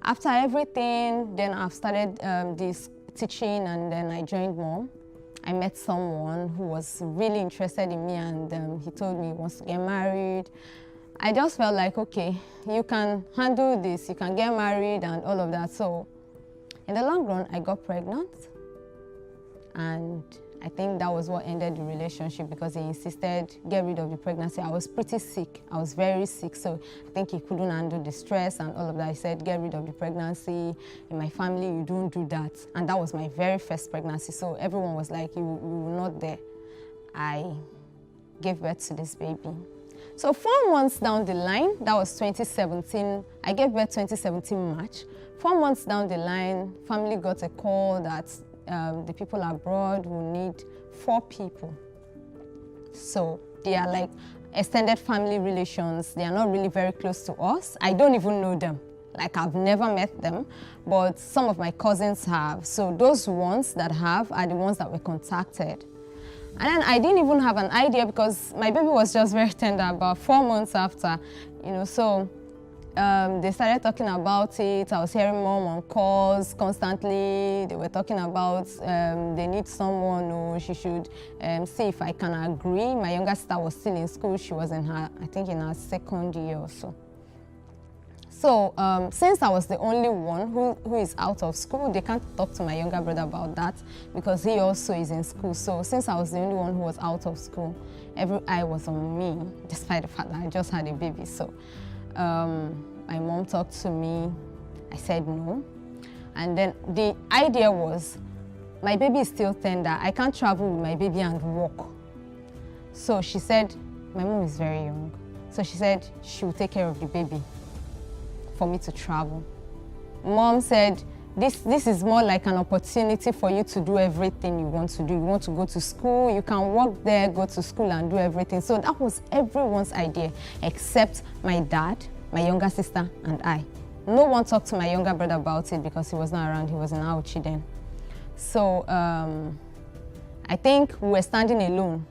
After everything, then I've started this teaching, and then I joined mom. I met someone who was really interested in me, and he told me he wants to get married. I just felt like, okay, you can handle this, you can get married and all of that. So in the long run, I got pregnant, and I think that was what ended the relationship, because he insisted get rid of the pregnancy. I was pretty sick. I was very sick, so I think he couldn't handle the stress and all of that. He said get rid of the pregnancy. In my family, you don't do that. And that was my very first pregnancy, so everyone was like, you were not there. I gave birth to this baby. So 4 months down the line, that was 2017, I gave birth 2017 March. 4 months down the line, family got a call that the people abroad will need 4 people. So they are like extended family relations. They are not really very close to us. I don't even know them. Like, I've never met them, but some of my cousins have. So those ones that have are the ones that were contacted. And then I didn't even have an idea, because my baby was just very tender about 4 months after, you know, so they started talking about it. I was hearing mom on calls constantly. They were talking about they need someone, or she should see if I can agree. My younger sister was still in school. She was in her, I think, in her 2nd year or so. So since I was the only one who is out of school, they can't talk to my younger brother about that, because he also is in school. So since I was the only one who was out of school, every eye was on me, despite the fact that I just had a baby. So my mom talked to me. I said no. And then the idea was, my baby is still tender. I can't travel with my baby and walk. So she said, my mom is very young. So she said she will take care of the baby for me to travel. Mom said, this is more like an opportunity for you to do everything you want to do. You want to go to school, you can walk there, go to school and do everything. So that was everyone's idea, except my dad, my younger sister, and I. No one talked to my younger brother about it, because he was not around. He was in Auchi then. So I think we were standing alone.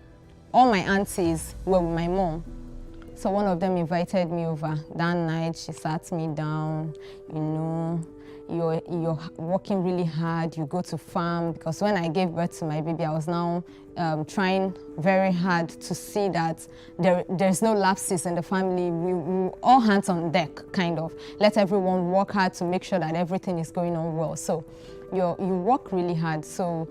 All my aunties were with my mom. So one of them invited me over that night. She sat me down, you know, you're working really hard, you go to farm, because when I gave birth to my baby, I was now trying very hard to see that there's no lapses in the family. We all hands on deck, kind of. Let everyone work hard to make sure that everything is going on well. So you work really hard. So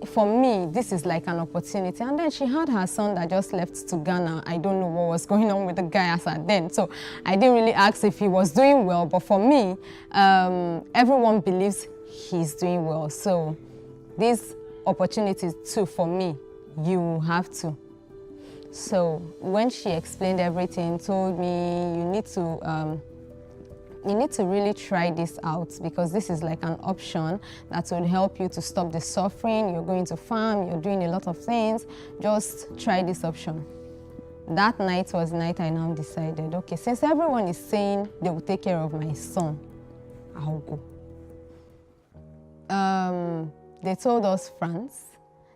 for me, this is like an opportunity. And then she had her son that just left to Ghana. I don't know what was going on with the guy as at then. So I didn't really ask if he was doing well. But for me, everyone believes he's doing well. So these opportunities too, for me, you have to. So when she explained everything, told me, you need to really try this out, because this is like an option that will help you to stop the suffering. You're going to farm, you're doing a lot of things. Just try this option. That night was the night I now decided, okay, since everyone is saying they will take care of my son, I'll go. They told us France,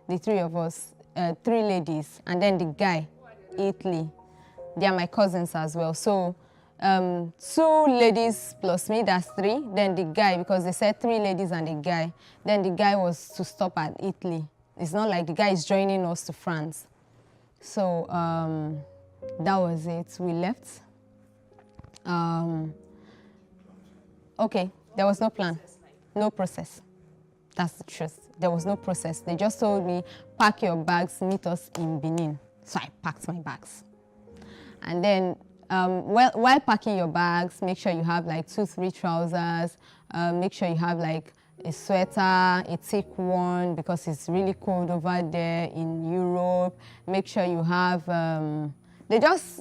the 3 of us, 3 ladies, and then the guy, Italy. They are my cousins as well. So 2 ladies plus me, that's 3. Then the guy, because they said 3 ladies and a guy. Then the guy was to stop at Italy. It's not like the guy is joining us to France. So that was it. We left. Okay, there was no plan, no process. That's the truth. There was no process. They just told me, pack your bags, meet us in Benin. So I packed my bags. And then while packing your bags, make sure you have like 2-3 trousers. Make sure you have like a sweater, a thick one, because it's really cold over there in Europe. Make sure you have, they just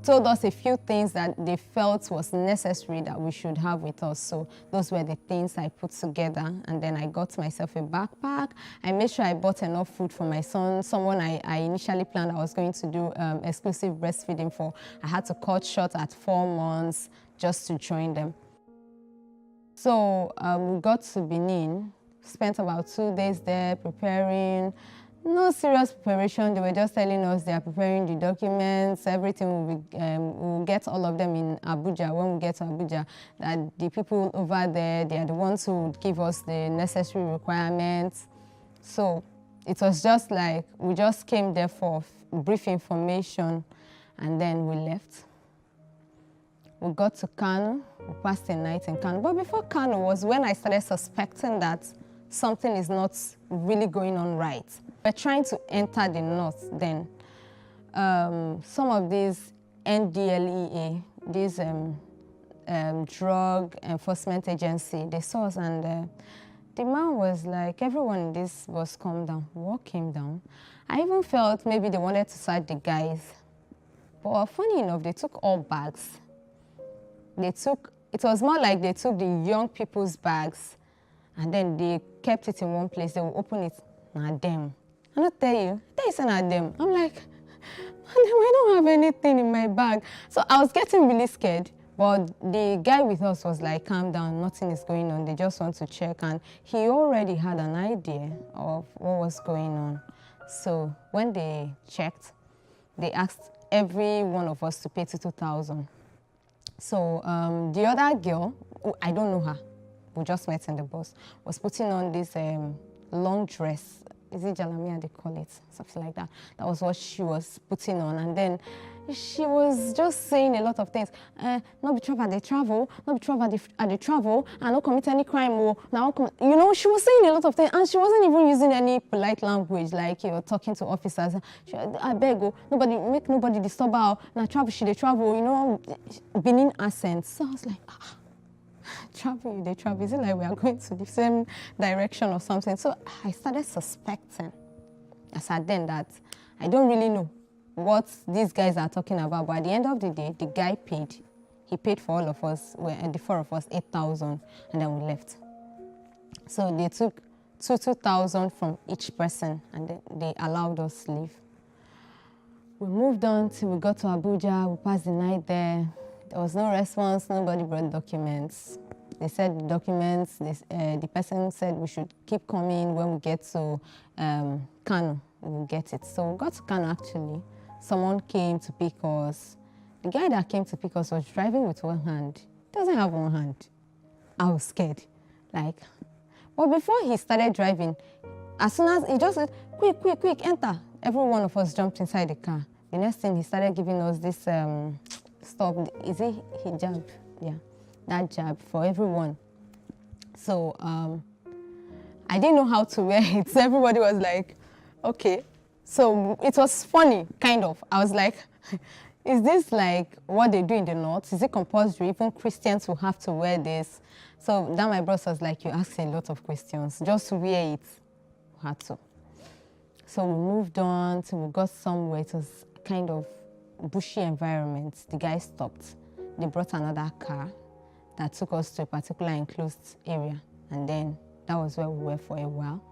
told us a few things that they felt was necessary that we should have with us. So those were the things I put together, and then I got myself a backpack. I made sure I bought enough food for my son, someone I initially planned I was going to do exclusive breastfeeding for. I had to cut short at 4 months just to join them. So we got to Benin, spent about 2 days there preparing. No serious preparation. They were just telling us they are preparing the documents, everything will be, we'll get all of them in Abuja. When we get to Abuja, that the people over there, they are the ones who would give us the necessary requirements. So it was just like, we just came there for brief information and then we left. We got to Kano, we passed the night in Kano. But before Kano was when I started suspecting that something is not really going on right. We're trying to enter the north then. Some of these NDLEA, these drug enforcement agency, they saw us and the man was like, everyone in this bus calm down. We all came down. I even felt maybe they wanted to side the guys. But funny enough, they took all bags. It was more like they took the young people's bags and then they kept it in one place. They would open it, not them. I don't tell you, they say not them. I'm like, madam, I don't have anything in my bag. So I was getting really scared. But the guy with us was like, calm down, nothing is going on. They just want to check. And he already had an idea of what was going on. So when they checked, they asked every one of us to pay 2,000. So the other girl, I don't know her, we just met in the bus, was putting on this long dress. Is it Jalamia they call it? Something like that. That was what she was putting on. And then she was just saying a lot of things. Not be travel, they travel. Not be travel, they travel. And not commit any crime. Or now, you know, she was saying a lot of things. And she wasn't even using any polite language, like you're talking to officers. I beg you, make nobody disturb her. Now travel, they travel, you know, Benin accent. So I was like, travel, they travel. Is it like we are going to the same direction or something? So I started suspecting as at then that I don't really know what these guys are talking about. But at the end of the day, the guy paid. He paid for all of us, the four of us, 8,000, and then we left. So they took 2,000 from each person, and then they allowed us leave. We moved on till we got to Abuja. We passed the night there. There was no response. Nobody brought documents. They said the documents, the person said we should keep coming. When we get to Kano, we'll get it. So we got to Kano actually. Someone came to pick us. The guy that came to pick us was driving with one hand. He doesn't have one hand. I was scared. Like, but before he started driving, as soon as he just said, quick, quick, quick, enter. Every one of us jumped inside the car. The next thing he started giving us this stuff. Is it hijab? Yeah. That jab for everyone. So I didn't know how to wear it. So everybody was like, okay. So it was funny, kind of. I was like, is this like what they do in the north? Is it compulsory? Even Christians will have to wear this. So then my boss was like, you asked a lot of questions. Just wear it. We had to. So we moved on till we got somewhere. It was kind of bushy environment. The guy stopped. They brought another car that took us to a particular enclosed area. And then that was where we were for a while.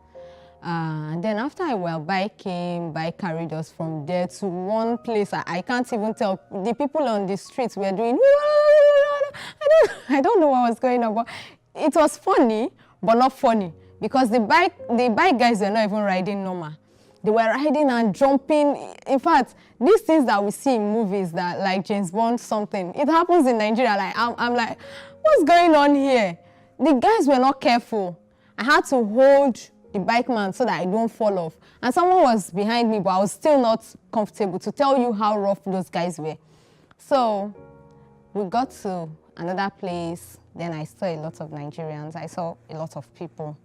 And then after a while, bike carried us from there to one place. I can't even tell. The people on the streets were doing, I don't know what was going on, but it was funny, but not funny. Because the bike guys were not even riding normal. They were riding and jumping. In fact, these things that we see in movies that like James Bond something, it happens in Nigeria. Like I'm like, what's going on here? The guys were not careful. I had to hold the bike man so that I don't fall off. And someone was behind me, but I was still not comfortable to tell you how rough those guys were. So we got to another place. Then I saw a lot of Nigerians. I saw a lot of people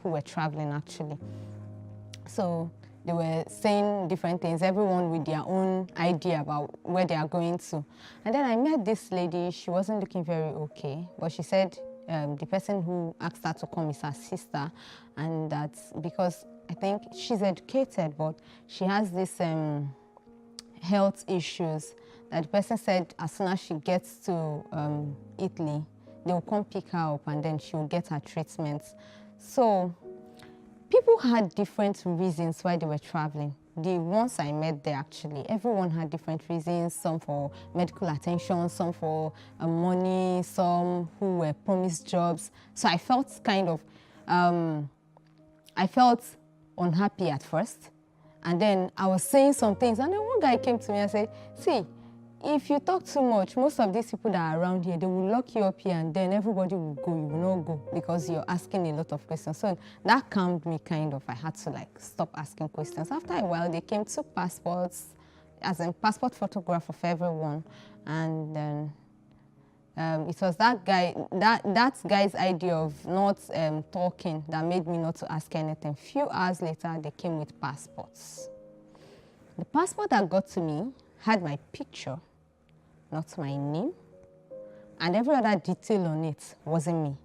who were traveling actually. So they were saying different things, everyone with their own idea about where they are going to. And then I met this lady. She wasn't looking very okay, but she said the person who asked her to come is her sister, and that because I think she's educated, but she has this health issues, that the person said as soon as she gets to Italy, they will come pick her up and then she will get her treatments. So people had different reasons why they were traveling. The ones I met there actually, everyone had different reasons, some for medical attention, some for money, some who were promised jobs. So I felt kind of, I felt unhappy at first, And then I was saying some things, and then one guy came to me and said, see, if you talk too much, most of these people that are around here, they will lock you up here, and then everybody will go, you will not go, because you're asking a lot of questions. So that calmed me kind of. I had to like stop asking questions. After a while, they came, took passports, as in passport photograph of everyone, and then it was that guy, that guy's idea of not talking that made me not to ask anything. Few hours later, they came with passports. The passport that got to me had my picture, not my name, and every other detail on it wasn't me.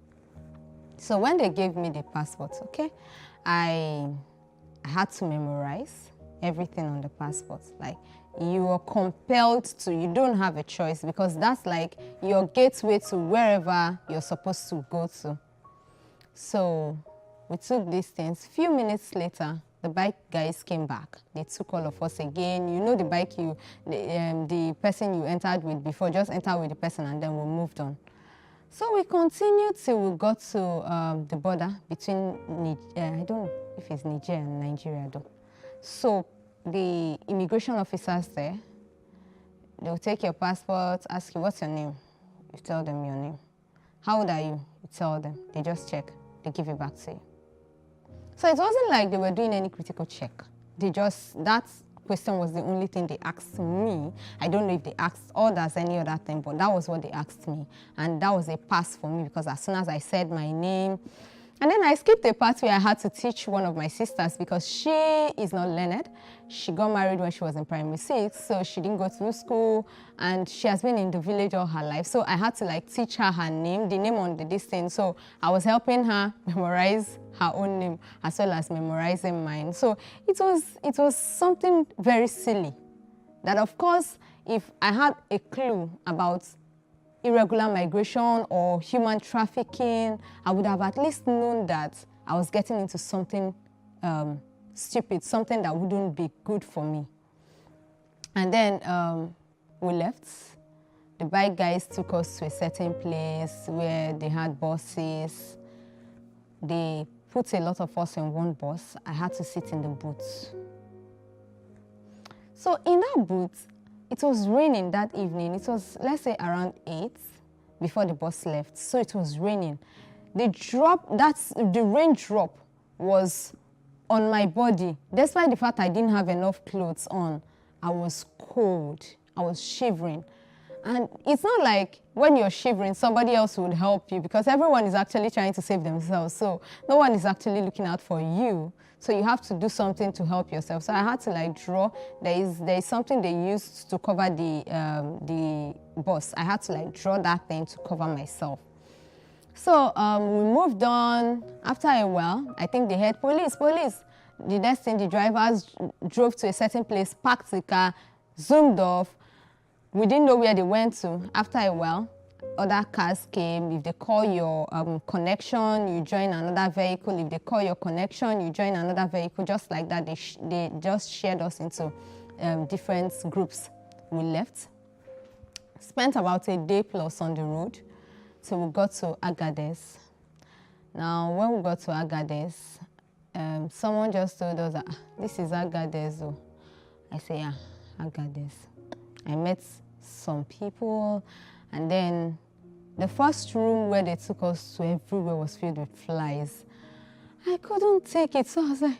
So when they gave me the passport, okay, I had to memorize everything on the passport. Like, you are compelled to, you don't have a choice, because that's like your gateway to wherever you're supposed to go to. So we took these things. Few minutes later, the bike guys came back. They took all of us again. You know, the bike the person you entered with before, just enter with the person and then we moved on. So we continued till we got to the border between, I don't know if it's Niger and Nigeria though. So the immigration officers there, they'll take your passport, ask you, what's your name? You tell them your name. How old are you? You tell them. They just check. They give it back to you. So it wasn't like they were doing any critical check. They just, that question was the only thing they asked me. I don't know if they asked others any other thing, but that was what they asked me. And that was a pass for me, because as soon as I said my name, and then I skipped a part where I had to teach one of my sisters, because she is not learned. She got married when she was in primary 6, so she didn't go to school, and she has been in the village all her life. So I had to like teach her her name, the name on the distance. So I was helping her memorize her own name as well as memorizing mine. So it was something very silly that, of course, if I had a clue about irregular migration or human trafficking, I would have at least known that I was getting into something stupid, something that wouldn't be good for me. And then we left. The bike guys took us to a certain place where they had buses. They put a lot of us in one bus. I had to sit in the booth. So in that booth, it was raining that evening. It was, let's say, around 8 before the bus left. So it was raining. The raindrop was on my body. Despite the fact I didn't have enough clothes on, I was cold. I was shivering. And it's not like when you're shivering, somebody else would help you, because everyone is actually trying to save themselves. So no one is actually looking out for you. So you have to do something to help yourself. So I had to like draw. There is something they used to cover the bus. I had to like draw that thing to cover myself. So we moved on. After a while, I think they heard police, police. The next thing, the drivers drove to a certain place, parked the car, zoomed off. We didn't know where they went to. After a while, other cars came. If they call your connection, you join another vehicle. If they call your connection, you join another vehicle. Just like that, they just shared us into different groups. We left. Spent about a day plus on the road till we got to Agadez. Now, when we got to Agadez, someone just told us that this is Agadez. Oh. I say, yeah, Agadez. I met some people, and then the first room where they took us to everywhere was filled with flies. I couldn't take it, so I was like,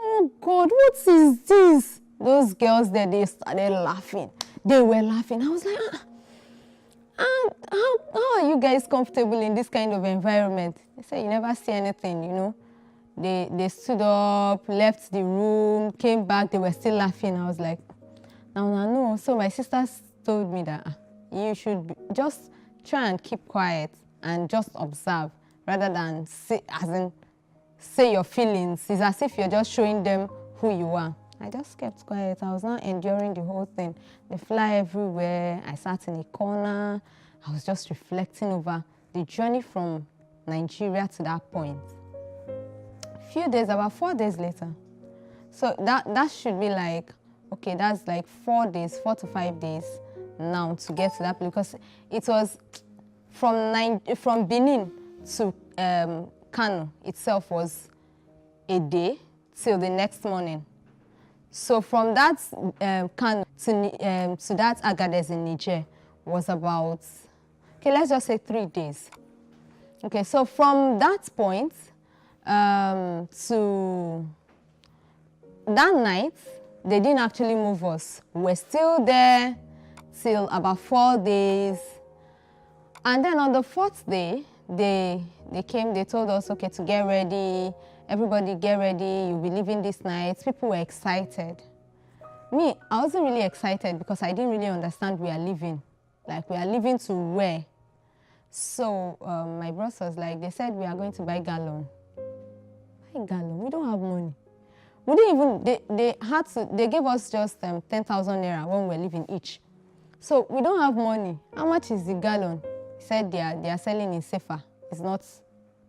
oh God, what is this? Those girls there, they started laughing. They were laughing. I was like, how are you guys comfortable in this kind of environment? They said, you never see anything, you know. They stood up, left the room, came back, they were still laughing. I was like, no. So my sisters told me that you should just try and keep quiet and just observe rather than say your feelings. It's as if you're just showing them who you are. I just kept quiet. I was not enduring the whole thing. They fly everywhere. I sat in a corner. I was just reflecting over the journey from Nigeria to that point. A few days, about 4 days later. So that should be like, okay, that's like 4 days, 4 to 5 days now to get to that place, because it was from Benin to Kano itself was a day till the next morning. So from that Kano to that Agadez in Niger was about, okay, let's just say 3 days. Okay, so from that point to that night, they didn't actually move us. We're still there till about 4 days. And then on the 4th day, they came, they told us, okay, to get ready. Everybody get ready, you'll be leaving this night. People were excited. Me, I wasn't really excited because I didn't really understand we are leaving. Like, we are leaving to where? So my bros was like, they said we are going to buy gallon. Buy gallon? We don't have money. We didn't even, they gave us just 10,000 naira when we were leaving each. So we don't have money. How much is the gallon? He said they are selling in Sefa. It's not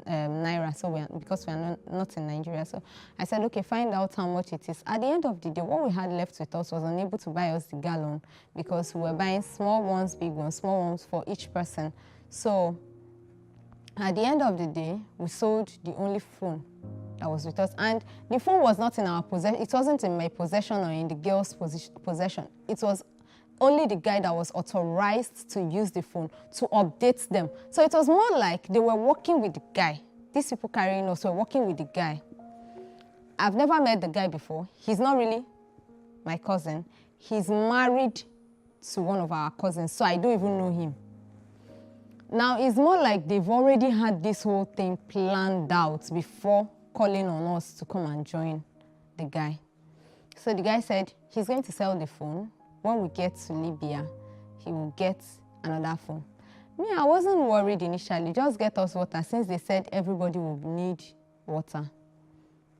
naira, so because we are not in Nigeria. So I said, okay, find out how much it is. At the end of the day, what we had left with us was unable to buy us the gallon because we were buying small ones, big ones, small ones for each person. So at the end of the day, we sold the only phone that was with us. And the phone was not in our possession. It wasn't in my possession or in the girl's possession. It was only the guy that was authorized to use the phone to update them. So it was more like they were working with the guy. These people carrying us were working with the guy. I've never met the guy before. He's not really my cousin. He's married to one of our cousins, so I don't even know him. Now, it's more like they've already had this whole thing planned out before calling on us to come and join the guy. So the guy said he's going to sell the phone. When we get to Libya, he will get another phone. Me, I wasn't worried initially. Just get us water, since they said everybody would need water.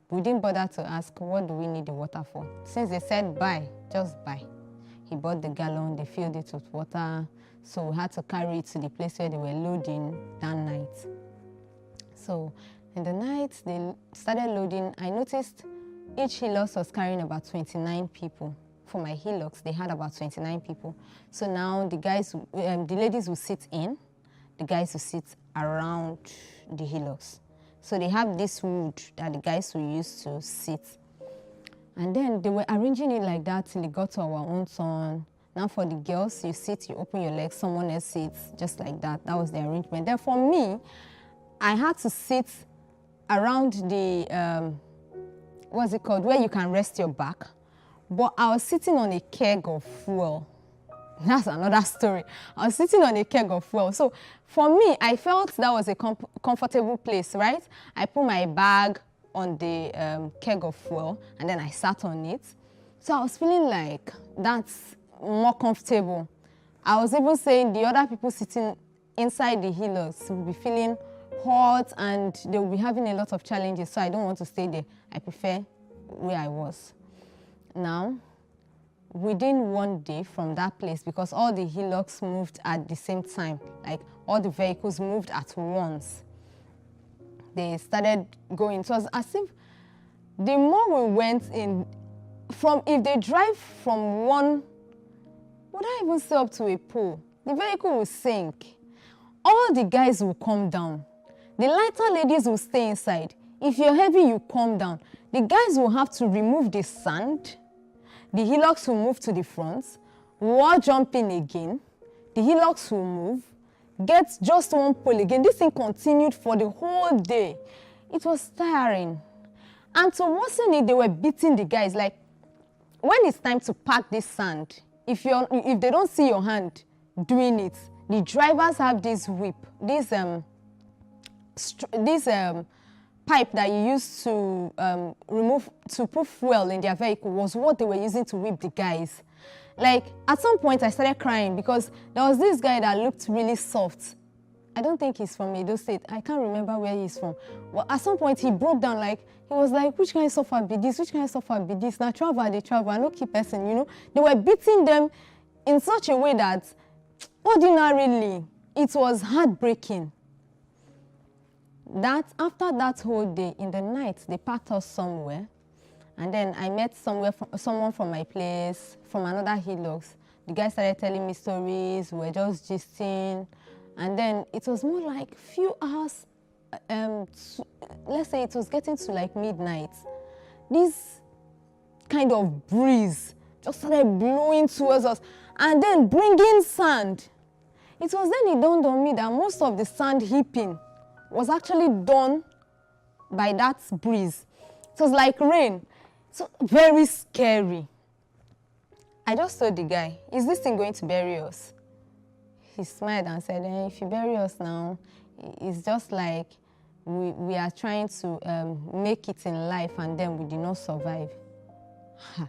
We didn't bother to ask, what do we need the water for? Since they said buy, just buy. He bought the gallon, they filled it with water, so we had to carry it to the place where they were loading that night. So in the night, they started loading. I noticed each Hilux was carrying about 29 people. For my Hilux, they had about 29 people. So now the guys, the ladies will sit in, the guys will sit around the Hilux. So they have this wood that the guys will use to sit. And then they were arranging it like that till it got to our own turn. Now for the girls, you sit, you open your legs, someone else sits, just like that. That was the arrangement. Then for me, I had to sit around the, what's it called, where you can rest your back. But I was sitting on a keg of fuel. That's another story. I was sitting on a keg of fuel. So for me, I felt that was a comfortable place, right? I put my bag on the keg of fuel and then I sat on it. So I was feeling like that's more comfortable. I was even saying the other people sitting inside the Hilux will be feeling hot and they will be having a lot of challenges. So I don't want to stay there. I prefer where I was. Now, within 1 day from that place, because all the Hilux moved at the same time, like all the vehicles moved at once, they started going. It was as if the more we went in, if they drive from one, would I even say up to a pole, the vehicle will sink. All the guys will come down. The lighter ladies will stay inside. If you're heavy, you come down. The guys will have to remove the sand. The Hilux will move to the front. We'll all jump in again. The Hilux will move. Get just one pole again. This thing continued for the whole day. It was tiring. And to worsen it, they were beating the guys. Like, when it's time to pack this sand, if they don't see your hand doing it, the drivers have this whip, this pipe that you use to put fuel in their vehicle was what they were using to whip the guys. Like, at some point I started crying because there was this guy that looked really soft. I don't think he's from Edo State. I can't remember where he's from. Well, at some point he broke down, like, he was like, which kind of suffer be this? Which kind of suffer be this? Now travel, they travel, no key person, you know. They were beating them in such a way that ordinarily it was heartbreaking. That after that whole day, in the night, they packed us somewhere. And then I met someone from my place, from another Hilux. The guy started telling me stories, we were just gisting. And then it was more like few hours, let's say it was getting to like midnight. This kind of breeze just started blowing towards us and then bringing sand. It was then it dawned on me that most of the sand heaping was actually done by that breeze. It was like rain. So very scary. I just told the guy, is this thing going to bury us? He smiled and said, if you bury us now, it's just like we are trying to make it in life and then we did not survive. I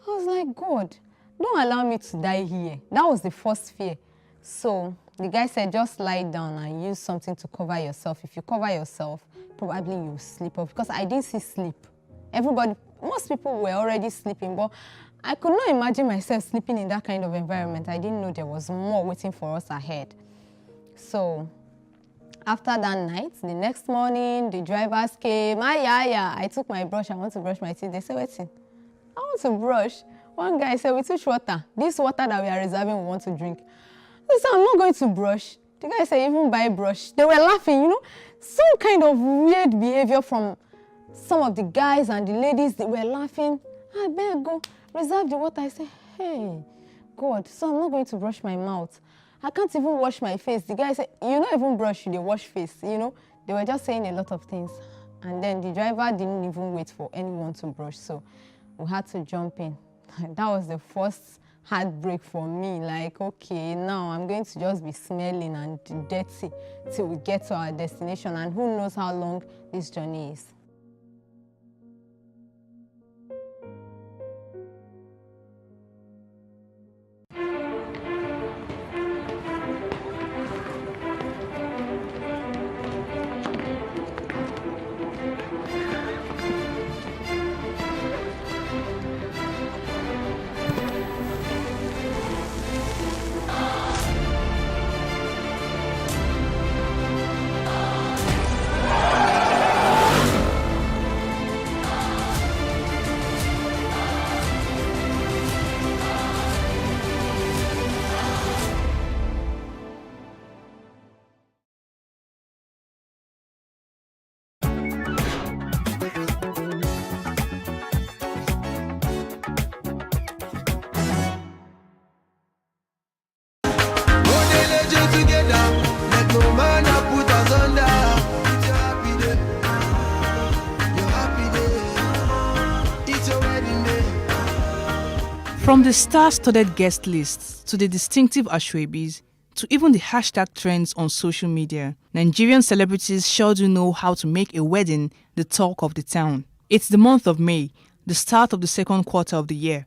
was like, God, don't allow me to die here. That was the first fear. So the guy said, just lie down and use something to cover yourself. If you cover yourself, probably you'll sleep off. Because I didn't see sleep. Most people were already sleeping, but I could not imagine myself sleeping in that kind of environment. I didn't know there was more waiting for us ahead. So after that night, the next morning, the drivers came. I took my brush. I want to brush my teeth. They said, wait, I want to brush. One guy said, with which water? This water that we are reserving, we want to drink. I said, I'm not going to brush. The guy said, even buy brush. They were laughing, Some kind of weird behavior from some of the guys and the ladies. They were laughing. I better go reserve the water. I said, hey, God, so I'm not going to brush my mouth. I can't even wash my face. The guy said, you don't even brush, you wash face, They were just saying a lot of things. And then the driver didn't even wait for anyone to brush, so we had to jump in. That was the first heartbreak for me. Like, okay, now I'm going to just be smelling and dirty till we get to our destination, and who knows how long this journey is. From the star-studded guest lists to the distinctive ashwebis to even the hashtag trends on social media, Nigerian celebrities sure do know how to make a wedding the talk of the town. It's the month of May, the start of the second quarter of the year,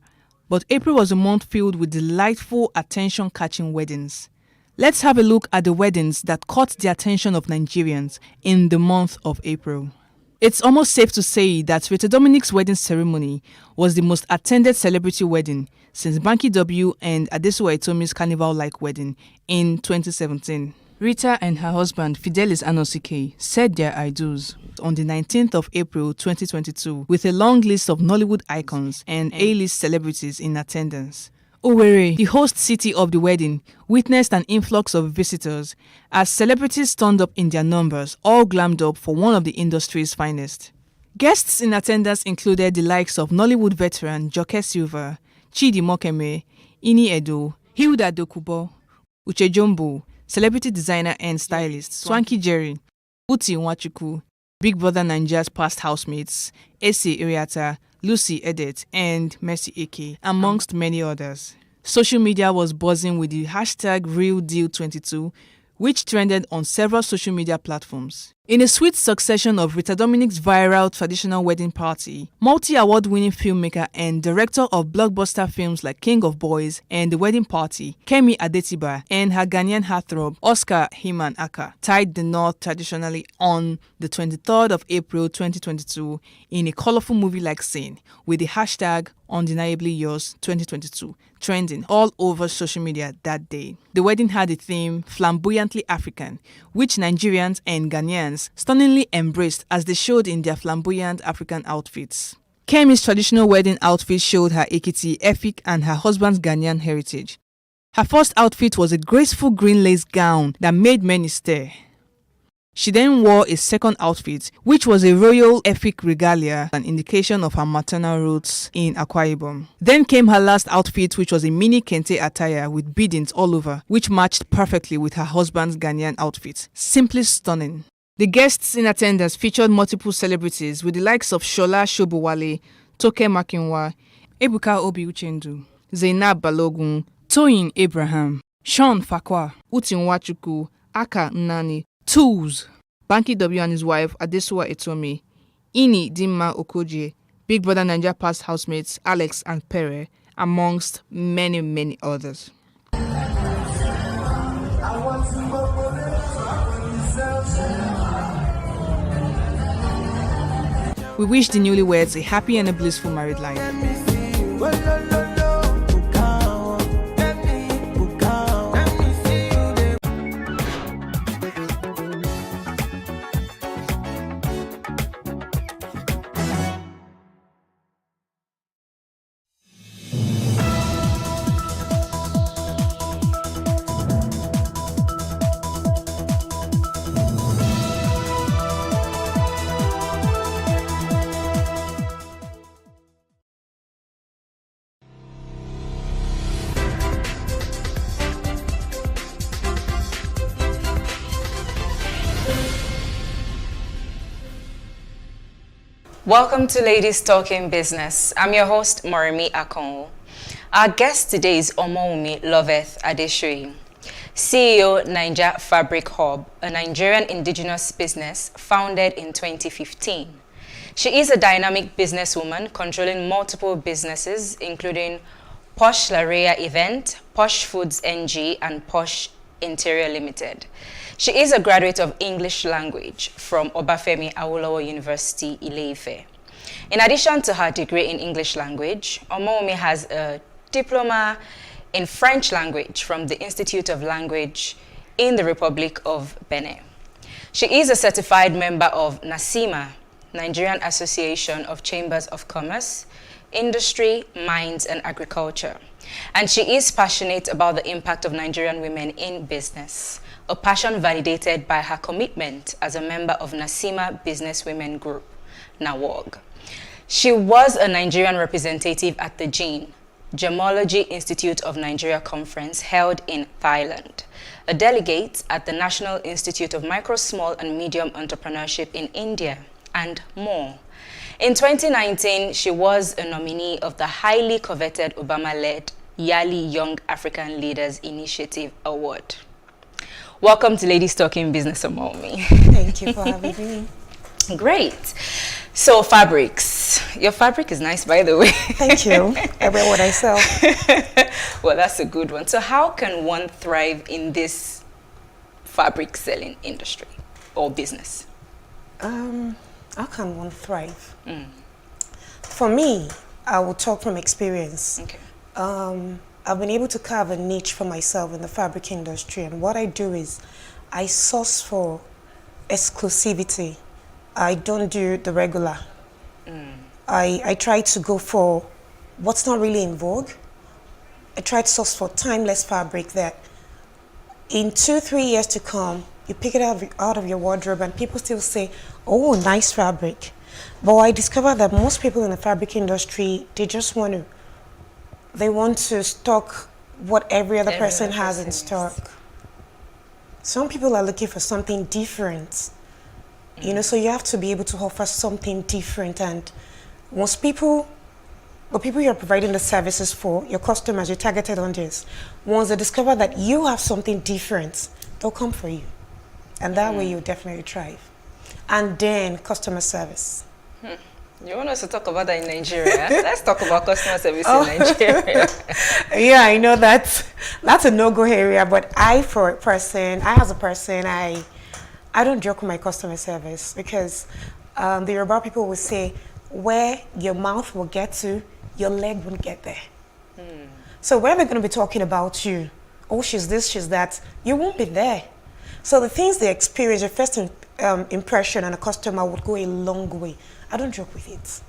but April was a month filled with delightful, attention-catching weddings. Let's have a look at the weddings that caught the attention of Nigerians in the month of April. It's almost safe to say that Rita Dominic's wedding ceremony was the most attended celebrity wedding since Banky W and Adesuwa Itomi's carnival-like wedding in 2017. Rita and her husband Fidelis Anosike said their I do's on the 19th of April 2022 with a long list of Nollywood icons and A-list celebrities in attendance. Owerri, the host city of the wedding, witnessed an influx of visitors as celebrities turned up in their numbers, all glammed up for one of the industry's finest. Guests in attendance included the likes of Nollywood veteran Joke Silva, Chidi Mokeme, Ini Edo, Hilda Dokubo, Uche Jombo, celebrity designer and stylist Swanky Jerry, Uti Nwachukwu, Big Brother Nigeria's past housemates, Ese Iriata, Lucy Edet, and Mercy Eke, amongst many others. Social media was buzzing with the hashtag RealDeal22, which trended on several social media platforms. In a sweet succession of Rita Dominic's viral traditional wedding party, multi-award-winning filmmaker and director of blockbuster films like King of Boys and The Wedding Party, Kemi Adetiba, and her Ghanaian heartthrob, Oscar Himan Aka, tied the knot traditionally on the 23rd of April 2022 in a colorful movie-like scene with the hashtag Undeniably Yours 2022 trending all over social media that day. The wedding had a theme flamboyantly African, which Nigerians and Ghanaians stunningly embraced as they showed in their flamboyant African outfits. Kemi's traditional wedding outfit showed her Ekiti, Efik, and her husband's Ghanaian heritage. Her first outfit was a graceful green lace gown that made many stare. She then wore a second outfit, which was a royal efik regalia, an indication of her maternal roots in Akwa Ibom. Then came her last outfit, which was a mini kente attire with beadings all over, which matched perfectly with her husband's Ghanaian outfit. Simply stunning. The guests in attendance featured multiple celebrities with the likes of Shola Shobowale, Toke Makinwa, Ebuka Obi Uchendu, Zainab Balogun, Toyin Abraham, Sean Fakwa, Utin Wachuku, Aka Nnani, Tools, Banky W and his wife Adesuwa Etomi, Ini Dimma Okoje, Big Brother Naija past housemates Alex and Pere, amongst many, many others. We wish the newlyweds a happy and a blissful married life. Welcome to Ladies Talking Business. I'm your host, Moremi Akon. Our guest today is Omoumi Loveth Adeshui, CEO, Naija Fabric Hub, a Nigerian indigenous business founded in 2015. She is a dynamic businesswoman controlling multiple businesses, including Posh Lareya Event, Posh Foods NG, and Posh Interior Limited. She is a graduate of English language from Obafemi Awolowo University, Ile-Ife. In addition to her degree in English language, Omoumi has a diploma in French language from the Institute of Language in the Republic of Benin. She is a certified member of NACIMA, Nigerian Association of Chambers of Commerce, Industry, Mines, and Agriculture. And she is passionate about the impact of Nigerian women in business, a passion validated by her commitment as a member of NACIMA Business Women Group, NAWOG. She was a Nigerian representative at the GIN, Gemology Institute of Nigeria Conference held in Thailand, a delegate at the National Institute of Micro, Small and Medium Entrepreneurship in India, and more. In 2019, she was a nominee of the highly coveted Obama-led Yali Young African Leaders Initiative Award. Welcome to Ladies Talking Business, Omoumi. Thank you for having me. Great. So fabrics. Your fabric is nice, by the way. Thank you. I wear what I sell. Well, that's a good one. So how can one thrive in this fabric selling industry or business? How can one thrive? For me, I will talk from experience. Okay. I've been able to carve a niche for myself in the fabric industry, and what I do is I source for exclusivity. I don't do the regular. I try to go for what's not really in vogue. I try to source for timeless fabric that in 2-3 years to come, you pick it out of your wardrobe and people still say, oh, nice fabric. But I discovered that most people in the fabric industry, they just want to stock what every other person has in stock. Some people are looking for something different. You know, so you have to be able to offer something different. And most people, the people you're providing the services for, your customers, your targeted audience, once they discover that you have something different, they'll come for you. And that way you'll definitely thrive. And then customer service. You want us to talk about that in Nigeria? Let's talk about customer service in Nigeria. Yeah, I know that's a no-go area, but I don't joke with my customer service because the Yoruba people will say, where your mouth will get to, your leg won't get there. So where they're going to be talking about you, oh, she's this, she's that, you won't be there. So the things they experience, your first impression on a customer would go a long way. I don't joke with it.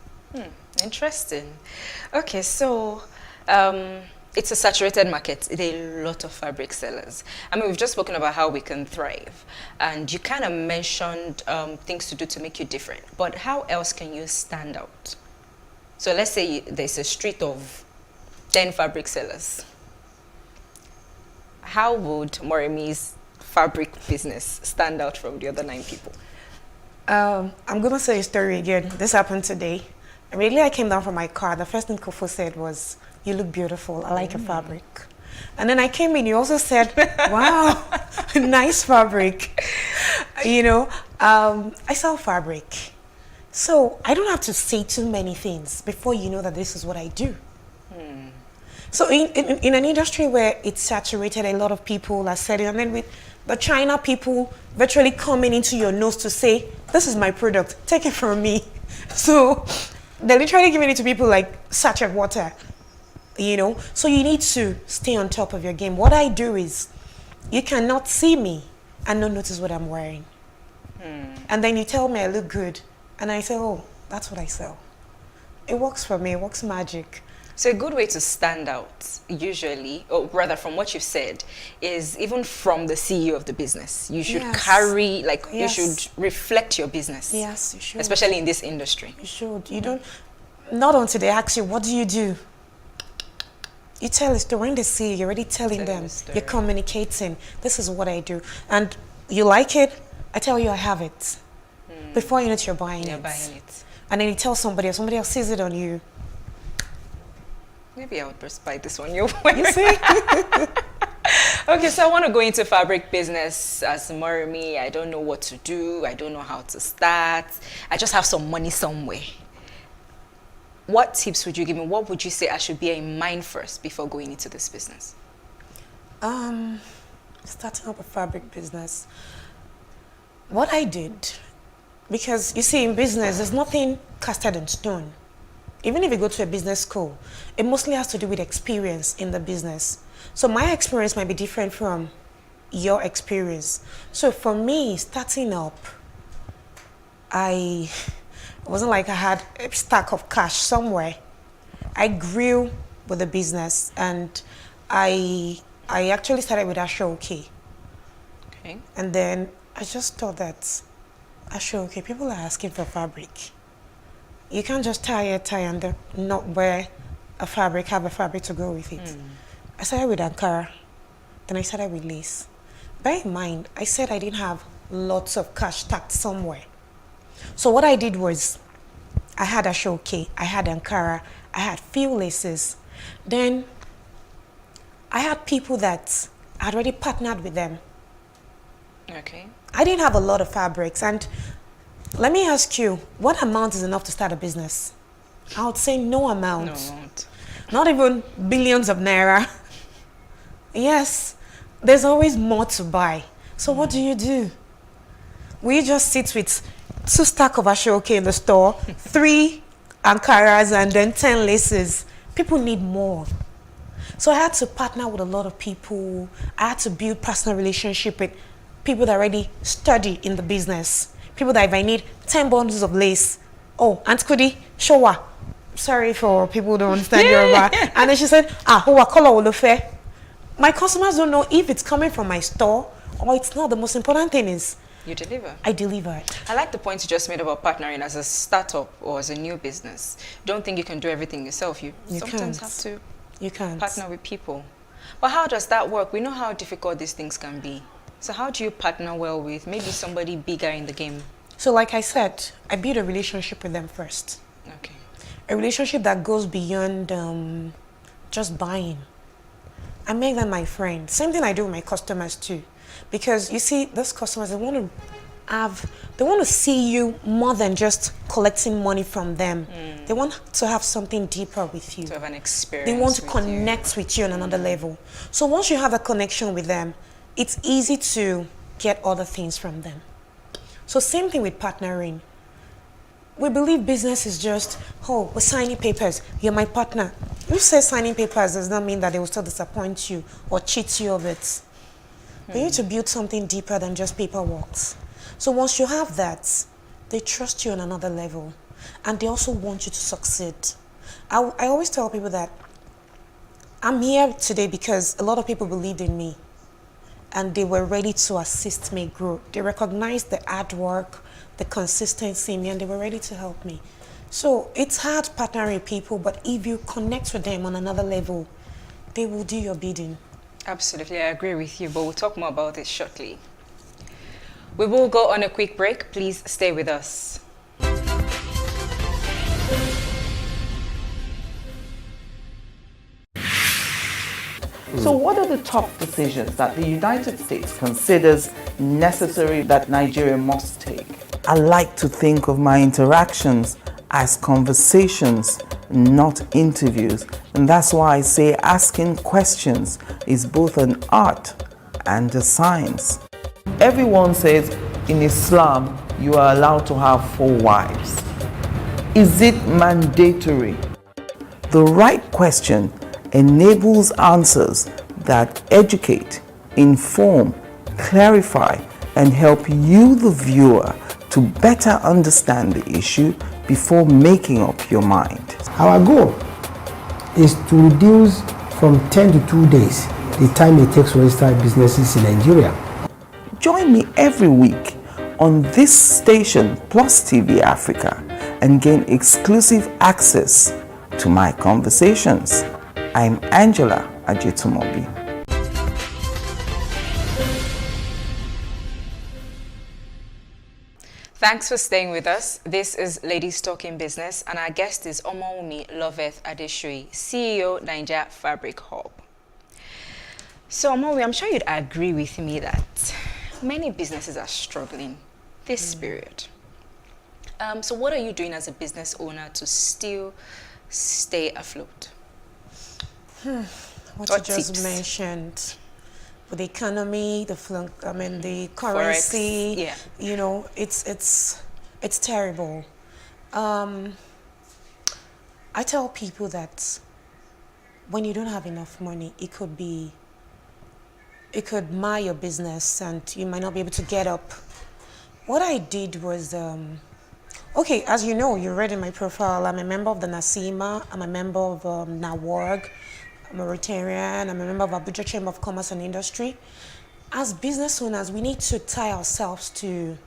Interesting. Okay, so a it's a saturated market. There are a lot of fabric sellers. I mean, we've just spoken about how we can thrive, and you kind of mentioned things to do to make you different. But how else can you stand out? So let's say there's a street of 10 fabric sellers. How would Moremi's fabric business stand out from the other 9 people? I'm gonna say a story again. This happened today. Immediately I came down from my car. The first thing Kofo said was, "You look beautiful. I like your fabric." And then I came in. He also said, "Wow, nice fabric." You know, I sell fabric, so I don't have to say too many things before you know that this is what I do. So in an industry where it's saturated, a lot of people are selling, and then with the China people virtually coming into your nose to say, "This is my product, take it from me." So they're literally giving it to people like sachet water, you know. So you need to stay on top of your game. What I do is, you cannot see me and not notice what I'm wearing. And then you tell me I look good, and I say, "Oh, that's what I sell." It works for me, it works magic. So a good way to stand out, usually, or rather from what you've said, is even from the CEO of the business. You should carry, like, you should reflect your business. Yes, you should. Especially in this industry. You should. You don't, not until they ask you, "What do?" You tell a story. When they see you, you're already telling them. You're communicating. This is what I do. And you like it, I tell you I have it. Before you know it, you're buying it. And then you tell somebody else, somebody else sees it on you. Maybe I would just buy this one you're wearing. You see? Okay, so I want to go into fabric business as Moremi. I don't know what to do. I don't know how to start. I just have some money somewhere. What tips would you give me? What would you say I should bear in mind first before going into this business? Starting up a fabric business. What I did, because you see in business, there's nothing casted in stone. Even if you go to a business school, it mostly has to do with experience in the business. So my experience might be different from your experience. So for me, starting up, it wasn't like I had a stack of cash somewhere. I grew with the business, and I actually started with Ashoke. Okay. And then I just thought that Ashoke, people are asking for fabric. You can't just tie and then not wear a fabric, have a fabric to go with it. I started with Ankara, then I started with lace. Bear in mind, I said I didn't have lots of cash stacked somewhere. So what I did was, I had Ashoke, I had Ankara, I had few laces. Then I had people that I'd already partnered with them. Okay. I didn't have a lot of fabrics, and let me ask you, what amount is enough to start a business? I would say no amount. No amount. Not even billions of naira. Yes, there's always more to buy. So what do? We just sit with 2 stacks of Ashoke in the store, 3 Ankaras, and then 10 laces. People need more. So I had to partner with a lot of people. I had to build personal relationship with people that already study in the business. People that if I need 10 bundles of lace, "Oh, Aunt Kudi, showa." Sorry for people who don't understand Yoruba. And then she said, "Hoa color olofe." My customers don't know if it's coming from my store or it's not. The most important thing is You deliver. I deliver. I like the point you just made about partnering as a startup or as a new business. Don't think you can do everything yourself. You sometimes can't. have to You can't. partner with people. But how does that work? We know how difficult these things can be. So how do you partner well with maybe somebody bigger in the game? So like I said, I build a relationship with them first. Okay. A relationship that goes beyond just buying. I make them my friend. Same thing I do with my customers too. Because you see, those customers, they want to see you more than just collecting money from them. They want to have something deeper with you. To have an experience. They want to with connect with you on another level. So once you have a connection with them, it's easy to get other things from them. So same thing with partnering. We believe business is just, "Oh, we're signing papers, you're my partner." Who says signing papers does not mean that they will still disappoint you or cheat you of it. They need to build something deeper than just paperwork. So once you have that, they trust you on another level, and they also want you to succeed. I always tell people that I'm here today because a lot of people believed in me and they were ready to assist me grow. They recognized the hard work, the consistency in me, and they were ready to help me. So it's hard partnering with people, but if you connect with them on another level, they will do your bidding. Absolutely, I agree with you, but we'll talk more about it shortly. We will go on a quick break. Please stay with us. So what are the top decisions that the United States considers necessary that Nigeria must take? I like to think of my interactions as conversations, not interviews. And that's why I say asking questions is both an art and a science. Everyone says in Islam you are allowed to have 4 wives. Is it mandatory? The right question enables answers that educate, inform, clarify, and help you, the viewer, to better understand the issue before making up your mind. Our goal is to reduce from 10 to 2 days the time it takes to register businesses in Nigeria. Join me every week on this station plus TV Africa and gain exclusive access to my conversations. I'm Angela Ajetumobi. Thanks for staying with us. This is Ladies Talking Business, and our guest is Omowumi Loveth Adesri, CEO, Niger Fabric Hub. So, Omowumi, I'm sure you'd agree with me that many businesses are struggling this period. So what are you doing as a business owner to still stay afloat? What What you just tips? mentioned, with the economy, the the currency, Forex, yeah. you know, it's terrible. I tell people that when you don't have enough money, it could mar your business and you might not be able to get up. What I did was, okay, as you know, you read in my profile, I'm a member of the NASIMA, I'm a member of NAWORG, I'm a Rotarian, I'm a member of Abuja Chamber of Commerce and Industry. As business owners, we need to tie ourselves to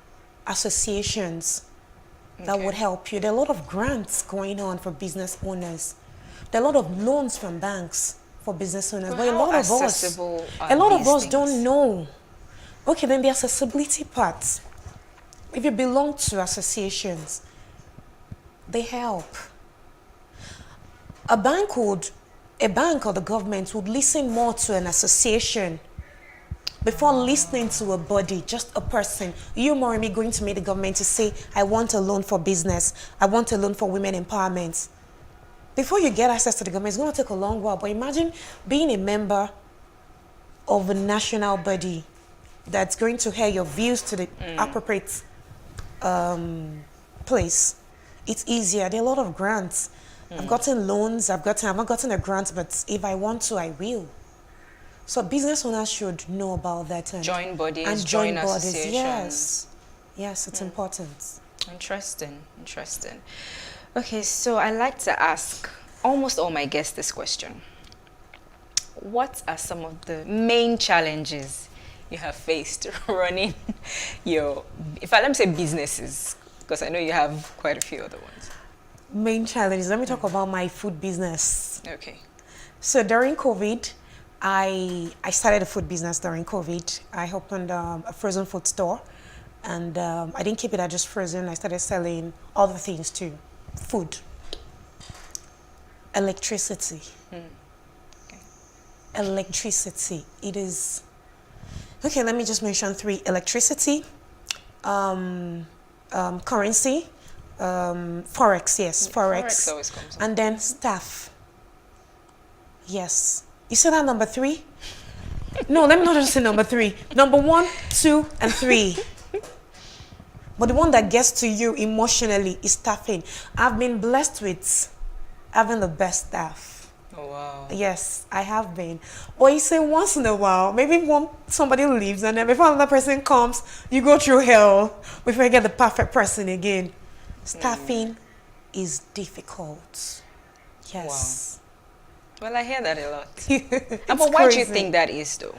associations that would help you. There are a lot of grants going on for business owners. There are a lot of loans from banks for business owners, but a how lot of us, accessible are a lot of these us things? don't know. Okay, then the accessibility part. If you belong to associations, they help. A bank or the government would listen more to an association before listening to a body, just a person. You, Moremi, going to meet the government to say, I want a loan for business, I want a loan for women empowerment. Before you get access to the government, it's going to take a long while. But imagine being a member of a national body that's going to hear your views to the appropriate place. It's easier. There are a lot of grants. I've gotten loans, I've not gotten a grant, but if I want to, I will. So business owners should know about that. And Join bodies, and join bodies. associations. Yes, it's important. Interesting. Okay, so I like to ask almost all my guests this question. What are some of the main challenges you have faced running your, let me say businesses, because I know you have quite a few other ones. Main challenges. Let me talk about my food business. Okay. So during COVID, I started a food business during COVID. I opened a frozen food store, and I didn't keep it at just frozen. I started selling other things too. Food, electricity. Okay. Electricity. It is okay. Let me just mention 3: electricity, currency, forex. Yes, Forex always comes up. and then staff. Yes. You said that number 3? No, let me not just say number 3. Number 1, 2, and 3. But the one that gets to you emotionally is staffing. I've been blessed with having the best staff. Oh, wow. Yes, I have been. But you say once in a while, maybe somebody leaves and then before another person comes, you go through hell before you get the perfect person again. Staffing is difficult. Yes. Well, I hear that a lot. It's But why do you crazy. think that is, though?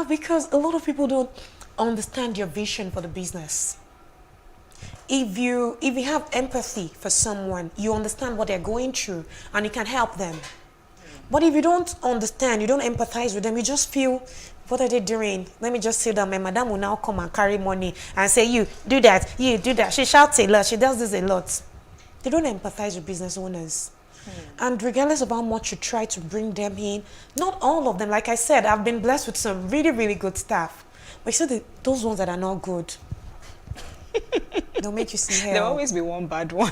Because a lot of people don't understand your vision for the business. If you have empathy for someone, you understand what they're going through and you can help them. But if you don't understand, you don't empathize with them, you just feel, what are they doing? Let me just sit down. My madam will now come and carry money and say, you do that, you do that. She shouts a lot, she does this a lot. They don't empathize with business owners. And regardless of how much you try to bring them in, not all of them, like I said, I've been blessed with some really, really good staff. But you see, those ones that are not good, they'll make you see hell. There'll always be one bad one.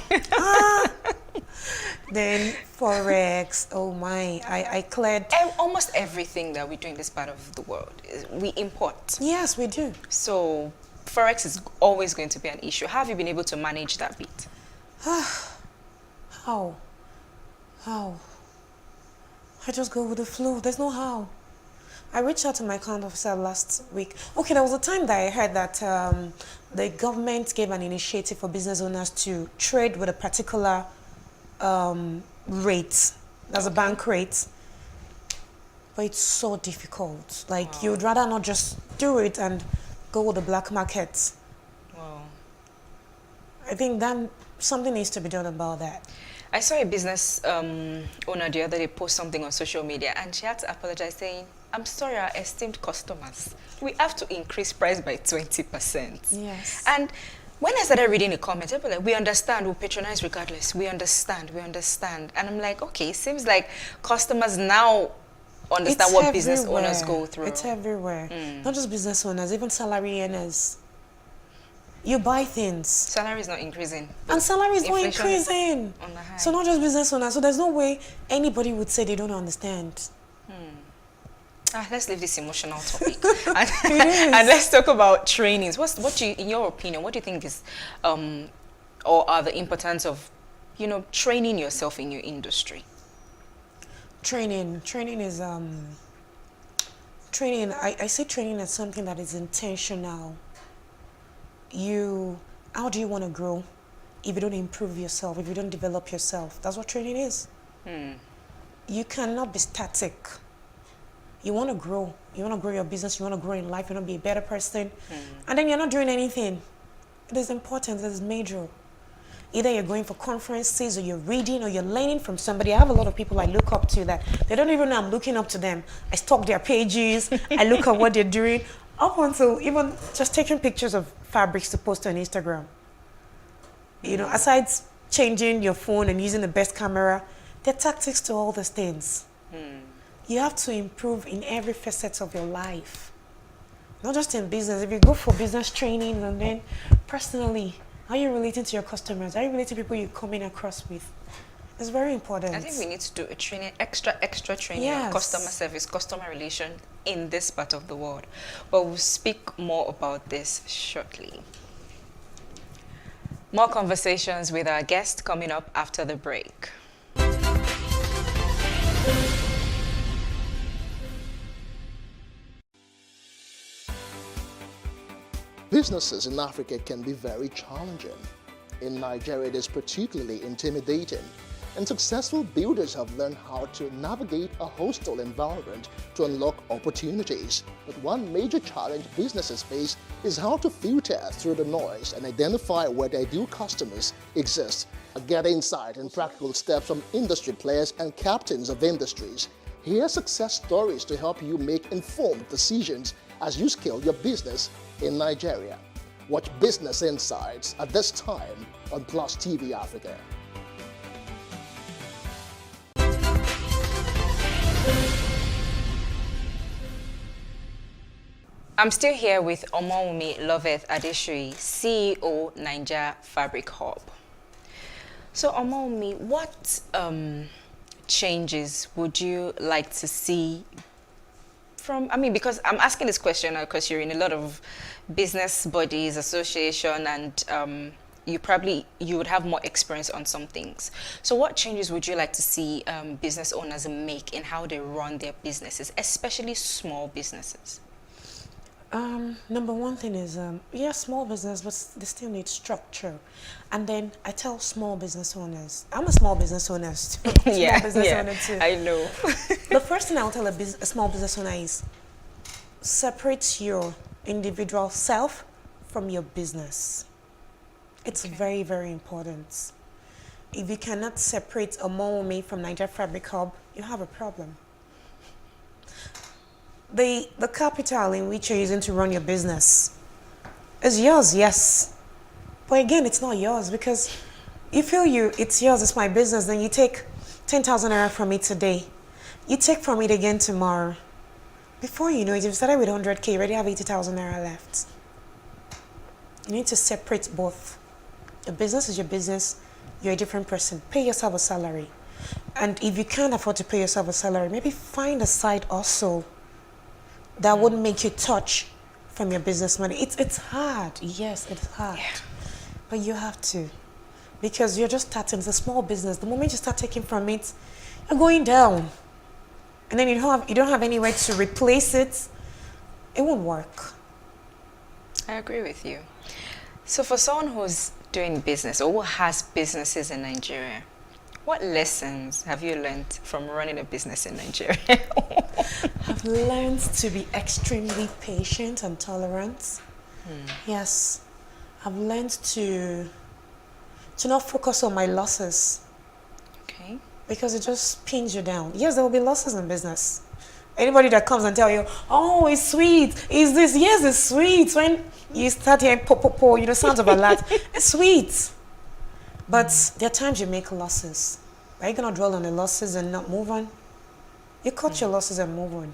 Then Forex, oh my, I cleared. Almost everything that we do in this part of the world, we import. Yes, we do. So Forex is always going to be an issue. How have you been able to manage that bit? How? I just go with the flow. There's no how. I reached out to my account officer last week. Okay, there was a time that I heard that the government gave an initiative for business owners to trade with a particular rate. That's a bank rate. But it's so difficult. Like, you'd rather not just do it and go with the black market. Wow. I think that something needs to be done about that. I saw a business owner the other day post something on social media, and she had to apologize saying, I'm sorry, our esteemed customers, we have to increase price by 20%. Yes. And when I started reading the comments, people were like, we understand, we'll patronize regardless. We understand. And I'm like, okay, it seems like customers now understand It's what business everywhere. owners go through. It's everywhere. Not just business owners, even salary earners. You buy things. Salary is not increasing. And salary is not Inflation is increasing. on the high. So not just business owners. So there's no way anybody would say they don't understand. Let's leave this emotional topic and let's talk about trainings. What do you, in your opinion, what do you think is, or are the importance of, training yourself in your industry? Training is training. I see training as something that is intentional. How do you want to grow if you don't improve yourself, if you don't develop yourself? That's what training is. You cannot be static. You want to grow. You want to grow your business. You want to grow in life. You want to be a better person. And then you're not doing anything. It is important. It is major. Either you're going for conferences or you're reading or you're learning from somebody. I have a lot of people I look up to that they don't even know I'm looking up to them. I stalk their pages. I look at what they're doing. Up until even just taking pictures of fabrics to post on Instagram. Aside changing your phone and using the best camera, there are tactics to all these things. You have to improve in every facet of your life. Not just in business. If you go for business training and then personally, how are you relating to your customers? How are you relating to people you're coming across with? It's very important. I think we need to do a training, extra training on customer service, customer relation in this part of the world. But we'll speak more about this shortly. More conversations with our guest coming up after the break. Businesses in Africa can be very challenging. In Nigeria, it is particularly intimidating, and successful builders have learned how to navigate a hostile environment to unlock opportunities. But one major challenge businesses face is how to filter through the noise and identify where their ideal customers exist. Get insight and practical steps from industry players and captains of industries. Hear success stories to help you make informed decisions as you scale your business in Nigeria. Watch Business Insights at this time on Plus TV Africa. I'm still here with Omowumi Loveth Adesiri, CEO, Naija Fabric Hub. So Omowumi, what changes would you like to see from, because I'm asking this question because you're in a lot of business bodies, association, and you would have more experience on some things. So what changes would you like to see business owners make in how they run their businesses, especially small businesses? Number one thing is, yeah, small business, but they still need structure. And then I tell small business owners, I'm a small business owner too. Yeah, Small business yeah, owner too. I know. The first thing I'll tell a small business owner is separate your individual self from your business. It's very, very important. If you cannot separate Omowumi from Niger Fabric Hub, you have a problem. The capital in which you're using to run your business is yours, yes. But again, it's not yours because you feel it's yours, it's my business, then you take 10,000 naira from it today. You take from it again tomorrow. Before you know it, you've started with 100K, you already have 80,000 naira left. You need to separate both. Your business is your business, you're a different person. Pay yourself a salary. And if you can't afford to pay yourself a salary, maybe find a side also that wouldn't make you touch from your business money. It's hard, yes, it's hard. Yeah. But you have to. Because you're just starting, it's a small business. The moment you start taking from it, you're going down. And then you don't have anywhere to replace it, it won't work. I agree with you. So for someone who's doing business or who has businesses in Nigeria, what lessons have you learned from running a business in Nigeria? I've learned to be extremely patient and tolerant. Yes. I've learned to not focus on my losses. Okay. Because it just pins you down. Yes, there will be losses in business. Anybody that comes and tell you, oh, it's sweet, is this? Yes, it's sweet. When you start hearing po, sounds of a lot, it's sweet. But there are times you make losses. Are you going to dwell on the losses and not move on? You cut your losses and move on.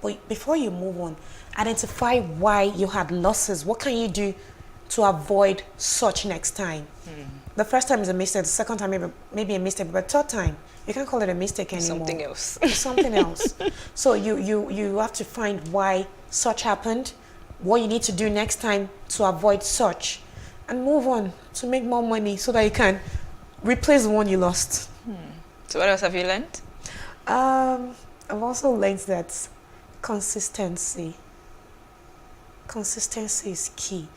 But before you move on, identify why you had losses. What can you do to avoid such next time? The first time is a mistake. The second time maybe a mistake. But third time, you can't call it a mistake anymore. Something else. Something else. So you have to find why such happened, what you need to do next time to avoid such, and move on to make more money so that you can replace the one you lost. So what else have you learned? I've also learned that consistency is key.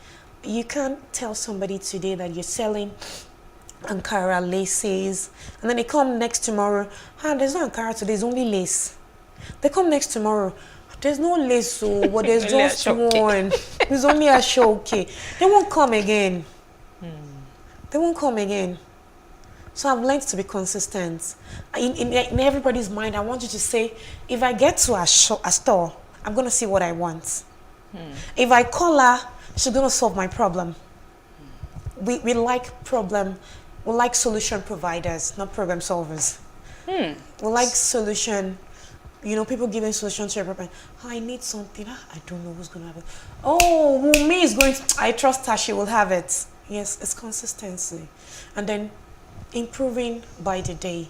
You can't tell somebody today that you're selling Ankara laces, and then they come next tomorrow, there's no Ankara today, there's only lace. They come next tomorrow, there's no lace, so but there's just one. There's only a show, okay. They won't come again. They won't come again. So I've learned to be consistent. In everybody's mind, I want you to say, if I get to a store, I'm going to see what I want. If I call her, she's going to solve my problem. We like solution providers, not problem solvers. We like solution, people giving solutions to your problem. I need something, I don't know who's going to have it. Oh, Wumi is going to, I trust her, she will have it. Yes, it's consistency. And then improving by the day.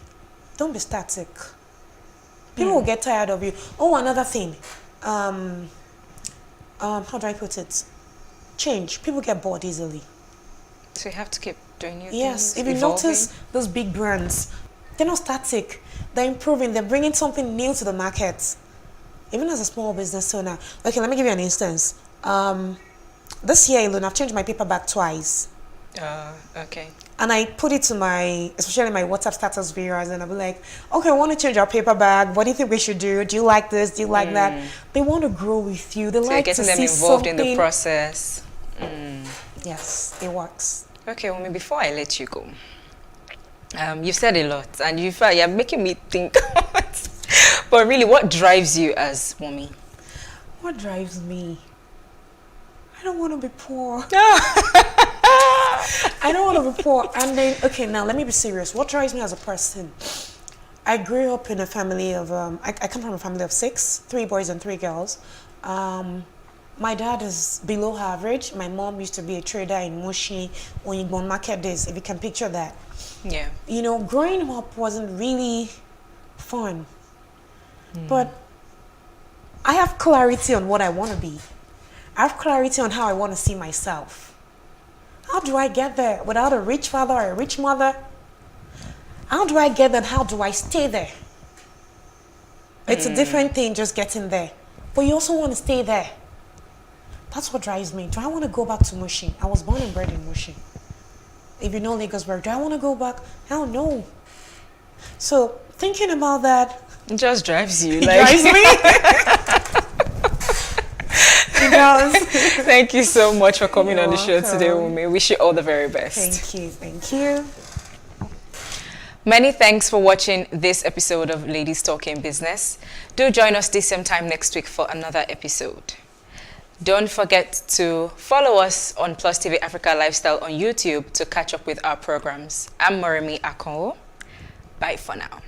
Don't be static. People will get tired of you. Oh, another thing. How do I put it? Change. People get bored easily. So you have to keep doing your Yes, things, if you evolving. notice those big brands, they're not static. They're improving. They're bringing something new to the market. Even as a small business owner. Okay, let me give you an instance. This year alone, I've changed my paper bag twice. Okay. And I put it to especially my WhatsApp status viewers, and I'll be like, okay, I want to change our paper bag. What do you think we should do? Do you like this? Do you like that? They want to grow with you. They So like you're to getting them see involved something. in the process. Yes, it works. Okay, Wumi, before I let you go, you've said a lot, and you're making me think. But really, what drives you as Wumi? What drives me? I don't want to be poor. I don't want to be poor. And then, okay, now let me be serious. What drives me as a person? I grew up in a family of, I come from a family of 6, 3 boys and 3 girls. My dad is below average. My mom used to be a trader in Moshi on Igbon market days, if you can picture that. Yeah. Growing up wasn't really fun. But I have clarity on what I want to be. I have clarity on how I want to see myself. How do I get there without a rich father or a rich mother? How do I get there and how do I stay there? It's a different thing just getting there. But you also want to stay there. That's what drives me. Do I want to go back to Mushin? I was born and bred in Mushin. If you know Lagosburg, do I want to go back? Hell no. So thinking about that, It just drives you. it drives me. It does. Thank you so much for coming You're on the show today, welcome. Wumi. Wish you all the very best. Thank you. Many thanks for watching this episode of Ladies Talking Business. Do join us this same time next week for another episode. Don't forget to follow us on Plus TV Africa Lifestyle on YouTube to catch up with our programs. I'm Moremi Akonwo. Bye for now.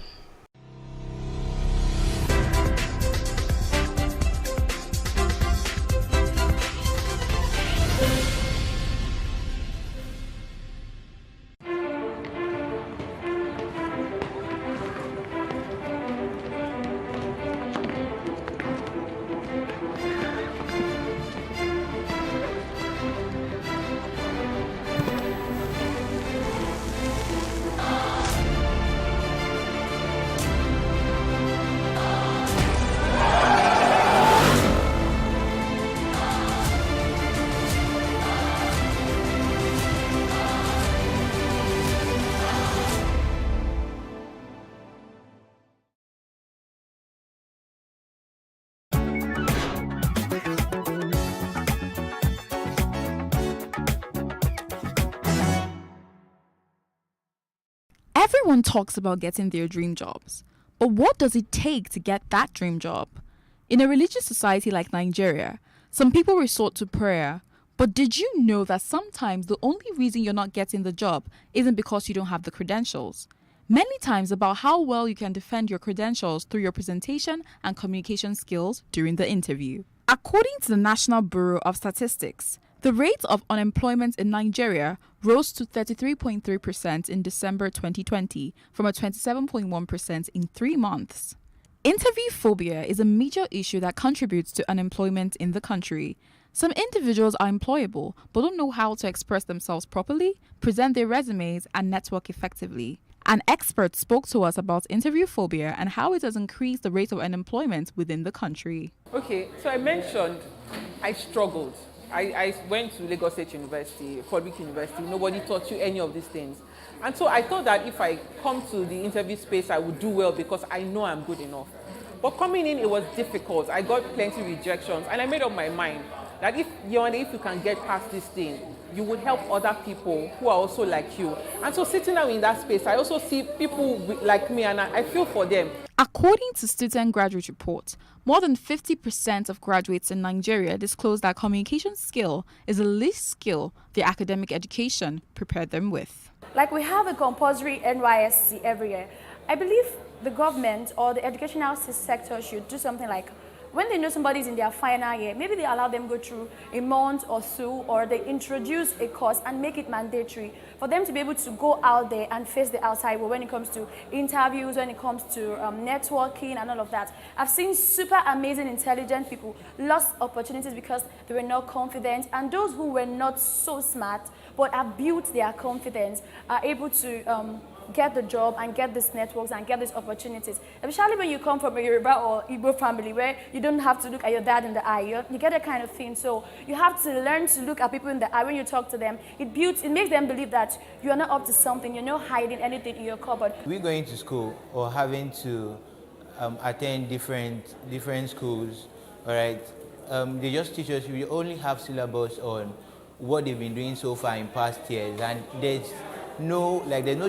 Everyone talks about getting their dream jobs, but what does it take to get that dream job? In a religious society like Nigeria, some people resort to prayer, but did you know that sometimes the only reason you're not getting the job isn't because you don't have the credentials? Many times about how well you can defend your credentials through your presentation and communication skills during the interview. According to the National Bureau of Statistics, the rate of unemployment in Nigeria rose to 33.3% in December 2020 from a 27.1% in 3 months. Interview phobia is a major issue that contributes to unemployment in the country. Some individuals are employable but don't know how to express themselves properly, present their resumes, and network effectively. An expert spoke to us about interview phobia and how it has increased the rate of unemployment within the country. Okay, so I mentioned I struggled. I went to Lagos State University, public university. Nobody taught you any of these things. And so I thought that if I come to the interview space, I would do well because I know I'm good enough. But coming in, it was difficult. I got plenty of rejections. And I made up my mind that if you can get past this thing, you would help other people who are also like you. And so sitting down in that space, I also see people like me and I feel for them. According to Student Graduate Report, more than 50% of graduates in Nigeria disclose that communication skill is the least skill their academic education prepared them with. Like we have a compulsory NYSC every year. I believe the government or the educational sector should do something like when they know somebody's in their final year, maybe they allow them go through a month or so, or they introduce a course and make it mandatory for them to be able to go out there and face the outside world when it comes to interviews, when it comes to networking and all of that. I've seen super amazing, intelligent people lost opportunities because they were not confident, and those who were not so smart but have built their confidence are able to get the job and get these networks and get these opportunities. Especially when you come from a Yoruba or Igbo family where you don't have to look at your dad in the eye. You get that kind of thing. So you have to learn to look at people in the eye when you talk to them. It makes them believe that you are not up to something. You're not hiding anything in your cupboard. We're going to school or having to attend different schools, all right? They just teach us, we only have syllabus on what they've been doing so far in past years, and there's no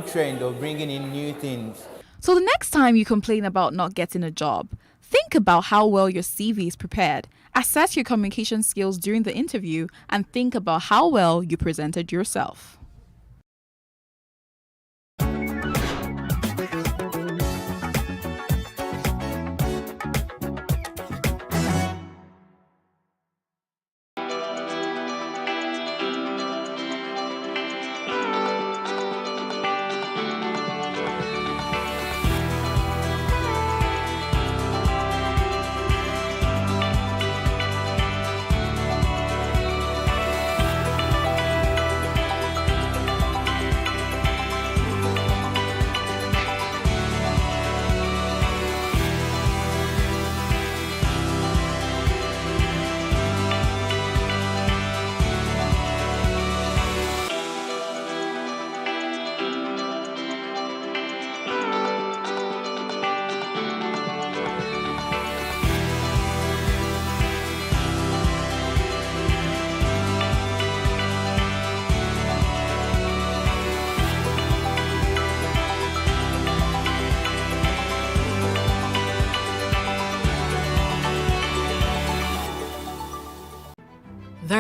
trend of bringing in new things. So the next time you complain about not getting a job, think about how well your CV is prepared. Assess your communication skills during the interview and think about how well you presented yourself.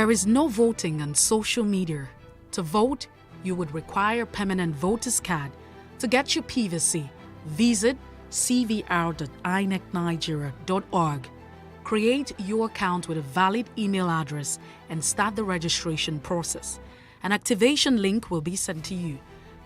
There is no voting on social media. To vote, you would require a permanent voter's card. To get your PVC, visit cvr.inecnigeria.org. Create your account with a valid email address and start the registration process. An activation link will be sent to you.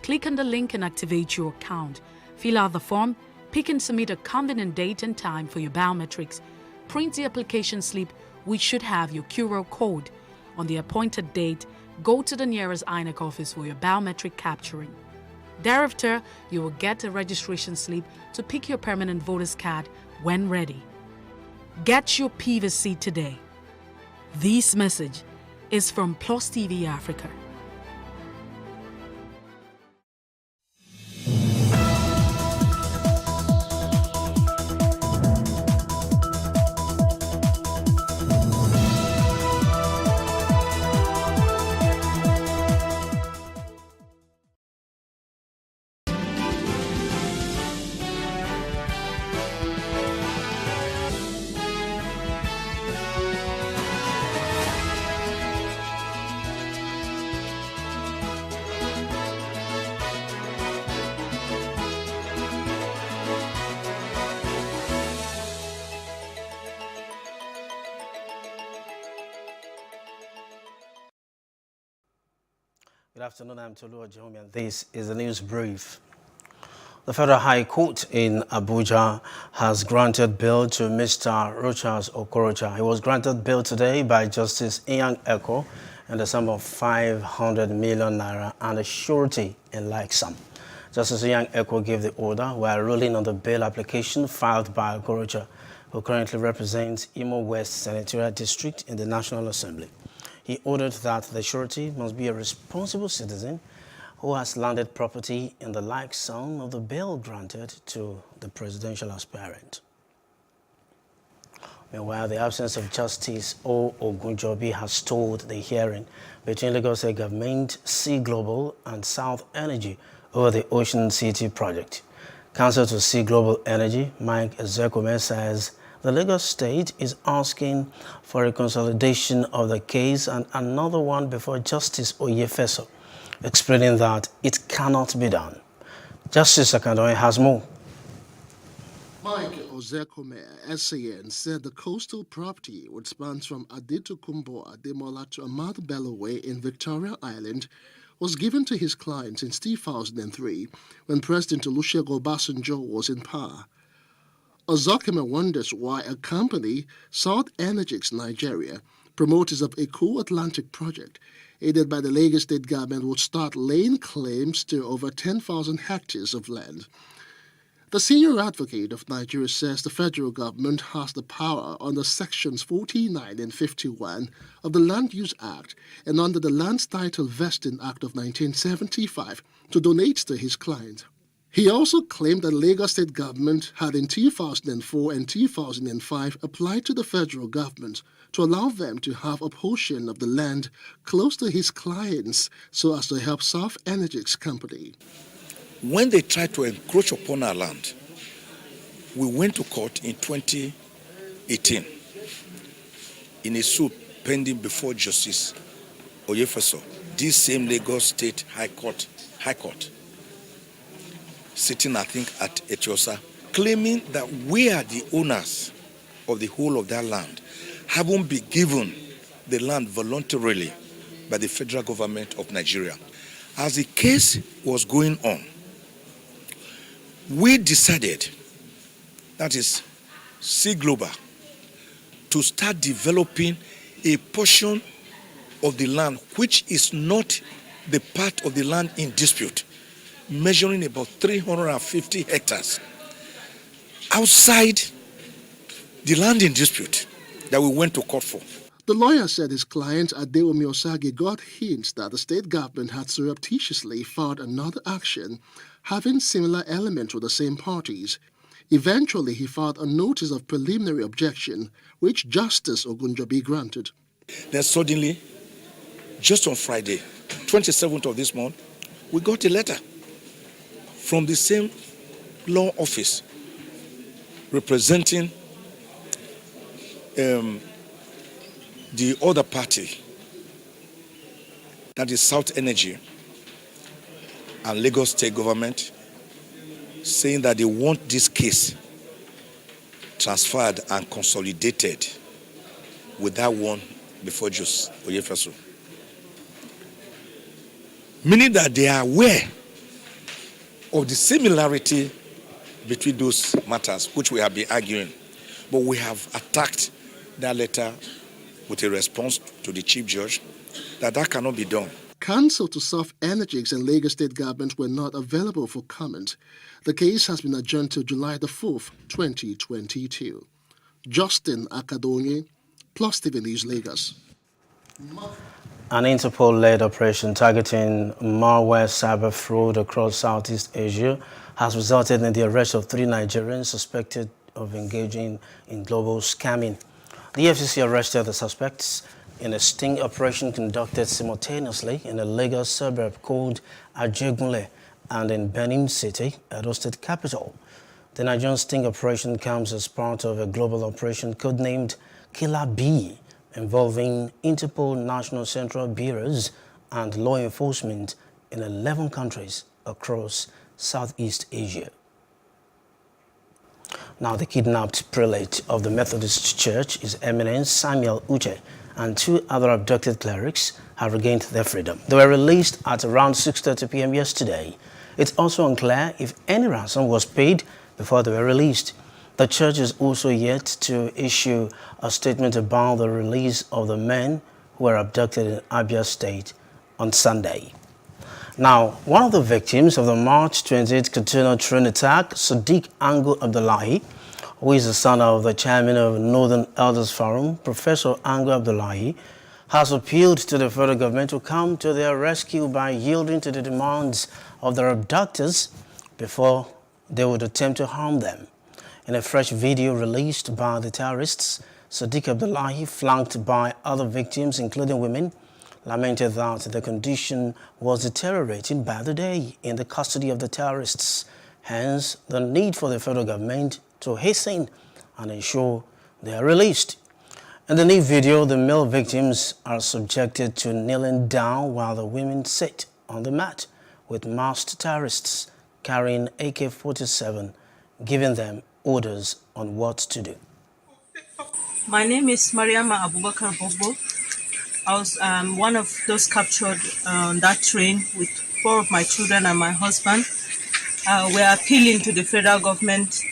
Click on the link and activate your account. Fill out the form, pick and submit a convenient date and time for your biometrics. Print the application slip, which should have your QR code. On the appointed date, go to the nearest INEC office for your biometric capturing. Thereafter, you will get a registration slip to pick your permanent voter's card when ready. Get your PVC today. This message is from Plus TV Africa. Good afternoon, I'm Tolu Ojomi, and this is the news brief. The Federal High Court in Abuja has granted bail to Mr. Rochas Okorocha. He was granted bail today by Justice Ian Eko in the sum of 500 million naira and a surety in like sum. Justice Ian Eko gave the order while ruling on the bail application filed by Okorocha, who currently represents Imo West Senatorial District in the National Assembly. He ordered that the surety must be a responsible citizen who has landed property in the like sum of the bail granted to the presidential aspirant. Meanwhile, the absence of Justice O. Ogunjobi has stalled the hearing between Lagos State Government, Sea Global, and South Energy over the Ocean City project. Counsel to Sea Global Energy, Mike Ezekome, says the Lagos State is asking for a consolidation of the case and another one before Justice Oyefeso, explaining that it cannot be done. Justice Akandoye has more. Mike Ozekome, SAN, said the coastal property, which spans from Adetokunbo Ademola to Ahmad Bello Way in Victoria Island, was given to his client since 2003 when President Olusegun Obasanjo was in power. Ozekome wonders why a company, South Energix Nigeria, promoters of a cool Atlantic project, aided by the Lagos State government, would start laying claims to over 10,000 hectares of land. The senior advocate of Nigeria says the federal government has the power under Sections 49 and 51 of the Land Use Act and under the Lands Title Vesting Act of 1975 to donate to his client. He also claimed that Lagos State government had in 2004 and 2005 applied to the federal government to allow them to have a portion of the land close to his clients so as to help South Energix company. When they tried to encroach upon our land, we went to court in 2018 in a suit pending before Justice Oyefeso, this same Lagos State High Court, sitting, I think, at Etiosa, claiming that we are the owners of the whole of that land, having been given the land voluntarily by the federal government of Nigeria. As the case was going on, we decided, that is Sea Global, to start developing a portion of the land which is not the part of the land in dispute, measuring about 350 hectares outside the land in dispute that we went to court for. The lawyer said his client Adeomi Osage got hints that the state government had surreptitiously filed another action having similar elements with the same parties. Eventually, he filed a notice of preliminary objection, which Justice Ogunjobi granted. Then suddenly, just on Friday, 27th of this month, we got a letter from the same law office representing the other party that is South Energy and Lagos State government, saying that they want this case transferred and consolidated with that one before Jus Oyefeso. Meaning that they are aware of the similarity between those matters, which we have been arguing. But we have attacked that letter with a response to the Chief Judge that cannot be done. Counsel to South Energies and Lagos State government were not available for comment. The case has been adjourned to July the 4th, 2022. Justin Akadonye, Plus TV News, Lagos. An Interpol-led operation targeting malware cyber fraud across Southeast Asia has resulted in the arrest of 3 Nigerians suspected of engaging in global scamming. The FCC arrested the suspects in a sting operation conducted simultaneously in a Lagos suburb called Ajegunle and in Benin City, Edo State capital. The Nigerian sting operation comes as part of a global operation codenamed Killer Bee, involving Interpol National Central Bureaus and law enforcement in 11 countries across Southeast Asia. Now, the kidnapped prelate of the Methodist Church, His Eminence Samuel Uche, and 2 other abducted clerics have regained their freedom. They were released at around 6:30 p.m. yesterday. It's also unclear if any ransom was paid before they were released. The church is also yet to issue a statement about the release of the men who were abducted in Abia State on Sunday. Now, one of the victims of the March 28th Kaduna train attack, Sadiq Ango Abdullahi, who is the son of the chairman of Northern Elders Forum, Professor Ango Abdullahi, has appealed to the federal government to come to their rescue by yielding to the demands of their abductors before they would attempt to harm them. In a fresh video released by the terrorists, Sadiq Abdullahi, flanked by other victims, including women, lamented that the condition was deteriorating by the day in the custody of the terrorists, hence the need for the federal government to hasten and ensure they are released. In the new video, the male victims are subjected to kneeling down while the women sit on the mat with masked terrorists carrying AK-47, giving them orders on what to do. My name is Mariama Abubakar Bobo. I was one of those captured on that train with 4 of my children and my husband. We're appealing to the federal government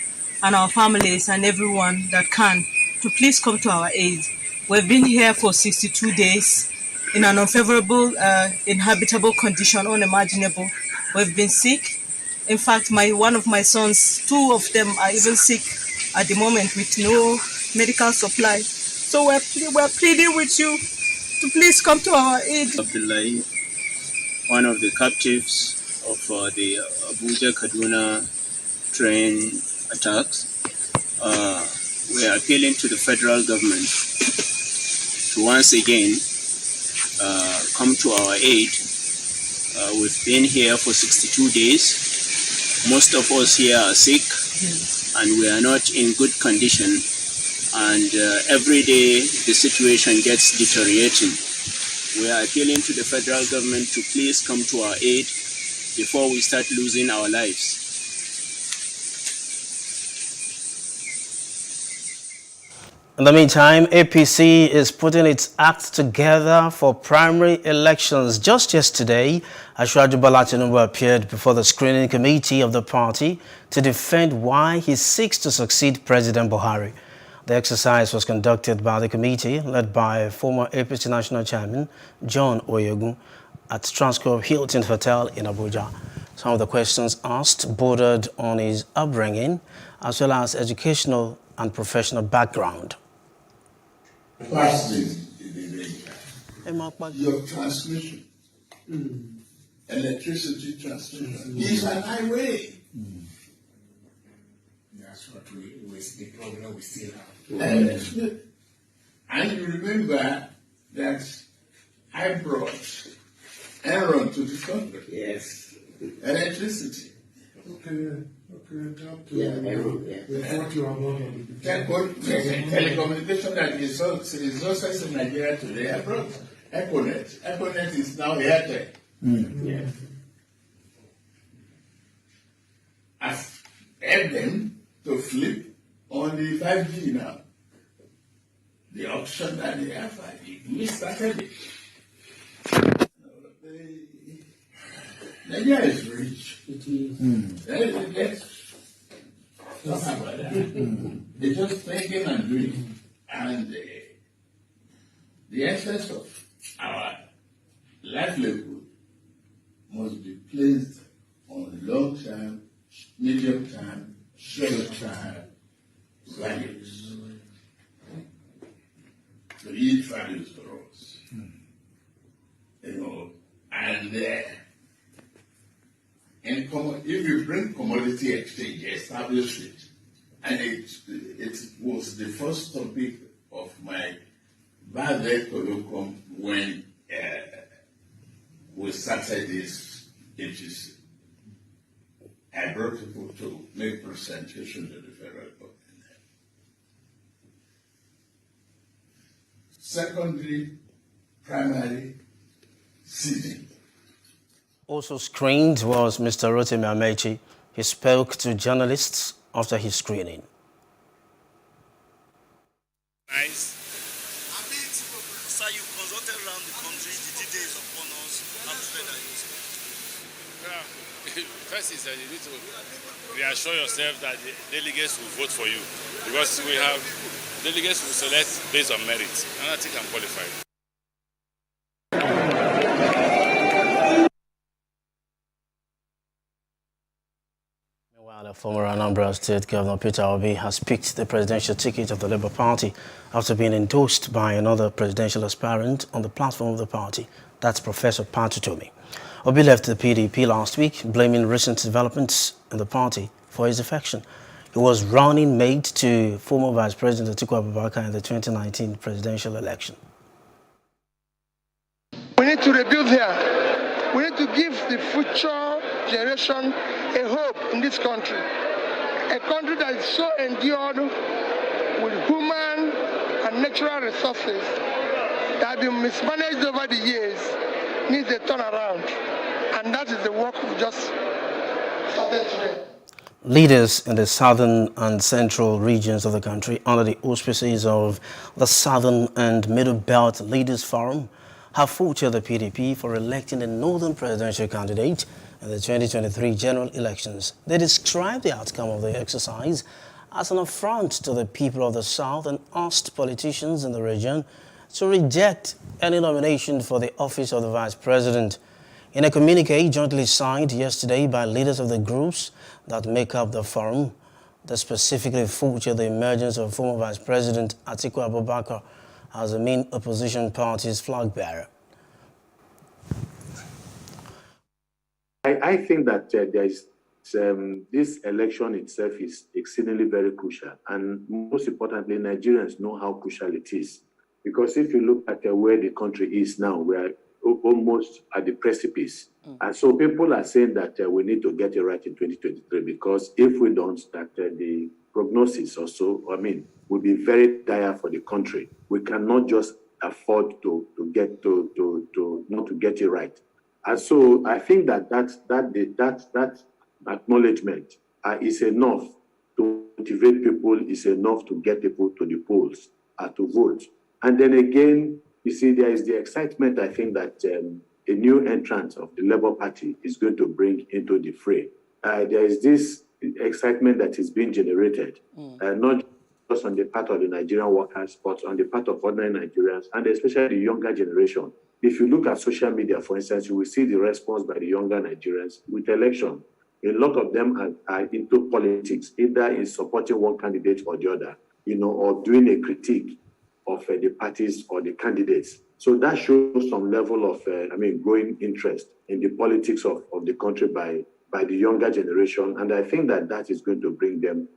and our families and everyone that can to please come to our aid. We've been here for 62 days in an unfavorable, inhabitable condition, unimaginable. We've been sick. In fact, one of my sons, 2 of them are even sick at the moment with no medical supply. So we're pleading with you to please come to our aid. Abdullahi, one of the captives of the Abuja-Kaduna train attacks. We are appealing to the federal government to once again come to our aid. We've been here for 62 days. Most of us here are sick and we are not in good condition. And every day the situation gets deteriorating. We are appealing to the federal government to please come to our aid before we start losing our lives. In the meantime, APC is putting its act together for primary elections. Just yesterday, Asiwaju Bola Tinubu appeared before the screening committee of the party to defend why he seeks to succeed President Buhari. The exercise was conducted by the committee, led by former APC National Chairman John Oyegun, at Transcorp Hilton Hotel in Abuja. Some of the questions asked bordered on his upbringing, as well as educational and professional background. First your transmission, electricity transmission is an highway. That's what the problem we still have. And you remember that I brought Aaron to this country. Yes. Electricity. Okay. Telecommunication that is success in Nigeria today, I brought. Econet. Econet is now Airtel. Yes. I've helped them to flip on the 5G now. The auction that they have, we started it. Nigeria is rich. It is. Let's talk about that. They're just thinking and doing. And the essence of our livelihood must be placed on long-term, medium-term, short-term values. To eat values for us. You know, and if you bring commodity exchange, establish it, and it was the first topic of my birthday colloquium when we started this agency. I brought people to make presentation to the federal government. Secondary, primary, seeding. Also screened was Mr. Rotimi Amechi. He spoke to journalists after his screening. Nice. Sir, you consulted around the country, the details upon us, how to spend our use. First is that you need to reassure yourself that the delegates will vote for you, because we have delegates who select based on merit, and I think I'm qualified. Meanwhile, the former Anambra State Governor Peter Obi has picked the presidential ticket of the Labour Party after being endorsed by another presidential aspirant on the platform of the party. That's Professor Patutomi. Obi left the PDP last week, blaming recent developments in the party for his defection. He was running mate to former Vice President Atiku Abubakar in the 2019 presidential election. We need to rebuild here. We need to give the future generation a hope in this country. A country that is so endured with human and natural resources that have been mismanaged over the years needs a turnaround. And that is the work we just started today. Leaders in the southern and central regions of the country, under the auspices of the Southern and Middle Belt Leaders Forum, have featured the PDP for electing the northern presidential candidate in the 2023 general elections. They described the outcome of the exercise as an affront to the people of the South and asked politicians in the region to reject any nomination for the office of the Vice President. In a communique jointly signed yesterday by leaders of the groups that make up the forum, they specifically featured the emergence of former Vice President Atiku Abubakar as the main opposition party's flag bearer. I think that this election itself is exceedingly very crucial, and most importantly, Nigerians know how crucial it is. Because if you look at where the country is now, we are almost at the precipice. And so people are saying that we need to get it right in 2023, because if we don't, that the prognosis also, will be very dire for the country. We cannot just afford to not to get it right. And so I think that acknowledgement is enough to motivate people, is enough to get people to the polls to vote. And then again, you see, there is the excitement, I think, that a new entrant of the Labour Party is going to bring into the fray. There is this excitement that is being generated, not just on the part of the Nigerian workers, but on the part of ordinary Nigerians, and especially the younger generation. If you look at social media, for instance, you will see the response by the younger Nigerians with election. A lot of them are into politics, either in supporting one candidate or the other, or doing a critique of the parties or the candidates. So that shows some level of, growing interest in the politics of the country by the younger generation. And I think that is going to bring them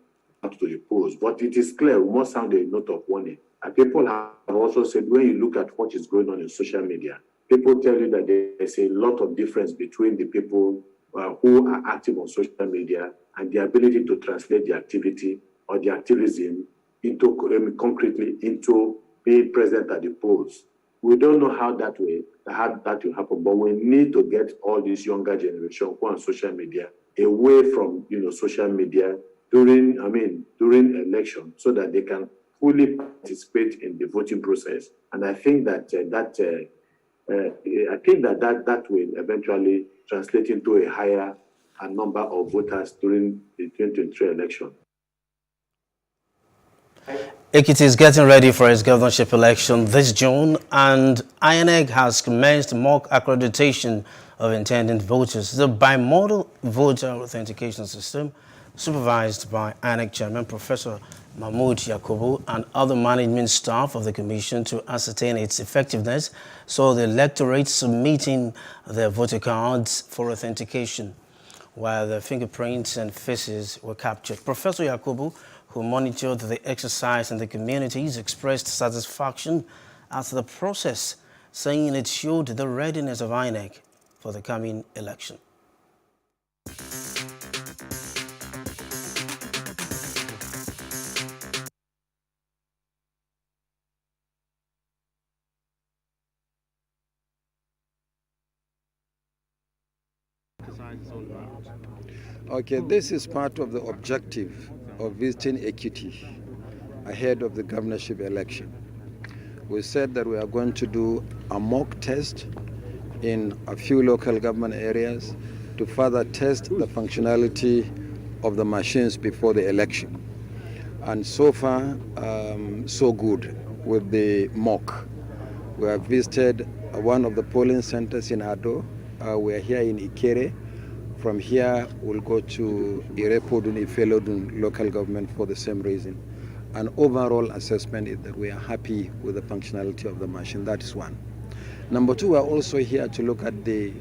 out to the polls. But it is clear, we must sound a note of warning. And people have also said, when you look at what is going on in social media, people tell you that there's a lot of difference between the people who are active on social media and the ability to translate the activity or the activism into concretely into being present at the polls. We don't know how that will happen, but we need to get all this younger generation who are on social media away from social media during election, so that they can fully participate in the voting process. And I think that that will eventually translate into a higher number of voters during the 2023 election. Ekiti is getting ready for its governorship election this June, and INEC has commenced mock accreditation of intending voters. The bimodal voter authentication system, supervised by INEC Chairman Professor Mahmood Yakubu and other management staff of the Commission to ascertain its effectiveness, saw the electorate submitting their voter cards for authentication, while their fingerprints and faces were captured. Professor Yakubu, who monitored the exercise in the communities, expressed satisfaction at the process, saying it showed the readiness of INEC for the coming election. Okay, this is part of the objective of visiting Ekiti ahead of the governorship election. We said that we are going to do a mock test in a few local government areas to further test the functionality of the machines before the election. And so far, so good with the mock. We have visited one of the polling centers in Ado. We are here in Ikere. From here, we'll go to Irepodun, Ifelodun local government for the same reason. An overall assessment is that we are happy with the functionality of the machine. That is one. Number two, we're also here to look at the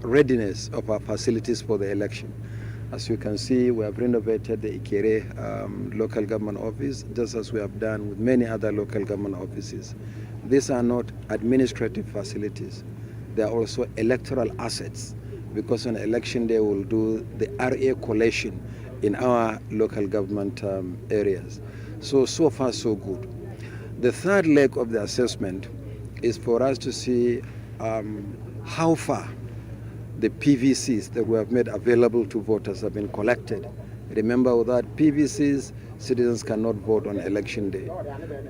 readiness of our facilities for the election. As you can see, we have renovated the Ikere local government office, just as we have done with many other local government offices. These are not administrative facilities. They are also electoral assets, because on election day we'll do the RA collation in our local government areas. So far so good. The third leg of the assessment is for us to see how far the PVCs that we have made available to voters have been collected. Remember, without PVCs, citizens cannot vote on election day.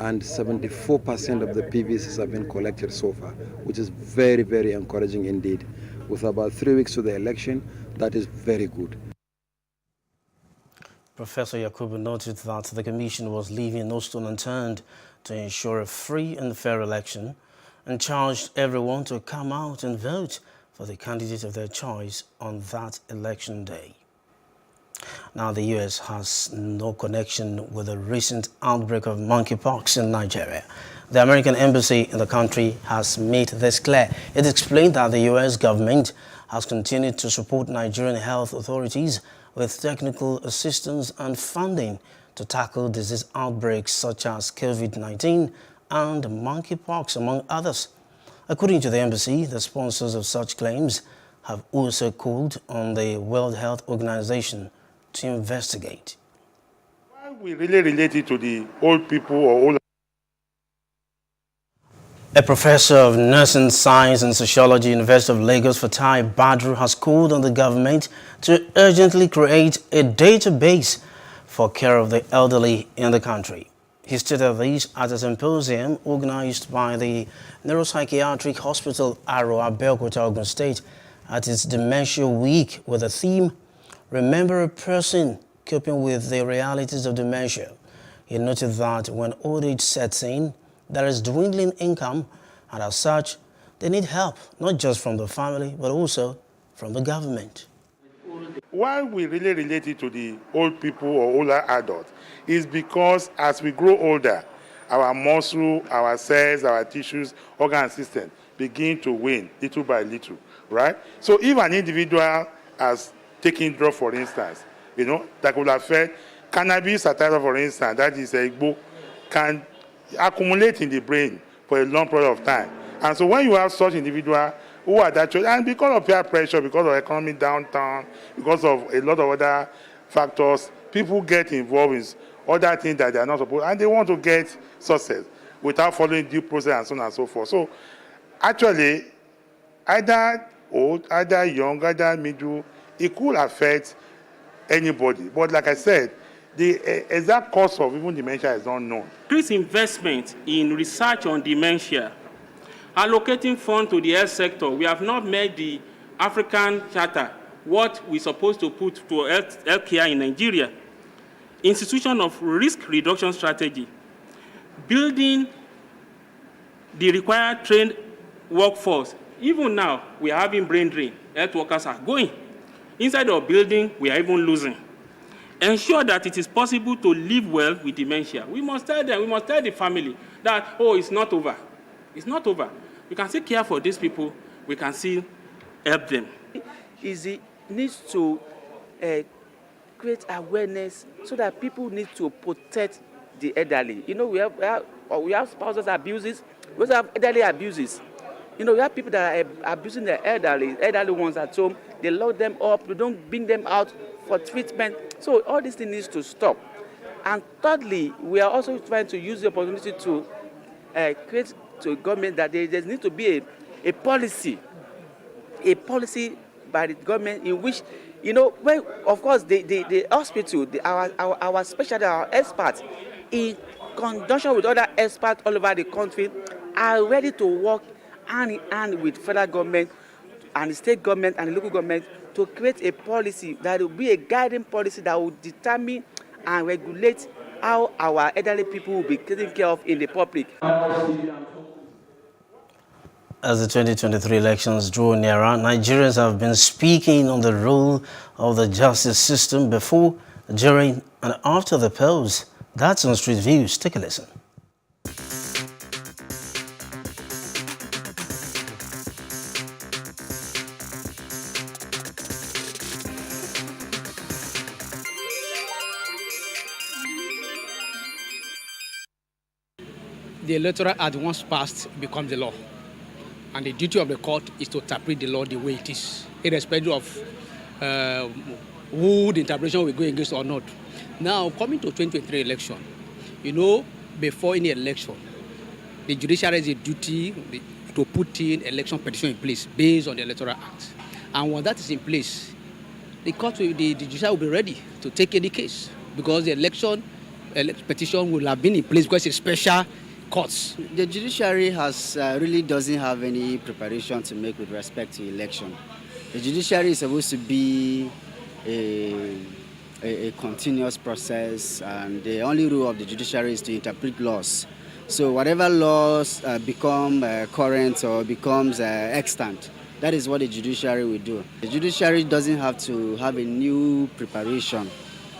And 74% of the PVCs have been collected so far, which is very, very encouraging indeed. With about 3 weeks to the election, that is very good. Professor Yakubu noted that the Commission was leaving no stone unturned to ensure a free and fair election, and charged everyone to come out and vote for the candidate of their choice on that election day. Now, the U.S. has no connection with the recent outbreak of monkeypox in Nigeria. The American embassy in the country has made this clear. It explained that the U.S. government has continued to support Nigerian health authorities with technical assistance and funding to tackle disease outbreaks such as COVID-19 and monkeypox, among others. According to the embassy, the sponsors of such claims have also called on the World Health Organization to investigate. Why we really relate it to the old people or old. A professor of nursing science and sociology, University of Lagos, Fatai Badru, has called on the government to urgently create a database for care of the elderly in the country. He stated this at a symposium organized by the Neuropsychiatric Hospital Aro, Abeokuta, Ogun State, at its Dementia Week with the theme, Remember a Person Coping with the Realities of Dementia. He noted that when old age sets in, there is dwindling income, and as such, they need help, not just from the family, but also from the government. Why we really relate it to the old people or older adults is because as we grow older, our muscle, our cells, our tissues, organ system begin to wane little by little, right? So if an individual has taken drugs, for instance, that could affect cannabis sativa, for instance, that is a book, can accumulate in the brain for a long period of time. And so when you have such individual who are that choice, and because of peer pressure, because of economy downtown, because of a lot of other factors, people get involved in other things that they are not supposed, and they want to get success. without following due process and so on and so forth. So actually, either old, either young, either middle, it could affect anybody. But like I said, the exact cause of even dementia is not known. Increase investment in research on dementia, allocating funds to the health sector. We have not met the African Charter, what we're supposed to put to health care in Nigeria. Institution of risk reduction strategy, building the required trained workforce. Even now, we are having brain drain. Health workers are going. Inside our building, we are even losing. Ensure that it is possible to live well with dementia. We must tell them, we must tell the family that, oh, it's not over. It's not over. We can still care for these people. We can still help them. It needs to create awareness so that people need to protect the elderly. You know, we have spouses abuses. We also have elderly abuses. You know, we have people that are abusing the elderly ones at home. They lock them up. They don't bring them out for treatment. So all these things needs to stop. And thirdly, we are also trying to use the opportunity to create to a government that there needs to be a policy by the government in which, you know, when, of course, the hospital, our specialty, our experts, in conjunction with other experts all over the country, are ready to work hand in hand with federal government and the state government and the local government to create a policy that will be a guiding policy that will determine and regulate how our elderly people will be taken care of in the public. As the 2023 elections draw nearer, Nigerians have been speaking on the role of the justice system before, during, and after the polls. That's on Street Views. Take a listen. The Electoral Act, once passed, becomes the law. And the duty of the court is to interpret the law the way it is, irrespective of who the interpretation will go against or not. Now, coming to 2023 election, you know, before any election, the judiciary has a duty to put in election petition in place based on the Electoral Act. And when that is in place, the court, the judiciary will be ready to take any case because the election petition will have been in place because it's special courts. The judiciary really doesn't have any preparation to make with respect to election. The judiciary is supposed to be a continuous process, and the only role of the judiciary is to interpret laws. So whatever laws become current or becomes extant, that is what the judiciary will do. The judiciary doesn't have to have a new preparation.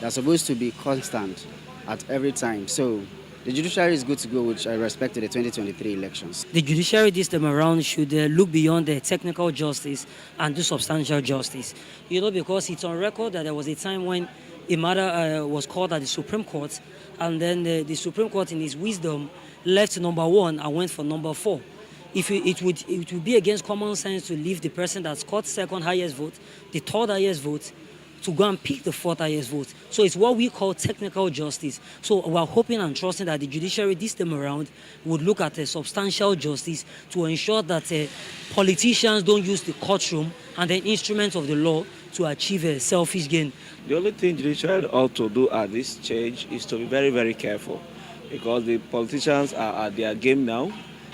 They're supposed to be constant at every time. So the judiciary is good to go with respect to the 2023 elections. The judiciary this time around should look beyond the technical justice and do substantial justice. You know, because it's on record that there was a time when a matter was called at the Supreme Court, and then the Supreme Court, in its wisdom, left number 1 and went for number 4. It would be against common sense to leave the person that scored second highest vote, the third highest vote, to go and pick the 4th highest vote. So it's what we call technical justice. So we're hoping and trusting that the judiciary this time around would look at a substantial justice to ensure that politicians don't use the courtroom and the instruments of the law to achieve a selfish gain. The only thing judiciary ought to do at this stage is to be very, very careful, because the politicians are at their game now.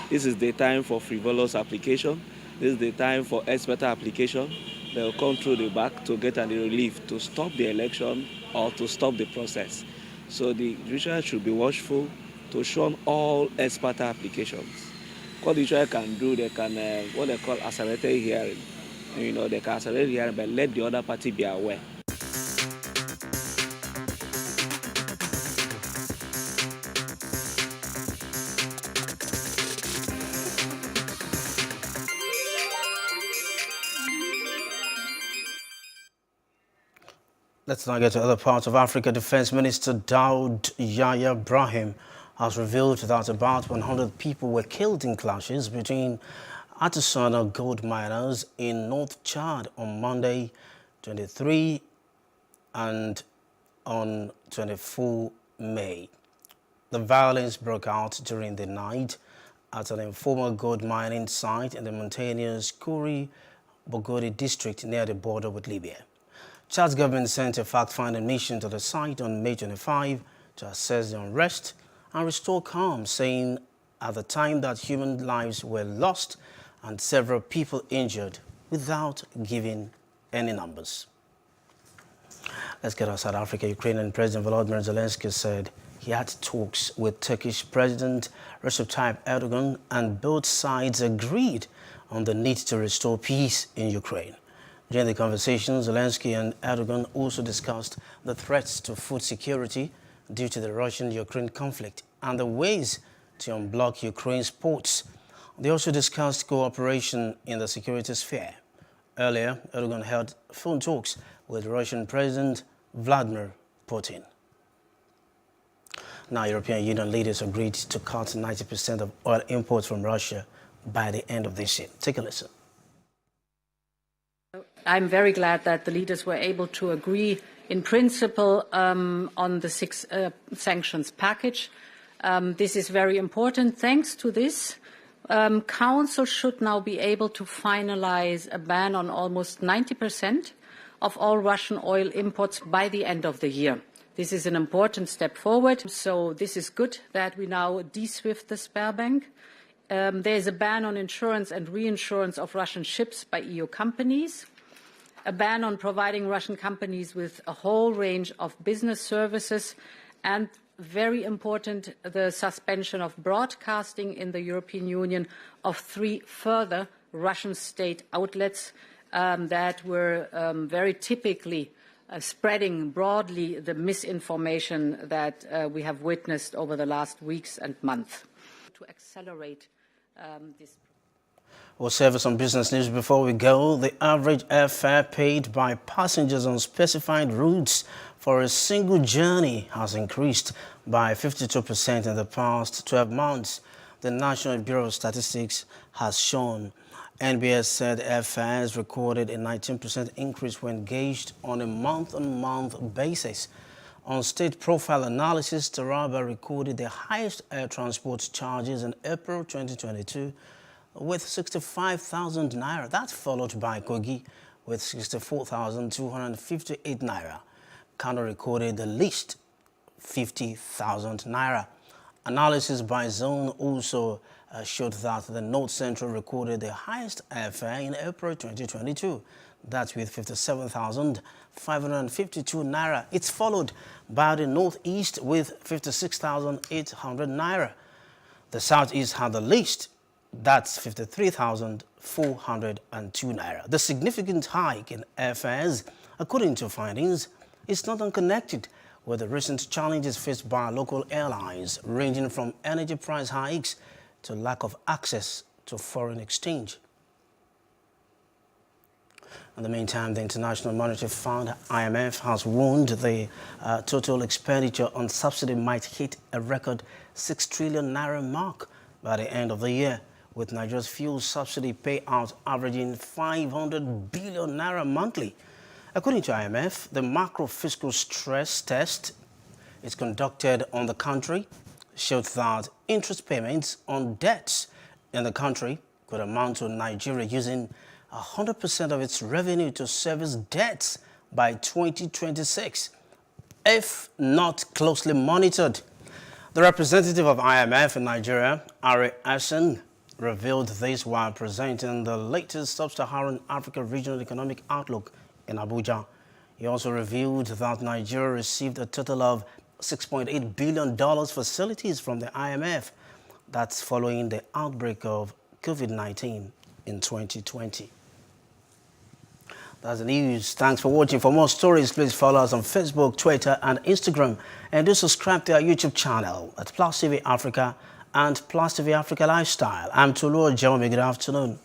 This is the time for frivolous application. This is the time for expert application. They'll come through the back to get any relief to stop the election or to stop the process. So the judiciary should be watchful to shun all expert applications. What the judiciary can do, they can, what they call accelerated hearing. You know, they can accelerate hearing, but let the other party be aware. Let's now get to other parts of Africa. Defense Minister Daud Yahya Ibrahim has revealed that about 100 people were killed in clashes between artisanal gold miners in North Chad on Monday, 23 and on 24 May. The violence broke out during the night at an informal gold mining site in the mountainous Kuri Bogori district near the border with Libya. Chad's government sent a fact-finding mission to the site on May 25 to assess the unrest and restore calm, saying at the time that human lives were lost and several people injured without giving any numbers. Let's get outside Africa. Ukrainian President Volodymyr Zelensky said he had talks with Turkish President Recep Tayyip Erdogan and both sides agreed on the need to restore peace in Ukraine. During the conversation, Zelensky and Erdogan also discussed the threats to food security due to the Russian-Ukraine conflict and the ways to unblock Ukraine's ports. They also discussed cooperation in the security sphere. Earlier, Erdogan held phone talks with Russian President Vladimir Putin. Now, European Union leaders agreed to cut 90% of oil imports from Russia by the end of this year. Take a listen. I'm very glad that the leaders were able to agree in principle on the six sanctions package. This is very important. Thanks to this, Council should now be able to finalize a ban on almost 90% of all Russian oil imports by the end of the year. This is an important step forward. So this is good that we now de-SWIFT the Sberbank. There is a ban on insurance and reinsurance of Russian ships by EU companies, a ban on providing Russian companies with a whole range of business services, and very important, the suspension of broadcasting in the European Union of 3 further Russian state outlets that were very typically spreading broadly the misinformation that we have witnessed over the last weeks and months. To accelerate this. We'll serve some business news before we go. The average airfare paid by passengers on specified routes for a single journey has increased by 52% in the past 12 months. The National Bureau of Statistics has shown. NBS said airfares recorded a 19% increase when gauged on a month-on-month basis. On state profile analysis, Taraba recorded the highest air transport charges in April 2022 with 65,000 naira. That's followed by Kogi with 64,258 naira. Kano recorded the least, 50,000 naira. Analysis by zone also showed that the North Central recorded the highest airfare in April 2022. That's with 57,552 naira. It's followed by the Northeast with 56,800 naira. The Southeast had the least. That's 53,402 naira. The significant hike in airfares, according to findings, is not unconnected with the recent challenges faced by local airlines, ranging from energy price hikes to lack of access to foreign exchange. In the meantime, the International Monetary Fund, IMF, has warned the total expenditure on subsidy might hit a record 6 trillion naira mark by the end of the year, with Nigeria's fuel subsidy payout averaging 500 billion naira monthly. According to IMF, the macro-fiscal stress test is conducted on the country showed that interest payments on debts in the country could amount to Nigeria using 100% of its revenue to service debts by 2026, if not closely monitored. The representative of IMF in Nigeria, Ari Asen, revealed this while presenting the latest Sub-Saharan Africa Regional Economic Outlook in Abuja. He also revealed that Nigeria received a total of $6.8 billion facilities from the IMF. That's following the outbreak of COVID-19 in 2020. That's the news. Thanks for watching. For more stories, please follow us on Facebook, Twitter, and Instagram. And do subscribe to our YouTube channel at Plus TV Africa and Plus TV Africa Lifestyle. I'm Tolu Ojeomi. Good afternoon.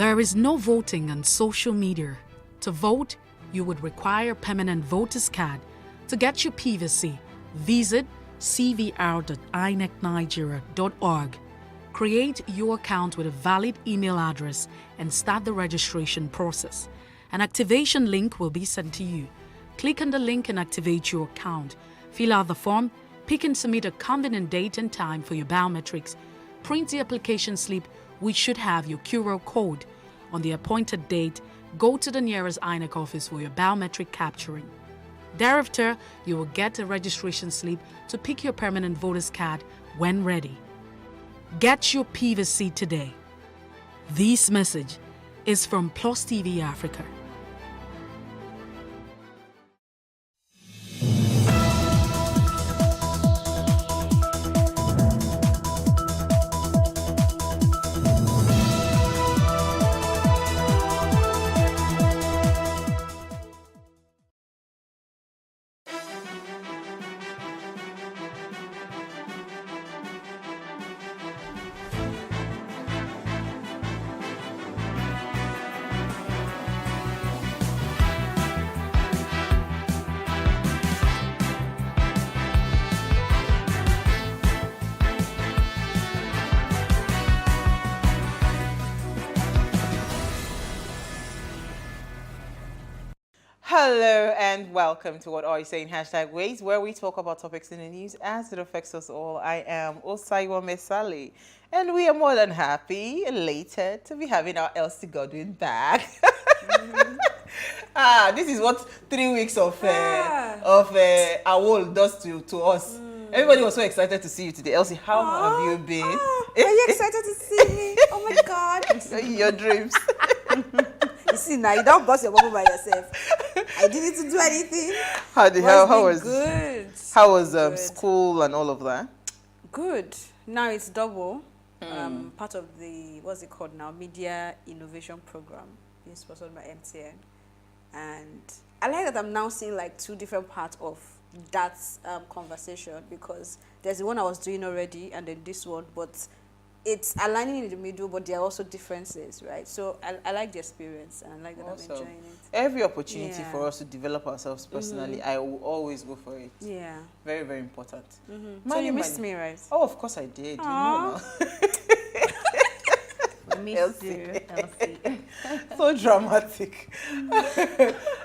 There is no voting on social media. To vote, you would require a permanent voter's card. To get your PVC, visit cvr.inecnigeria.org. Create your account with a valid email address and start the registration process. An activation link will be sent to you. Click on the link and activate your account. Fill out the form, pick and submit a convenient date and time for your biometrics. Print the application slip, which should have your QR code. On the appointed date, go to the nearest INEC office for your biometric capturing. Thereafter, you will get a registration slip to pick your permanent voter's card when ready. Get your PVC today. This message is from Plus TV Africa. Hello and welcome to What Are You Saying #Ways, where we talk about topics in the news as it affects us all. I am Osaiwa Mesali, and we are more than happy, elated to be having our Elsie Godwin back. This is what 3 weeks of Awol does to us. Everybody was so excited to see you today. Elsie, how have you been? Are you excited to see me? Oh my God. Your dreams. You see, now you don't bust your bubble by yourself. I didn't do anything. How was good? How was school and all of that? Good. Now it's double. Part of the, what's it called now? Media Innovation Program being sponsored by MTN. And I like that I'm now seeing like two different parts of that conversation, because there's the one I was doing already and then this one, but it's aligning in the middle, but there are also differences, right? So I like the experience, and I like that I'm enjoying it. Every opportunity for us to develop ourselves personally, I will always go for it. Yeah. Very, very important. So you missed me, right? Oh, of course I did. You know now. I missed you, Elsie. So dramatic.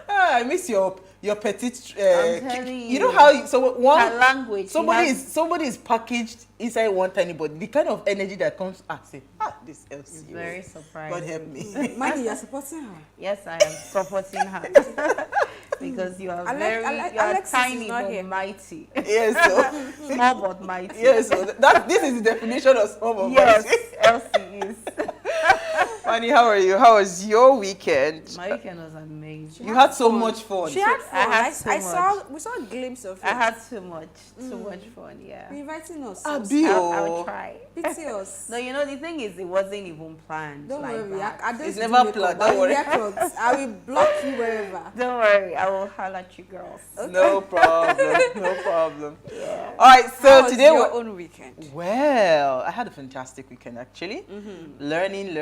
I miss your petite. I'm telling you know how her language. Somebody is packaged inside one tiny body. The kind of energy that comes. This Elsie. Very surprising. God help me. Mandy, you're supporting her. Yes, I am supporting her. Because you are you are tiny but mighty. Yes, small but mighty. Yes, this is the definition of small but mighty. Yes, Elsie is. Manny, how are you? How was your weekend? My weekend was amazing. You had so much fun. She had fun. We saw a glimpse of it. I had too much fun, yeah. You're inviting us. I will try. Pity us. No, you know, the thing is, it wasn't even planned. Don't worry. It's never planned. Don't worry. I will block you wherever. Don't worry. I will holler at you girls. Okay. No problem. No problem. Yeah. All right. So how was today your own weekend? Well, I had a fantastic weekend actually. Learning.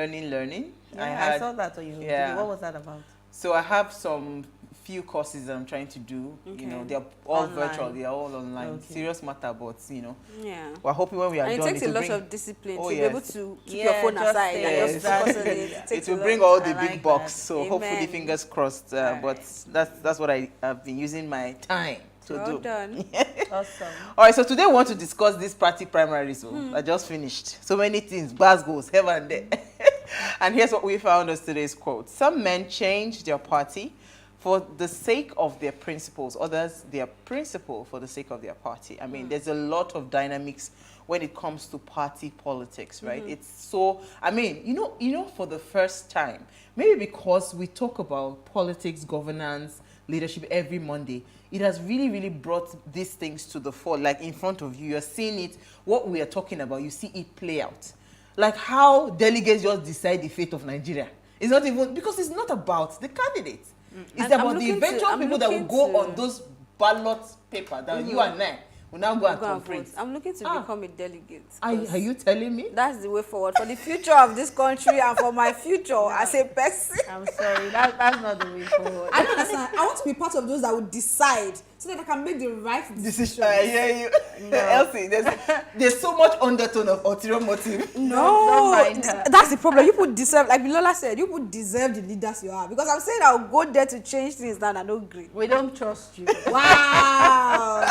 Yeah, I saw that on your video. What was that about? So I have some few courses that I'm trying to do. Okay. You know, they're all Online. virtual. They are all online. Okay. Serious matter, but you know. Yeah. We're hoping when we are and done, it takes a lot of discipline to be able to keep your Yeah, phone just aside and just focus on it. It will bring all the I big like bucks. that. So hopefully, fingers crossed. But that's what I have been using my time to Well do. done. Awesome. All right, so today we want to discuss this party primaries. I just finished. So many things, goes here and there. And here's what we found as today's quote. Some men change their party for the sake of their principles. Others, their principle for the sake of their party. I mean, there's a lot of dynamics when it comes to party politics, right? It's so, I mean, you know, for the first time, maybe because we talk about politics, governance, leadership every Monday, it has really, really brought these things to the fore, like in front of you. You're seeing it, what we are talking about, you see it play out. Like how delegates just decide the fate of Nigeria. It's not even, because it's not about the candidates. It's about the eventual people that will go on those ballot paper that you and I We'll now go and conference. I'm looking to become a delegate. Are you telling me? That's the way forward for the future of this country and for my future as a person. I'm sorry, that's not the way forward. I don't understand. I want to be part of those that would decide so that I can make the right decision. I hear you. No. Elsie, there's so much undertone of ulterior motive. No, that's the problem. You put deserve, like Bilola said, you put deserve the leaders you are. Because I'm saying I'll go there to change things that I don't agree. We don't trust you. Wow.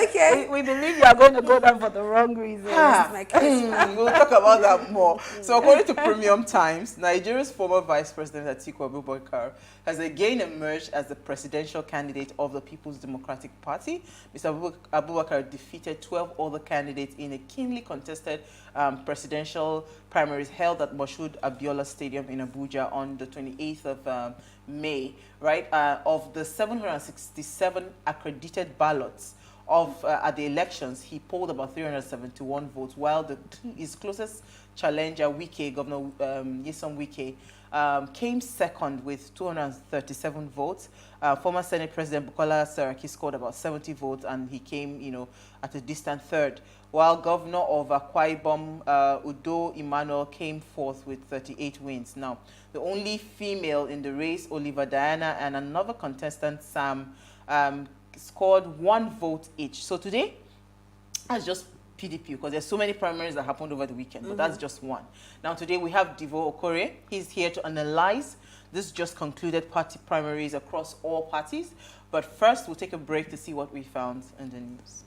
Okay. We believe you are going to go down for the wrong reasons. We'll talk about that more. So according to Premium Times, Nigeria's former Vice President Atiku Abubakar has again emerged as the presidential candidate of the People's Democratic Party. Mr. Abubakar defeated 12 other candidates in a keenly contested presidential primaries held at Moshood Abiola Stadium in Abuja on the 28th of May. Right, of the 767 accredited ballots at the elections, he polled about 371 votes, while his closest challenger, Wike, Governor Nyesom Wike, came second with 237 votes. Former Senate President Bukola Saraki scored about 70 votes, and he came, at a distant third. While Governor of Akwa Ibom, Udo Emmanuel, came fourth with 38 wins. Now, the only female in the race, Oliver Diana, and another contestant, Sam, scored 1 vote each. So today, that's just PDP, because there's so many primaries that happened over the weekend, but that's just one. Now today we have Divo Okore. He's here to analyze this just concluded party primaries across all parties. But first, we'll take a break to see what we found in the news.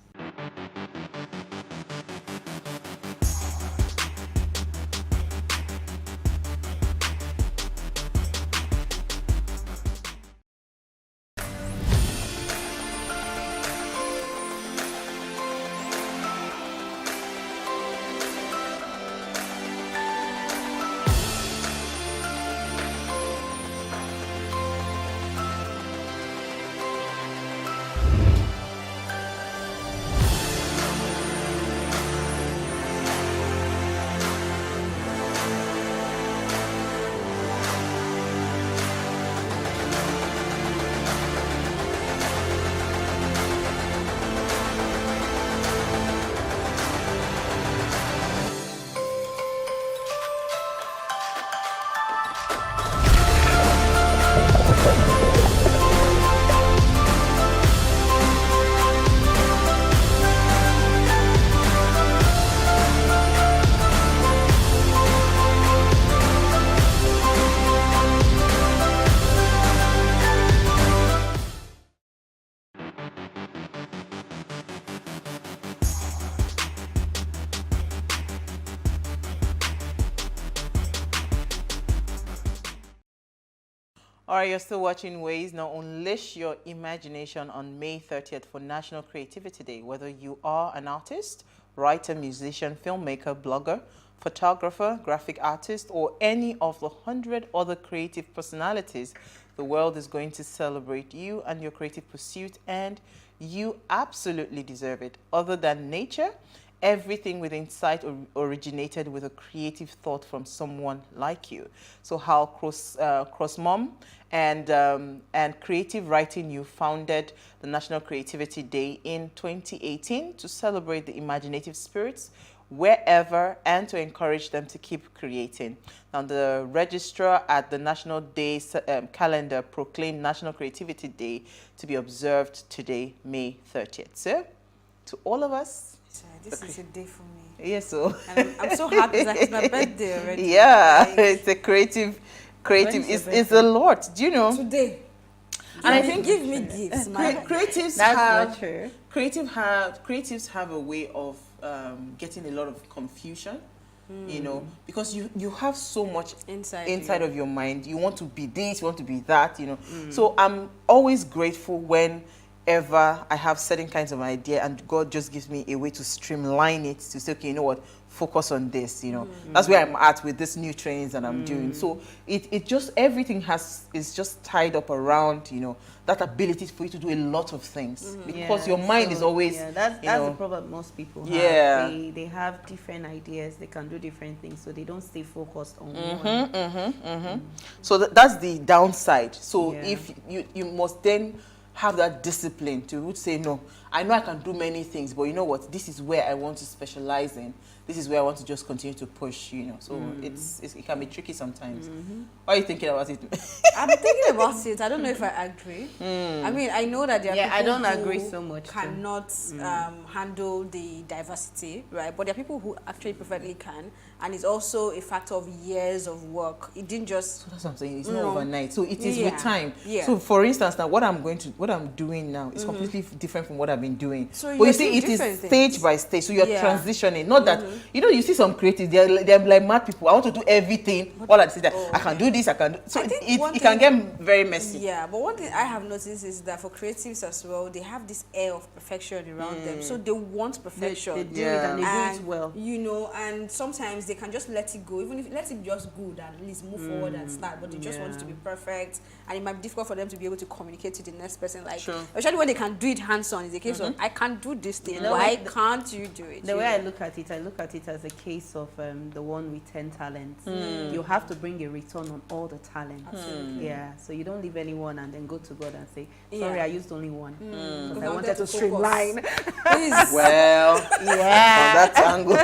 All right, you're still watching Ways. Now unleash your imagination on May 30th for National Creativity Day. Whether you are an artist, writer, musician, filmmaker, blogger, photographer, graphic artist, or any of the 100 other creative personalities, the world is going to celebrate you and your creative pursuit, and you absolutely deserve it. Other than nature, everything within sight originated with a creative thought from someone like you. So how Crossmom and Creative Writing You founded the National Creativity Day in 2018 to celebrate the imaginative spirits wherever and to encourage them to keep creating. Now, the registrar at the National Day calendar proclaimed National Creativity Day to be observed today, May 30th. So, to all of us, this is a day for me. Yes, so I'm so happy that it's my birthday already. Yeah, like, it's a creative. It's a lot. Do you know? Today. And I think give me gifts. Creatives not true. Creatives have a way of getting a lot of confusion. You know, because you have so much inside of your mind. You want to be this, you want to be that. You know, so I'm always grateful whenever I have certain kinds of idea and God just gives me a way to streamline it to say, okay, you know what, focus on this, you know. That's where I'm at with this new trainings that I'm doing. So it just, everything is just tied up around, you know, that ability for you to do a lot of things because your mind is always, that's the problem most people have. Yeah. They have different ideas, they can do different things, so they don't stay focused on one. So that's the downside. So if you must then have that discipline to say, no, I know I can do many things, but you know what, this is where I want to specialize in. This is where I want to just continue to push, you know. So it can be tricky sometimes. What are you thinking about it? I'm thinking about it. I don't know if I agree. I mean, I know that there are people I don't who agree so much cannot handle the diversity, right? But there are people who actually perfectly can. And it's also a factor of years of work. It didn't just... So that's what I'm saying. It's not overnight. So it is with time. Yeah. So for instance, now what I'm doing now is completely different from what I've been doing. So but you see, it is stage by stage. So you're transitioning. Not that, you know, you see some creatives, they're like mad people. I want to do everything. All I say that I can do this, I can do... So it can get very messy. Yeah, but one thing I have noticed is that for creatives as well, they have this air of perfection around them. So they want perfection. They do it and they do it well. You know, and sometimes they can just let it go, even if let it just good and at least move forward and start, but they just want it to be perfect, and it might be difficult for them to be able to communicate to the next person, like especially when they can do it hands-on. Is the case of I can't do this thing, why can't you do it? The way I look at it as a case of the one with 10 talents. You have to bring a return on all the talent. Yeah, so you don't leave anyone and then go to God and say, sorry, I used only one because I wanted to streamline. Well, from that angle.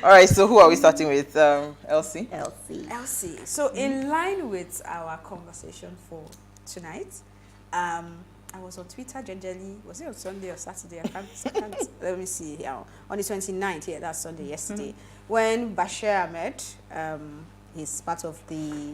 All right, so who are we starting with? Elsie? Elsie. So in line with our conversation for tonight, I was on Twitter generally. Was it on Sunday or Saturday? I can't let me see here. On the 29th, yeah, that's Sunday, yesterday. When Bashir Ahmed, he's part of the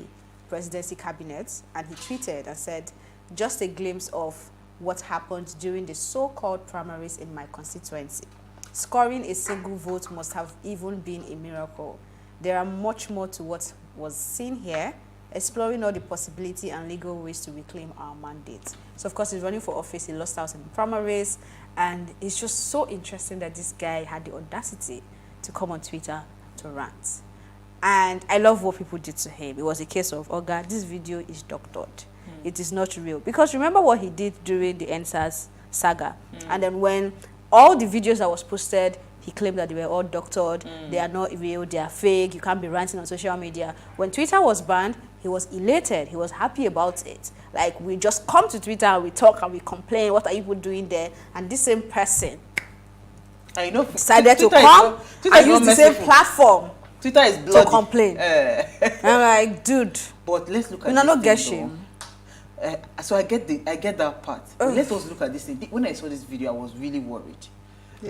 presidency cabinet, and he tweeted and said, just a glimpse of what happened during the so-called primaries in my constituency. Scoring a single vote must have even been a miracle. There are much more to what was seen here, exploring all the possibility and legal ways to reclaim our mandate. So, of course, he's running for office. He lost out in the primaries, and it's just so interesting that this guy had the audacity to come on Twitter to rant. And I love what people did to him. It was a case of, oh God, this video is doctored. It is not real. Because remember what he did during the NSAS saga. And then when all the videos that was posted, he claimed that they were all doctored, they are not real, they are fake, you can't be ranting on social media. When Twitter was banned, he was elated, he was happy about it. Like, we just come to Twitter and we talk and we complain, what are you people doing there? And this same person decided to come and use the same platform Twitter is bloody. to complain. I'm like, dude, but let's look at this not get shame. So I get that part. Let's also look at this thing. When I saw this video, I was really worried.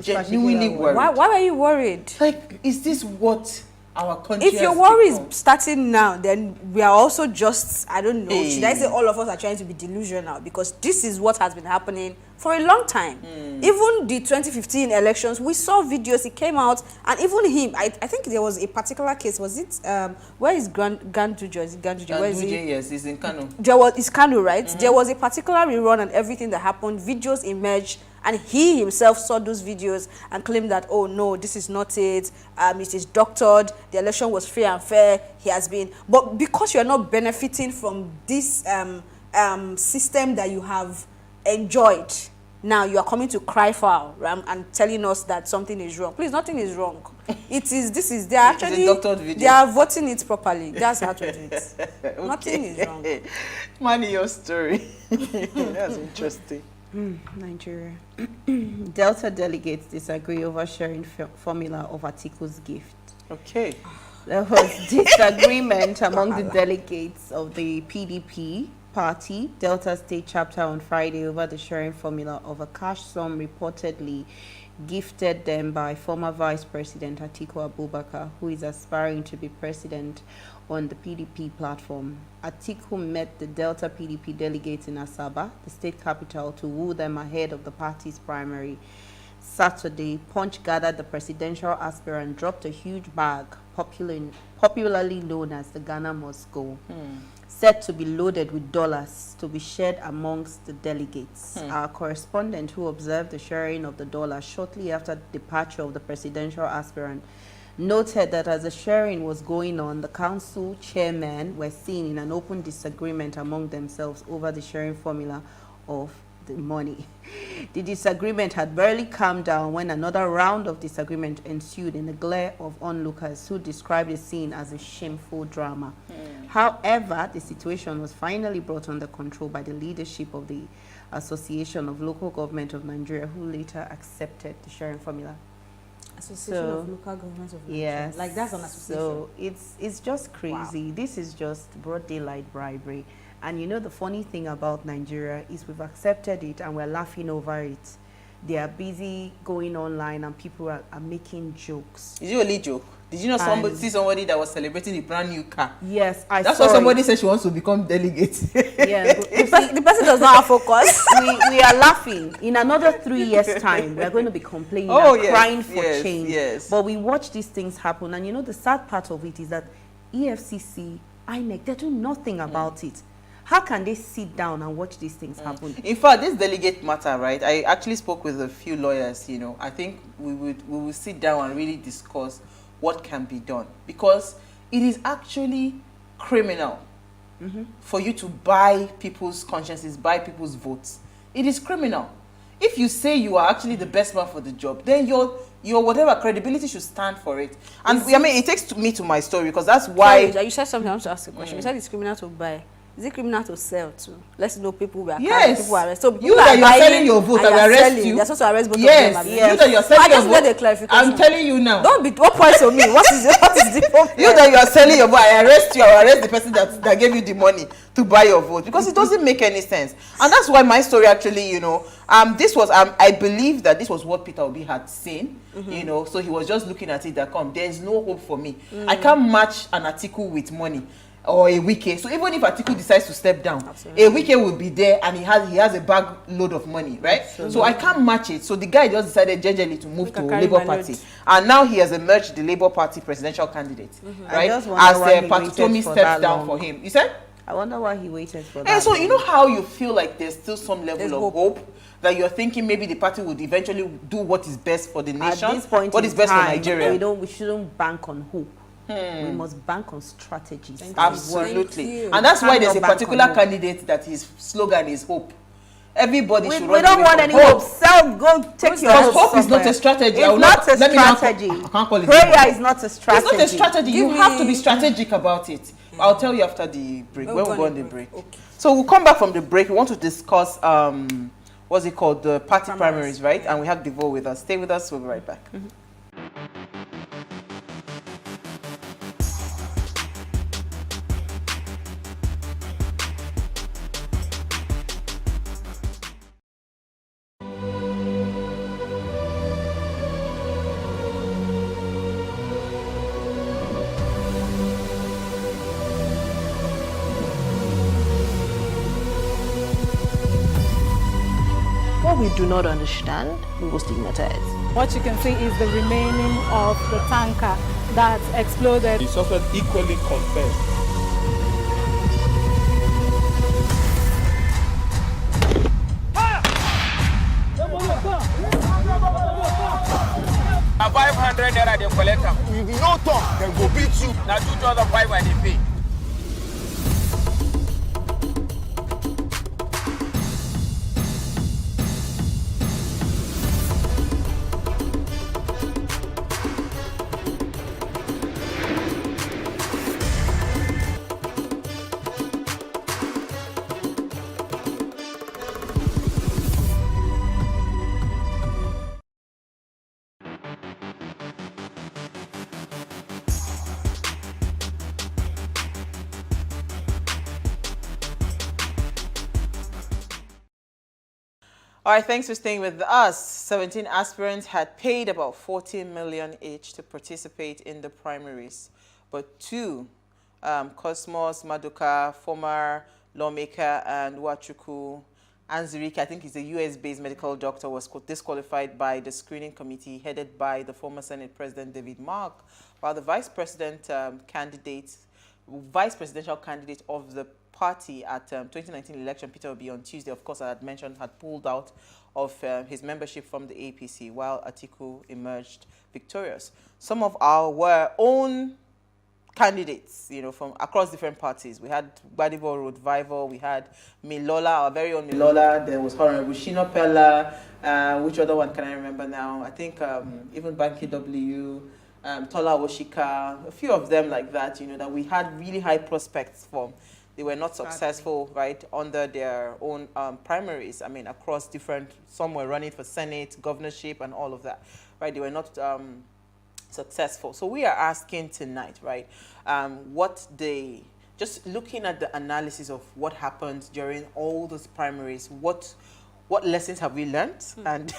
Genuinely worried. Why were you worried? Like, is this what our country If your worry is starting now, then we are also just, I don't know, should I say all of us are trying to be delusional? Because this is what has been happening for a long time. Even the 2015 elections, we saw videos, it came out, and even him, I think there was a particular case, was it, where is Ganduje? Is it Ganduje? Where is he? Yes, he's in Kano. It's Kano, right? There was a particular rerun and everything that happened, videos emerged, and he himself saw those videos and claimed that, oh no, this is not it, it is doctored, the election was free and fair, he has been, but because you're not benefiting from this system that you have enjoyed, now you are coming to cry foul and telling us that something is wrong. Please, nothing is wrong. They are actually, they are voting it properly. That's how to do it. Okay. Nothing is wrong. Money, your story. That's interesting. Nigeria. Delta delegates disagree over sharing formula of Atiku's gift. Okay. There was disagreement among the delegates of the PDP party, Delta State chapter, on Friday over the sharing formula of a cash sum reportedly gifted them by former Vice President Atiku Abubakar, who is aspiring to be president on the PDP platform. Atiku met the Delta PDP delegates in Asaba, the state capital, to woo them ahead of the party's primary. Saturday, Punch gathered the presidential aspirant dropped a huge bag, popularly known as the Ghana Must Go, said to be loaded with dollars to be shared amongst the delegates. Our correspondent, who observed the sharing of the dollars shortly after the departure of the presidential aspirant, noted that as the sharing was going on, the council chairmen were seen in an open disagreement among themselves over the sharing formula of the money. The disagreement had barely calmed down when another round of disagreement ensued in the glare of onlookers who described the scene as a shameful drama. However, the situation was finally brought under control by the leadership of the Association of Local Government of Nigeria, who later accepted the sharing formula. Association of Local Governments of Nigeria. Yes. Like that's an association. So it's just crazy. Wow. This is just broad daylight bribery. And you know the funny thing about Nigeria is we've accepted it and we're laughing over it. They are busy going online and people are making jokes. Is it only joke? Did you know see somebody that was celebrating a brand new car? Yes, That's why somebody said she wants to become delegate. Yeah, the person does not have focus. we are laughing. In another 3 years' time, we are going to be complaining and crying for change. Yes. But we watch these things happen, and you know the sad part of it is that EFCC, INEC, they do nothing about it. How can they sit down and watch these things happen? In fact, this delegate matter, right? I actually spoke with a few lawyers. You know, I think we will sit down and really discuss what can be done, because it is actually criminal for you to buy people's consciences, buy people's votes. It is criminal. If you say you are actually the best man for the job, then your whatever credibility should stand for it. And I mean, it takes me to my story, because that's why. Sorry, you said something. I want to ask a question. You said it's criminal to buy. Is it criminal to sell too? Let's know people were people arrested. So you that you're selling your vote, I will arrest you. They're supposed to arrest both yes. of them. Yes. You that you're selling your vote. The clarification. I'm telling you now. Don't be what points on me. What is the problem? You that you're selling your vote, I arrest you. I will arrest the person that gave you the money to buy your vote, because it doesn't make any sense. And that's why my story actually, you know, this was I believe that this was what Peter Obi had seen. You know, so he was just looking at it that there's no hope for me. I can't match an article with money. Or a Wike. So even if Atiku decides to step down, a Wike will be there and he has a bag load of money, right? Absolutely. So I can't match it. So the guy just decided gingerly to move to Labour Party. And now he has emerged the Labour Party presidential candidate, right? As Patomi steps down for him. You said? I wonder why he waited for that. And so you know how you feel like there's still some level of hope that you're thinking maybe the party would eventually do what is best for the nation, at this point what is best for Nigeria. We shouldn't bank on hope. We must bank on strategies. Absolutely. And that's why there's a particular candidate that his slogan is hope. Everybody should we don't want any hope. Go take your hope. Hope is not a strategy. It's not a strategy. I can't call it prayer is not a strategy. It's not a strategy. You have to be strategic about it. I'll tell you after the break, when we go on the break. Okay. So we'll come back from the break. We want to discuss what's it called? The party primaries, right? And we have Devo with us. Stay with us, we'll be right back. We do not understand, we will stigmatize. What you can see is the remaining of the tanker that exploded. The suspect equally confessed. Now 500 naira they collect them. If you no talk, then go beat you. Now 2,500 they pay. All right, thanks for staying with us. 17 aspirants had paid about 40 million each to participate in the primaries. But two, Cosmos Maduka, former lawmaker, and Wachuku Anzirike, I think he's a US-based medical doctor, was disqualified by the screening committee headed by the former Senate President David Mark, while the vice presidential candidate of the party at 2019 election, Peter Obi, on Tuesday, of course, I had mentioned, had pulled out of his membership from the APC, while Atiku emerged victorious. Some of our own candidates, you know, from across different parties. We had Gbadebo Revival, we had Milola, our very own Milola, there was Honorable Shina Pella, which other one can I remember now? I think even Banky W, Tola Oshika, a few of them like that, you know, that we had really high prospects for. they were not successful, right, under their own primaries. I mean, across different, some were running for Senate, governorship, and all of that, right? They were not successful. So we are asking tonight, right, just looking at the analysis of what happened during all those primaries, what lessons have we learned, and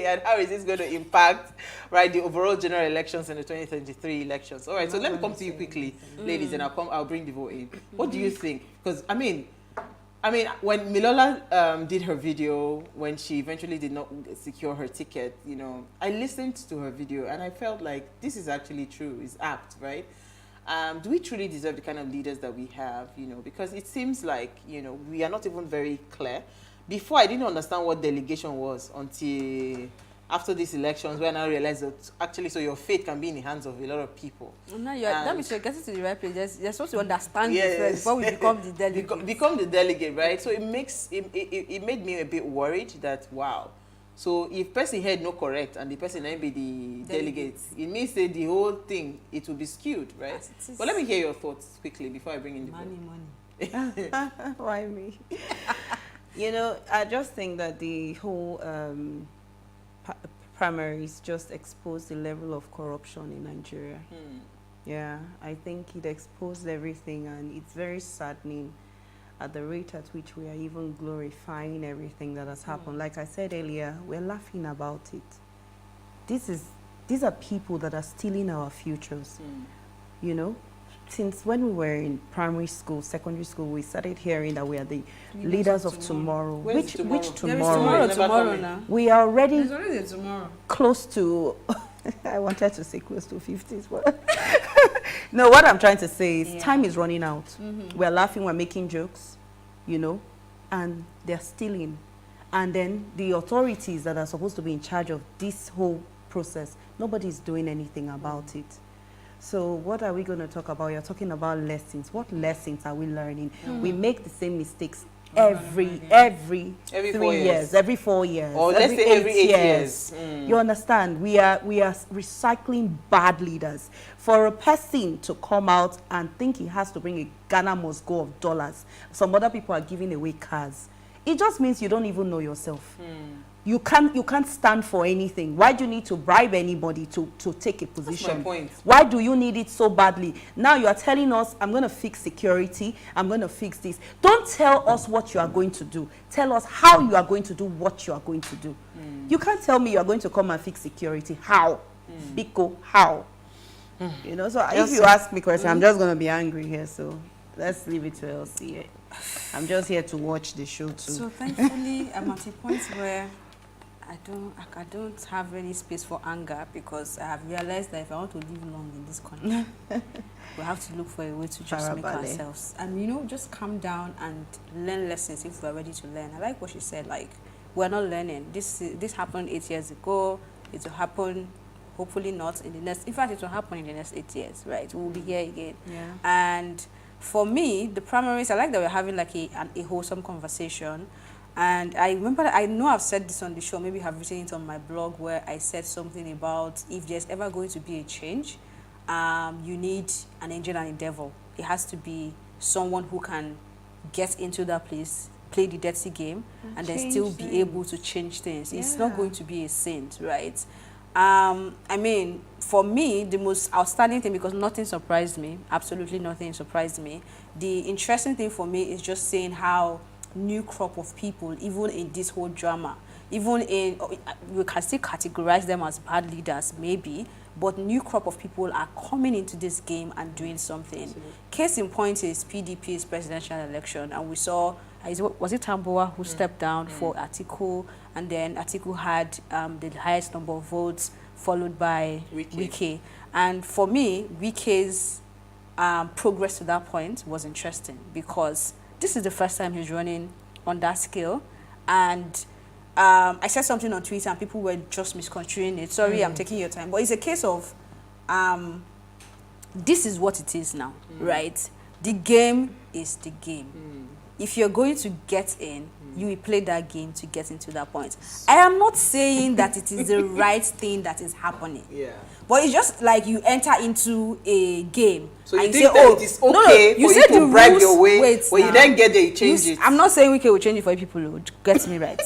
and how is this going to impact, right, the overall general elections and the 2023 elections? All right, so let me come to you quickly, ladies, and I'll bring the vote in. What do you think? Because I mean, when Milola did her video, when she eventually did not secure her ticket, you know, I listened to her video and I felt like this is actually true, it's apt, right? Do we truly deserve the kind of leaders that we have, you know, because it seems like, you know, we are not even very clear. Before, I didn't understand what delegation was until after these elections, when I realized that actually, so your fate can be in the hands of a lot of people. Now that means you're getting to the right place. You're supposed to understand this before we become the delegate. Become the delegate, right? So it made me a bit worried that, wow. So if person had no correct and the person then be the delegate, it means that the whole thing, it will be skewed, right? But let me hear your thoughts quickly before I bring in the money. Why me? You know, I just think that the whole primaries just exposed the level of corruption in Nigeria. Yeah, I think it exposed everything, and it's very saddening at the rate at which we are even glorifying everything that has happened. Like I said earlier, we're laughing about it. These are people that are stealing our futures. You know, since when we were in primary school, secondary school, we started hearing that we are the leaders of tomorrow. Which tomorrow? Tomorrow now. We are already There's already tomorrow. Close to, I wanted to say close to 50s, but no, what I'm trying to say is time is running out. We're laughing, we're making jokes, you know, and they're stealing. And then the authorities that are supposed to be in charge of this whole process, nobody's doing anything about it. So what are we going to talk about? You're talking about lessons. What lessons are we learning? We make the same mistakes every 3 years, every 4 years, or let's say every 8 years. You understand? We are recycling bad leaders. For a person to come out and think he has to bring a Ghana must go of dollars, some other people are giving away cars. It just means you don't even know yourself. You can't stand for anything. Why do you need to bribe anybody to take a position? That's my point. Why do you need it so badly? Now you are telling us, I'm going to fix security, I'm going to fix this. Don't tell us what you are going to do. Tell us how you are going to do what you are going to do. You can't tell me you are going to come and fix security. How? Biko, how? You know, so if you ask me question, I'm just going to be angry here. So let's leave it to Elsie. I'm just here to watch the show too. So thankfully, I'm at a point where I don't have any space for anger, because I have realized that if I want to live long in this country, we have to look for a way to just make ourselves, and you know, just calm down and learn lessons if we're ready to learn. I like what she said, like, we're not learning. This happened 8 years ago. It will happen, hopefully not in the next, in fact, it will happen in the next 8 years, right? We'll be here again. Yeah. And for me, the primaries, I like that we're having like a wholesome conversation. And I remember, I know I've said this on the show, maybe I've written it on my blog, where I said something about if there's ever going to be a change, you need an angel and a devil. It has to be someone who can get into that place, play the dirty game, and then still be able to change things. Yeah. It's not going to be a saint, right? I mean, for me, the most outstanding thing, because nothing surprised me, absolutely nothing surprised me, the interesting thing for me is just seeing how new crop of people, even in this whole drama, even in, we can still categorize them as bad leaders maybe, but new crop of people are coming into this game and doing something. Absolutely. Case in point is PDP's presidential election, and we saw, was it Tambuwa who stepped down for Atiku, and then Atiku had the highest number of votes, followed by Wike. And for me, Wike's progress to that point was interesting, because this is the first time he's running on that scale. And I said something on Twitter and people were just misconstruing it. Sorry, I'm taking your time. But it's a case of, this is what it is now, right? The game is the game. if you're going to get in, you will play that game to get into that point. I am not saying that it is the right thing that is happening. Yeah. But it's just like you enter into a game. So you and think say, that it is okay for you to bribe your way, but you then get there, you change it. I'm not saying we will change it for people who get me right.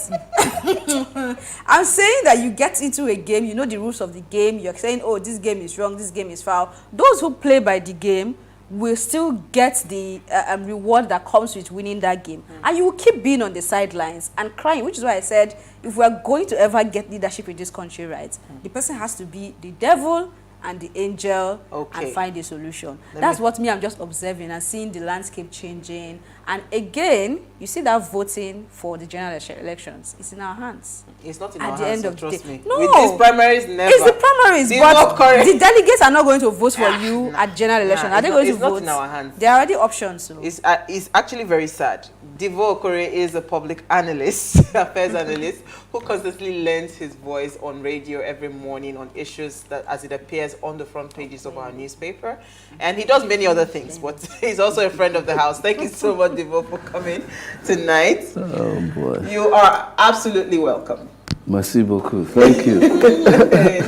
I'm saying that you get into a game, you know the rules of the game, you're saying, oh, this game is wrong, this game is foul. Those who play by the game will still get the reward that comes with winning that game. And you will keep being on the sidelines and crying, which is why I said, if we are going to ever get leadership in this country right, the person has to be the devil and the angel and find a solution. That's what I'm just observing and seeing the landscape changing. And again, you see that voting for the general elections, it's in our hands. It's not in our hands, at the end so of the trust day. me. No, with these primaries, never. It's the primaries, but the delegates are not going to vote for you at general election. Are they going to vote? It's not in our hands. There are already options. So. It's actually very sad. Divo Okore is a public analyst, affairs analyst, who constantly lends his voice on radio every morning on issues that, as it appears on the front pages of our newspaper. And he does many other things, but he's also a friend of the house. Thank you so much, Divo, for coming tonight. Oh, boy. You are absolutely welcome. Merci beaucoup. Thank you.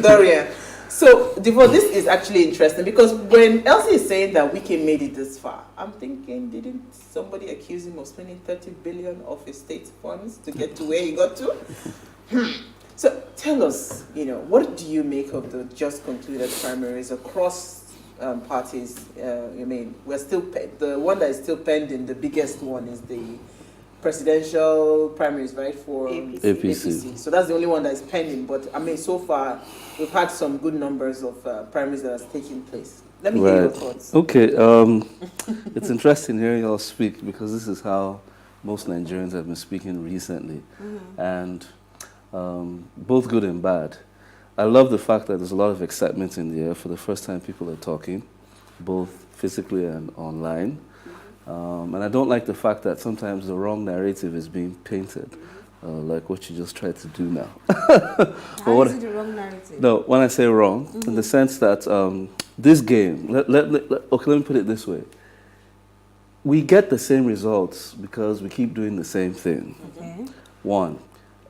Dorian. So, Divo, this is actually interesting because when Elsie is saying that Wike made it this far, I'm thinking, didn't somebody accuse him of spending 30 billion of his state funds to get to where he got to? So, tell us, what do you make of the just concluded primaries across parties? We're still the one that is still pending. The biggest one is the presidential primaries, right, for APC. So that's the only one that is pending. But so far we've had some good numbers of primaries that has taken place. Let me hear your thoughts. Okay, it's interesting hearing you all speak because this is how most Nigerians have been speaking recently, and both good and bad. I love the fact that there's a lot of excitement in the air. For the first time, people are talking, both physically and online. And I don't like the fact that sometimes the wrong narrative is being painted, like what you just tried to do now. How is it the wrong narrative? No, when I say wrong, in the sense that this game, let me put it this way. We get the same results because we keep doing the same thing. Okay. One.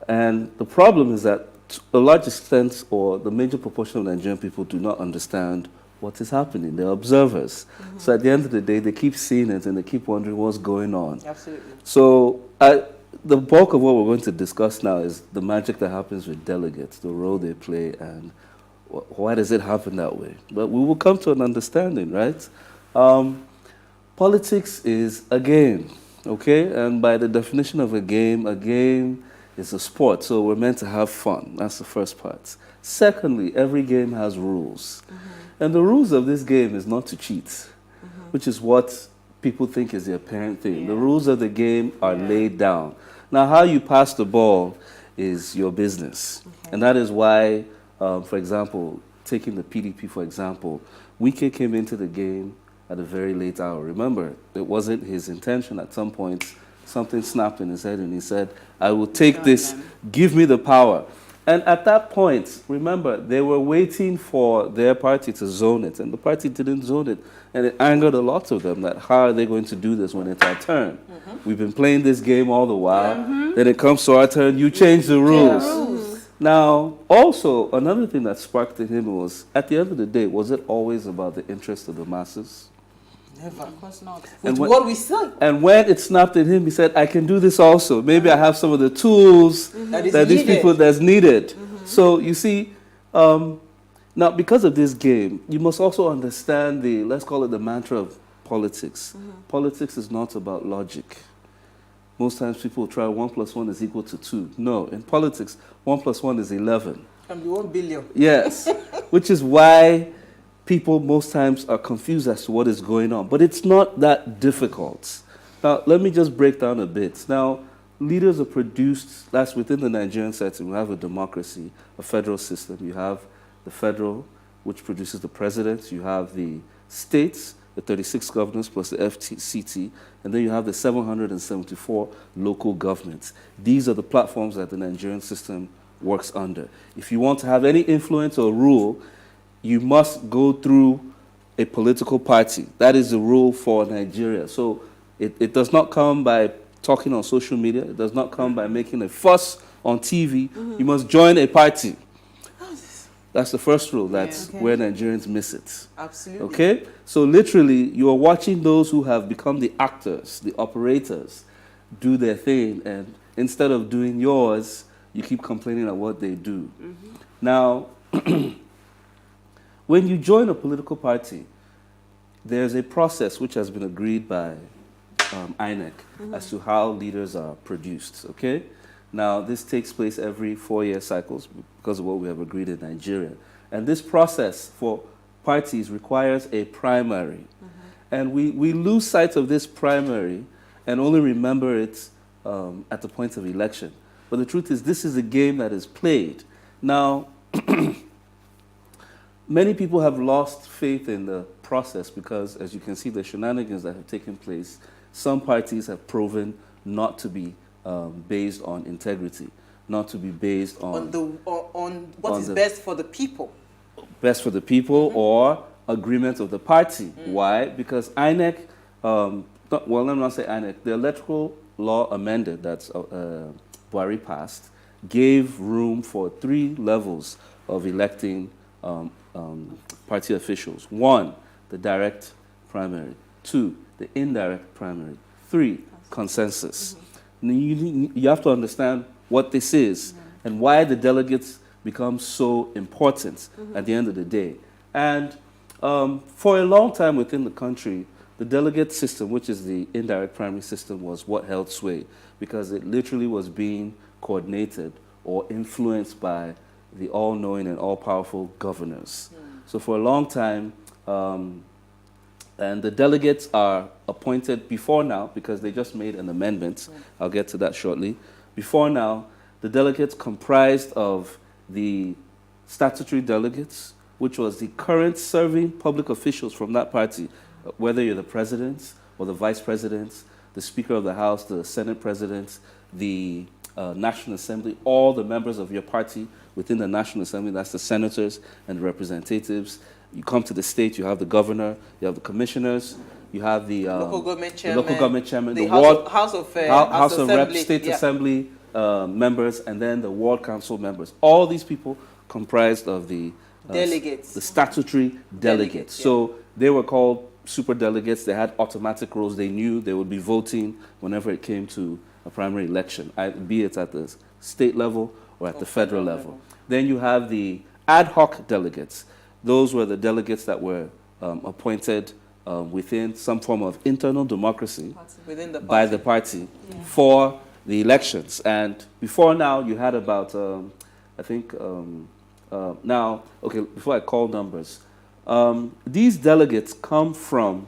And the problem is that to a large extent, or the major proportion of Nigerian people do not understand what is happening. They're observers. So at the end of the day, they keep seeing it and they keep wondering what's going on. Absolutely. So the bulk of what we're going to discuss now is the magic that happens with delegates, the role they play, and why does it happen that way. But we will come to an understanding, right? Politics is a game, okay? And by the definition of a game is a sport, so we're meant to have fun. That's the first part. Secondly, every game has rules. And the rules of this game is not to cheat, which is what people think is the apparent thing. The rules of the game are laid down. Now, how you pass the ball is your business. And that is why, for example, taking the PDP, for example, Wike came into the game at a very late hour. Remember, it wasn't his intention. At some point, something snapped in his head and he said, I will take this, give me the power. And at that point, remember, they were waiting for their party to zone it, and the party didn't zone it. And it angered a lot of them that how are they going to do this when it's our turn? We've been playing this game all the while. Then it comes to our turn, you change the rules. Now, also, another thing that sparked in him was, at the end of the day, was it always about the interest of the masses? Never. Of course not. And with what we say. And when it snapped in him, he said, I can do this also. Maybe I have some of the tools that these people that's needed. So you see, now because of this game, you must also understand the, let's call it the mantra of politics. Politics is not about logic. Most times people try 1 + 1 is equal to 2. No, in politics, 1 + 1 is 11. Can be 1 billion. Yes, which is why people most times are confused as to what is going on. But it's not that difficult. Now, let me just break down a bit. Now, leaders are produced, that's within the Nigerian setting. We have a democracy, a federal system. You have the federal, which produces the president. You have the states, the 36 governors plus the FCT. And then you have the 774 local governments. These are the platforms that the Nigerian system works under. If you want to have any influence or rule, you must go through a political party. That is the rule for Nigeria. So it does not come by talking on social media. It does not come by making a fuss on TV. You must join a party. That's the first rule. That's where Nigerians miss it. Absolutely. Okay? So literally, you are watching those who have become the actors, the operators, do their thing. And instead of doing yours, you keep complaining at what they do. Now, when you join a political party, there's a process which has been agreed by INEC as to how leaders are produced, okay? Now, this takes place every 4-year cycles because of what we have agreed in Nigeria. And this process for parties requires a primary. And we lose sight of this primary and only remember it at the point of election. But the truth is, this is a game that is played. Now, many people have lost faith in the process because, as you can see, the shenanigans that have taken place, some parties have proven not to be based on integrity, not to be based on what is best for the people. Best for the people or agreement of the party. Why? Because INEC, well, let me not say INEC, the electoral law amended that's Buhari passed gave room for 3 levels of electing party officials. 1, the direct primary. 2, the indirect primary. 3, consensus. You have to understand what this is and why the delegates become so important at the end of the day. And for a long time within the country, the delegate system, which is the indirect primary system, was what held sway because it literally was being coordinated or influenced by the all-knowing and all-powerful governors. So for a long time, and the delegates are appointed before now, because they just made an amendment. I'll get to that shortly. Before now, the delegates comprised of the statutory delegates, which was the current serving public officials from that party, whether you're the president or the vice president, the Speaker of the House, the Senate President, the National Assembly, all the members of your party within the National Assembly, that's the senators and the representatives. You come to the state, you have the governor, you have the commissioners, you have the local government chairman, the House of Reps, State Assembly members, and then the Ward Council members. All these people comprised of the delegates, the statutory delegates. So they were called super delegates. They had automatic roles. They knew they would be voting whenever it came to a primary election, be it at the state level or at the federal level. Then you have the ad hoc delegates. Those were the delegates that were appointed within some form of internal democracy by the party for the elections. And before now, you had about, I think, now, okay, before I call numbers, these delegates come from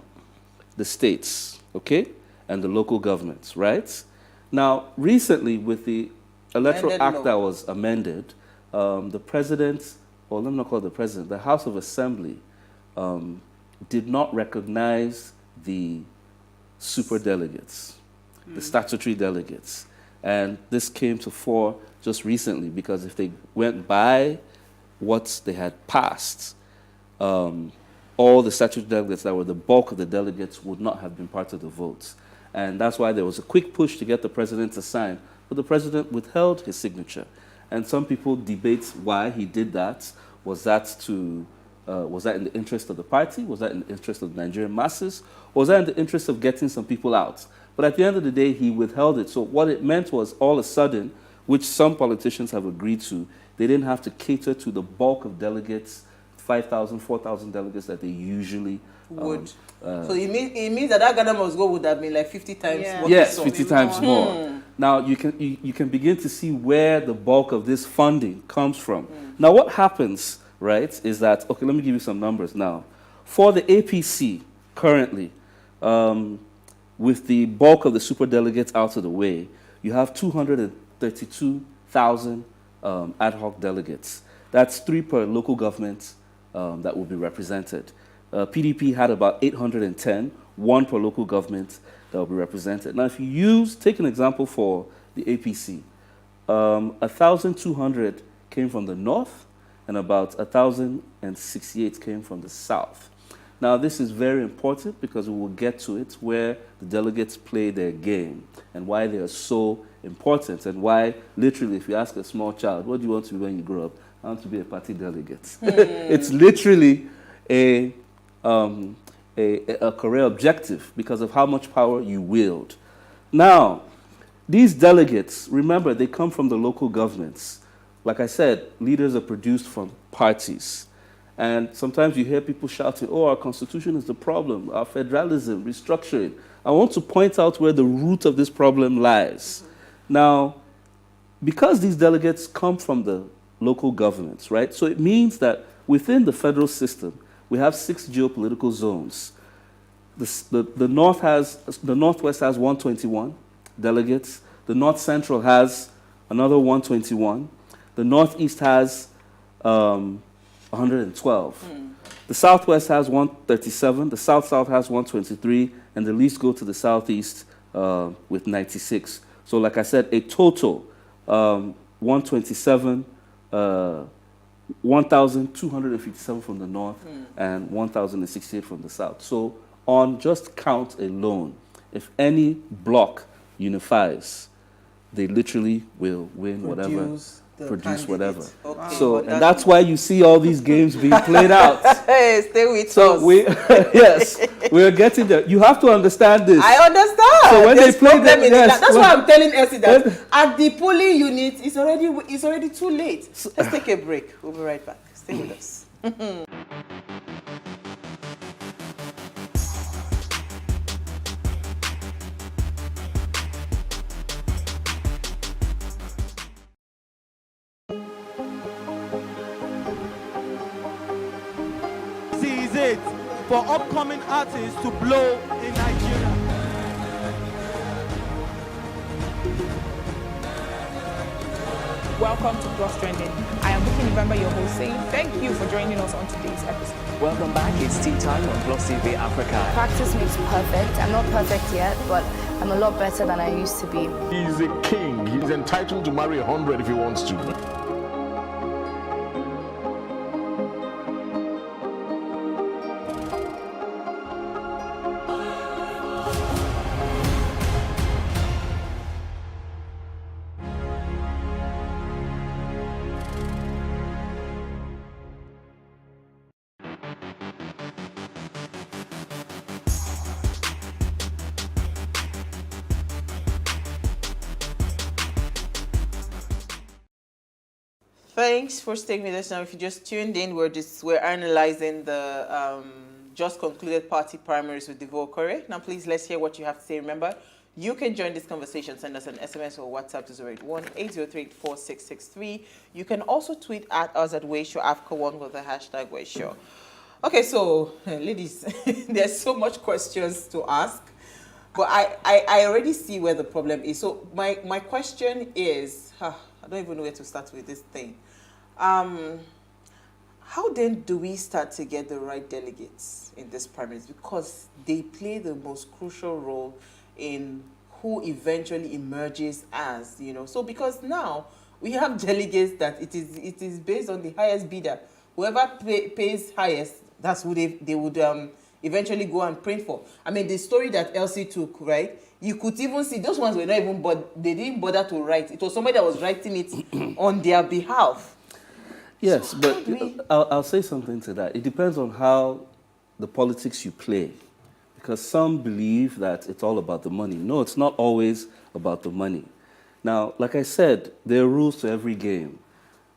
the states, okay, and the local governments, right? Now, recently, with the Electoral Act that was amended, the president, or let me not call it the president, the House of Assembly did not recognize the super delegates, the statutory delegates. And this came to fore just recently because if they went by what they had passed, all the statutory delegates that were the bulk of the delegates would not have been part of the votes. And that's why there was a quick push to get the president to sign, but the president withheld his signature. And some people debate why he did that. Was that in the interest of the party? Was that in the interest of the Nigerian masses? Or was that in the interest of getting some people out? But at the end of the day, he withheld it. So what it meant was all of a sudden, which some politicians have agreed to, they didn't have to cater to the bulk of delegates, 5,000, 4,000 delegates that they usually would. So it means that Ghana must go would have been like 50 times more. Yes, 50 times more. Now, you can begin to see where the bulk of this funding comes from. Now, what happens, right, is that, okay, let me give you some numbers now. For the APC, currently, with the bulk of the superdelegates out of the way, you have 232,000 ad hoc delegates. That's 3 per local government that will be represented. PDP had about 810, 1 per local government that will be represented. Now, if you take an example for the APC, 1,200 came from the north and about 1,068 came from the south. Now, this is very important because we will get to it where the delegates play their game and why they are so important and why, literally, if you ask a small child, what do you want to be when you grow up? I want to be a party delegate. It's literally a career objective because of how much power you wield. Now, these delegates, remember, they come from the local governments. Like I said, leaders are produced from parties. And sometimes you hear people shouting, oh, our constitution is the problem, our federalism, restructuring. I want to point out where the root of this problem lies. Now, because these delegates come from the local governments, right? So it means that within the federal system, we have 6 geopolitical zones. The Northwest has 121 delegates. The North Central has another 121. The Northeast has 112. The Southwest has 137. The South-South has 123. And the least go to the Southeast with 96. So like I said, a total 127, 1,257 from the North and 1,068 from the South. So on just count alone, if any bloc unifies, they literally will win produce whatever. Okay. So, and that's why you see all these games being played out. Hey, stay with so us. Yes, we're getting there. You have to understand this. I understand. So when they play them, that's why I'm telling Elsie that at the polling unit, it's already too late. Let's take a break. We'll be right back. Stay with us. For upcoming artists to blow in Nigeria. Welcome to Plus Trending. I am Bookie November, your host, saying thank you for joining us on today's episode. Welcome back. It's tea time on Plus TV Africa. Practice makes perfect. I'm not perfect yet, but I'm a lot better than I used to be. He's a king. He's entitled to marry 100 if he wants to. Thanks for staying with us now. If you just tuned in, we're analyzing the just concluded party primaries with Devo Okore. Now, please, let's hear what you have to say. Remember, you can join this conversation. Send us an SMS or WhatsApp to 081-803-4663. You can also tweet at us at Wayshow Africa1 with the hashtag Wayshow. Okay, so, ladies, there's so much questions to ask. But I already see where the problem is. So my question is, I don't even know where to start with this thing. How then do we start to get the right delegates in this primaries? Because they play the most crucial role in who eventually emerges as, So because now we have delegates that it is based on the highest bidder. Whoever pays highest, that's who they would eventually go and print for. I mean, the story that Elsie took, right? You could even see those ones were not even, but they didn't bother to write. It was somebody that was writing it on their behalf. Yes, so but I'll say something to that. It depends on how the politics you play. Because some believe that it's all about the money. No, it's not always about the money. Now, like I said, there are rules to every game.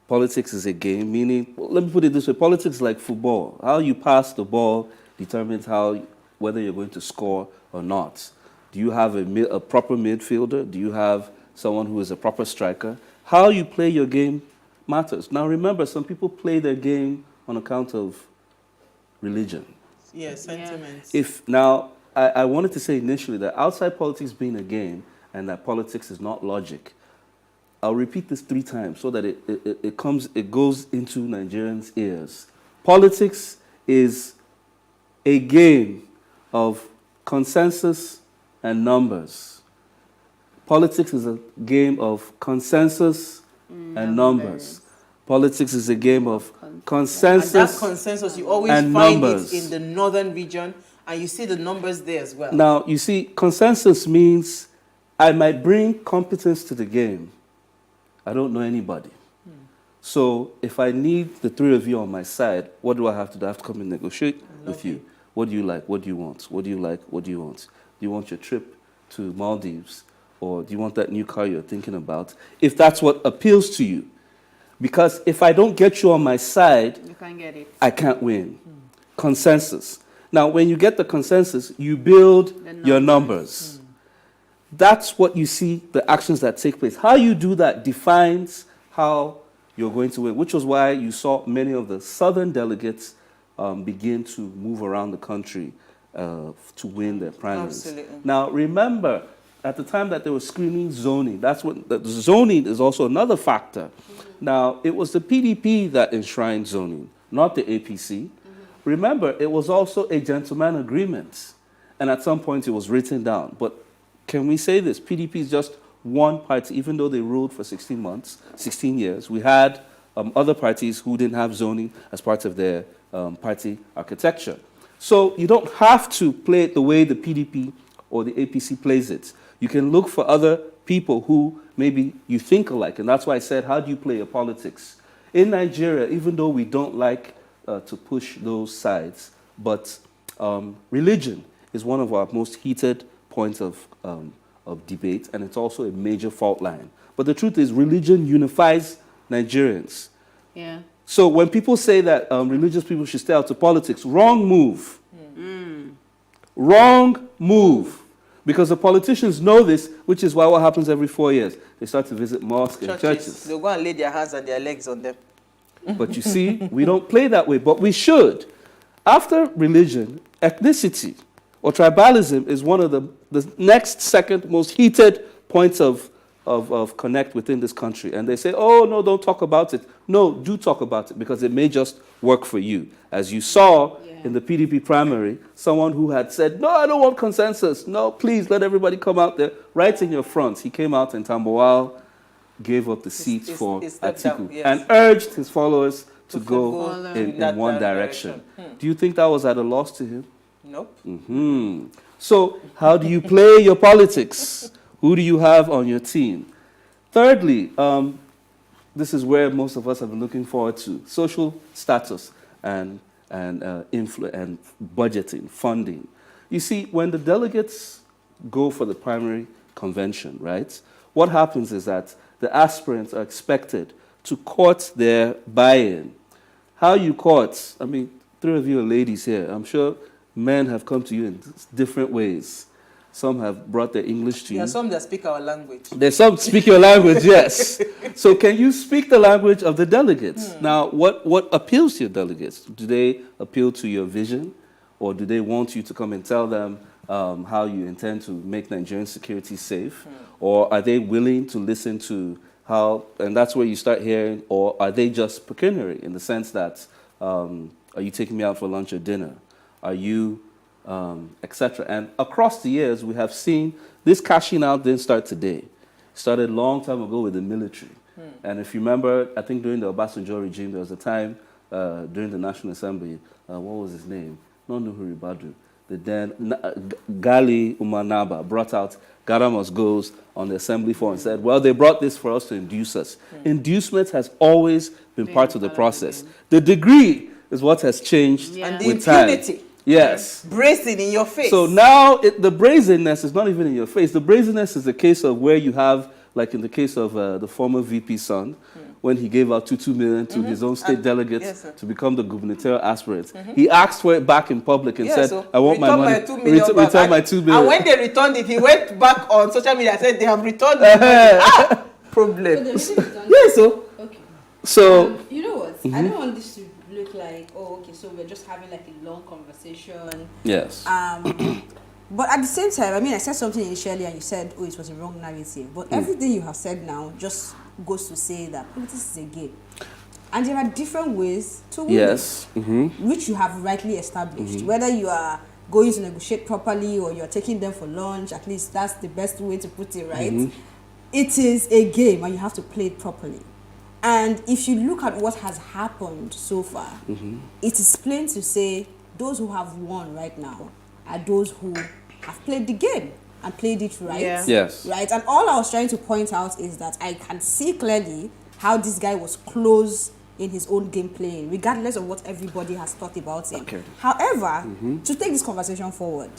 Politics is a game, meaning, let me put it this way, politics is like football. How you pass the ball determines whether you're going to score or not. Do you have a proper midfielder? Do you have someone who is a proper striker? How you play your game matters. Now remember, some people play their game on account of religion. Yes, sentiments. I wanted to say initially that outside politics being a game and that politics is not logic, I'll repeat this 3 times so that it goes into Nigerians' ears. Politics is a game of consensus and numbers. Politics is a game of consensus and numbers. Politics is a game of consensus, and that consensus, you always and find numbers. it in the northern region, and you see the numbers there as well. Now, you see, consensus means I might bring competence to the game. I don't know anybody. So if I need the three of you on my side, what do I have to do? I have to come and negotiate with you. What do you like? What do you want? What do you like? What do you want? Do you want your trip to Maldives? Or do you want that new car you're thinking about? If that's what appeals to you. Because if I don't get you on my side, You can't get it. I can't win. Consensus. Now, when you get the consensus, you build your numbers. That's what you see, the actions that take place. How you do that defines how you're going to win, which was why you saw many of the southern delegates begin to move around the country to win their primaries. Absolutely. Now, remember, at the time that they were screening zoning, that's what the zoning is also another factor. Now, it was the PDP that enshrined zoning, not the APC. Remember, it was also a gentleman agreement, and at some point it was written down. But can we say this? PDP is just one party, even though they ruled for 16 months, 16 years. We had other parties who didn't have zoning as part of their party architecture. So you don't have to play it the way the PDP or the APC plays it. You can look for other people who maybe you think alike, and that's why I said, how do you play your politics? In Nigeria, even though we don't like to push those sides, but religion is one of our most heated points of debate, and it's also a major fault line. But the truth is, religion unifies Nigerians. Yeah. So when people say that religious people should stay out of politics, wrong move. Wrong move. Because the politicians know this, which is why what happens every 4 years? They start to visit mosques and churches. They'll go and lay their hands and their legs on them. But you see, we don't play that way, but we should. After religion, ethnicity or tribalism is one of the next second most heated points of connect within this country. And they say, oh, no, don't talk about it. No, do talk about it, because it may just work for you. As you saw in the PDP primary, someone who had said, no, I don't want consensus. No, please let everybody come out there. Right in your front, he came out in Tambawal, gave up the seats for Atiku, and urged his followers to go in one direction. Do you think that was at a loss to him? Nope. So how do you play your politics? Who do you have on your team? Thirdly, this is where most of us have been looking forward to: social status and budgeting, funding. You see, when the delegates go for the primary convention, right, what happens is that the aspirants are expected to court their buy-in. How you court? I mean, three of you are ladies here. I'm sure men have come to you in different ways. Some have brought their English to you. There are some that speak our language. There's some speak your language, yes. So can you speak the language of the delegates? Now, what appeals to your delegates? Do they appeal to your vision? Or do they want you to come and tell them how you intend to make Nigerian security safe? Or are they willing to listen to how, and that's where you start hearing, or are they just pecuniary in the sense that, are you taking me out for lunch or dinner? Are you, etc. And across the years, we have seen this cashing out didn't start today. It started a long time ago with the military. And if you remember, I think during the Obasanjo regime, there was a time during the National Assembly, what was his name? Not Nuhuri Badu. The then Gali Umanaba brought out Ghana Must Goes on the assembly floor and said, well, they brought this for us to induce us. Inducement has always been part of the process. The degree is what has changed And the with time. impunity. Yes. Brazen in your face. So now the brazenness is not even in your face. The brazenness is a case of where you have, like in the case of the former VP's son, when he gave out 2 million to his own state delegates to become the gubernatorial aspirants. He asked for it back in public and said, so I want my money. Return my 2 million. And when they returned it, he went back on social media and said, they have returned it. Problem. Yes, so. Okay. So. You know what? I don't want this to look like, oh, okay, so we're just having like a long conversation. Yes. But at the same time, I mean, I said something initially and you said, oh, it was a wrong narrative. But everything you have said now just goes to say that politics is a game. And there are different ways to win. Yes. Which you have rightly established. Whether you are going to negotiate properly or you're taking them for lunch, at least that's the best way to put it, right? It is a game and you have to play it properly. And if you look at what has happened so far, it is plain to say those who have won right now are those who have played the game and played it right. Yeah. Yes. Right. And all I was trying to point out is that I can see clearly how this guy was close in his own game playing, regardless of what everybody has thought about him. Okay. However, to take this conversation forward,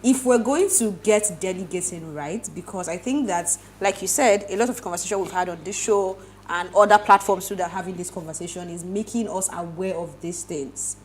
if we're going to get delegating right, because I think that, like you said, a lot of the conversation we've had on this show and other platforms too that are having this conversation is making us aware of these things.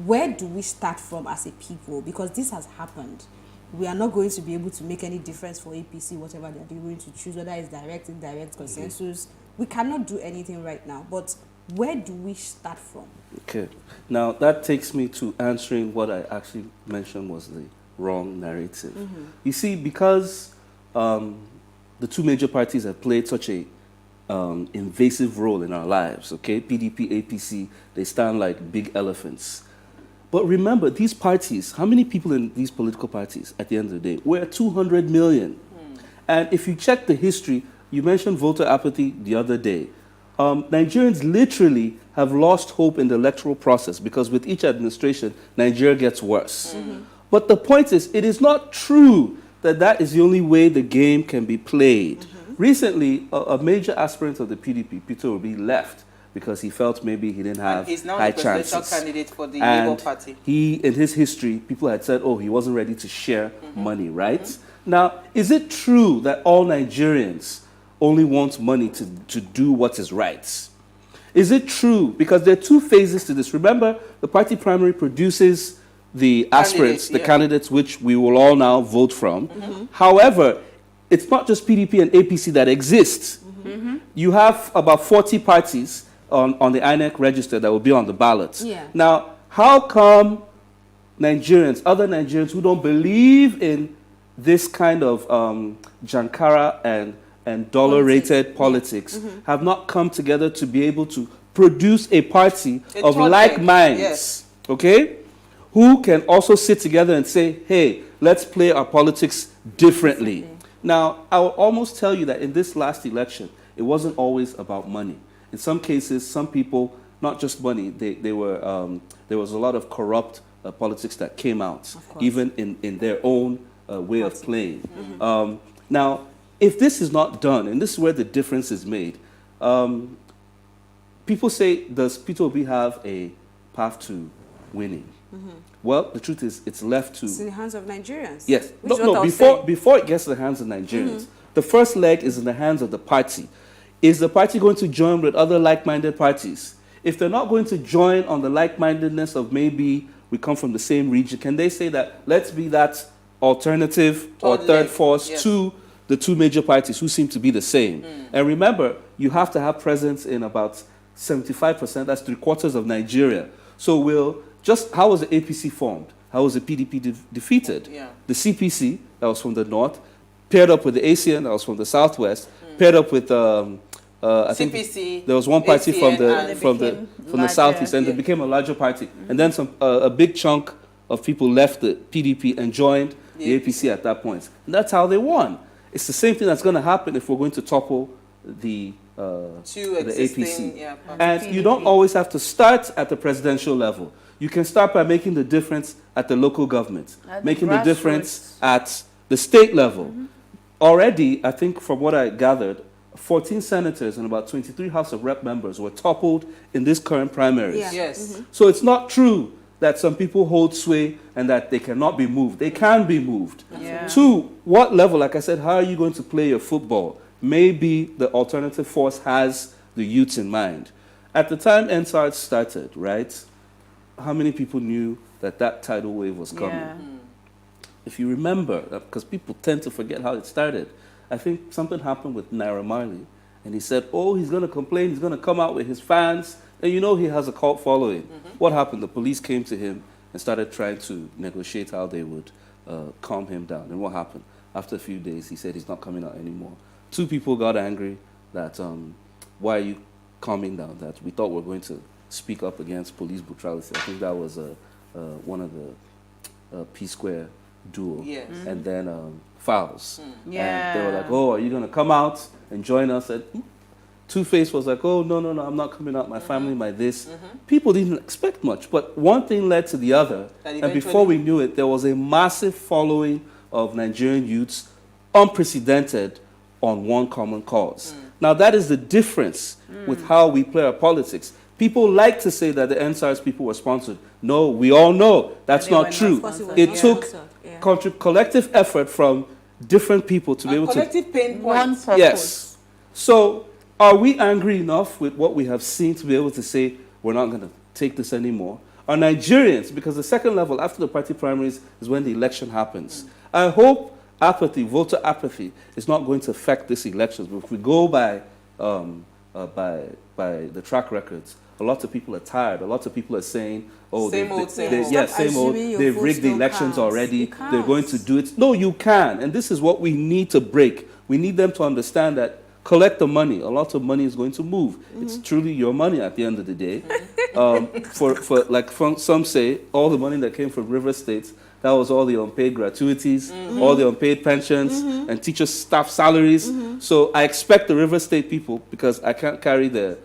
Where do we start from as a people? Because this has happened. We are not going to be able to make any difference for APC, whatever they're going to choose, whether it's direct, indirect, consensus. We cannot do anything right now. But where do we start from? Okay. Now, that takes me to answering what I actually mentioned was the wrong narrative. You see, because the two major parties have played such a invasive role in our lives, okay? PDP, APC, they stand like big elephants. But remember, these parties, how many people in these political parties at the end of the day? We're 200 million. And if you check the history, you mentioned voter apathy the other day. Nigerians literally have lost hope in the electoral process because with each administration, Nigeria gets worse. But the point is, it is not true that that is the only way the game can be played. Recently, a major aspirant of the PDP, Peter Obi, left because he felt maybe he didn't have He's now high the presidential chances. candidate for the And Labour Party. he, in his history, people had said, oh, he wasn't ready to share money, right? Now, is it true that all Nigerians only want money to do what is right? Is it true? Because there are two phases to this. Remember, the party primary produces the aspirants, the candidates which we will all now vote from. However, it's not just PDP and APC that exist. You have about 40 parties on the INEC register that will be on the ballot. Yeah. Now, how come Nigerians, other Nigerians who don't believe in this kind of Jankara and dollar-rated politics have not come together to be able to produce a party of like minds, okay, who can also sit together and say, hey, let's play our politics differently. Now, I will almost tell you that in this last election, it wasn't always about money. In some cases, some people, not just money, there was a lot of corrupt politics that came out, even in their own way of playing. Now, if this is not done, and this is where the difference is made, people say, does Peter Obi have a path to winning? Well, the truth is, it's left to... It's in the hands of Nigerians. Yes. Which No, before it gets to the hands of Nigerians, the first leg is in the hands of the party. Is the party going to join with other like-minded parties? If they're not going to join on the like-mindedness of maybe we come from the same region, can they say that let's be that alternative or third force to the two major parties who seem to be the same? And remember, you have to have presence in about 75%, that's 3/4 of Nigeria. So how was the APC formed? How was the PDP defeated? The CPC, that was from the north, paired up with the ACN, that was from the southwest, paired up with I think CPC, there was one party ACN, from the southeast, and they became a larger party. And then a big chunk of people left the PDP and joined the APC at that point. And that's how they won. It's the same thing that's going to happen if we're going to topple the APC. And you don't always have to start at the presidential level. You can start by making the difference at the local government, making the difference at the state level. Already, I think from what I gathered, 14 senators and about 23 House of Rep members were toppled in this current primaries. So it's not true that some people hold sway and that they cannot be moved. They can be moved. To what level, like I said, how are you going to play your football? Maybe the alternative force has the youth in mind. At the time NSARD started, right, how many people knew that that tidal wave was coming? If you remember, because people tend to forget how it started, I think something happened with Naira Marley, and he said, oh, he's going to complain, he's going to come out with his fans, and you know he has a cult following. What happened? The police came to him and started trying to negotiate how they would calm him down. And what happened? After a few days, he said he's not coming out anymore. 2 people got angry that, why are you calming down? That we thought we were going to speak up against police brutality. I think that was one of the P-Square duo. And then Fowles. And they were like, oh, are you going to come out and join us? And Two-Face was like, oh, no, I'm not coming out, my family, my this. People didn't expect much, but one thing led to the other, and before we knew it, there was a massive following of Nigerian youths, unprecedented, on one common cause. Now, that is the difference with how we play our politics. People like to say that the NSARS people were sponsored. No, we all know that's not true. It took collective effort from different people to be able to... Collective pain points. Yes. So, are we angry enough with what we have seen to be able to say, we're not going to take this anymore? Are Nigerians, because the second level after the party primaries is when the election happens. I hope apathy, voter apathy, is not going to affect this election. But if we go by the track records, a lot of people are tired. A lot of people are saying, oh, same old. They've rigged the elections already. They're going to do it. No, you can. And this is what we need to break. We need them to understand that collect the money. A lot of money is going to move. It's truly your money at the end of the day. Some say, all the money that came from River State, that was all the unpaid gratuities, all the unpaid pensions, and teacher staff salaries. So I expect the River State people, because I can't carry their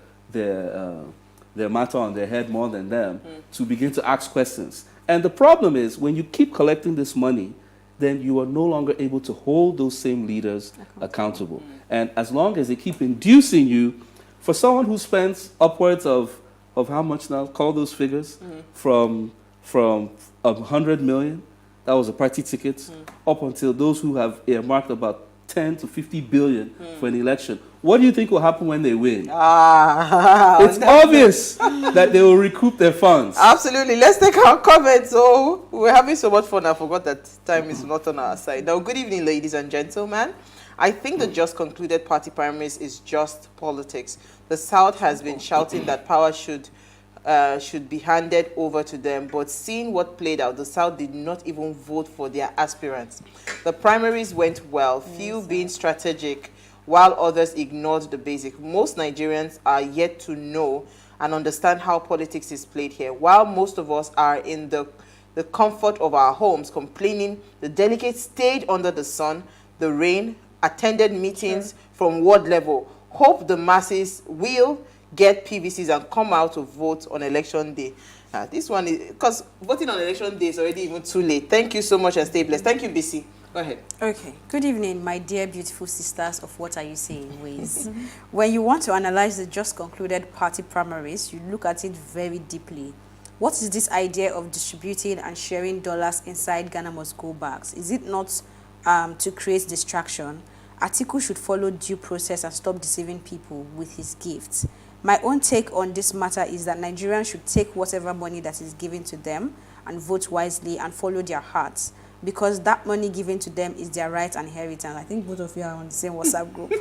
matter on their head more than them, to begin to ask questions. And the problem is, when you keep collecting this money, then you are no longer able to hold those same leaders accountable. And as long as they keep inducing you, for someone who spends upwards of how much now, call those figures, from 100 million, that was a party ticket, up until those who have earmarked about 10 to 50 billion for an election. What do you think will happen when they win? It's obvious that they will recoup their funds. Absolutely. Let's take our comments. So we're having so much fun. I forgot that time is not on our side. Now, good evening, ladies and gentlemen. I think the just concluded party primaries is just politics. The South has been shouting that power should be handed over to them, but seeing what played out, the South did not even vote for their aspirants. The primaries went well, few being strategic, while others ignored the basic. Most Nigerians are yet to know and understand how politics is played here. While most of us are in the comfort of our homes complaining, the delegates stayed under the sun, the rain, attended meetings from ward level. Hope the masses will get PVCs and come out to vote on election day. This one is, because voting on election day is already even too late. Thank you so much and stay blessed. Thank you, BC. Go ahead. Okay. Good evening, my dear beautiful sisters of What Are You Saying Ways. When you want to analyze the just concluded party primaries, you look at it very deeply. What is this idea of distributing and sharing dollars inside Ghana Must Go bags? Is it not to create distraction? Atiku should follow due process and stop deceiving people with his gifts. My own take on this matter is that Nigerians should take whatever money that is given to them and vote wisely and follow their hearts, because that money given to them is their right and inheritance. I think both of you are on the same WhatsApp group.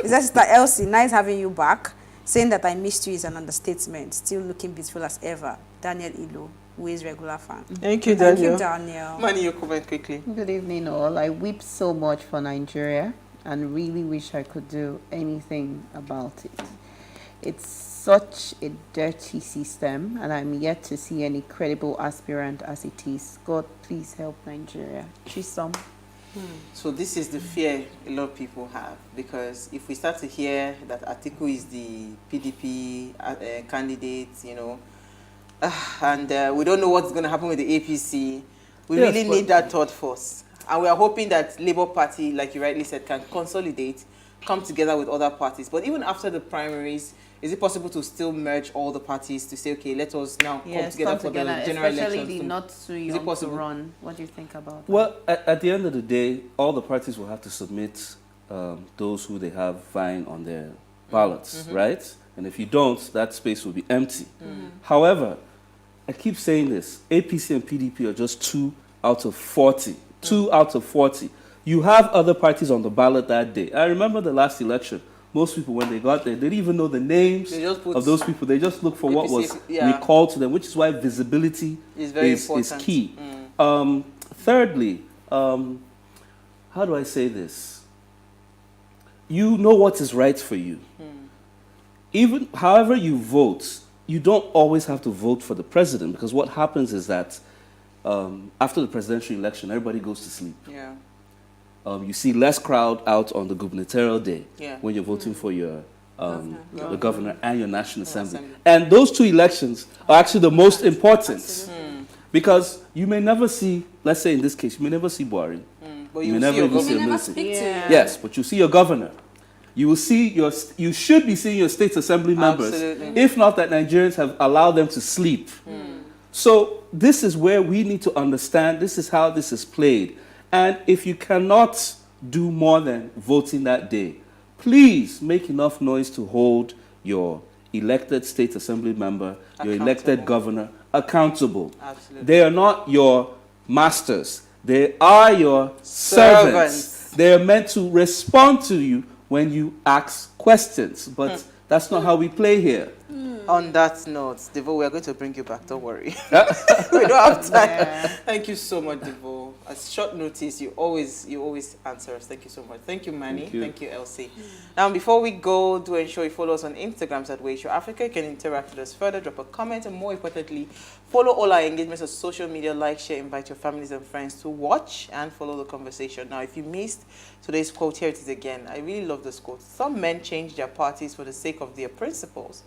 Is that Sister Elsie? Nice having you back. Saying that I missed you is an understatement. Still looking beautiful as ever. Daniel Ilo, who is regular fan. Thank you, Daniel. Thank you, Daniel. Money, you comment quickly. Good evening, all. I weep so much for Nigeria and really wish I could do anything about it. It's such a dirty system, and I'm yet to see any credible aspirant as it is. God, please help Nigeria. Chisom. So this is the fear a lot of people have, because if we start to hear that Atiku is the PDP candidate, you know, and we don't know what's going to happen with the APC, we really need that thought force. And we are hoping that Labour Party, like you rightly said, can consolidate, come together with other parties. But even after the primaries, is it possible to still merge all the parties to say, okay, let us now come together for the general elections? Especially the not too young to run. What do you think about that? Well, at the end of the day, all the parties will have to submit those who they have vying on their ballots, right? And if you don't, that space will be empty. However, I keep saying this, APC and PDP are just 2 out of 40. 2 out of 40. You have other parties on the ballot that day. I remember the last election. Most people, when they got there, they didn't even know the names of those people. They just looked for what was recalled to them, which is why visibility is key. Thirdly, how do I say this? You know what is right for you. Even however you vote, you don't always have to vote for the president, because what happens is that after the presidential election, everybody goes to sleep. You see less crowd out on the gubernatorial day when you're voting for your the governor and your National Assembly. And those two elections are actually the most important. Because you may never see, let's say in this case, you may never see Buhari. But you you may see your never see a governor. minister. Yeah. Yes, but you see your governor. You will see you should be seeing your state assembly members. Absolutely. If not that Nigerians have allowed them to sleep. So this is where we need to understand, this is how this is played. And if you cannot do more than voting that day, please make enough noise to hold your elected state assembly member, your elected governor accountable. Absolutely. They are not your masters. They are your servants. They are meant to respond to you when you ask questions. But that's not how we play here. On that note, Devo, we are going to bring you back. Don't worry. We don't have time. Yeah. Thank you so much, Devo. At short notice, you always answer us. Thank you so much. Thank you, Manny. Thank you, Elsie. Now, before we go, do ensure you follow us on Instagram at Wayshow Africa. You can interact with us further, drop a comment, and more importantly, follow all our engagements on social media, like, share, invite your families and friends to watch and follow the conversation. Now, if you missed today's quote, here it is again. I really love this quote. Some men change their parties for the sake of their principles.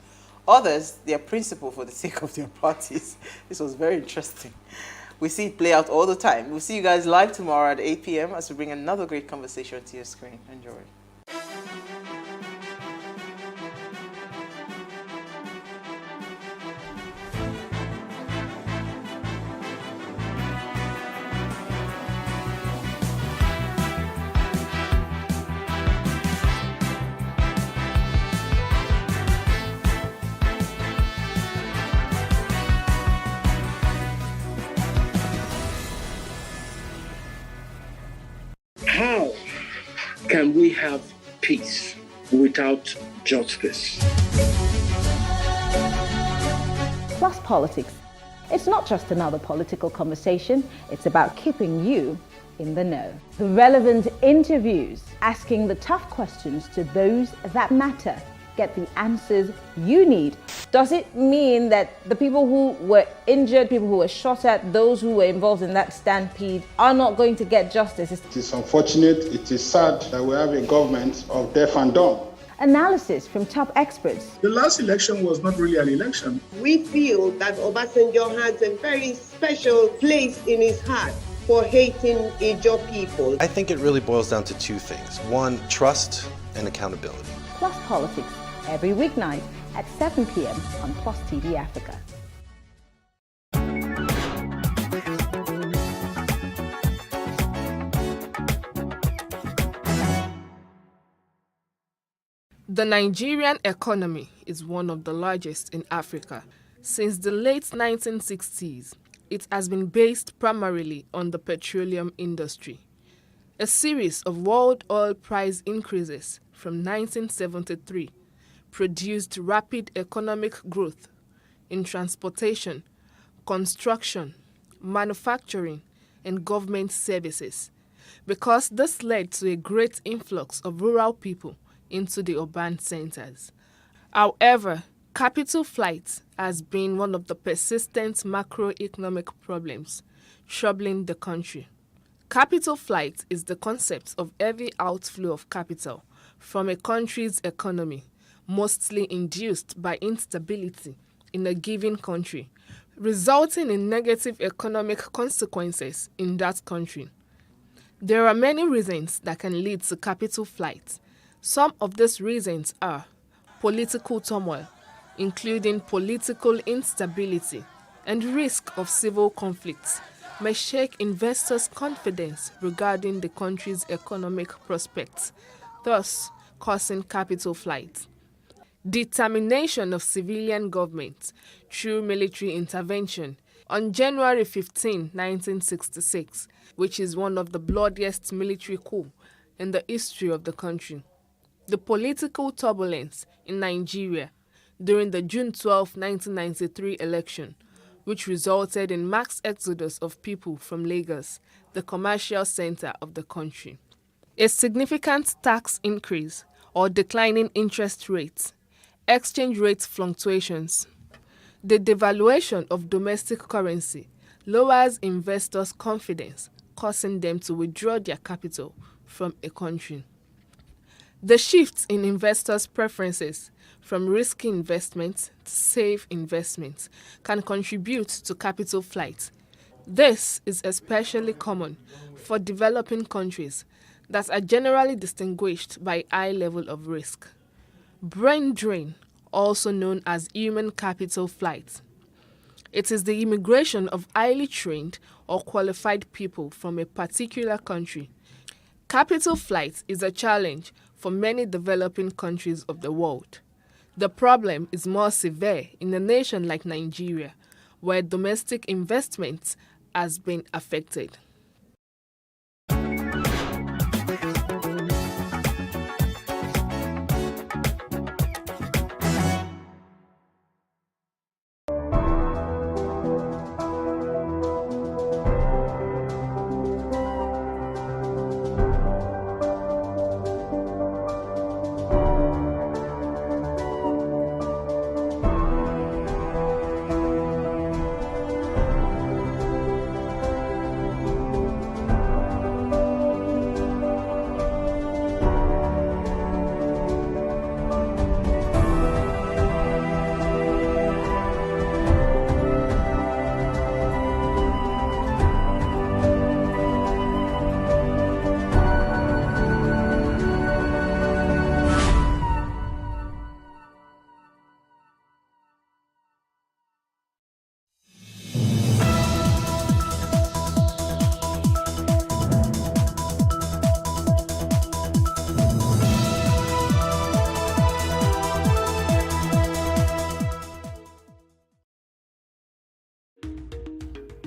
Others, their principle for the sake of their parties. This was very interesting. We see it play out all the time. We'll see you guys live tomorrow at 8 p.m. as we bring another great conversation to your screen. Enjoy. How can we have peace without justice? Plus Politics. It's not just another political conversation, it's about keeping you in the know. The relevant interviews, asking the tough questions to those that matter. Get the answers you need. Does it mean that the people who were injured, people who were shot at, those who were involved in that stampede are not going to get justice? It is unfortunate, it is sad that we have a government of deaf and dumb. Analysis from top experts. The last election was not really an election. We feel that Obasanjo has a very special place in his heart for hating Ijaw people. I think it really boils down to two things. One, trust and accountability. Plus Politics, every weeknight at 7 p.m. on Plus TV Africa. The Nigerian economy is one of the largest in Africa. Since the late 1960s, it has been based primarily on the petroleum industry. A series of world oil price increases from 1973 produced rapid economic growth in transportation, construction, manufacturing, and government services, because this led to a great influx of rural people into the urban centers. However, capital flight has been one of the persistent macroeconomic problems troubling the country. Capital flight is the concept of heavy outflow of capital from a country's economy, mostly induced by instability in a given country, resulting in negative economic consequences in that country. There are many reasons that can lead to capital flight. Some of these reasons are political turmoil, including political instability and risk of civil conflicts, may shake investors' confidence regarding the country's economic prospects, thus causing capital flight. Determination of civilian government through military intervention on January 15, 1966, which is one of the bloodiest military coups in the history of the country. The political turbulence in Nigeria during the June 12, 1993 election, which resulted in mass exodus of people from Lagos, the commercial center of the country. A significant tax increase or declining interest rates, exchange rate fluctuations. The devaluation of domestic currency lowers investors' confidence, causing them to withdraw their capital from a country. The shift in investors' preferences from risky investments to safe investments can contribute to capital flight. This is especially common for developing countries that are generally distinguished by a high level of risk. Brain drain, also known as human capital flight. It is the immigration of highly trained or qualified people from a particular country. Capital flight is a challenge for many developing countries of the world. The problem is more severe in a nation like Nigeria, where domestic investment has been affected.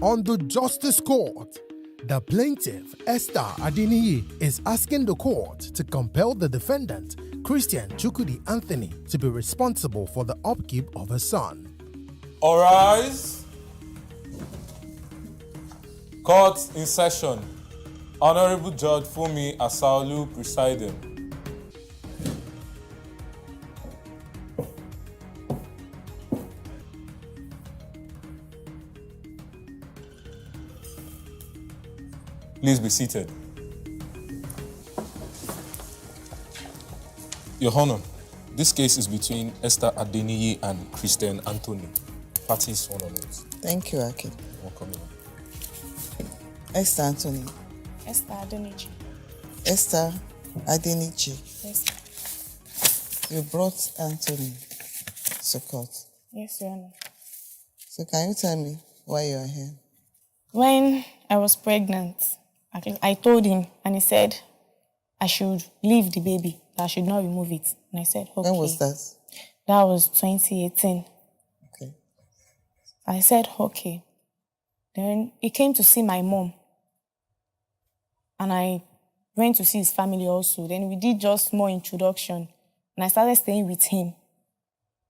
On the Justice Court, the plaintiff, Esther Adeniyi, is asking the court to compel the defendant, Christian Chukwudi Anthony, to be responsible for the upkeep of her son. All rise. Court in session. Honorable Judge Funmi Asaolu presiding. Please be seated. Your Honor, this case is between Esther Adeniyi and Christian Anthony. Parties one on it. Thank you, Aki. Welcome. Esther Anthony. Esther Adeniyi. Esther Adeniyi. Yes. You brought Anthony to court. Yes, Your Honor. So can you tell me why you are here? When I was pregnant, I told him, and he said I should leave the baby, that I should not remove it. And I said, okay. When was that? That was 2018. Okay. I said, okay. Then he came to see my mom. And I went to see his family also. Then we did just more introduction. And I started staying with him.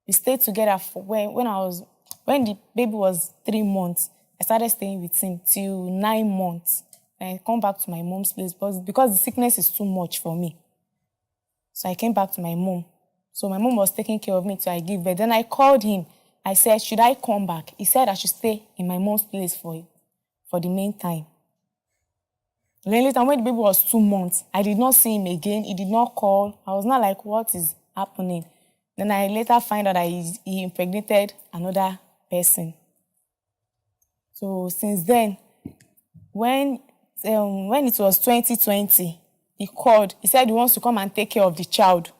We stayed together for when the baby was 3 months. I started staying with him till 9 months. And I come back to my mom's place because the sickness is too much for me. So I came back to my mom. So my mom was taking care of me till I give birth. Then I called him. I said, should I come back? He said I should stay in my mom's place for the meantime. Then later, when the baby was 2 months, I did not see him again. He did not call. I was not like, what is happening? Then I later find out that he impregnated another person. So since then, when it was 2020, he called. He said he wants to come and take care of the child.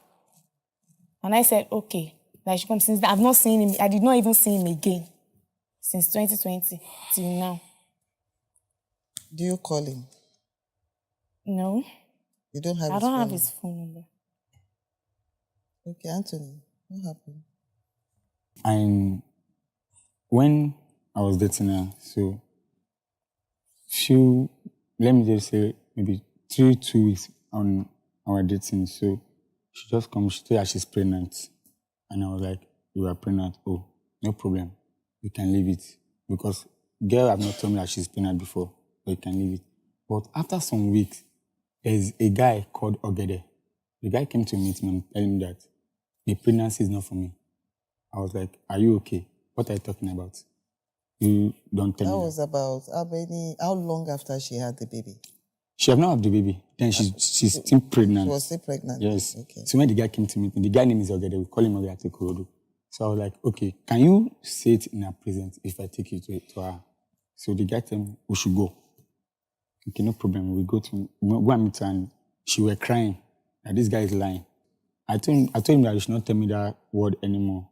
And I said, okay, that should come. Since then, I've not seen him. I did not even see him again since 2020 till now. Do you call him? No. You don't have his phone? I don't have his phone number. Okay, Anthony, what happened? When I was dating her, so let me just say, maybe 2 weeks on our dating. So she just comes, she said she's pregnant. And I was like, you are pregnant? Oh, no problem. You can leave it. Because girl have not told me that she's pregnant before, but you can leave it. But after some weeks, there's a guy called Ogede. The guy came to meet me and tell me that the pregnancy is not for me. I was like, are you okay? What are you talking about? You don't tell me. That was about how long after she had the baby? She have not had the baby. Then she's still pregnant. She was still pregnant. Yes. Okay. So when the guy came to meet me, the guy name is Ogede. We call him Ogede Korodu. So I was like, okay, can you say it in her presence if I take you to her? So the guy told me, we should go. Okay, no problem. We go and meet her, and she was crying that this guy is lying. I told him that he should not tell me that word anymore.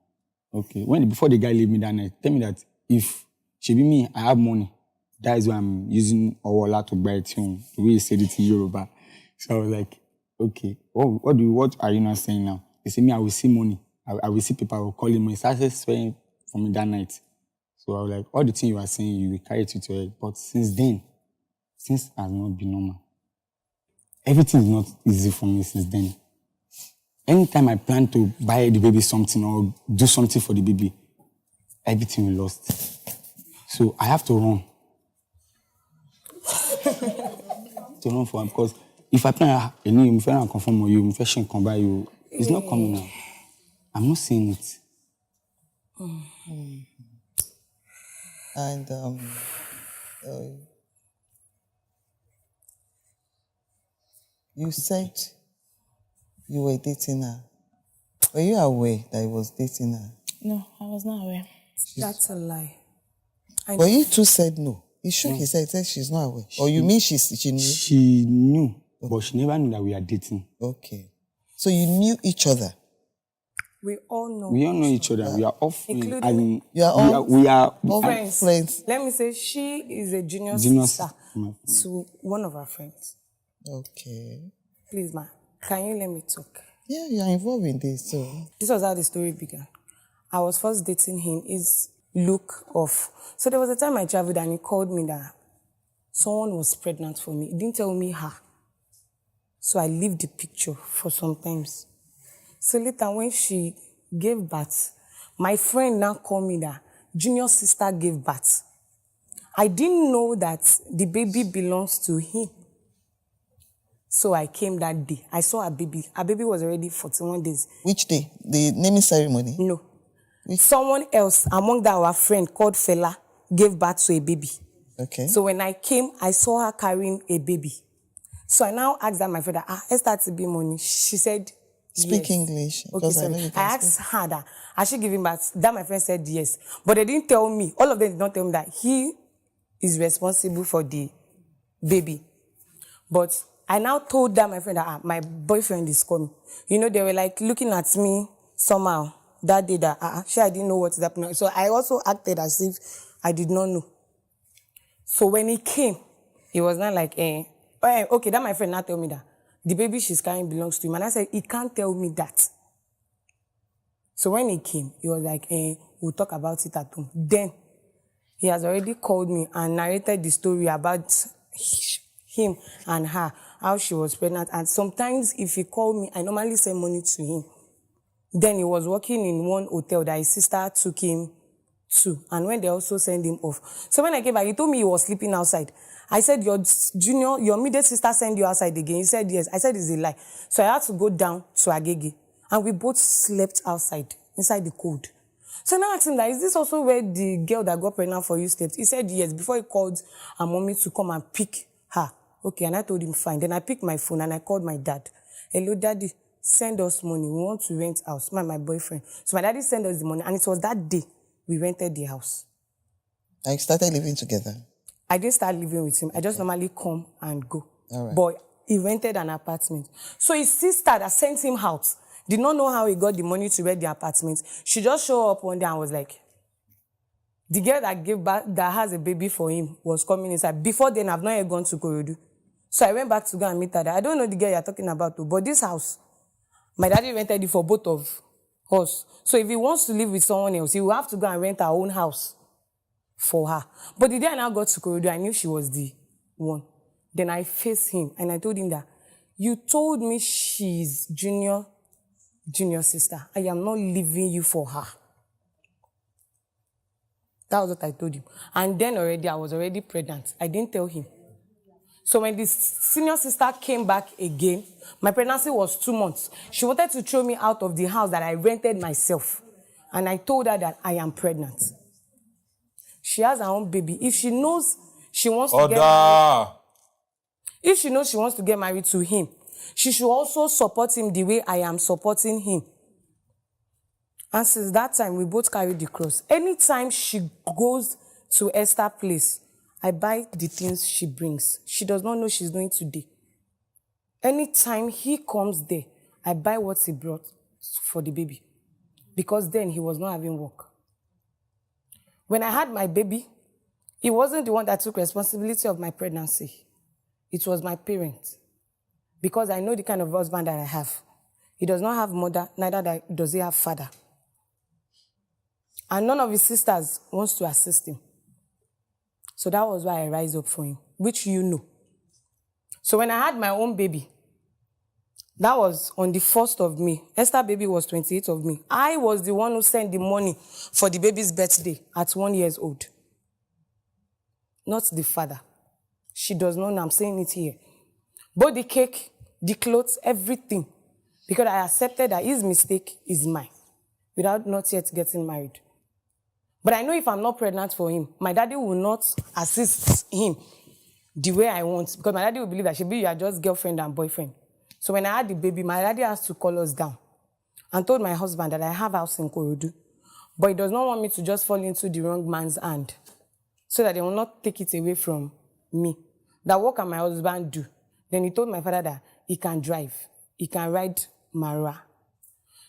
Okay. Before the guy leave me that night, tell me that if she be me, I have money. That is why I'm using Owola to buy it home. The way he said it in Yoruba. So I was like, okay. Oh, what are you not saying now? He said, me, I will see money. I will see people, I will call him. He started swearing for me that night. So I was like, all the things you are saying, you will carry it to your head. But since then, things has not been normal. Everything is not easy for me since then. Anytime I plan to buy the baby something or do something for the baby, everything we lost. So I have to run. To run for him, because if I plan a new, if I don't confirm you, if I shouldn't come by you, it's not coming now. I'm not seeing it. Mm-hmm. And you said you were dating her. Were you aware that he was dating her? No, I was not aware. That's a lie. But you two said no. He shook his head, said she's not aware. Or you mean she knew? She knew, but she never knew that we are dating. Okay. So you knew each other? We all know. We all know each other. We are all friends. Including We are friends. Let me say, she is a junior sister to one of our friends. Okay. Please, ma, can you let me talk? Yeah, you are involved in this, so. This was how the story began. I was first dating him. His look off. So there was a time I traveled and he called me that someone was pregnant for me. He didn't tell me her. So I left the picture for some times. So later when she gave birth, my friend now called me that junior sister gave birth. I didn't know that the baby belongs to him. So I came that day. I saw a baby. Her baby was already 41 days. Which day? The naming ceremony? No. Someone else among our friend called Fela gave birth to a baby. Okay. So when I came, I saw her carrying a baby. So I now asked that my friend, Esther to be money. She said, Speak yes. English. Okay, sorry. I asked her that, has she given birth? That my friend said yes. But they didn't tell me, all of them did not tell me that he is responsible for the baby. But I now told that my friend that my boyfriend is coming. You know, they were like looking at me somehow that day that I didn't know what is happening. So I also acted as if I did not know. So when he came, he was not like, okay, that my friend now tell me that the baby she's carrying belongs to him. And I said, he can't tell me that. So when he came, he was like, we'll talk about it at home. Then he has already called me and narrated the story about him and her, how she was pregnant. And sometimes if he called me, I normally send money to him. Then he was working in one hotel that his sister took him to. And when they also sent him off. So when I came back, he told me he was sleeping outside. I said, your middle sister sent you outside again. He said, yes. I said, it's a lie. So I had to go down to Agege. And we both slept outside, inside the cold. So now I asked him that, is this also where the girl that got pregnant for you slept? He said, yes, before he called her mommy to come and pick her. Okay, and I told him, fine. Then I picked my phone and I called my dad. Hello, daddy, send us money. We want to rent house, my boyfriend. So my daddy sent us the money, and it was that day we rented the house. I started living together. I didn't start living with him. I just normally come and go. All right. But he rented an apartment. So his sister that sent him out did not know how he got the money to rent the apartment. She just showed up one day and was like, the girl that gave birth, that has a baby for him, was coming inside. Before then, I've not yet gone to Korodu. So I went back to go and meet her. I don't know the girl you're talking about, but this house, my daddy rented it for both of us. So if he wants to live with someone else, he will have to go and rent our own house for her. But the day I now got to Korodu, I knew she was the one. Then I faced him and I told him that, you told me she's junior sister. I am not leaving you for her. That was what I told him. And then already, I was already pregnant. I didn't tell him. So when the senior sister came back again, my pregnancy was 2 months. She wanted to throw me out of the house that I rented myself. And I told her that I am pregnant. She has her own baby. If she knows she wants to get married, If she knows she wants to get married to him, she should also support him the way I am supporting him. And since that time, we both carry the cross. Anytime she goes to Esther's place, I buy the things she brings. She does not know she's doing today. Anytime he comes there, I buy what he brought for the baby. Because then he was not having work. When I had my baby, he wasn't the one that took responsibility of my pregnancy. It was my parents. Because I know the kind of husband that I have. He does not have mother, neither does he have father. And none of his sisters wants to assist him. So that was why I rise up for him, which you know. So when I had my own baby, that was on the 1st of May. Esther's baby was 28th of May. I was the one who sent the money for the baby's birthday at 1 year old. Not the father. She does not know, I'm saying it here. Both the cake, the clothes, everything. Because I accepted that his mistake is mine. Without not yet getting married. But I know if I'm not pregnant for him, my daddy will not assist him the way I want. Because my daddy will believe that you are just girlfriend and boyfriend. So when I had the baby, my daddy has to call us down. And told my husband that I have a house in Ikorodu. But he does not want me to just fall into the wrong man's hand. So that they will not take it away from me. That what can my husband do? Then he told my father that he can drive. He can ride Marwa.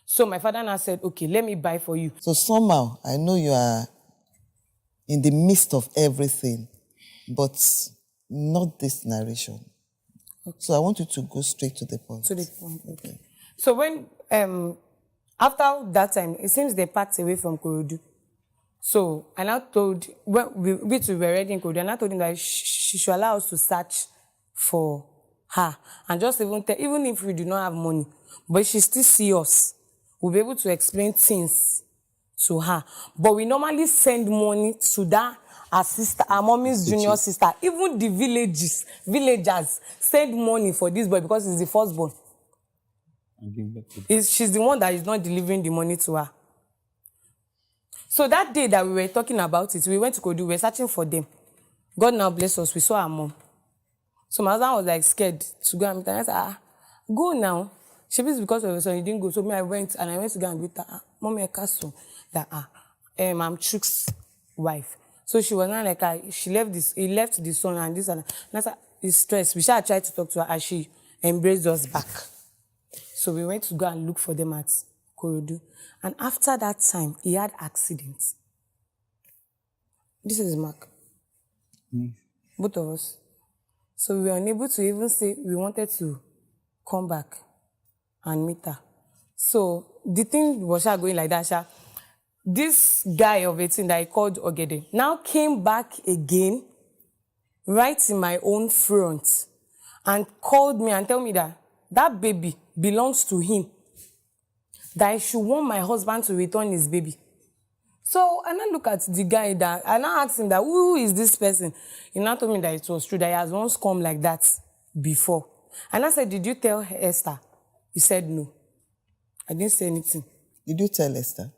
So my father now said, okay, let me buy for you. So somehow, I know you are in the midst of everything, but not this narration. Okay. So I want you to go straight to the point. To the point, okay. So when, after that time, it seems they packed away from Ikorodu. So I now told, we were ready in Ikorodu, and I told him that she should allow us to search for her. And just even if we do not have money, but she still see us, we'll be able to explain things to her. But we normally send money to that our sister, our mommy's junior sister. Even the villagers send money for this boy because he's the firstborn. She's the one that is not delivering the money to her. So that day that we were talking about it, we went to Kodu, we were searching for them. God now bless us, we saw our mom. So my husband was like scared to go and meet her. I said, go now. She was because of her son, he didn't go. So I went to go and meet her. Mommy, castle that I'm Chuk's wife. So she was not like he left the son and this and that. And I said, he's stressed. We shall try to talk to her and she embraced us back. So we went to go and look for them at Ikorodu. And after that time, he had accidents. This is Mark. Both of us. So we were unable to even say we wanted to come back and meet her. So the thing was going like that. This guy of 18 that I called Ogede now came back again, right in my own front, and called me and told me that that baby belongs to him. That I should want my husband to return his baby. So I now look at the guy that, I now asked him that, who is this person? He now told me that it was true, that he has once come like that before. And I said, did you tell Esther? He said no. I didn't say anything. Did you tell Esther?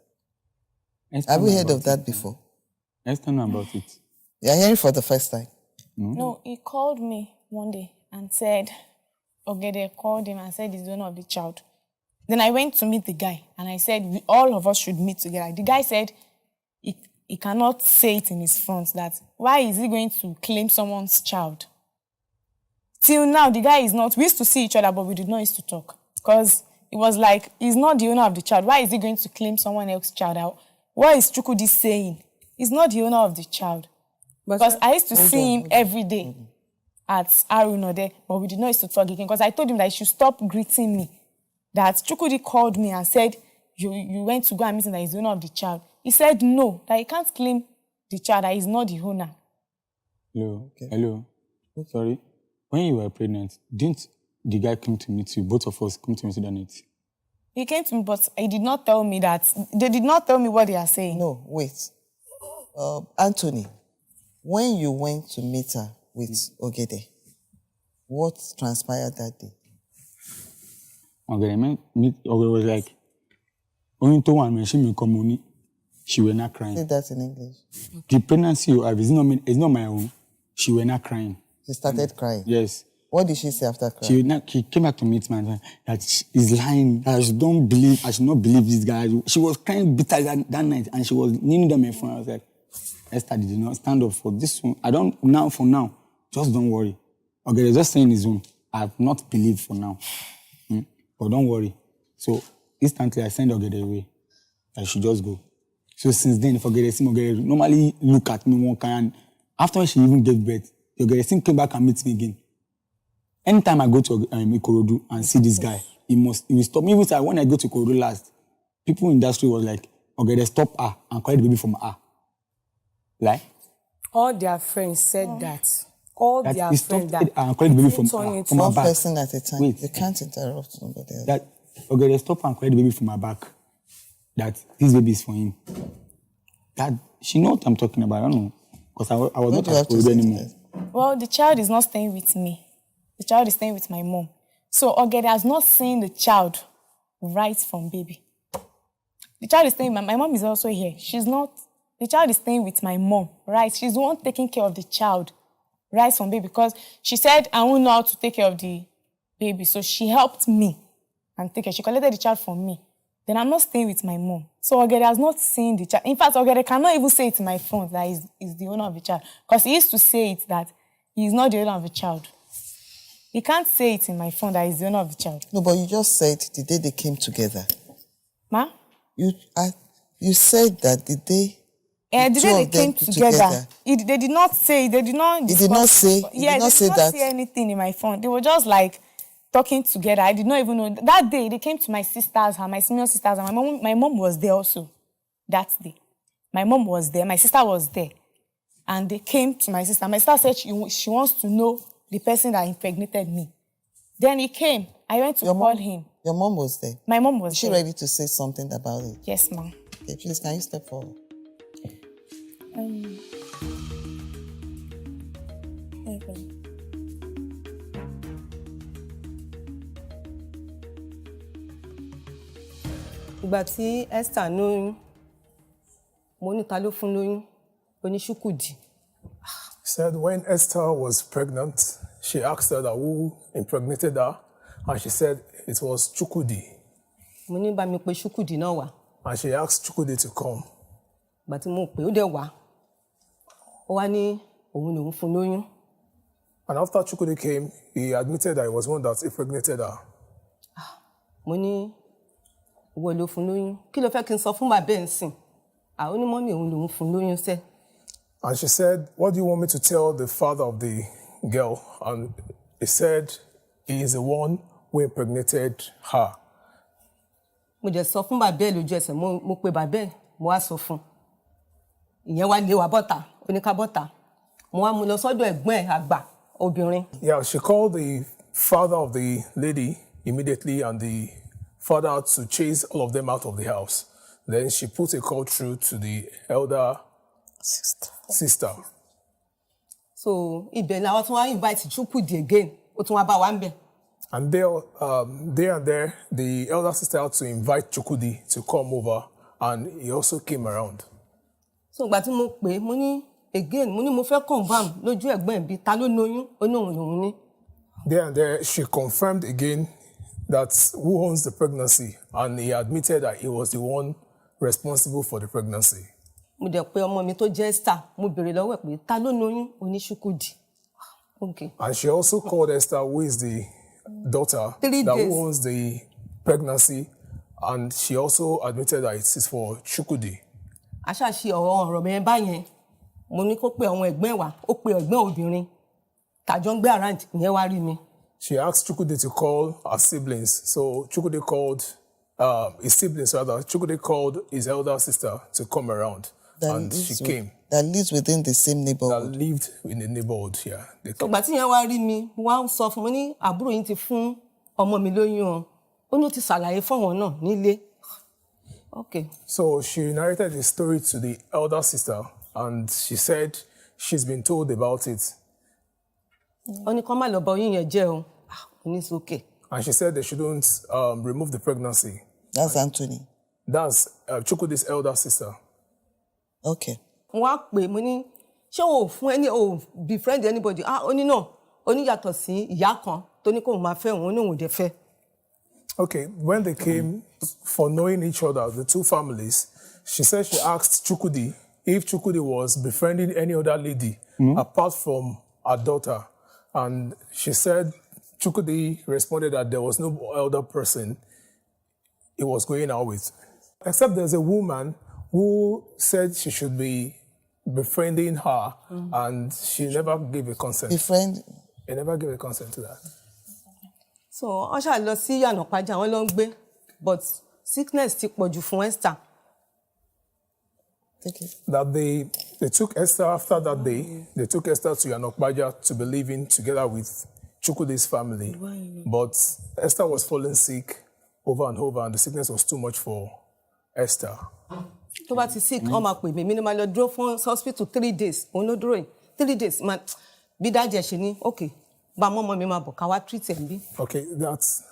Have we heard of that before? Esther know about it. You're hearing for the first time? No, he called me one day and said, Ogede called him and said he's the owner of the child. Then I went to meet the guy and I said, all of us should meet together. The guy said he cannot say it in his front, that why is he going to claim someone's child? Till now, the guy is not, we used to see each other, but we did not used to talk. Because it was like, he's not the owner of the child. Why is he going to claim someone else's child out? What is Chukwudi saying? He's not the owner of the child. Because I used to see him every day at Arunode, but we did not used to talk again. Because I told him that he should stop greeting me. That Chukwudi called me and said, you went to go and meet him, that he's the owner of the child. He said no, that he can't claim the child, that he's not the owner. Hello. Okay. Hello. Okay. Sorry. When you were pregnant, didn't the guy come to meet you? Both of us come to meet you that night. He came to me, but he did not tell me that. They did not tell me what they are saying. No, wait. Anthony, when you went to meet her with Ogede, what transpired that day? Ogede was like, only to one mention me come. She was not crying. Say that in English. The pregnancy you have is not my own. She was not crying. She started crying? Yes. What did she say after crying? She came back to meet me and said that she's lying, that I should not believe this guy. She was crying bitter that night and she was kneeling down in front. I was like, Esther, did you not stand up for this one? For now, just don't worry. Okay, just saying his own. I have not believed for now. But don't worry. So instantly I sent Ogede away. I should just go. So since then, if Ogede normally look at me one kind. After she even gave birth, Ogede came back and meet me again. Anytime I go to Ikorodu and see this guy, he will stop me. Even when I go to Ikorodu last, people in the industry was like, Ogede, stop her and collect the baby from her. Like? All their friends said that. All their friends that. And collect the baby from her One back. person at a time. Wait. You can't interrupt somebody else. That Ogede, stop her and collect the baby from her back. That this baby is for him. That she know what I'm talking about. I don't know. Because I was not at Ikorodu anymore. Well, the child is not staying with me. The child is staying with my mom. So Ogede has not seen the child right from baby. The child is staying, my mom is also here. The child is staying with my mom, right? She's the one taking care of the child right from baby because she said, I won't know how to take care of the baby. So she helped me and take care. She collected the child from me. Then I'm not staying with my mom. So Ogede has not seen the child. In fact, Ogede cannot even say it in my front that he's the owner of the child. Because he used to say it that he's not the owner of the child. He can't say it in my phone that he's the owner of the child. No, but you just said the day they came together. Ma? You said that the day the day they came together. They did not say, they did not discuss. He did not say, Yeah, they did not say anything in my phone. They were just like talking together. I did not even know. That day, they came to my sister's house, my senior sister's house. My mom was there also that day. My mom was there. My sister was there. And they came to my sister. My sister said she wants to know the person that impregnated me. Then he came. I went to call him. Your mom was there? My mom was there. Is she ready to say something about it? Yes, ma'am. Okay, please, can you step forward? Ìgbà tí Esther lóyún, mo ní ta ló fún lóyún, ó ní Chukwudi. Said when Esther was pregnant, she asked her that who impregnated her, and she said it was Chukwudi. Mo ní bá mi pè Chukwudi náà wá. And she asked Chukwudi to come. Ìgbà tí mo pè ó dẹ̀ wá. Ó wá ní òun lòun fún lóyún. And after Chukwudi came, he admitted that he was one that impregnated her. Mo ní ìwọ ló fún lóyún. Kí ló fẹ́ kí n sọ fún bàbá ẹ̀ ńsìn? Ó ní mọ́mì òun lòun fún lóyún sẹ́. And she said, what do you want me to tell the father of the girl? And he said, he is the one who impregnated her. Mo jẹ́ sọ fún bàbá ẹ̀ lójú ẹsẹ̀, mo pe bàbá ẹ̀, mo wá sọ fún. Ìyẹn wá lé wa bọ́ta, ó ní ká bọ́ta. Mo wá mú lọ sọ́dọ̀ ẹ̀gbọ́n ẹ̀ àgbà obìnrin. Yeah, she called the father of the lady immediately, and the father had to chase all of them out of the house. Then she put a call through to the elder sister. So ibẹ̀ làwọn tún wá invite Chukwudi again, ó tún wá bá wa ń bẹ̀. And there, the elder sister had to invite Chukwudi to come over, and he also came around. So ìgbà tí mo pè é, mo ní again, mo ní mo fẹ́ confirm lójú ẹ̀gbọ́n ẹ̀ bí ta ló lóyún, ó ní òun lòun ní. There, she confirmed again that who owns the pregnancy, and he admitted that he was the one responsible for the pregnancy. Mo dẹ̀ pé ọmọ mi tó jẹ́ Esther, mo béèrè lọ́wọ́ ẹ̀ pé ta ló lóyún, ó ní Chukwudi. Okay. And she also called Esther, who is the daughter, 3 days. Who owns the pregnancy, and she also admitted that it is for Chukwudi. Aṣáṣe ọ̀rọ̀ mẹ́rin báyẹn, mo ní kó pe àwọn ẹ̀gbọ́n wá, ó pe ẹ̀gbọ́n obìnrin, tàjọ ń gbé around, ìyẹn wá rí mi. She asked Chukwudi to call her siblings. So Chukwudi called his siblings, rather. Chukwudi called his elder sister to come around. And she came. That lives within the same neighborhood. That lived in the neighborhood, yeah. Ìgbà tí ìyẹn wá rí mi, wá sọ fún mi ní àbúrò yín ti fún ọmọ mi lóyún o. Ó ní ó ti ṣàlàyé fún wọn náà nílé. Okay. So she narrated the story to the elder sister, and she said she's been told about it. Ó ní kó má lọ bà oyún yẹn jẹ́ o. It's okay. And she said they shouldn't remove the pregnancy. That's Anthony. That's Chukwudi's elder sister. Okay. Wọ́n á pè mo ní ṣé o fún ẹni o befriend anybody? Ó ní no. ó ní yàtọ̀ sí ìyá kan tó ní kóun máa fẹ́ òun ó ní òun dẹ̀ fẹ́. Okay, when they came for knowing each other, the two families, she said she asked Chukwudi if Chukwudi was befriending any other lady apart from her daughter. And she said Chukwudi responded that there was no other person he was going out with. Except there's a woman who said she should be befriending her, and she never gave a consent. Befriend? He never gave a consent to that. So wọ́n ṣáà lọ sí Yànàpájà wọ́n lọ ń gbé, but sickness ti pọ̀jù fún Esther. That they took Esther after that day, they took Esther to Yànàpájà to be living together with Chukwudi's family. But Esther was falling sick over and over, and the sickness was too much for Esther. Tó bá ti sick, wọ́n máa pè mí, mi ni máa lọ dúró fún hospital 3 days, òun ló dúró yìí, 3 days, bí dájẹ́ ṣe ní, okay, bá mọ́mọ́ mi máa bọ̀ ká wá treat ẹ̀ bí. Okay, that's...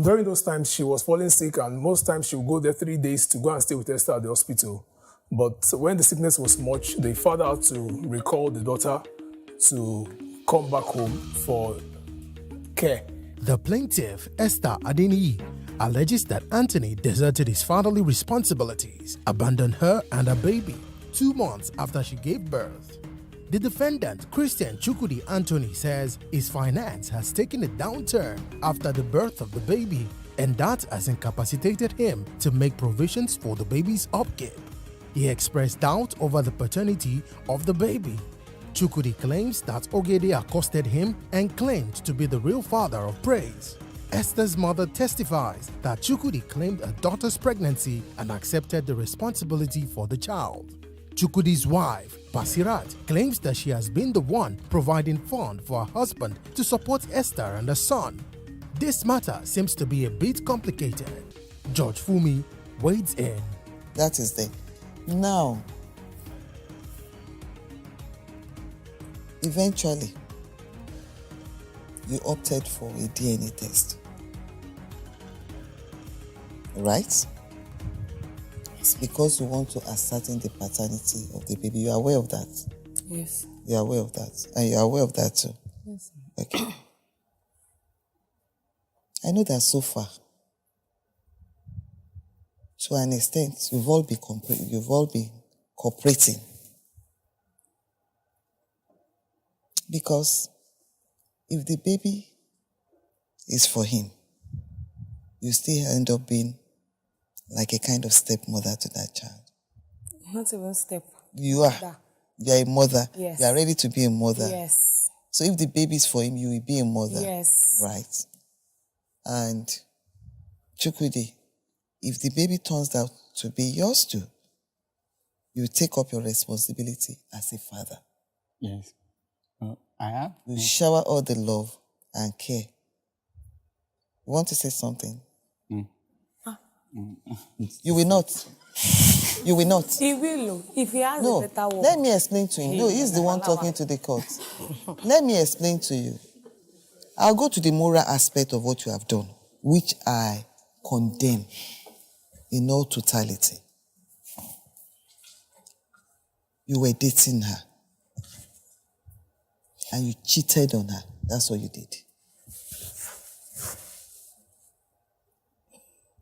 during those times, she was falling sick, and most times she would go there 3 days to go and stay with Esther at the hospital. But when the sickness was much, the father had to recall the daughter to come back home for care. The plaintiff, Esther Adeniyi, alleges that Anthony deserted his fatherly responsibilities, abandoned her and her baby 2 months after she gave birth. The defendant, Christian Chukwudi Anthony, says his finance has taken a downturn after the birth of the baby, and that has incapacitated him to make provisions for the baby's upkeep. He expressed doubt over the paternity of the baby. Chukwudi claims that Ogede accosted him and claimed to be the real father of Praise. Esther's mother testifies that Chukwudi claimed her daughter's pregnancy and accepted the responsibility for the child. Chukwudi's wife, Basirat, claims that she has been the one providing funds for her husband to support Esther and her son. This matter seems to be a bit complicated. George Fumi wades in. That is the... Now, eventually, you opted for a DNA test. Right? It's because you want to ascertain the paternity of the baby. You are aware of that? Yes. You are aware of that? And you are aware of that too? Yes. Okay. I know that so far, to an extent, you've all been cooperating. Because if the baby is for him, you still end up being like a kind of stepmother to that child. Not even step. You are. Mother. You are a mother. Yes. You are ready to be a mother. Yes. So if the baby is for him, you will be a mother. Yes. Right. And Chukwudi, if the baby turns out to be yours too, you take up your responsibility as a father. Yes. I have. You shower all the love and care. You want to say something? You will not. You will not. He will. If he has No, a better word. let me explain to you. No, he's the one talking to the court. Let me explain to you. I'll go to the moral aspect of what you have done, which I condemn in all totality. You were dating her. And you cheated on her. That's what you did.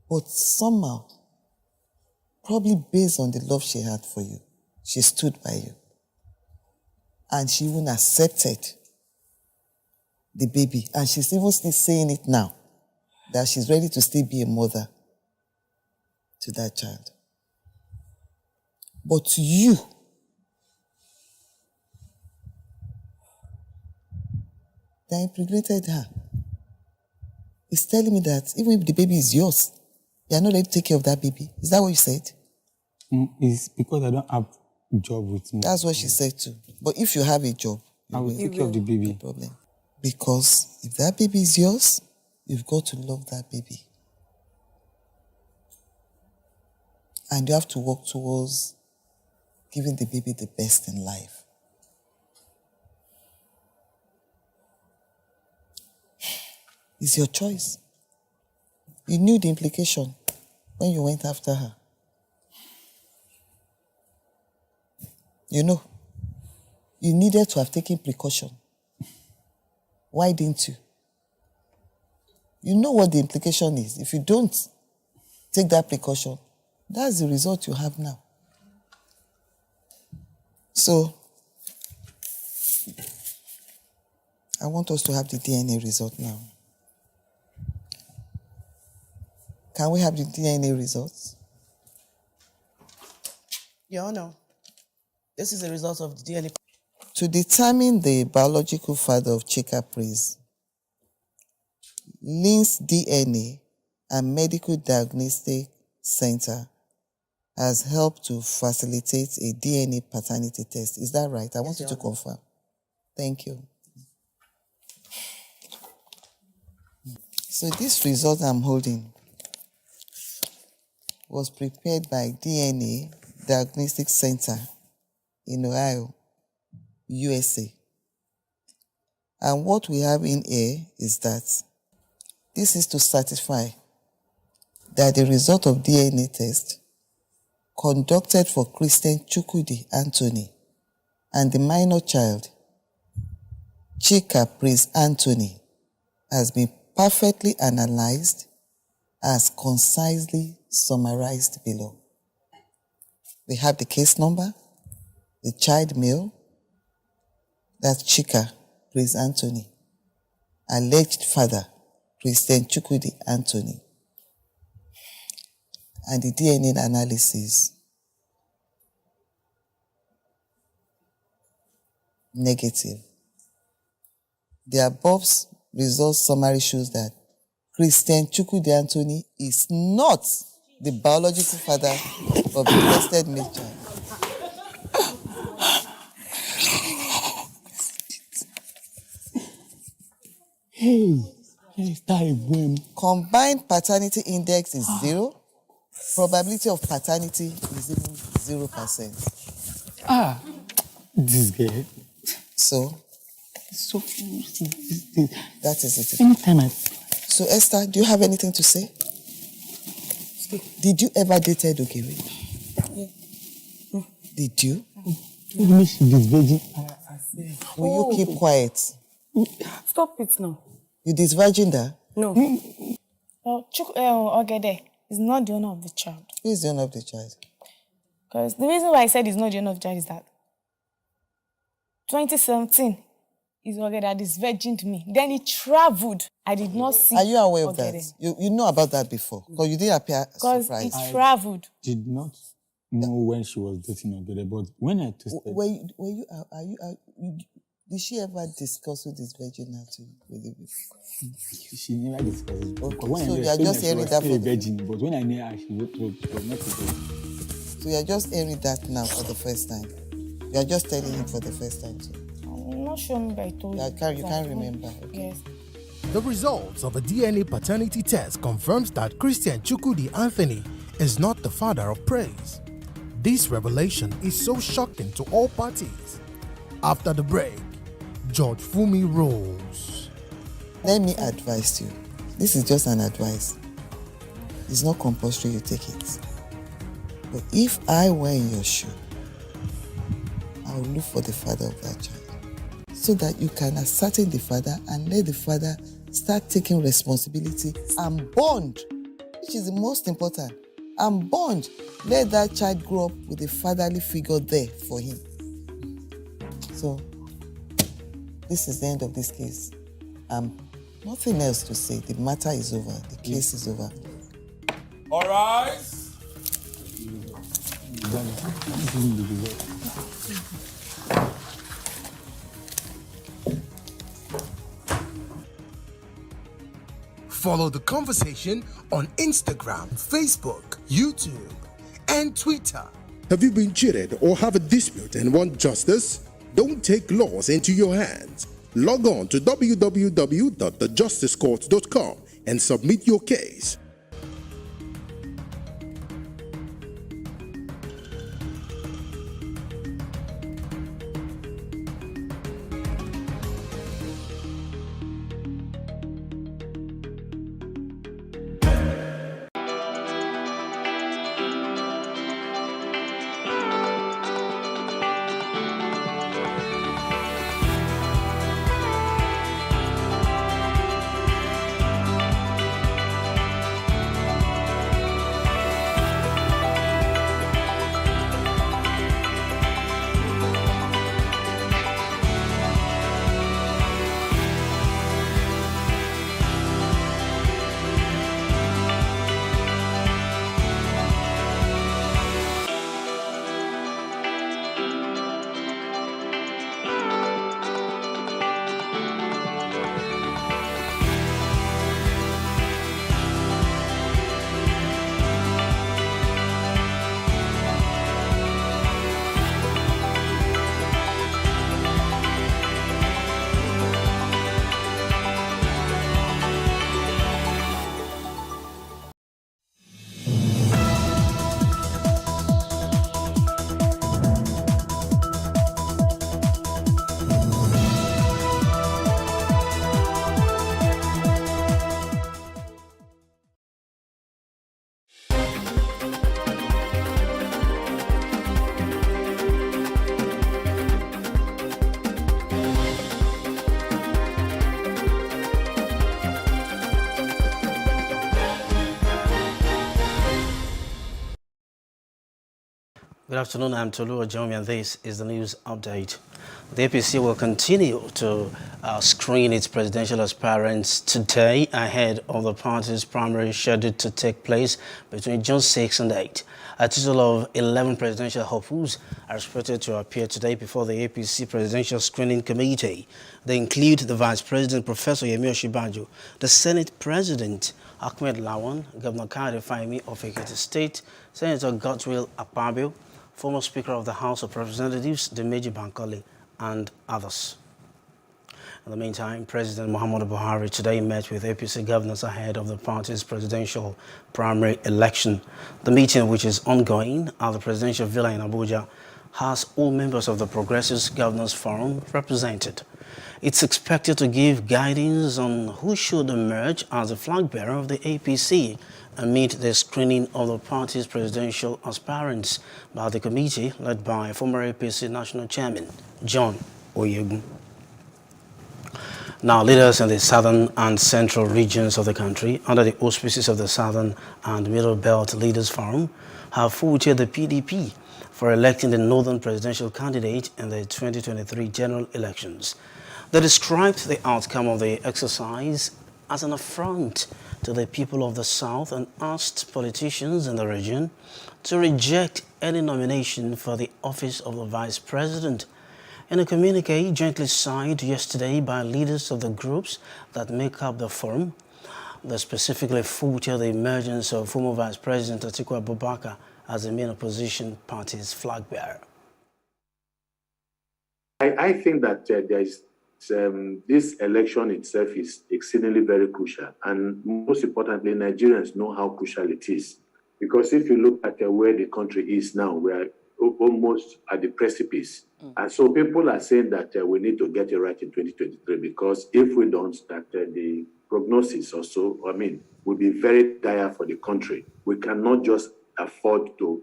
But somehow, probably based on the love she had for you, she stood by you. And she even accepted the baby. And she's even still saying it now, that she's ready to still be a mother to that child. But you, that impregnated her, is telling me that even if the baby is yours, you are not ready to take care of that baby. Is that what you said? It's because I don't have a job with me. That's what she said too. But if you have a job, I will take care of the baby. No problem. Because if that baby is yours, you've got to love that baby. And you have to work towards giving the baby the best in life. It's your choice. You knew the implication when you went after her. You know, you needed to have taken precaution. Why didn't you? You know what the implication is. If you don't take that precaution, that's the result you have now. So, I want us to have the DNA result now. Can we have the DNA results? Your Honor, this is the result of the DNA. To determine the biological father of Chika Praise, Lynn's DNA and Medical Diagnostic Center has helped to facilitate a DNA paternity test. Is that right? I want you to confirm. Thank you. So this result I'm holding was prepared by DNA Diagnostic Center in Ohio, USA. And what we have in here is that this is to certify that the result of DNA test conducted for Christian Chukwudi Anthony and the minor child, Chika Praise Anthony, has been perfectly analyzed as concisely summarized below. We have the case number, the child male, that's Chika Praise Anthony, alleged father, Christian Chukwudi Anthony, and the DNA analysis, negative. The above result summary shows that Christian Chukwudi Anthony is not the biological father of the tested male child. Combined paternity index is 0. Probability of paternity is even 0%. This girl. So that is it. Anytime So Esther, do you have anything to say? Did you ever date Edokere? Yeah. Did you? Maybe she is virgin. Will you keep quiet? Stop it now. You disvirgin her? No. Ogede is not the owner of the child. Who is the owner of the child? Because the reason why I said he's not the owner of the child is that 2017 is Ogede that disvirgined me. Then he traveled. I did not see. Are you aware of Ogede. that? You know about that before? Because you didn't appear Because surprised. he traveled. Did not know when she was dating Ogede, but when I tested... Did she ever discuss who this virgin had to with you? She never discussed it. Okay, so you are just hearing that for virgin, but when I knew her, she was not a virgin. So you are just hearing that now for the first time. You are just telling him for the first time too. I'm not sure maybe I told you. You can't remember. Okay. Yes. The results of a DNA paternity test confirms that Christian Chukwudi Anthony is not the father of Praise. This revelation is so shocking to all parties. After the break, George Fumi rolls. Let me advise you. This is just an advice. It's not compulsory you take it. But if I were in your shoe, I would look for the father of that child so that you can ascertain the father and let the father start taking responsibility and bond, which is the most important. And bond. Let that child grow up with a fatherly figure there for him. So, this is the end of this case. Nothing else to say. The matter is over. The case is over. All right. Follow the conversation on Instagram, Facebook, YouTube, and Twitter. Have you been cheated or have a dispute and want justice? Don't take laws into your hands. Log on to www.thejusticecourt.com and submit your case. Good afternoon, I'm Tolu Ojomi, and this is the news update. The APC will continue to screen its presidential aspirants today ahead of the party's primary scheduled to take place between June 6 and 8. A total of 11 presidential hopefuls are expected to appear today before the APC Presidential Screening Committee. They include the Vice President, Professor Yemi Osinbajo, the Senate President, Ahmed Lawan, Governor Kayode Fayemi of Ekiti State, Senator Godswill Akpabio, former Speaker of the House of Representatives, Dimeji Bankole, and others. In the meantime, President Muhammadu Buhari today met with APC governors ahead of the party's presidential primary election. The meeting, which is ongoing at the presidential villa in Abuja, has all members of the Progressive Governors Forum represented. It's expected to give guidance on who should emerge as the flag bearer of the APC amid the screening of the party's presidential aspirants by the committee led by former APC National Chairman John Oyegun. Now, leaders in the southern and central regions of the country, under the auspices of the Southern and Middle Belt Leaders Forum, have voted the PDP for electing the northern presidential candidate in the 2023 general elections. They described the outcome of the exercise as an affront to the people of the South and asked politicians in the region to reject any nomination for the office of the Vice President. In a communique jointly signed yesterday by leaders of the groups that make up the forum, they specifically voted the emergence of former Vice President Atiku Abubakar as the main opposition party's flag bearer. I think that this election itself is exceedingly very crucial, and most importantly, Nigerians know how crucial it is. Because if you look at where the country is now, we are almost at the precipice. And so people are saying that we need to get it right in 2023, because if we don't, that the prognosis also, will be very dire for the country. We cannot just afford to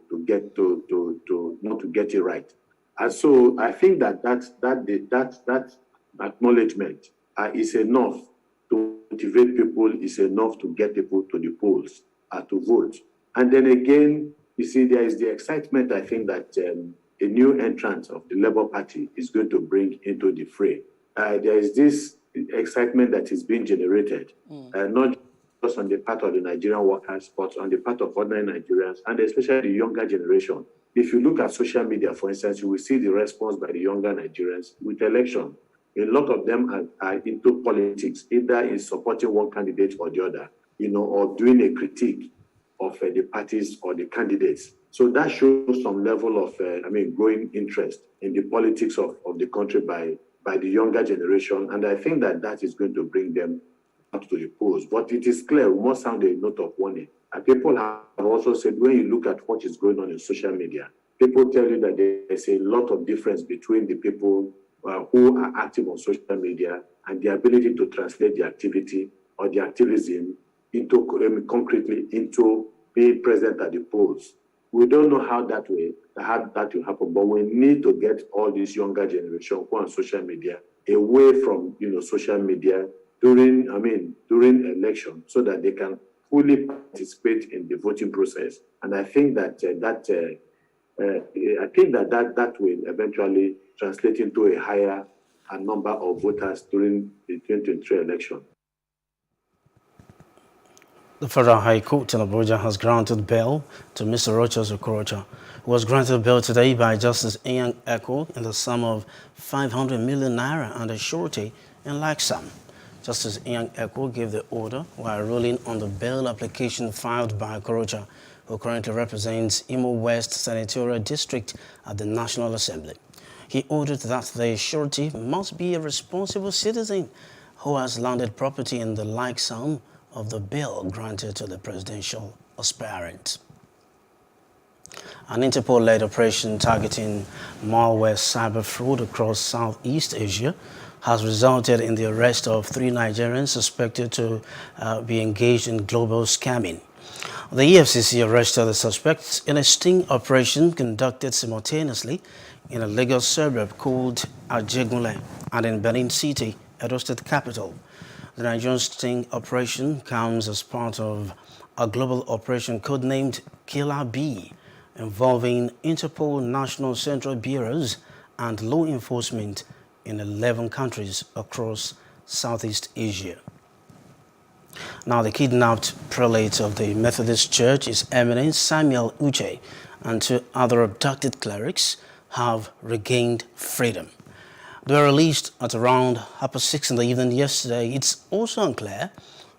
not to get it right. And so I think that acknowledgement is enough to motivate people, is enough to get people to the polls to vote. And then again, you see, there is the excitement, I think, that a new entrant of the Labour Party is going to bring into the fray. There is this excitement that is being generated, not just on the part of the Nigerian workers, but on the part of ordinary Nigerians, and especially the younger generation. If you look at social media, for instance, you will see the response by the younger Nigerians with election. A lot of them are into politics, either in supporting one candidate or the other, or doing a critique of the parties or the candidates. So that shows some level of, growing interest in the politics of the country by the younger generation. And I think that is going to bring them out to the polls. But it is clear, we must sound a note of warning. And people have also said, when you look at what is going on in social media, people tell you that there's a lot of difference between the people who are active on social media and the ability to translate the activity or the activism into concretely into being present at the polls. We don't know how that will happen, but we need to get all this younger generation who are on social media away from social media during election, so that they can fully participate in the voting process. And I think that that will eventually translate into a higher number of voters during the 2023 election. The Federal High Court in Abuja has granted bail to Mr. Rochas Okorocha, who was granted bail today by Justice Ian Eko in the sum of 500 million naira and a surety in like sum. Justice Ian Eko gave the order while ruling on the bail application filed by Okorocha, who currently represents Imo West Senatorial District at the National Assembly. He ordered that the surety must be a responsible citizen who has landed property in the like sum of the bill granted to the presidential aspirant. An Interpol-led operation targeting malware cyber fraud across Southeast Asia has resulted in the arrest of 3 Nigerians suspected to be engaged in global scamming. The EFCC arrested the suspects in a sting operation conducted simultaneously in a Lagos suburb called Ajegunle and in Benin City, Edo State capital. The Nigerian sting operation comes as part of a global operation codenamed Killer Bee, involving Interpol National Central Bureaus and law enforcement in 11 countries across Southeast Asia. Now, the kidnapped prelate of the Methodist Church, His Eminence Samuel Uche, and 2 other abducted clerics have regained freedom. They were released at around 6:30 in the evening yesterday. It's also unclear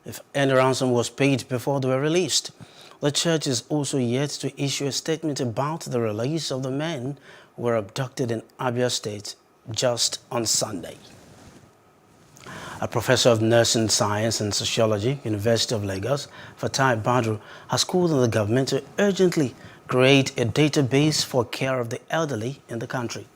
if any ransom was paid before they were released. The church is also yet to issue a statement about the release of the men who were abducted in Abia State just on Sunday. A professor of nursing science and sociology, University of Lagos, Fatai Badru, has called on the government to urgently create a database for care of the elderly in the country.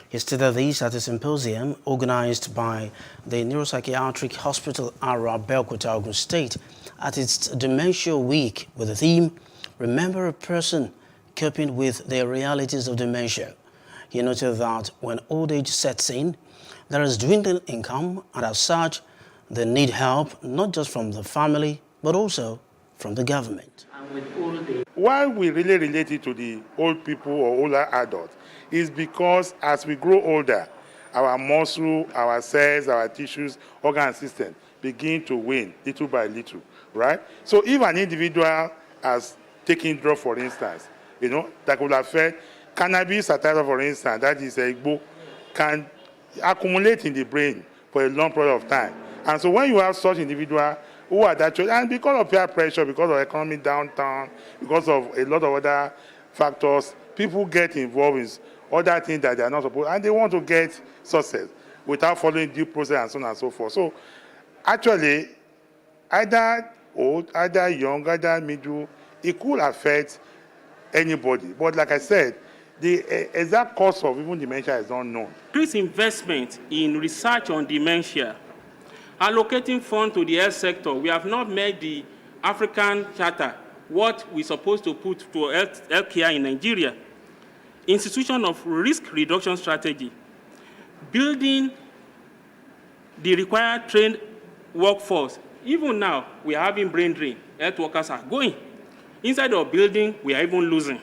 He stated this at a symposium organized by the Neuropsychiatric Hospital Ara Belkota, Ogun State, at its Dementia Week with the theme, Remember a Person Coping with the Realities of Dementia. He noted that when old age sets in, there is dwindling income, and as such, they need help not just from the family, but also from the government. Why we really relate it to the old people or older adults is because as we grow older, our muscle, our cells, our tissues, organ system begin to wane little by little, right? So if an individual has taken drugs, for instance, that could affect cannabis sativa, for instance, that is Igbo, can accumulate in the brain for a long period of time. And so when you have such individual who are that, and because of peer pressure, because of economic downturn, because of a lot of other factors, people get involved in other things that they are not supposed, and they want to get success without following due process and so on and so forth. So actually, either old, either young, either middle, it could affect anybody. But like I said, the exact cause of even dementia is not known. Increased investment in research on dementia, allocating funds to the health sector. We have not made the African Charter what we're supposed to put to health care in Nigeria. Institution of risk reduction strategy, building the required trained workforce. Even now, we are having brain drain. Health workers are going. Inside our building, we are even losing.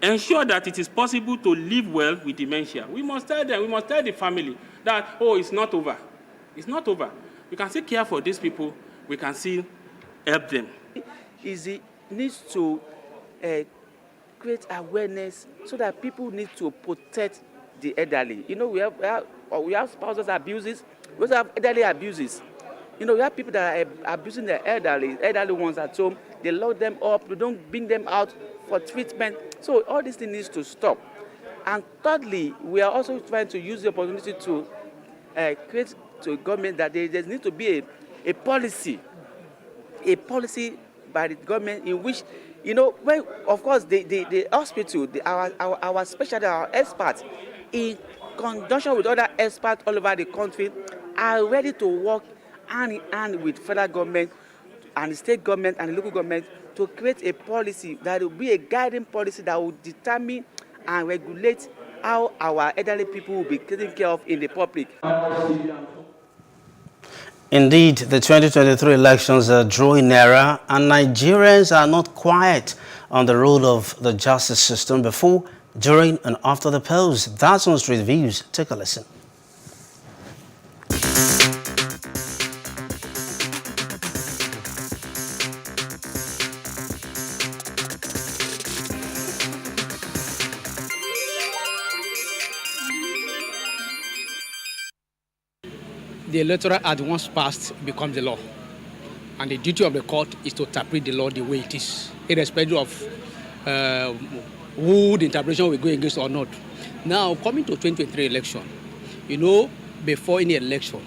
Ensure that it is possible to live well with dementia. We must tell them, we must tell the family that, oh, it's not over. It's not over. We can still care for these people. We can still help them. It needs to create awareness so that people need to protect the elderly. We have spouses abuses. We also have elderly abuses. We have people that are abusing the elderly ones at home. They lock them up. They don't bring them out for treatment. So all this thing needs to stop. And thirdly, we are also trying to use the opportunity to create to government that there needs to be a policy by the government in which, when, of course, the hospital, our specialty, our experts, in conjunction with other experts all over the country, are ready to work hand in hand with federal government and the state government and the local government to create a policy that will be a guiding policy that will determine and regulate how our elderly people will be taken care of in the public. Indeed, the 2023 elections are drawing nearer, and Nigerians are not quiet on the role of the justice system before, during, and after the polls. That's on Street Views. Take a listen. The Electoral Act, once passed, becomes the law. And the duty of the court is to interpret the law the way it is, irrespective of who the interpretation will go against or not. Now, coming to 2023 election, before any election,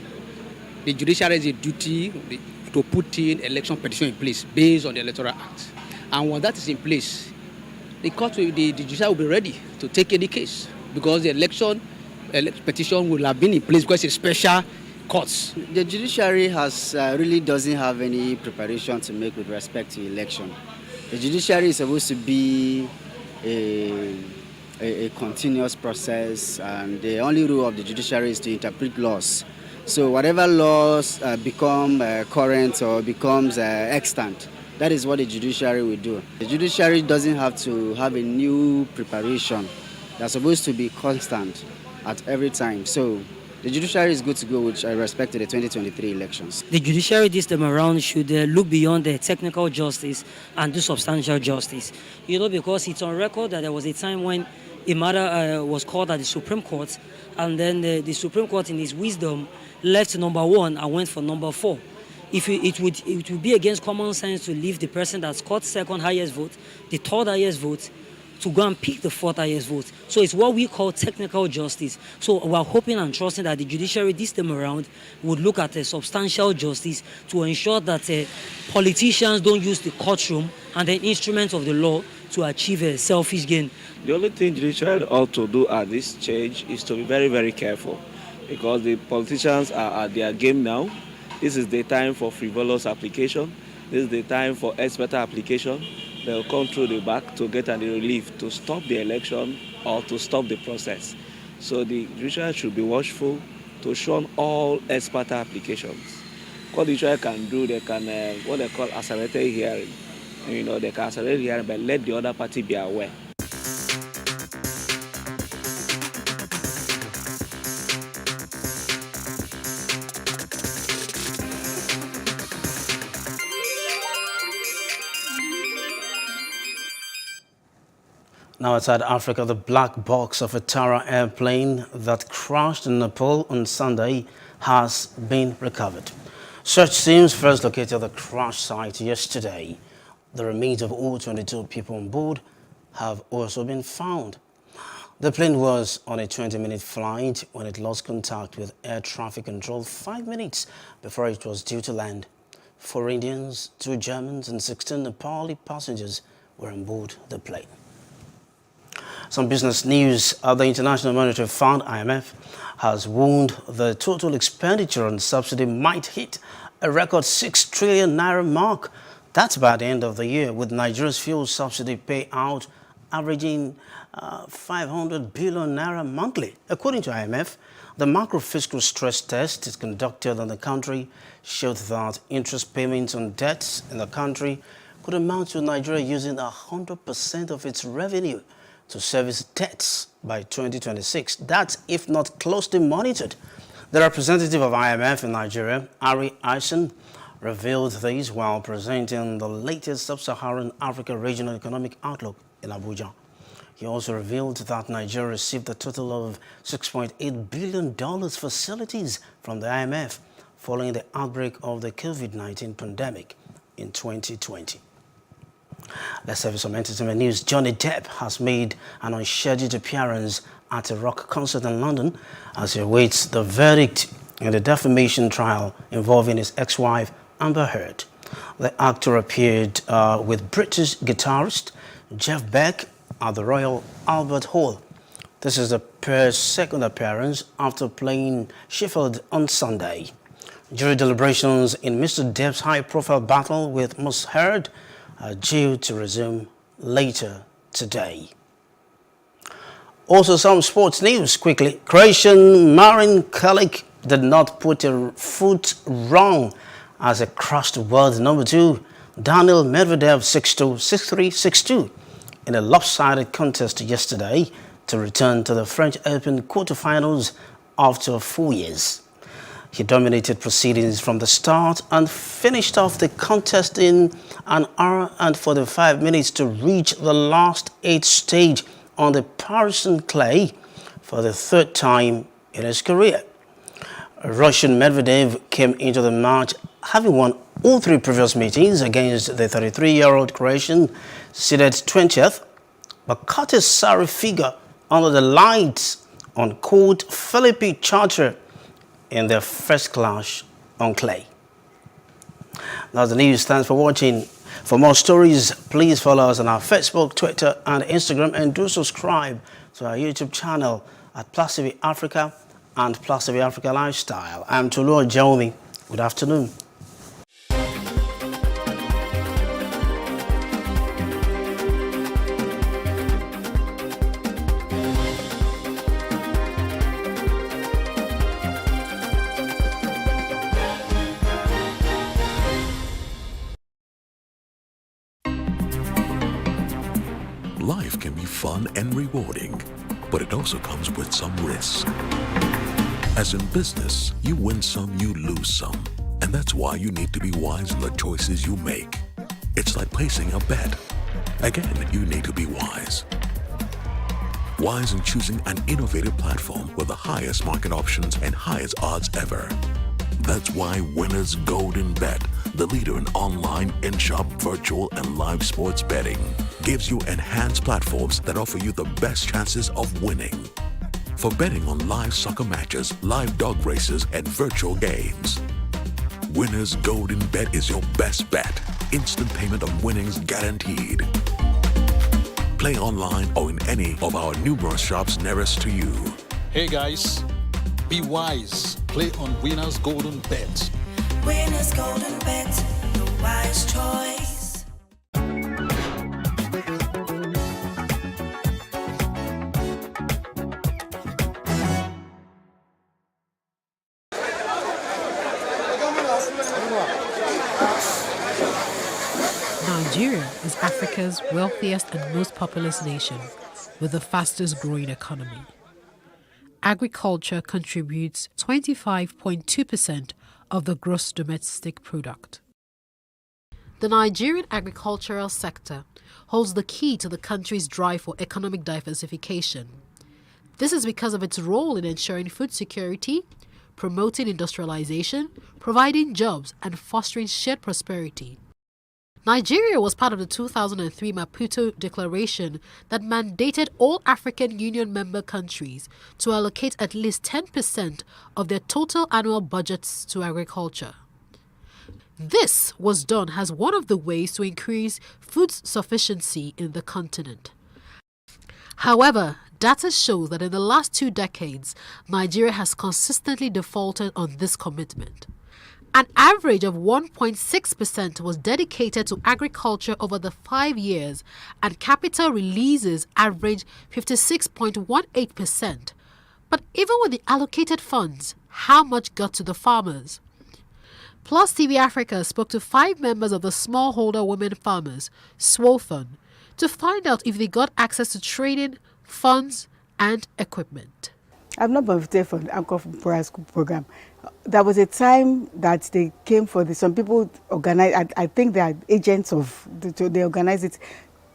the judiciary has a duty to put in election petition in place based on the Electoral Act. And when that is in place, the judiciary will be ready to take any case because the election petition will have been in place because it's a special courts. The judiciary really doesn't have any preparation to make with respect to election. The judiciary is supposed to be a continuous process, and the only role of the judiciary is to interpret laws. So whatever laws become current or becomes extant, That is what the judiciary will do. The judiciary doesn't have to have a new preparation. They're supposed to be constant at every time. So the judiciary is good to go with respect to the 2023 elections. The judiciary this time around should look beyond the technical justice and do substantial justice. Because it's on record that there was a time when a matter was called at the Supreme Court, and then the Supreme Court, in its wisdom, left number 1 and went for number 4. It would be against common sense to leave the person that scored second highest vote, the third highest vote, to go and pick the fourth highest vote. So it's what we call technical justice. So we're hoping and trusting that the judiciary this time around would look at substantial justice to ensure that politicians don't use the courtroom and the instruments of the law to achieve a selfish gain. The only thing judiciary ought to do at this stage is to be very, very careful, because the politicians are at their game now. This is the time for frivolous application. This is the time for expert application. They'll come through the back to get any relief to stop the election or to stop the process. So the judiciary should be watchful to shun all expert applications. What the judiciary can do, they can, what they call accelerated hearing. They can accelerate hearing, but let the other party be aware. Now outside Africa, the black box of a Tara airplane that crashed in Nepal on Sunday has been recovered. Search teams first located the crash site yesterday. The remains of all 22 people on board have also been found. The plane was on a 20-minute flight when it lost contact with air traffic control 5 minutes before it was due to land. 4 Indians, 2 Germans and 16 Nepali passengers were on board the plane. Some business news. The International Monetary Fund, IMF, has warned the total expenditure on subsidy might hit a record 6 trillion naira mark. That's by the end of the year, with Nigeria's fuel subsidy payout averaging 500 billion naira monthly. According to IMF, the macro-fiscal stress test is conducted on the country showed that interest payments on debts in the country could amount to Nigeria using 100% of its revenue to service debts by 2026. That's if not closely monitored. The representative of IMF in Nigeria, Ari Eisen, revealed this while presenting the latest Sub-Saharan Africa Regional Economic Outlook in Abuja. He also revealed that Nigeria received a total of $6.8 billion facilities from the IMF following the outbreak of the COVID-19 pandemic in 2020. Let's have some entertainment news. Johnny Depp has made an unscheduled appearance at a rock concert in London as he awaits the verdict in the defamation trial involving his ex-wife Amber Heard. The actor appeared with British guitarist Jeff Beck at the Royal Albert Hall. This is the pair's second appearance after playing Sheffield on Sunday. Jury deliberations in Mr. Depp's high-profile battle with Ms. Heard are due to resume later today. Also, some sports news quickly. Croatian Marin Cilic did not put a foot wrong as he crushed world number 2 Daniil Medvedev 6-2, 6-3, 6-2 in a lopsided contest yesterday to return to the French Open quarterfinals after 4 years. He dominated proceedings from the start and finished off the contest in 1 hour and 45 minutes to reach the last 8th stage on the Parisian clay for the 3rd time in his career. Russian Medvedev came into the match having won all 3 previous meetings against the 33-year-old Croatian, seeded 20th, but cut his sorry figure under the lights on court Felipe Charter in their first clash on clay. That's the news. Thanks for watching. For more stories, please follow us on our Facebook, Twitter, and Instagram, and do subscribe to our YouTube channel at Plus TV Africa and Plus TV Africa Lifestyle. I'm Tolu Ojaomi. Good afternoon. be fun and rewarding, but it also comes with some risk. As in business, you win some, you lose some. And that's why you need to be wise in the choices you make. It's like placing a bet. Again, you need to be wise. Wise in choosing an innovative platform with the highest market options and highest odds ever. That's why Winners Golden Bet, the leader in online, in-shop, virtual, and live sports betting, gives you enhanced platforms that offer you the best chances of winning. For betting on live soccer matches, live dog races, and virtual games. Winners Golden Bet is your best bet. Instant payment of winnings guaranteed. Play online or in any of our numerous shops nearest to you. Hey guys, be wise. Play on Winners Golden Bet. Winners Golden Bet, the wise choice. Nigeria is Africa's wealthiest and most populous nation, with the fastest growing economy. Agriculture contributes 25.2% of the gross domestic product. The Nigerian agricultural sector holds the key to the country's drive for economic diversification. This is because of its role in ensuring food security, promoting industrialization, providing jobs, and fostering shared prosperity. Nigeria was part of the 2003 Maputo Declaration that mandated all African Union member countries to allocate at least 10% of their total annual budgets to agriculture. This was done as one of the ways to increase food sufficiency in the continent. However, data shows that in the last 2 decades, Nigeria has consistently defaulted on this commitment. An average of 1.6% was dedicated to agriculture over the 5 years, and capital releases averaged 56.18%. But even with the allocated funds, how much got to the farmers? Plus TV Africa spoke to 5 members of the Smallholder Women Farmers, SWOFUN, to find out if they got access to training, funds, and equipment. I've not benefited from the Anchor School program. There was a time that they came for this. Some people organized. I think they are agents of. They organized it.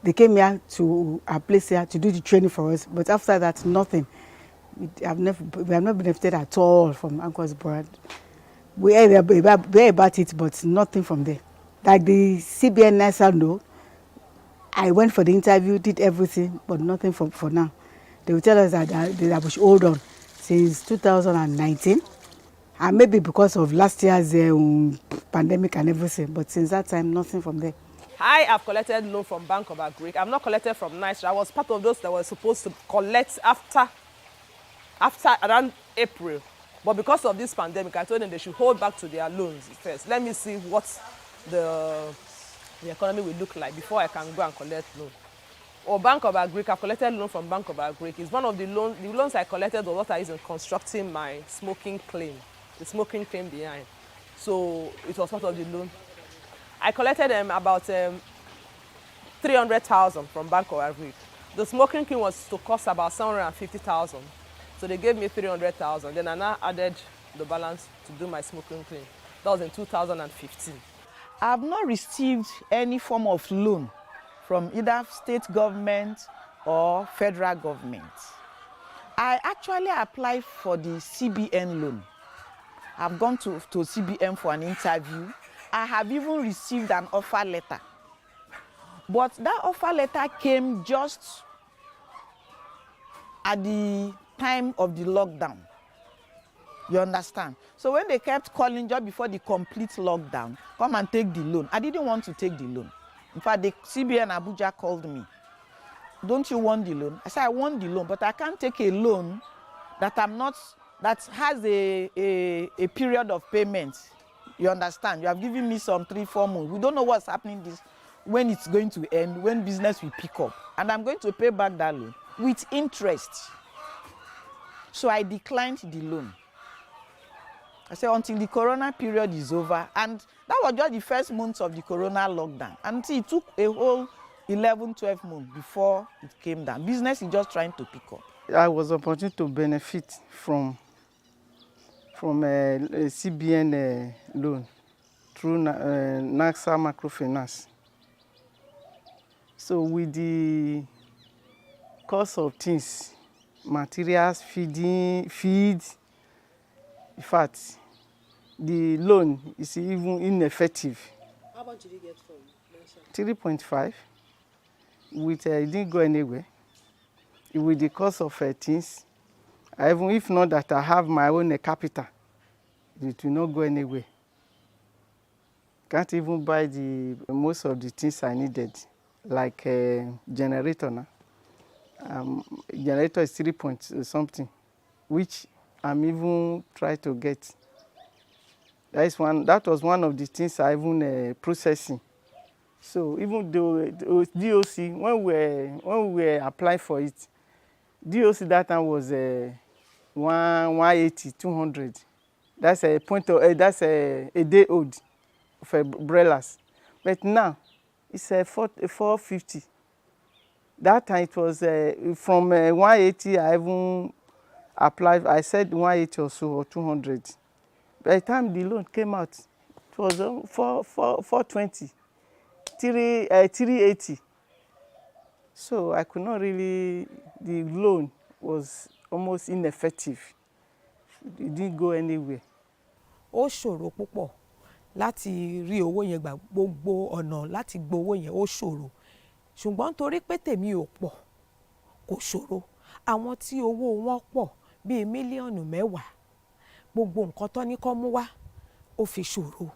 They came here to our place here to do the training for us. But after that, nothing. We have not benefited at all from Anchor's brand. We heard about it, but nothing from there. Like the CBN NISA, no. I went for the interview, did everything, but nothing for now. They will tell us that they should hold on since 2019, and maybe because of last year's pandemic and everything. But since that time, nothing from there. I have collected loan from Bank of Agric. I've not collected from NISA. I was part of those that were supposed to collect after around April. But because of this pandemic, I told them they should hold back to their loans first. Let me see what the economy will look like before I can go and collect loan. Or Bank of Agric, I've collected loan from Bank of Agric. It's one of the loans I collected was what I used in constructing my smoking claim, the smoking claim behind. So it was part of the loan. I collected about 300,000 from Bank of Agric. The smoking claim was to cost about 750,000. So they gave me 300,000. Then I now added the balance to do my smoking claim. That was in 2015. I have not received any form of loan from either state government or federal government. I actually applied for the CBN loan. I've gone to CBN for an interview. I have even received an offer letter. But that offer letter came just at the time of the lockdown. You understand? So when they kept calling just before the complete lockdown, come and take the loan. I didn't want to take the loan. In fact, the CBN Abuja called me. Don't you want the loan? I said, I want the loan, but I can't take a loan that has a period of payment. You understand? You have given me some 3-4 months. We don't know what's happening when it's going to end, when business will pick up. And I'm going to pay back that loan with interest. So I declined the loan. I said, until the corona period is over. And that was just the first month of the corona lockdown. And it took a whole 11, 12 months before it came down. Business is just trying to pick up. I was opportunity to benefit from a CBN loan through NAXA Microfinance. So with the cost of things, materials, feed, in fact, the loan is even ineffective. How much did you get from 3.5, with it didn't go anywhere. With the cost of things, even if not that I have my own capital, it will not go anywhere. Can't even buy most of the things I needed, like a generator now. Generator is 3 point something, which I'm even trying to get. That was one of the things I even processing. So even though DOC, when we were applying for it, DOC that time was 180, 200. That's a point of, that's a day old for umbrellas. But now it's 450. That time it was from 180. I even applied. I said 180 or so, or 200. By the time the loan came out, it was 420, 380. So I could not really. The loan was almost ineffective. It didn't go anywhere. Ó ṣòro púpọ̀ láti rí owó yẹn gbà, gbogbo ọ̀nà láti gbowó yẹn ó ṣòro. Ṣùgbọ́n torí pé tèmi ò pọ̀ kò ṣòro. Àwọn tí owó wọn pọ̀ bíi mílíọ̀nù 10, gbogbo nǹkan tó ní kó mú wá ó fi ṣòro.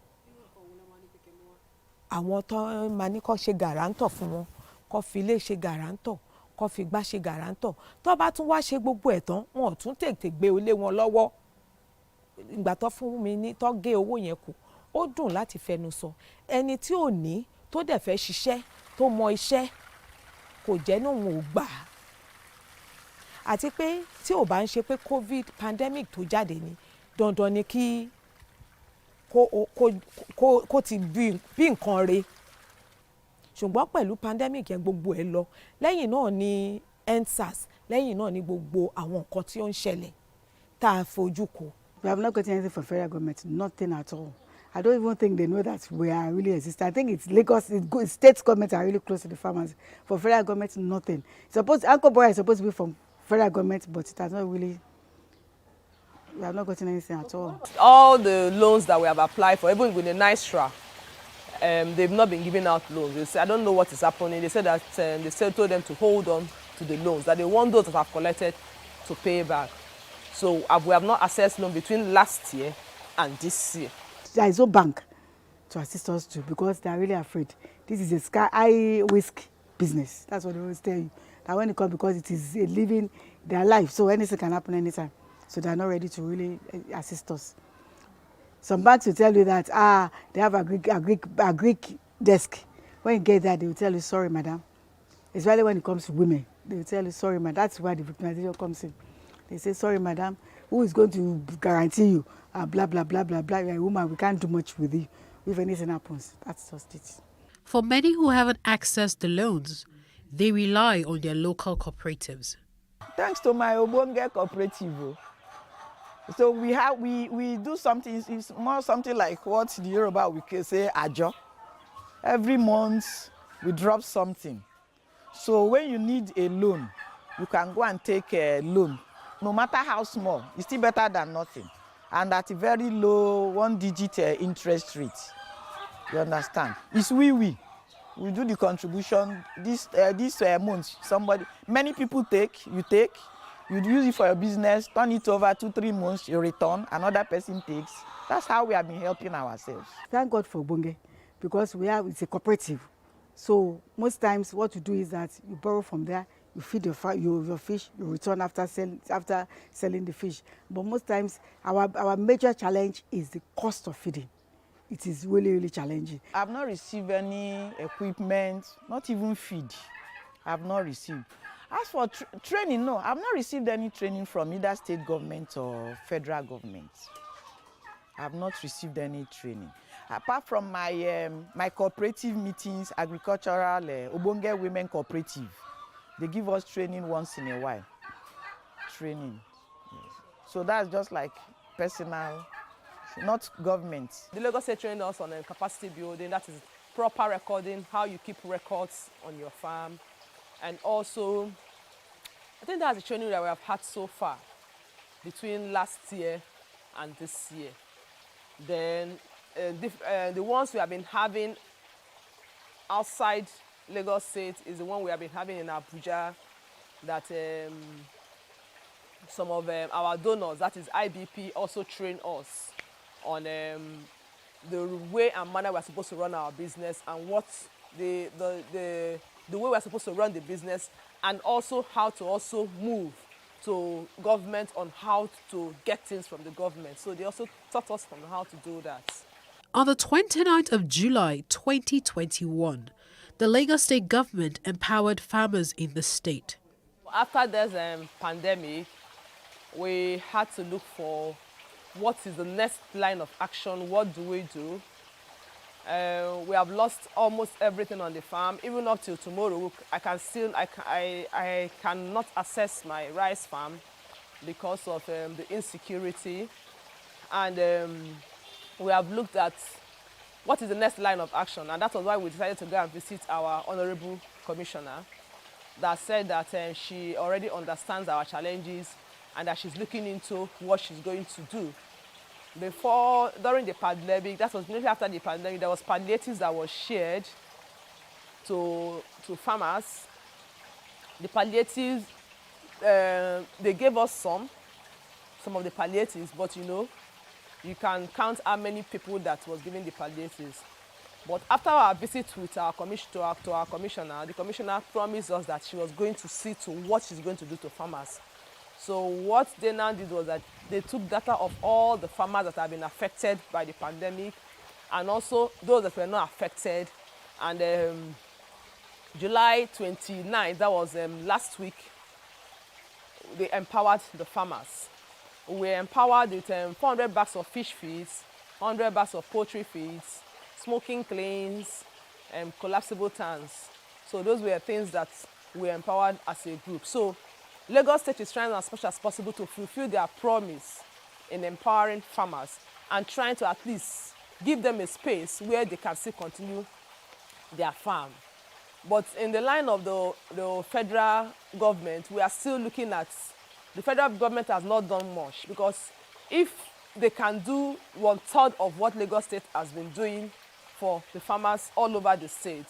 Àwọn tó máa ní kó ṣe gàrántọ̀ fún wọn, kó fi ilé ṣe gàrántọ̀, kó fi gbá ṣe gàrántọ̀. Tó bá tún wá ṣe gbogbo ẹ̀ tán, wọn ò tún tètè gbé ilé wọn lọ́wọ́. Ìgbà tó fún mi ní tó gé owó yẹn kù, ó dùn láti fẹnu sọ. Ẹni tí ò ní tó dẹ̀ fẹ́ ṣiṣẹ́, tó mọ iṣẹ́, kò jẹ́ náà wọn ò gbà. Àti pé tí ò bá ń ṣe pé COVID pandemic tó jáde ni, dandan ni kí kó ti bí nǹkan re. Ṣùgbọ́n pẹ̀lú pandemic yẹn gbogbo ẹ̀ lọ. Lẹ́yìn náà ni EndSARS, lẹ́yìn náà ni gbogbo àwọn nǹkan tí ó ń ṣẹlẹ̀ tá a fojú kò. We have not gotten anything from federal government, nothing at all. I don't even think they know that we are really existing. I think it's Lagos, state government are really close to the farmers. For federal government, nothing. Uncle Boy is supposed to be from federal government, but it has not really. We have not gotten anything at all. All the loans that we have applied for, even with the NYSRA, they've not been giving out loans. They say, I don't know what is happening. They said that they told them to hold on to the loans, that they want those that have collected to pay back. So we have not accessed loan between last year and this year. There is no bank to assist us to because they are really afraid. This is a high risk business. That's what they always tell you. That when it comes, because it is a living their life, so anything can happen anytime. So they are not ready to really assist us. Some banks will tell you that they have a Greek desk. When you get there, they will tell you, sorry, madam. Especially when it comes to women, they will tell you, sorry, madam. That's where the victimization comes in. They say, sorry, madam, who is going to guarantee you? Blah, blah, blah, blah, blah. You're a woman, we can't do much with you. If anything happens, that's just it. For many who haven't accessed the loans, they rely on their local cooperatives. Thanks to my Obonge cooperative. So we do something, it's more something like what the Yoruba we can say ajo. Every month we drop something. So when you need a loan, you can go and take a loan. No matter how small, it's still better than nothing. And at a very low 1-digit interest rate. You understand? It's we do the contribution. This month, many people you use it for your business, turn it over 2-3 months, you return, another person takes. That's how we have been helping ourselves. Thank God for Bonge, because it's a cooperative. So most times what you do is that you borrow from there, you feed your fish, you return after selling the fish. But most times our major challenge is the cost of feeding. It is really, really challenging. I've not received any equipment, not even feed. I've not received. As for training, no, I've not received any training from either state government or federal government. I have not received any training. Apart from my my cooperative meetings, agricultural Obonge Women Cooperative, they give us training once in a while. Training. Yes. So that's just like personal, not government. The Lagos State trained us on capacity building, that is proper recording, how you keep records on your farm. And also, I think that's the training that we have had so far between last year and this year. Then the ones we have been having outside Lagos State is the one we have been having in Abuja, that some of our donors, that is IBP, also train us on the way and manner we're supposed to run our business, and what the way we're supposed to run the business, and also how to also move to government on how to get things from the government. So they also taught us on how to do that. On the 29th of July 2021, the Lagos State government empowered farmers in the state. After this pandemic, we had to look for what is the next line of action, what do we do? We have lost almost everything on the farm. Even up till tomorrow, I cannot access my rice farm because of the insecurity. And we have looked at what is the next line of action, and that was why we decided to go and visit our Honorable Commissioner, that said that she already understands our challenges and that she's looking into what she's going to do. During the pandemic, that was immediately after the pandemic, there was palliatives that was shared to farmers. The palliatives, they gave us some of the palliatives, but you can count how many people that was giving the palliatives. But after our visit with our commissioner, the commissioner promised us that she was going to see to what she's going to do to farmers. So what they now did was that they took data of all the farmers that have been affected by the pandemic, and also those that were not affected. And July 29th, that was last week, they empowered the farmers. We were empowered with 400 bags of fish feeds, 100 bags of poultry feeds, smoking cleans, and collapsible tanks. So those were things that we empowered as a group. So Lagos State is trying as much as possible to fulfill their promise in empowering farmers and trying to at least give them a space where they can still continue their farm. But in the line of the federal government, we are still looking at, the federal government has not done much, because if they can do 1/3 of what Lagos State has been doing for the farmers all over the state,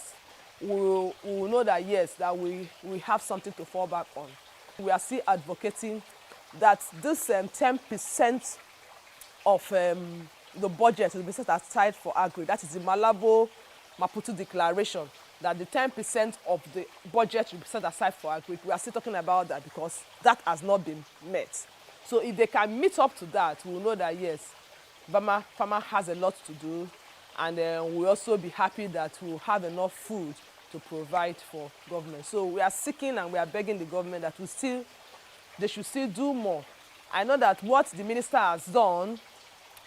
we will know that yes, that we have something to fall back on. We are still advocating that this 10% of the budget will be set aside for agri. That is the Malabo Maputo Declaration, that the 10% of the budget will be set aside for agri. We are still talking about that because that has not been met. So if they can meet up to that, we will know that yes, farmer has a lot to do, and we'll also be happy that we'll have enough food to provide for government. So we are seeking and we are begging the government that they should still do more. I know that what the minister has done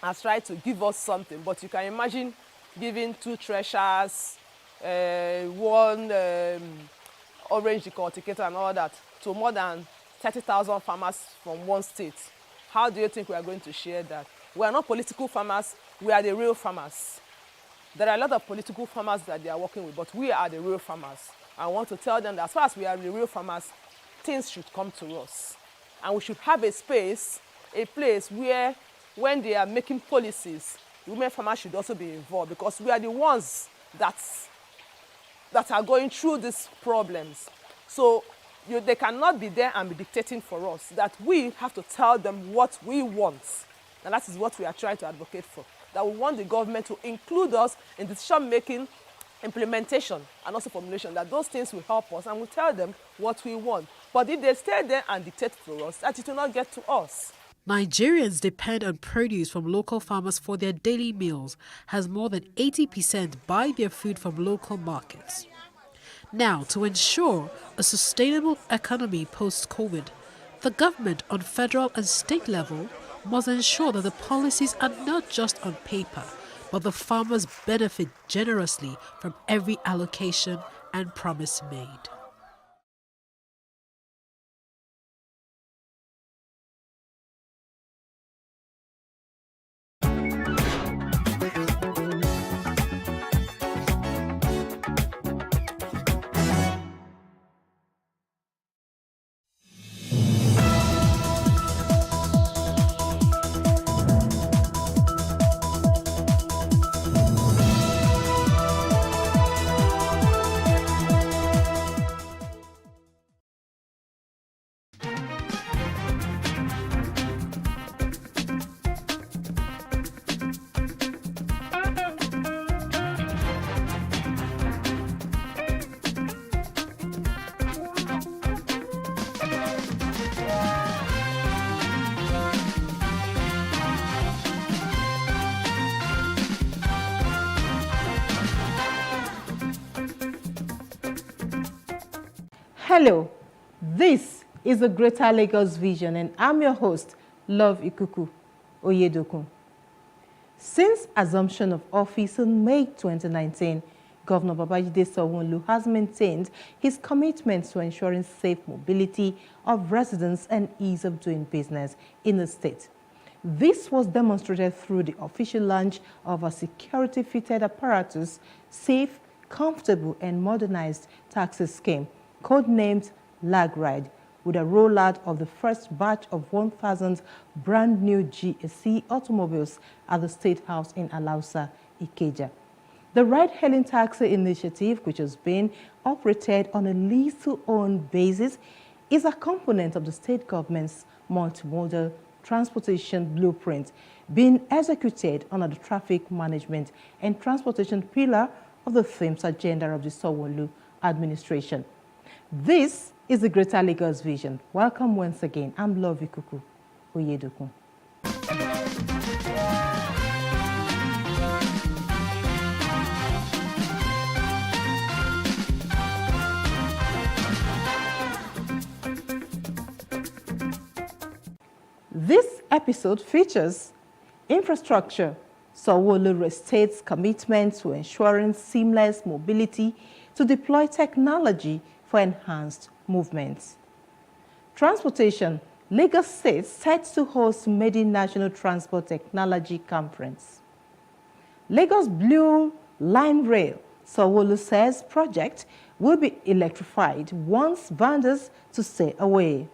has tried to give us something, but you can imagine giving 2 threshers, 1 orange decorticator and all that to more than 30,000 farmers from one state. How do you think we are going to share that? We are not political farmers, we are the real farmers. There are a lot of political farmers that they are working with, but we are the real farmers. I want to tell them that as far as we are the real farmers, things should come to us. And we should have a space, a place where when they are making policies, women farmers should also be involved, because we are the ones that are going through these problems. So they cannot be there and be dictating for us, that we have to tell them what we want. And that is what we are trying to advocate for. That we want the government to include us in decision-making, implementation, and also formulation, that those things will help us, and we tell them what we want. But if they stay there and dictate for us, that it will not get to us. Nigerians depend on produce from local farmers for their daily meals, as more than 80% buy their food from local markets. Now, to ensure a sustainable economy post-COVID, the government on federal and state level must ensure that the policies are not just on paper, but the farmers benefit generously from every allocation and promise made. Hello, this is the Greater Lagos Vision and I'm your host, Love Ikuku Oyedokun. Since assumption of office in May 2019, Governor Babajide Sanwo-Olu has maintained his commitment to ensuring safe mobility of residents and ease of doing business in the state. This was demonstrated through the official launch of a security-fitted apparatus, safe, comfortable and modernized taxi scheme, codenamed LagRide, with a rollout of the first batch of 1,000 brand new GSC automobiles at the State House in Alausa, Ikeja. The ride-hailing taxi initiative, which has been operated on a lease-to-own basis, is a component of the state government's multimodal transportation blueprint being executed under the traffic management and transportation pillar of the themes agenda of the Sanwo-Olu administration. This is the Greater Lagos Vision. Welcome once again. I'm Love Ikuku Oyedokun. This episode features infrastructure, Sanwo-Olu State's commitment to ensuring seamless mobility to deploy technology for enhanced movements. Transportation, Lagos State set to host Maiden National Transport Technology Conference. Lagos Blue Line Rail, Sanwo-Olu says project will be electrified once vendors to stay away.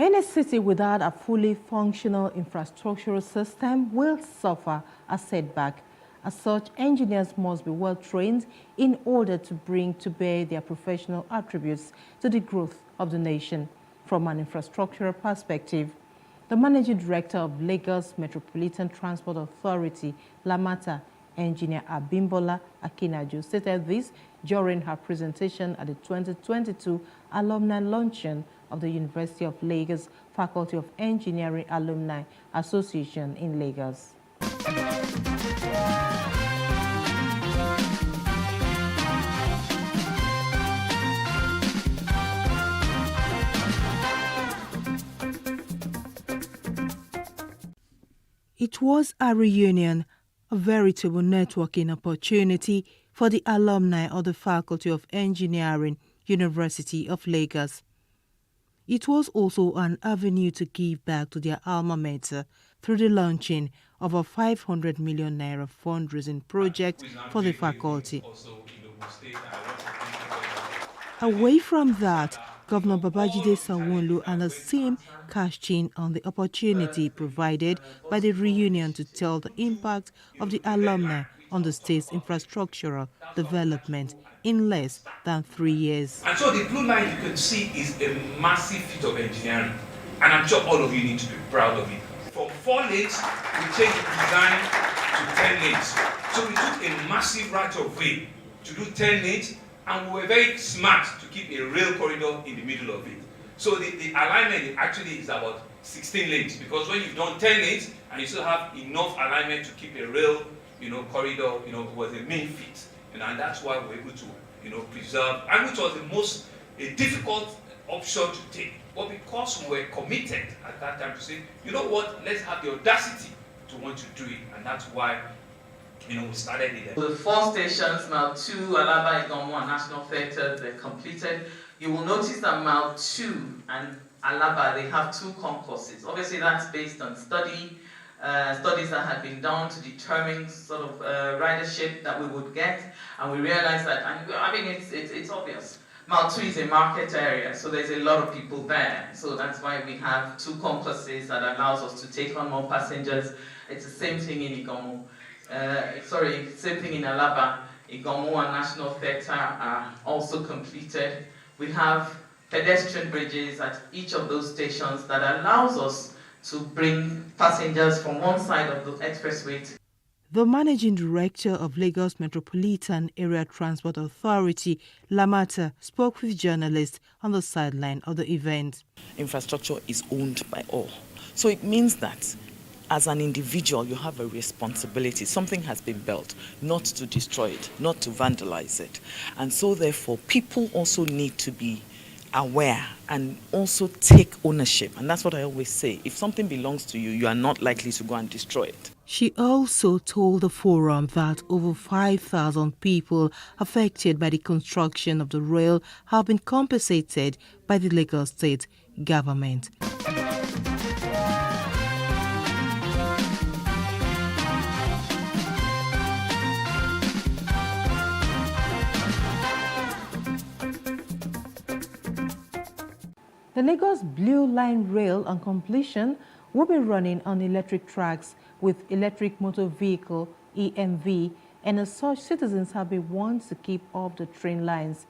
Any city without a fully functional infrastructural system will suffer a setback. As such, engineers must be well trained in order to bring to bear their professional attributes to the growth of the nation. From an infrastructural perspective, the Managing Director of Lagos Metropolitan Transport Authority, LAMATA, Engineer Abimbola Akinaju, stated this during her presentation at the 2022 Alumni Luncheon of the University of Lagos Faculty of Engineering Alumni Association in Lagos. It was a reunion, a veritable networking opportunity for the alumni of the Faculty of Engineering, University of Lagos. It was also an avenue to give back to their alma mater through the launching of a 500 million naira fundraising project for the faculty. Away from that, Governor Babajide Sanwo-Olu and his team cashed in on the opportunity provided by the reunion to tell the impact of the alumni on the state's infrastructural development in less than 3 years. And so the blue line you can see is a massive feat of engineering, and I'm sure all of you need to be proud of it. From 4 lanes, we changed the design to 10 lanes. So we took a massive right of way to do 10 lanes, and we were very smart to keep a rail corridor in the middle of it. So the alignment actually is about 16 lanes, because when you've done 10 lanes, and you still have enough alignment to keep a rail, corridor, was the main feat, and that's why we're able to, preserve, and which was the most difficult option to take. But because we were committed at that time to say, you know what, let's have the audacity to want to do it, and that's why, we started it. The 4 stations, Mile 2, Alaba, Igomu, and National Theatre, they're completed. You will notice that Mile 2 and Alaba, they have 2 concourses. Obviously, that's based on studies that had been done to determine sort of ridership that we would get, and we realized that, it's obvious. Mile 2 is a market area, so there's a lot of people there. So that's why we have 2 concourses that allows us to take on more passengers. It's the same thing in Igomu. Same thing in Alaba. Igomu and National Theatre are also completed. We have pedestrian bridges at each of those stations that allows us to bring passengers from one side of the expressway to The Managing Director of Lagos Metropolitan Area Transport Authority, Lamata, spoke with journalists on the sideline of the event. Infrastructure is owned by all. So it means that as an individual, you have a responsibility. Something has been built, not to destroy it, not to vandalize it. And so therefore, people also need to be aware and also take ownership. And that's what I always say. If something belongs to you, you are not likely to go and destroy it. She also told the forum that over 5,000 people affected by the construction of the rail have been compensated by the Lagos State government. The Lagos Blue Line Rail on completion will be running on electric tracks with electric motor vehicle EMV, and as such, citizens have been warned to keep off the train lines.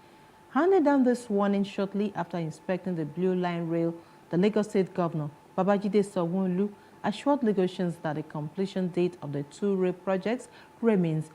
Handing down this warning shortly after inspecting the Blue Line Rail, the Lagos State Governor Babajide Sanwo-Olu assured Lagosians that the completion date of the 2 rail projects remains.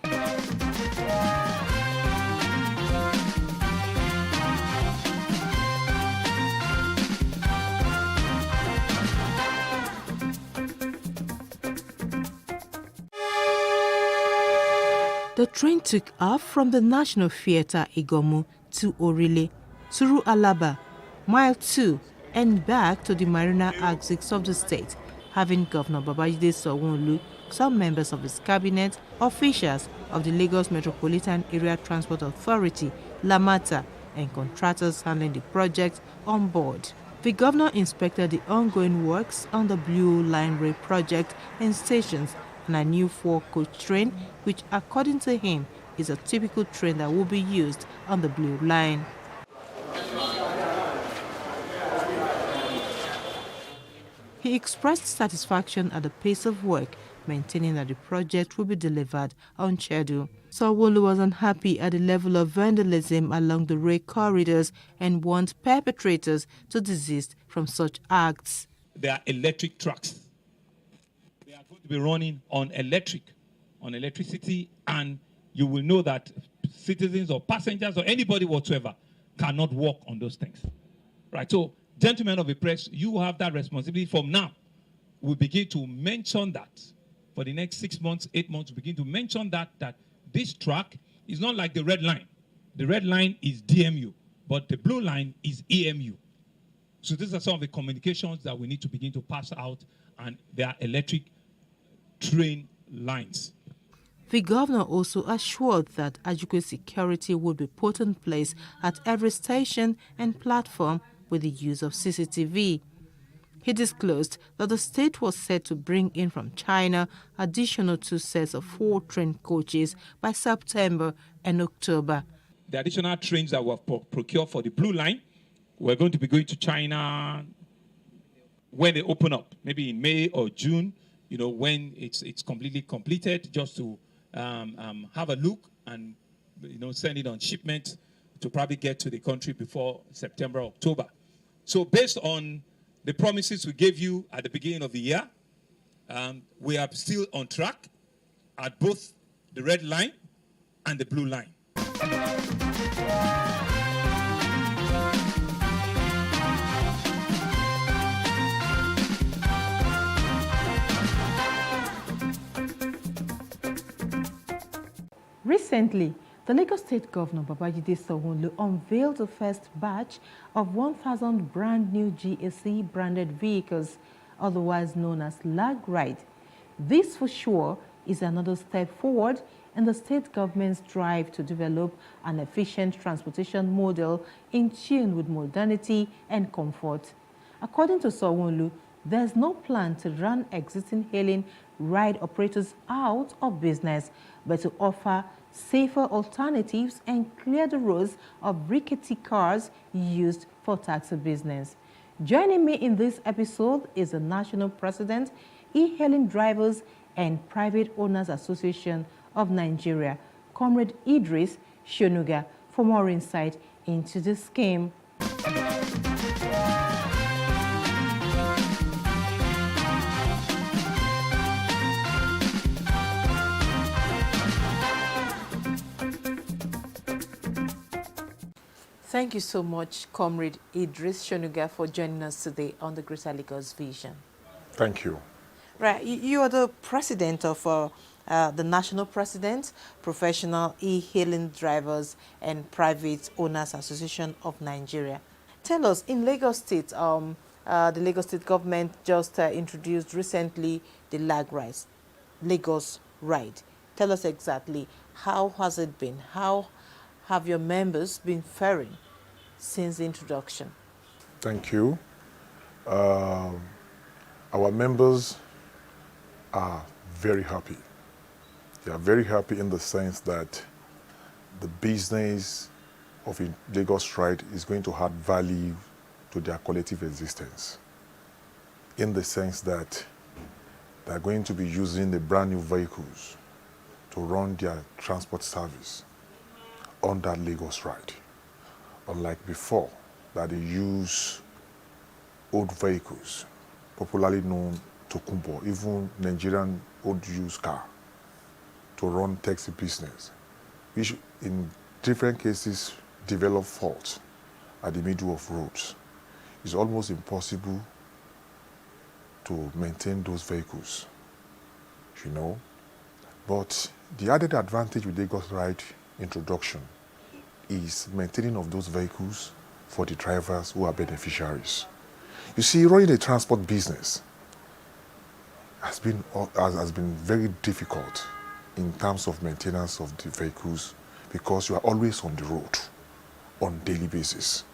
The train took off from the National Theatre Igomu to Orile, through Alaba, Mile 2, and back to the Marina axis of the state, having Governor Babajide Sanwo-Olu, some members of his cabinet, officials of the Lagos Metropolitan Area Transport Authority, Lamata, and contractors handling the project on board. The governor inspected the ongoing works on the Blue Line Rail project and stations, and a new 4-coach train, which according to him is a typical train that will be used on the Blue Line. He expressed satisfaction at the pace of work, maintaining that the project will be delivered on schedule. Sanwo-Olu was unhappy at the level of vandalism along the rail corridors and warned perpetrators to desist from such acts. There are electric trucks. To be running on electricity, and you will know that citizens or passengers or anybody whatsoever cannot walk on those things. Right? So, gentlemen of the press, you have that responsibility. From now, we'll begin to mention that for the next 6 months, 8 months, we begin to mention that this track is not like the red line. The red line is DMU, but the blue line is EMU. So these are some of the communications that we need to begin to pass out, and they are electric train lines. The governor also assured that adequate security would be put in place at every station and platform with the use of CCTV. He disclosed that the state was set to bring in from China additional 2 sets of 4 train coaches by September and October. The additional trains that were procured for the Blue Line, we're going to be going to China when they open up, maybe in May or June, when it's completely completed, just to have a look and send it on shipment to probably get to the country before September, October. So based on the promises we gave you at the beginning of the year, we are still on track at both the red line and the blue line. Recently, the Lagos State Governor Babajide Sanwo-Olu unveiled the first batch of 1,000 brand new GAC branded vehicles, otherwise known as Lag Ride. This for sure is another step forward in the state government's drive to develop an efficient transportation model in tune with modernity and comfort. According to Sanwo-Olu, there's no plan to run existing hailing ride operators out of business, but to offer safer alternatives and clear the roads of rickety cars used for taxi business. Joining me in this episode is the National President, E-Hailing Drivers and Private Owners Association of Nigeria, Comrade Idris Shonuga, for more insight into this scheme. Thank you so much, Comrade Idris Shonuga, for joining us today on the Greater Lagos Vision. Thank you. Right, you are the president of the National President, Professional E-Hailing Drivers and Private Owners Association of Nigeria. Tell us, in Lagos State, the Lagos State government just introduced recently the Lagos Ride. Tell us exactly, how has it been? How have your members been faring since the introduction? Thank you. Our members are very happy. They are very happy in the sense that the business of a Lagos Ride is going to add value to their collective existence, in the sense that they are going to be using the brand new vehicles to run their transport service on that Lagos Ride. Unlike before, that they use old vehicles, popularly known to Kumpo, even Nigerian old used car, to run taxi business, which in different cases develop faults at the middle of roads. It's almost impossible to maintain those vehicles, you know. But the added advantage with Lagos Ride introduction is maintaining of those vehicles for the drivers who are beneficiaries. You see, running a transport business has been very difficult in terms of maintenance of the vehicles, because you are always on the road on a daily basis.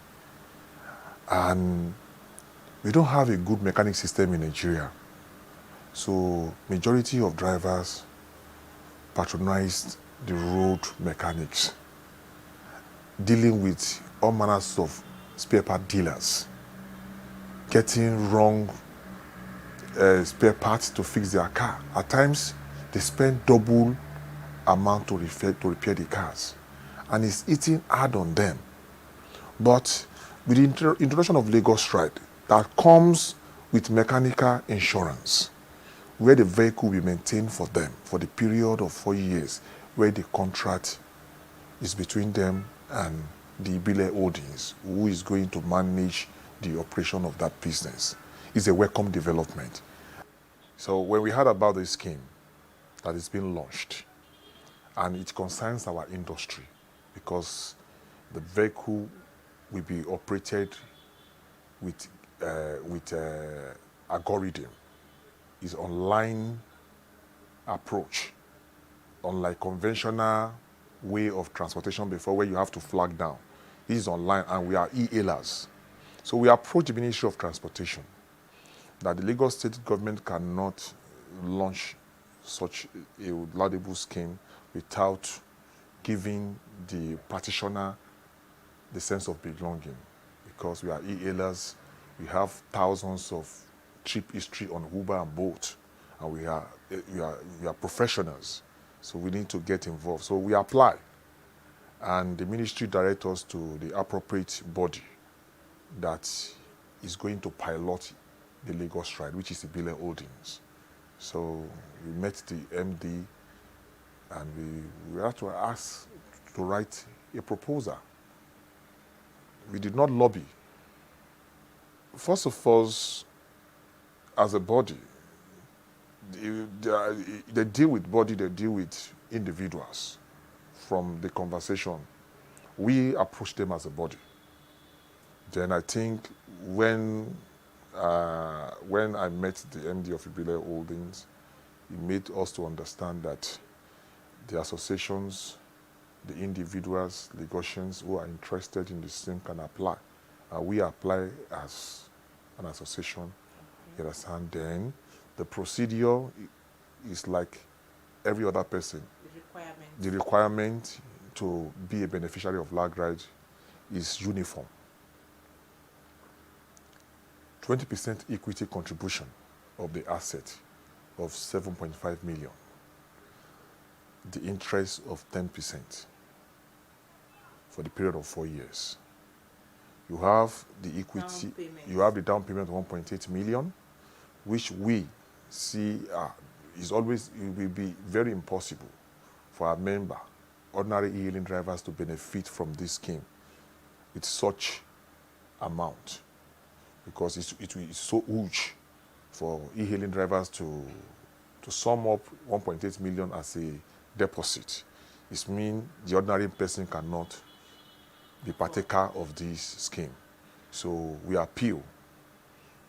And we don't have a good mechanic system in Nigeria. So majority of drivers patronized the road mechanics, dealing with all manners of spare part dealers, getting wrong spare parts to fix their car. At times, they spend double amount to repair the cars, and it's eating hard on them. But with the introduction of Lagos Ride, that comes with mechanical insurance, where the vehicle will be maintained for them for the period of 4 years, where the contract is between them and the Ibile Holdings, who is going to manage the operation of that business. It's a welcome development. So when we heard about this scheme that is being launched, and it concerns our industry, because the vehicle will be operated with algorithm, is online approach, unlike conventional way of transportation before, where you have to flag down. This is online, and we are e-hailers. So we approach the Ministry of Transportation that the Lagos State government cannot launch such a laudable scheme without giving the practitioner the sense of belonging, because we are e-hailers. We have thousands of trip history on Uber and Bolt, and we are professionals, so we need to get involved. So we apply, and the ministry directs us to the appropriate body that is going to pilot the Lagos Ride, which is the Ibile Holdings. So we met the MD, and we had to ask to write a proposal. We did not lobby. First of all, as a body, they deal with body, they deal with individuals. from the conversation, we approached them as a body. Then I think when I met the MD of Ibile Holdings, he made us to understand that the associations, the individuals, Lagosians who are interested in the same can apply. We apply as an association. You understand? Then the procedure is like every other person. The requirement to be a beneficiary of LagRide is uniform. 20% equity contribution of the asset of 7.5 million. The interest of 10% for the period of 4 years. You have the equity, you have the down payment of 1.8 million, which we see it will be very impossible for our member, ordinary e-hailing drivers, to benefit from this scheme with such amount, because it is so huge for e-hailing drivers to sum up 1.8 million as a deposit. It means the ordinary person cannot be partaker of this scheme. So we appeal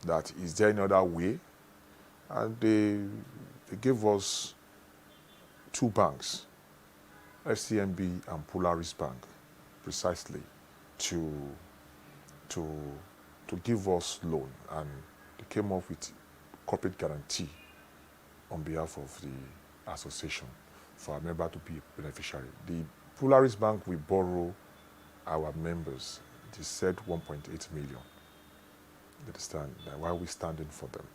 that is there any other way, and they gave us 2 banks, FCMB and Polaris Bank, precisely to give us loan, and they came up with corporate guarantee on behalf of the association for our member to be a beneficiary. The Polaris Bank will borrow our members. They said 1.8 million. You understand? Why are we standing for them?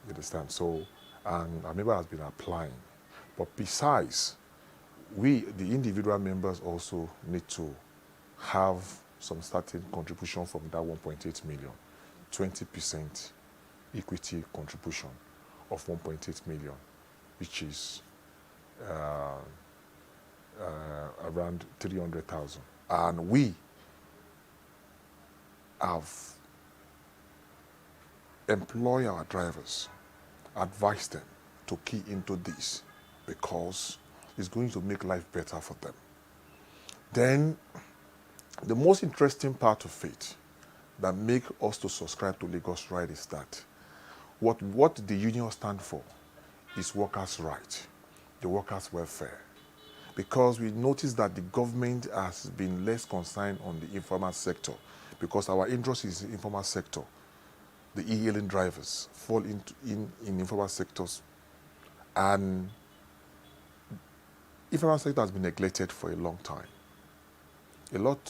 You understand? So, and our member has been applying. But besides, we, the individual members, also need to have some starting contribution from that 1.8 million, 20% equity contribution of 1.8 million, which is around 300,000. And we have employed our drivers, advised them to key into this, because it's going to make life better for them. Then the most interesting part of it that make us to subscribe to Lagos Ride is that what the union stand for is workers' right, the workers' welfare. Because we notice that the government has been less concerned on the informal sector, because our interest is in the informal sector. The e-hailing drivers fall in informal sectors, and informal sector has been neglected for a long time.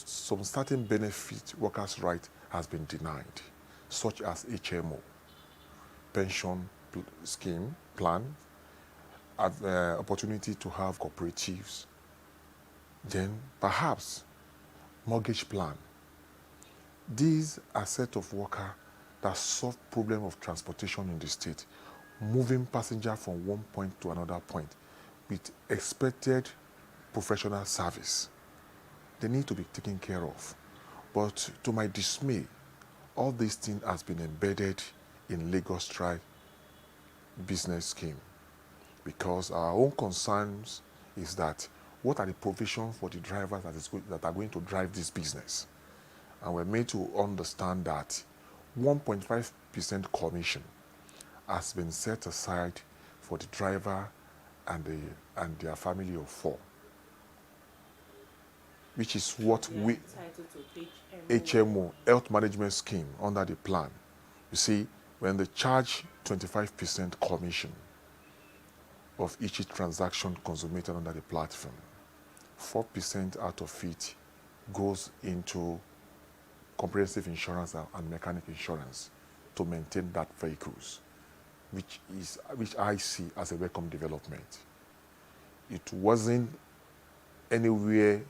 Some certain benefit workers' right has been denied, such as HMO, pension scheme plan, opportunity to have cooperatives, then perhaps mortgage plan. These are set of workers that solve problem of transportation in the state, moving passenger from one point to another point with expected professional service. They need to be taken care of. But to my dismay, all these things has been embedded in Lagos Ride business scheme, because our own concerns is that what are the provisions for the drivers that are going to drive this business? And we're made to understand that 1.5% commission has been set aside for the driver and their family of 4, which is what we HMO, health management scheme, under the plan. You see, when they charge 25% commission of each transaction consummated under the platform, 4% out of it goes into comprehensive insurance and mechanic insurance to maintain that vehicles, which I see as a welcome development. It wasn't anywhere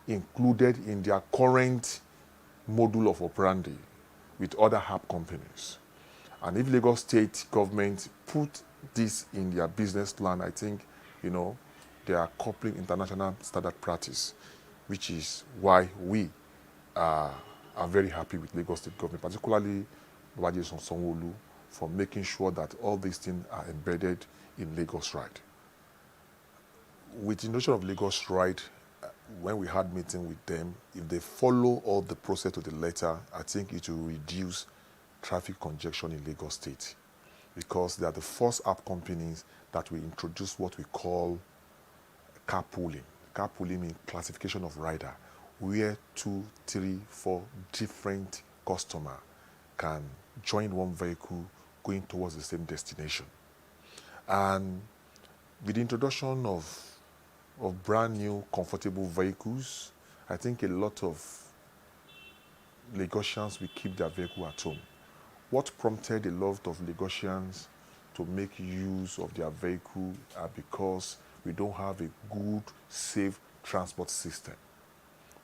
included in their current module of operandi with other hub companies. And if Lagos State government put this in their business plan, I think, they are coupling international standard practice, which is why we are very happy with Lagos State government, particularly Babajide Sanwo-Olu, for making sure that all these things are embedded in Lagos Ride. with the notion of Lagos Ride, when we had meeting with them, if they follow all the process to the letter, I think it will reduce traffic congestion in Lagos State, because they are the first app companies that will introduce what we call carpooling. Carpooling means classification of rider, where 2, 3, 4 different customers can join one vehicle going towards the same destination. And with the introduction of brand new comfortable vehicles, I think a lot of Lagosians will keep their vehicle at home. What prompted a lot of Lagosians to make use of their vehicle are because we don't have a good, safe transport system.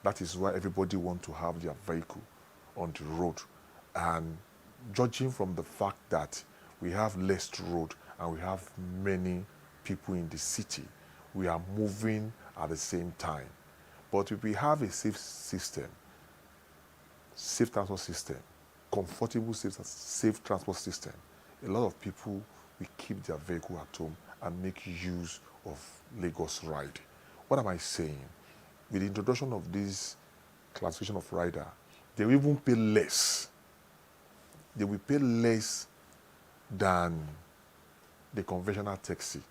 That is why everybody wants to have their vehicle on the road. And judging from the fact that we have less road and we have many people in the city, we are moving at the same time. But if we have a safe system, safe transport system, comfortable safe transport system, a lot of people will keep their vehicle at home and make use of Lagos Ride. What am I saying? With the introduction of this classification of rider, they will even pay less. They will pay less than the conventional taxi,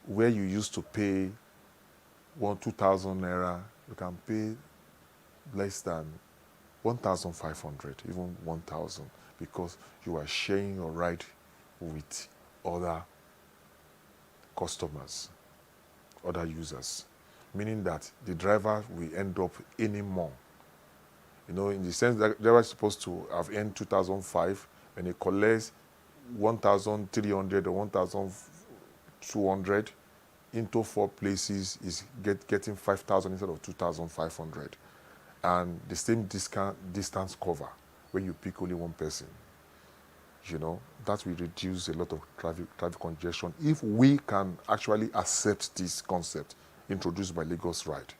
where you used to pay 2,000 naira, you can pay less than 1,500, even 1,000, because you are sharing your ride with other customers, other users, meaning that the driver will end up earning more. You know, in the sense that the driver is supposed to have earned 2,005, and he collects 1,300 or 1,200 into 4 places, is getting 5,000 instead of 2,500. And the same distance cover when you pick only one person. You know, that will reduce a lot of traffic congestion if we can actually accept this concept introduced by Lagos Ride.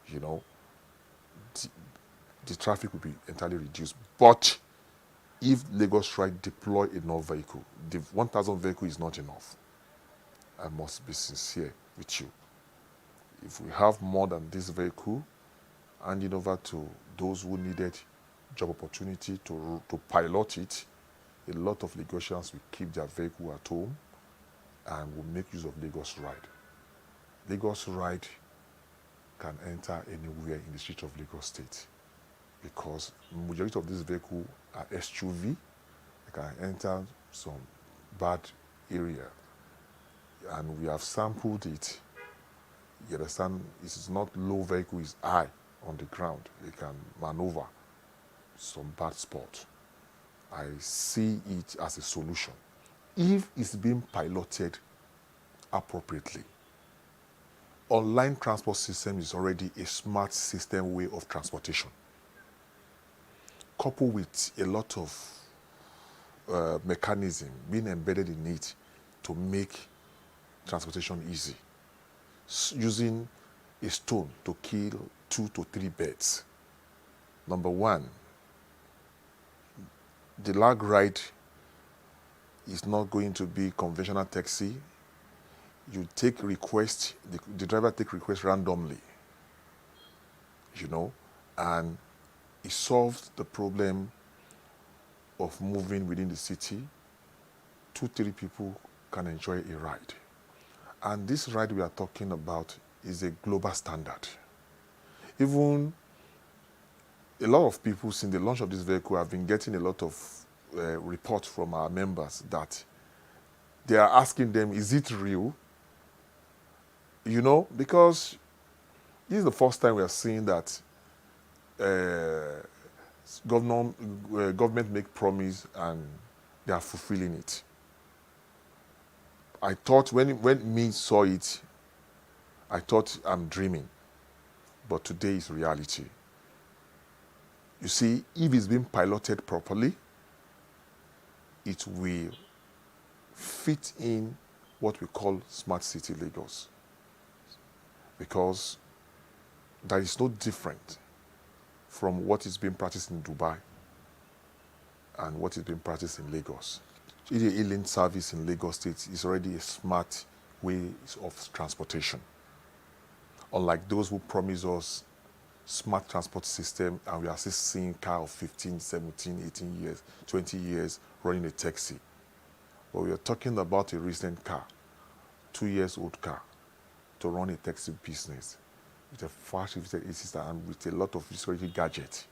You know, the traffic will be entirely reduced. But if Lagos Ride deploy enough vehicle, the 1,000 vehicle is not enough. I must be sincere with you. If we have more than this vehicle, handing over to those who needed job opportunity to pilot it, a lot of Lagosians will keep their vehicle at home and will make use of Lagos Ride. Lagos Ride can enter anywhere in the street of Lagos State, because the majority of these vehicles are SUV. They can enter some bad area. And we have sampled it. You understand, it's not low vehicle, it's high on the ground. It can maneuver some bad spot. I see it as a solution if it's being piloted appropriately. Online transport system is already a smart system way of transportation, coupled with a lot of mechanism being embedded in it to make transportation easy, using a stone to kill 2 to 3 birds. Number one, the lag ride is not going to be conventional taxi. You take request, the driver take request randomly, you know, and it solves the problem of moving within the city. 2, 3 people can enjoy a ride. And this ride we are talking about is a global standard. Even a lot of people, since the launch of this vehicle, have been getting a lot of reports from our members that they are asking them, is it real? You know, because this is the first time we are seeing that government make promise and they are fulfilling it. I thought when me saw it, I thought I'm dreaming, but today is reality. You see, if it's being piloted properly, it will fit in what we call Smart City Lagos, because that is no different from what is being practiced in Dubai and what is being practiced in Lagos. E-hailing service in Lagos State is already a smart ways of transportation. Unlike those who promise us smart transport system, and we are still seeing car of 15, 17, 18 years, 20 years running a taxi. But we are talking about a recent car, 2-year-old car, to run a taxi business with a fast system and with a lot of security gadgets,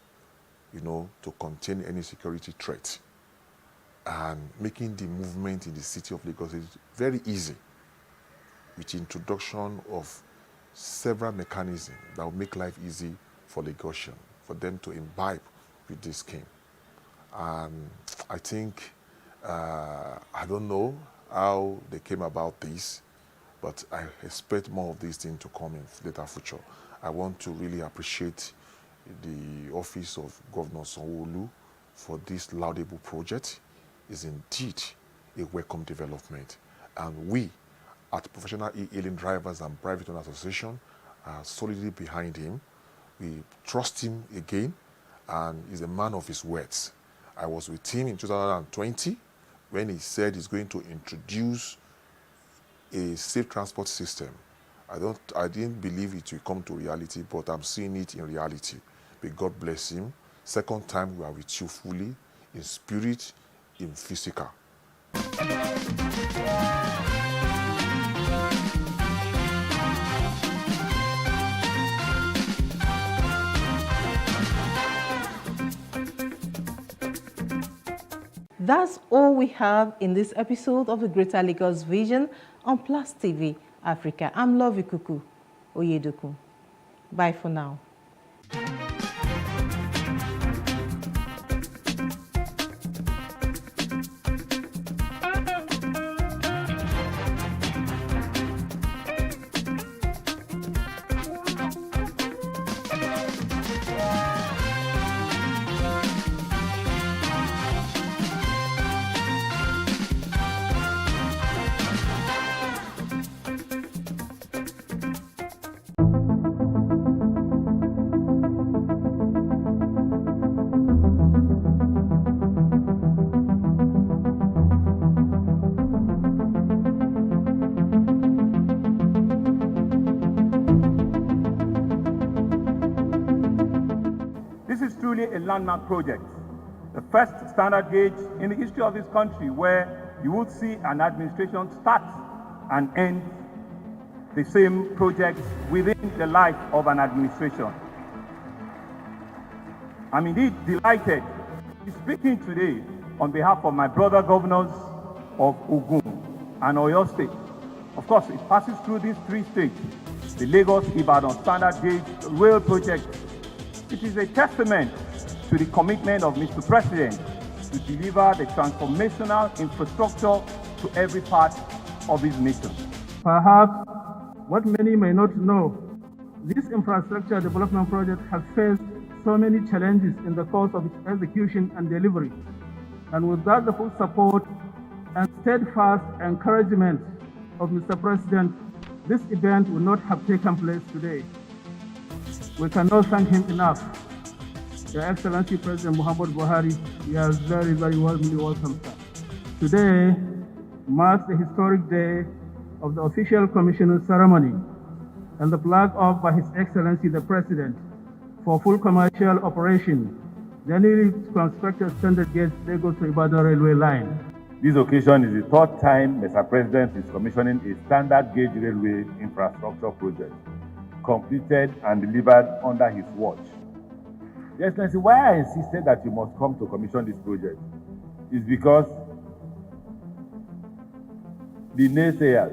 to contain any security threat. And making the movement in the city of Lagos is very easy with the introduction of several mechanisms that will make life easy for Lagosians, for them to imbibe with this scheme. And I think, I don't know how they came about this, but I expect more of these things to come in later future. I want to really appreciate the office of Governor Sanwo-Olu for this laudable project. Is indeed a welcome development. And we, at Professional E-Hailing Drivers and Private Owners Association, are solidly behind him. We trust him again, and he's a man of his words. I was with him in 2020 when he said he's going to introduce a safe transport system. I didn't believe it will come to reality, but I'm seeing it in reality. May God bless him. Second time we are with you fully, in spirit, in physical. That's all we have in this episode of the Greater Lagos Vision on Plus TV Africa. I'm Love Ikuku Oyedokun. Bye for now. A landmark project, the first standard gauge in the history of this country where you would see an administration start and end the same project within the life of an administration. I'm indeed delighted to be speaking today on behalf of my brother governors of Ogun and Oyo State. Of course, it passes through these three states. The Lagos-Ibadan standard gauge rail project. It is a testament to the commitment of Mr. President to deliver the transformational infrastructure to every part of his nation. Perhaps what many may not know, this infrastructure development project has faced so many challenges in the course of its execution and delivery. And without the full support and steadfast encouragement of Mr. President, this event would not have taken place today. We cannot thank him enough. Your Excellency President Muhammad Buhari, you are very, very warmly welcome, sir. Today marks the historic day of the official commissioning ceremony and the flag off by His Excellency the President for full commercial operation, the newly constructed standard gauge Lagos to Ibadan railway line. This occasion is the third time Mr. President is commissioning a standard gauge railway infrastructure project, completed and delivered under his watch. Your Excellency, why I insisted that you must come to commission this project is because the naysayers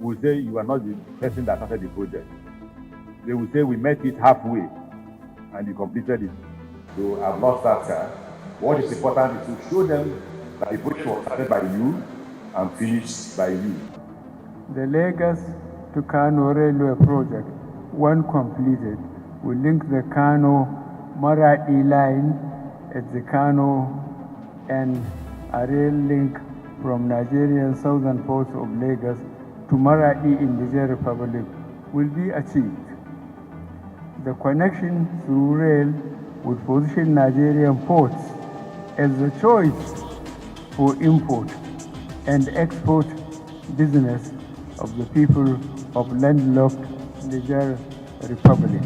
will say you are not the person that started the project. They will say we met it halfway and you completed it. So I've lost that car. What is important is to show them that the project was started by you and finished by you. The Lagos to Kano railway project, when completed, will link the Kano-Maradi line at the Kano and a rail link from Nigerian southern ports of Lagos to Maradi in the Niger Republic will be achieved. The connection through rail would position Nigerian ports as the choice for import and export business of the people of landlocked Niger Republic.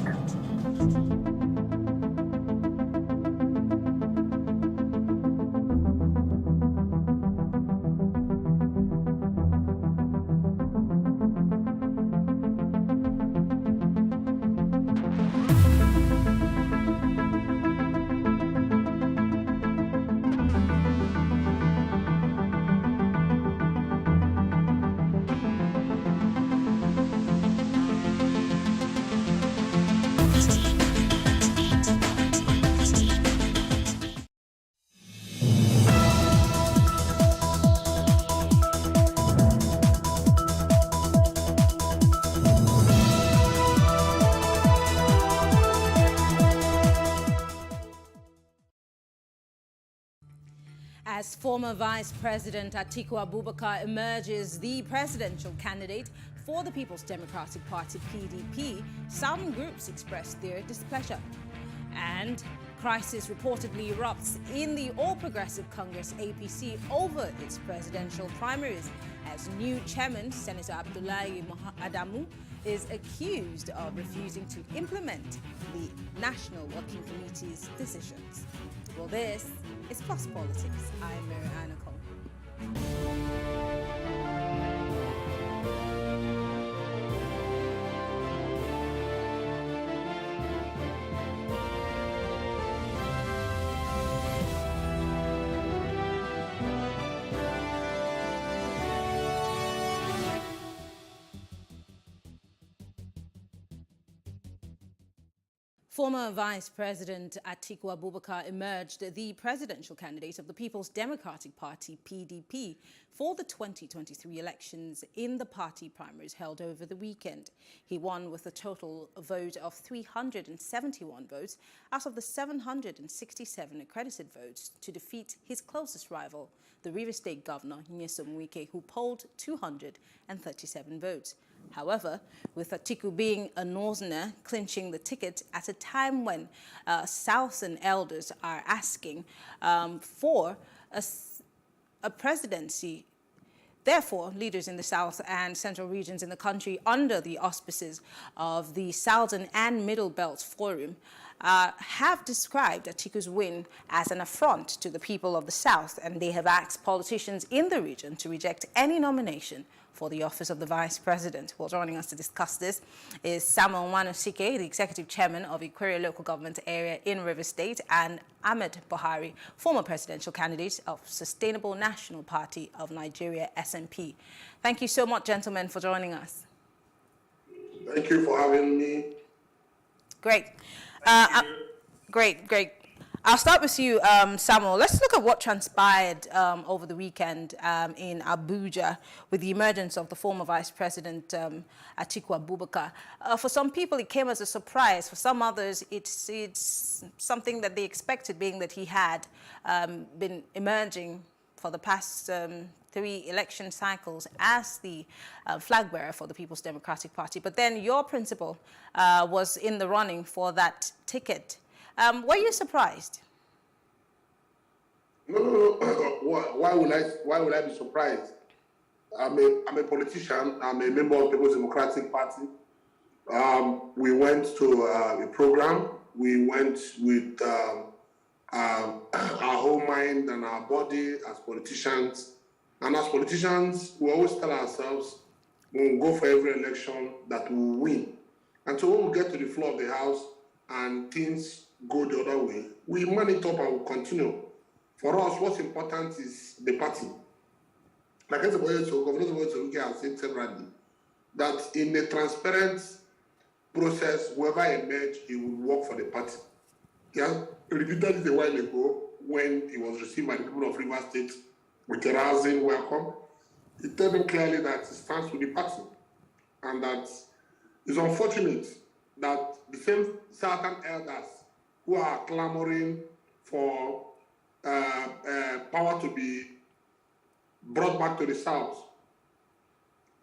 As former Vice President Atiku Abubakar emerges the presidential candidate for the People's Democratic Party (PDP), some groups expressed their displeasure. And crisis reportedly erupts in the All Progressive Congress (APC) over its presidential primaries, as new chairman Senator Abdullahi Adamu is accused of refusing to implement the National Working Committee's decisions. Well, this is Plus Politics. I'm Mary Anna Cole. Former Vice President Atiku Abubakar emerged the presidential candidate of the People's Democratic Party (PDP) for the 2023 elections in the party primaries held over the weekend. He won with a total vote of 371 votes out of the 767 accredited votes to defeat his closest rival, the Rivers State Governor Nyesom Wike, who polled 237 votes. However, with Atiku being a northerner clinching the ticket at a time when southern elders are asking for a presidency, therefore, leaders in the south and central regions in the country under the auspices of the Southern and Middle Belt Forum have described Atiku's win as an affront to the people of the south, and they have asked politicians in the region to reject any nomination for the office of the Vice President. Well, joining us to discuss this is Samuel Wanosike, the Executive Chairman of Ikwerre Local Government Area in Rivers State, and Ahmed Buhari, former presidential candidate of Sustainable National Party of Nigeria, SNP. Thank you so much, gentlemen, for joining us. Thank you for having me. Great. Great. I'll start with you, Samuel. Let's look at what transpired over the weekend in Abuja with the emergence of the former Vice President Atiku Abubakar. For some people, it came as a surprise. For some others, it's something that they expected, being that he had been emerging for the past 3 election cycles as the flag bearer for the People's Democratic Party. But then your principal was in the running for that ticket. Were you surprised? No. Why would I be surprised? I'm a politician. I'm a member of the People's Democratic Party. We went to a program. We went with our whole mind and our body as politicians. And as politicians, we always tell ourselves when we go for every election that we will win. And so when we get to the floor of the House and things go the other way, we man it up and we continue. For us, what's important is the party. Like as Governor Zobuike has said severally, that in a transparent process, whoever emerged, he would work for the party. He has repeated it a while ago when he was received by the people of Rivers State with a rousing welcome. He told them clearly that he stands with the party, and that it's unfortunate that the same certain elders who are clamoring for power to be brought back to the South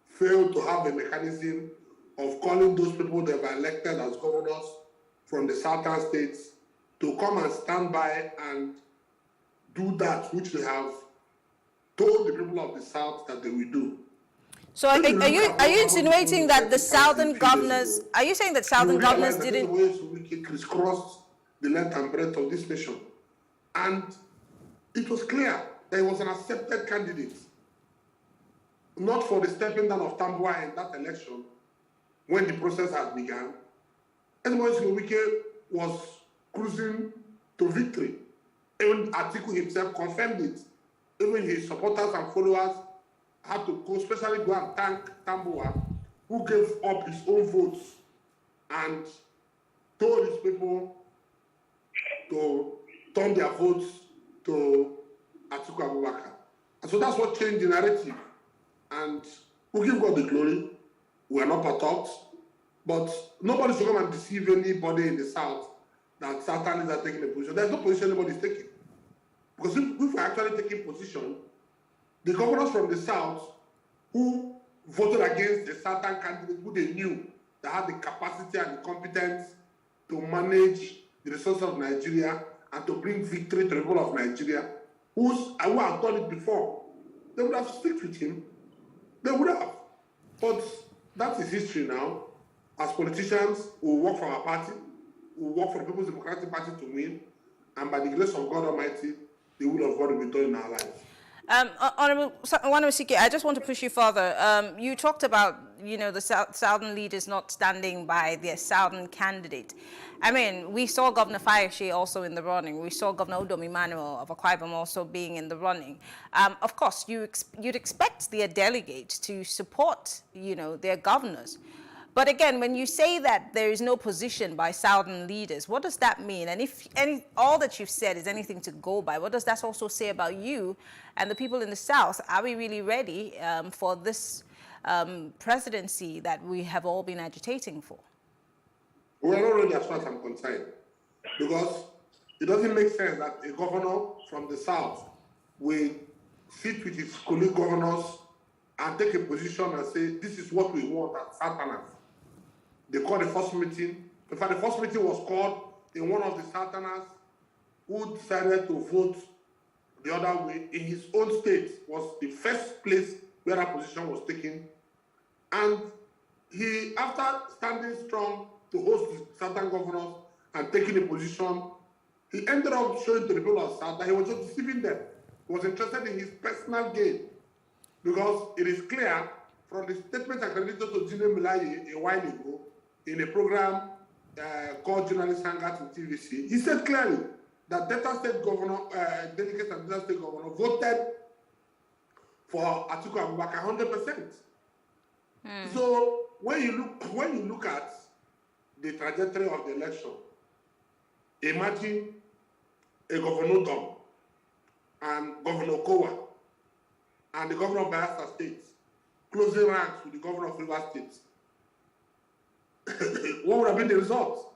fail to have a mechanism of calling those people they were elected as governors from the southern states to come and stand by and do that which they have told the people of the South that they will do. So are you insinuating that the southern governors, are you saying that southern governors didn't? We crisscrossed the length and breadth of this nation. And it was clear that he was an accepted candidate, not for the stepping down of Tambuwal in that election when the process had begun. Edmond Wike was cruising to victory. Even Atiku himself confirmed it. Even his supporters and followers had to go, especially go and thank Tambuwal, who gave up his own votes and told his people to turn their votes to Atiku Abubakar. And so that's what changed the narrative. And we give God the glory. We are not perturbed. But nobody should come and deceive anybody in the South that Satan is taking a position. There's no position anybody is taking. Because if we're actually taking position, the governors from the South who voted against the Satan candidate, who they knew that had the capacity and the competence to manage the resources of Nigeria and to bring victory to the people of Nigeria, who have done it before, they would have stuck with him. They would have. But that is history now. As politicians, we work for our party, we work for the People's Democratic Party to win, and by the grace of God Almighty, the will of God will be done in our lives. Honorable Wanamisi, I just want to push you further. You talked about, the southern leaders not standing by their southern candidate. I mean, we saw Governor Fayose also in the running. We saw Governor Udom Emmanuel of Akwa Ibom also being in the running. Of course, you'd expect their delegates to support, their governors. But again, when you say that there is no position by southern leaders, what does that mean? And if all that you've said is anything to go by, what does that also say about you and the people in the South? Are we really ready for this presidency that we have all been agitating for? We are not ready as far as I'm concerned, because it doesn't make sense that a governor from the South will sit with his colleague governors and take a position and say, this is what we want as Southerners. They called the first meeting. In fact, the first meeting was called in one of the Southerners who decided to vote the other way in his own state was the first place where that position was taken. And he, after standing strong to host the Southern governors and taking a position, he ended up showing to the people of South that he was just deceiving them. He was interested in his personal gain. Because it is clear from the statement accredited to Jine Milaye a while ago in a program called Journalist Hangout in TVC, he said clearly that Delta State Governor, delegates and Delta State Governor voted for Atiku Abubakar 100%. So when you look at the trajectory of the election, imagine a Governor Dom and Governor Kowa and the governor of Bayelsa State closely ranks with the governor of Rivers State. What would have been the result?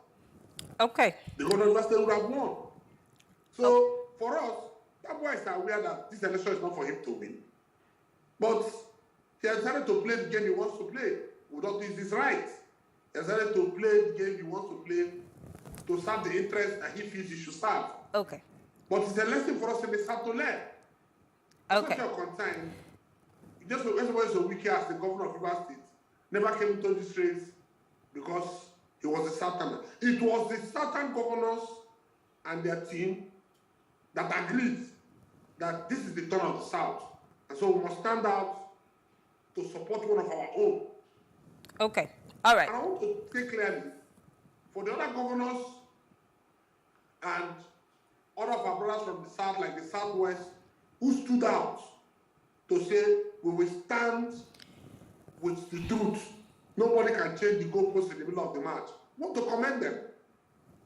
Okay. The governor of Rivers State would have won. So for us, that boy is aware that this election is not for him to win. But he has decided to play the game he wants to play. Without this is right. He has decided to play the game he wants to play to serve the interest that he feels he should serve. Okay. But it's a lesson for us in the South to learn. Okay. As far as you're concerned, just as a week as the governor of Rivers State never came into this race because he was a Southerner. It was the Southern governors and their team that agreed that this is the turn of the South. And so we must stand out to support one of our own. Okay. All right. And I want to say clearly, for the other governors and other of our brothers from the South, like the Southwest, who stood out to say, we will stand with the truth. Nobody can change the goalposts in the middle of the match. I want to commend them.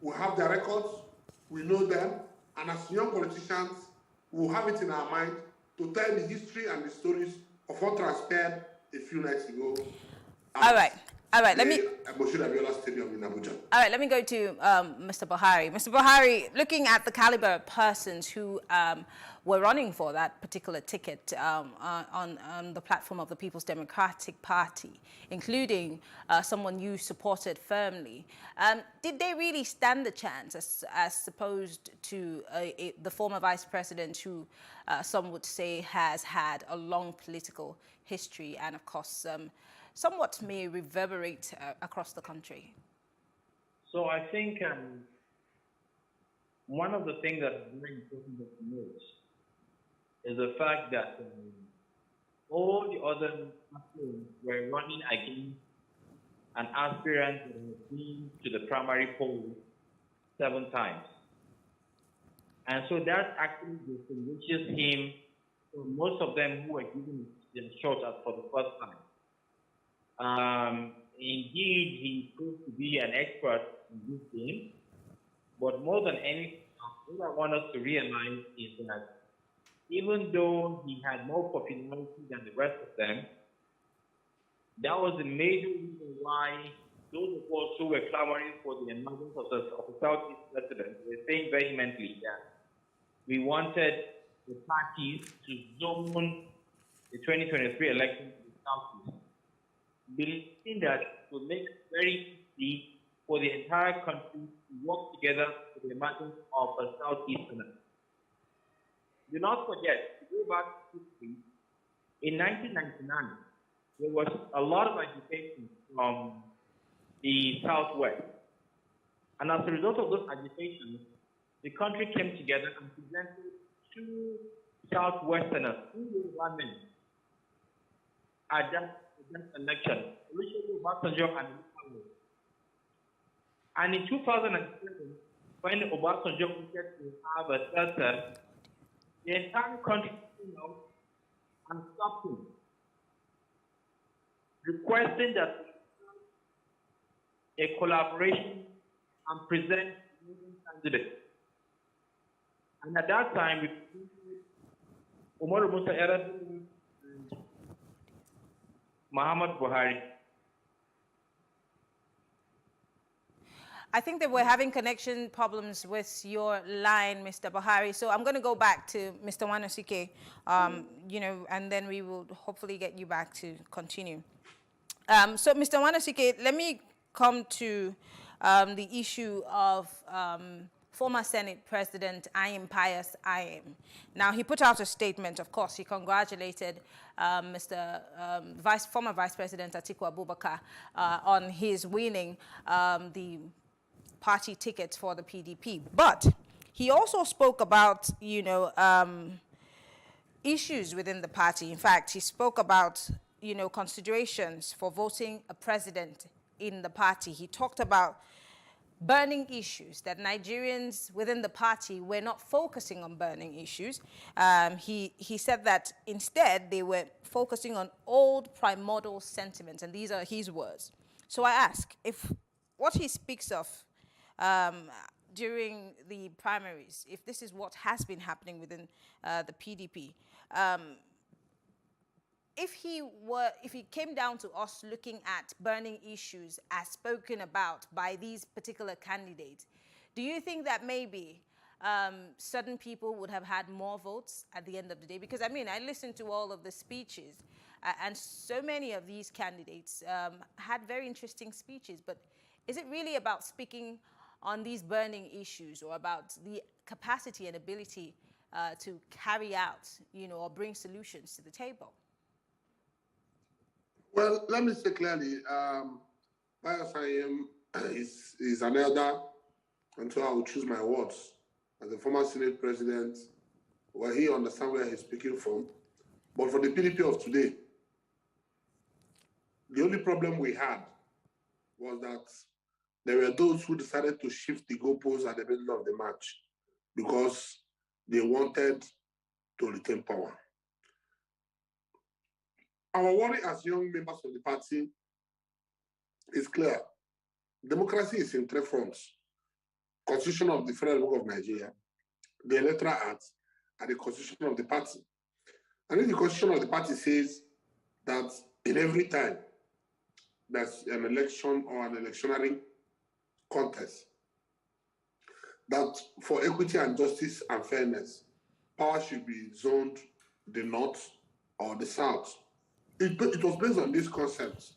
We have their records, we know them, and as young politicians, we will have it in our mind to tell the history and the stories of what transpired a few nights ago. All right. All right, let me. Moshood Abiola Stadium in Abuja. All right, let me go to Mr. Buhari. Mr. Buhari, looking at the caliber of persons who were running for that particular ticket on the platform of the People's Democratic Party, including someone you supported firmly, did they really stand the chance as opposed to the former vice president who some would say has had a long political history and, of course, somewhat may reverberate across the country? So I think one of the things that is very important to note is the fact that all the other parties were running against an aspirant that has been to the primary poll 7 times. And so that actually distinguishes him from most of them who were given the shot at for the first time. Indeed, he proved to be an expert in this game, but more than anything, what I want us to realize is that even though he had more popularity than the rest of them, that was the major reason why those of us who were clamoring for the emergence of the Southeast president were saying vehemently that we wanted the parties to zone the 2023 election to the Southeast, believing that it would make it very easy for the entire country to work together for the emergence of a Southeasterner. Do not forget, to go back to history, in 1999, there was a lot of agitation from the Southwest. And as a result of those agitations, the country came together and presented 2 Southwesterners, 2 young men, at that election, Olusegun Obasanjo and Olusegun. And in 2007, when Obasanjo wanted to have a third term, the entire country came out and stopped him, requesting that a collaboration and present candidates. And at that time, we presented Umaru Musa Yar'Adua and Muhammad Buhari. I think that we're having connection problems with your line, Mr. Buhari. So I'm going to go back to Mr. Wanosike, and then we will hopefully get you back to continue. So, Mr. Wanosike, let me come to the issue of former Senate President Ayim Pius Ayim. Now, he put out a statement. Of course, he congratulated former Vice President Atiku Abubakar on his winning the party ticket for the PDP. But he also spoke about, issues within the party. In fact, he spoke about, considerations for voting a president in the party. He talked about burning issues, that Nigerians within the party were not focusing on burning issues. He said that instead they were focusing on old primordial sentiments, and these are his words. So I ask, if what he speaks of during the primaries, if this is what has been happening within the PDP, if he came down to us looking at burning issues as spoken about by these particular candidates, do you think that maybe certain people would have had more votes at the end of the day? Because, I mean, I listened to all of the speeches, and so many of these candidates had very interesting speeches. But is it really about speaking on these burning issues, or about the capacity and ability to carry out, or bring solutions to the table? Well, let me say clearly, Pius Ayim is an elder, and so I will choose my words. As a former Senate President, where he understands where he's speaking from. But for the PDP of today, the only problem we had was that there were those who decided to shift the goalposts at the middle of the match because they wanted to retain power. Our worry as young members of the party is clear. Democracy is in 3 fronts: Constitution of the Federal Republic of Nigeria, the Electoral Act, and the Constitution of the party. And if the Constitution of the party says that in every time there's an election or an electionary contest, that for equity and justice and fairness, power should be zoned the north or the south. It was based on this concept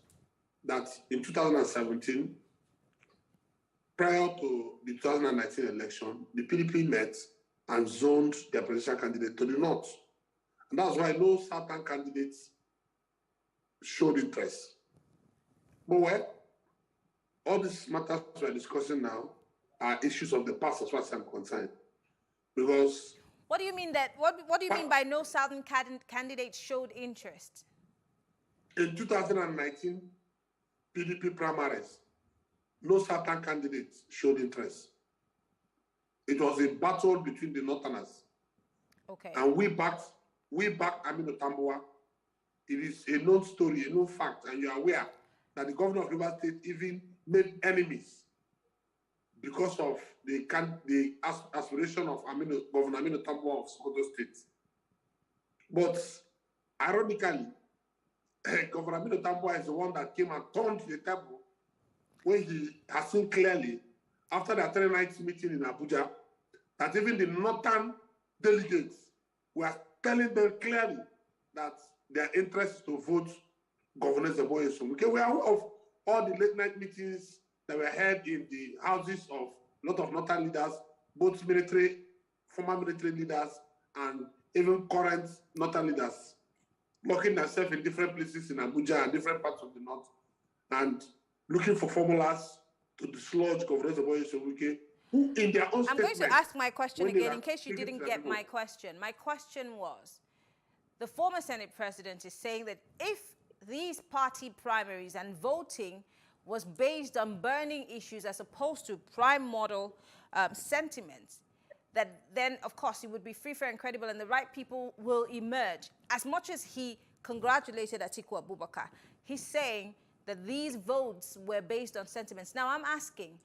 that in 2017, prior to the 2019 election, the PDP met and zoned their presidential candidate to the north. And that's why no southern candidates showed interest. But well, all these matters we're discussing now are issues of the past as far as I'm concerned. Because... What do you mean that, what do you mean by no southern candidates showed interest? In 2019, PDP primaries, no southern candidates showed interest. It was a battle between the northerners. Okay. And we backed Aminu Tambuwa. It is a known story, a known fact, and you are aware that the governor of Rivers State even made enemies because of the aspiration of Governor Aminu Tambuwa of Sokoto State. But ironically, Governor Aminu Tambuwa is the one that came and turned the table when he has seen clearly, after the 3-night meeting in Abuja, that even the northern delegates were telling them clearly that their interest is to vote Governor Zeboye Somuke. We are aware of all the late-night meetings that were held in the houses of a lot of northern leaders, both military, former military leaders, and even current northern leaders, locking themselves in different places in Abuja and different parts of the north, and looking for formulas to dislodge Governor Zeboye Somuke, who in their own I'm going to ask my question again in case you didn't get my question. My question was, the former Senate president is saying that if these party primaries and voting was based on burning issues as opposed to prime model sentiments, that then, of course, it would be free, fair, and credible, and the right people will emerge. As much as he congratulated Atiku Abubakar, he's saying that these votes were based on sentiments. Now, I'm asking,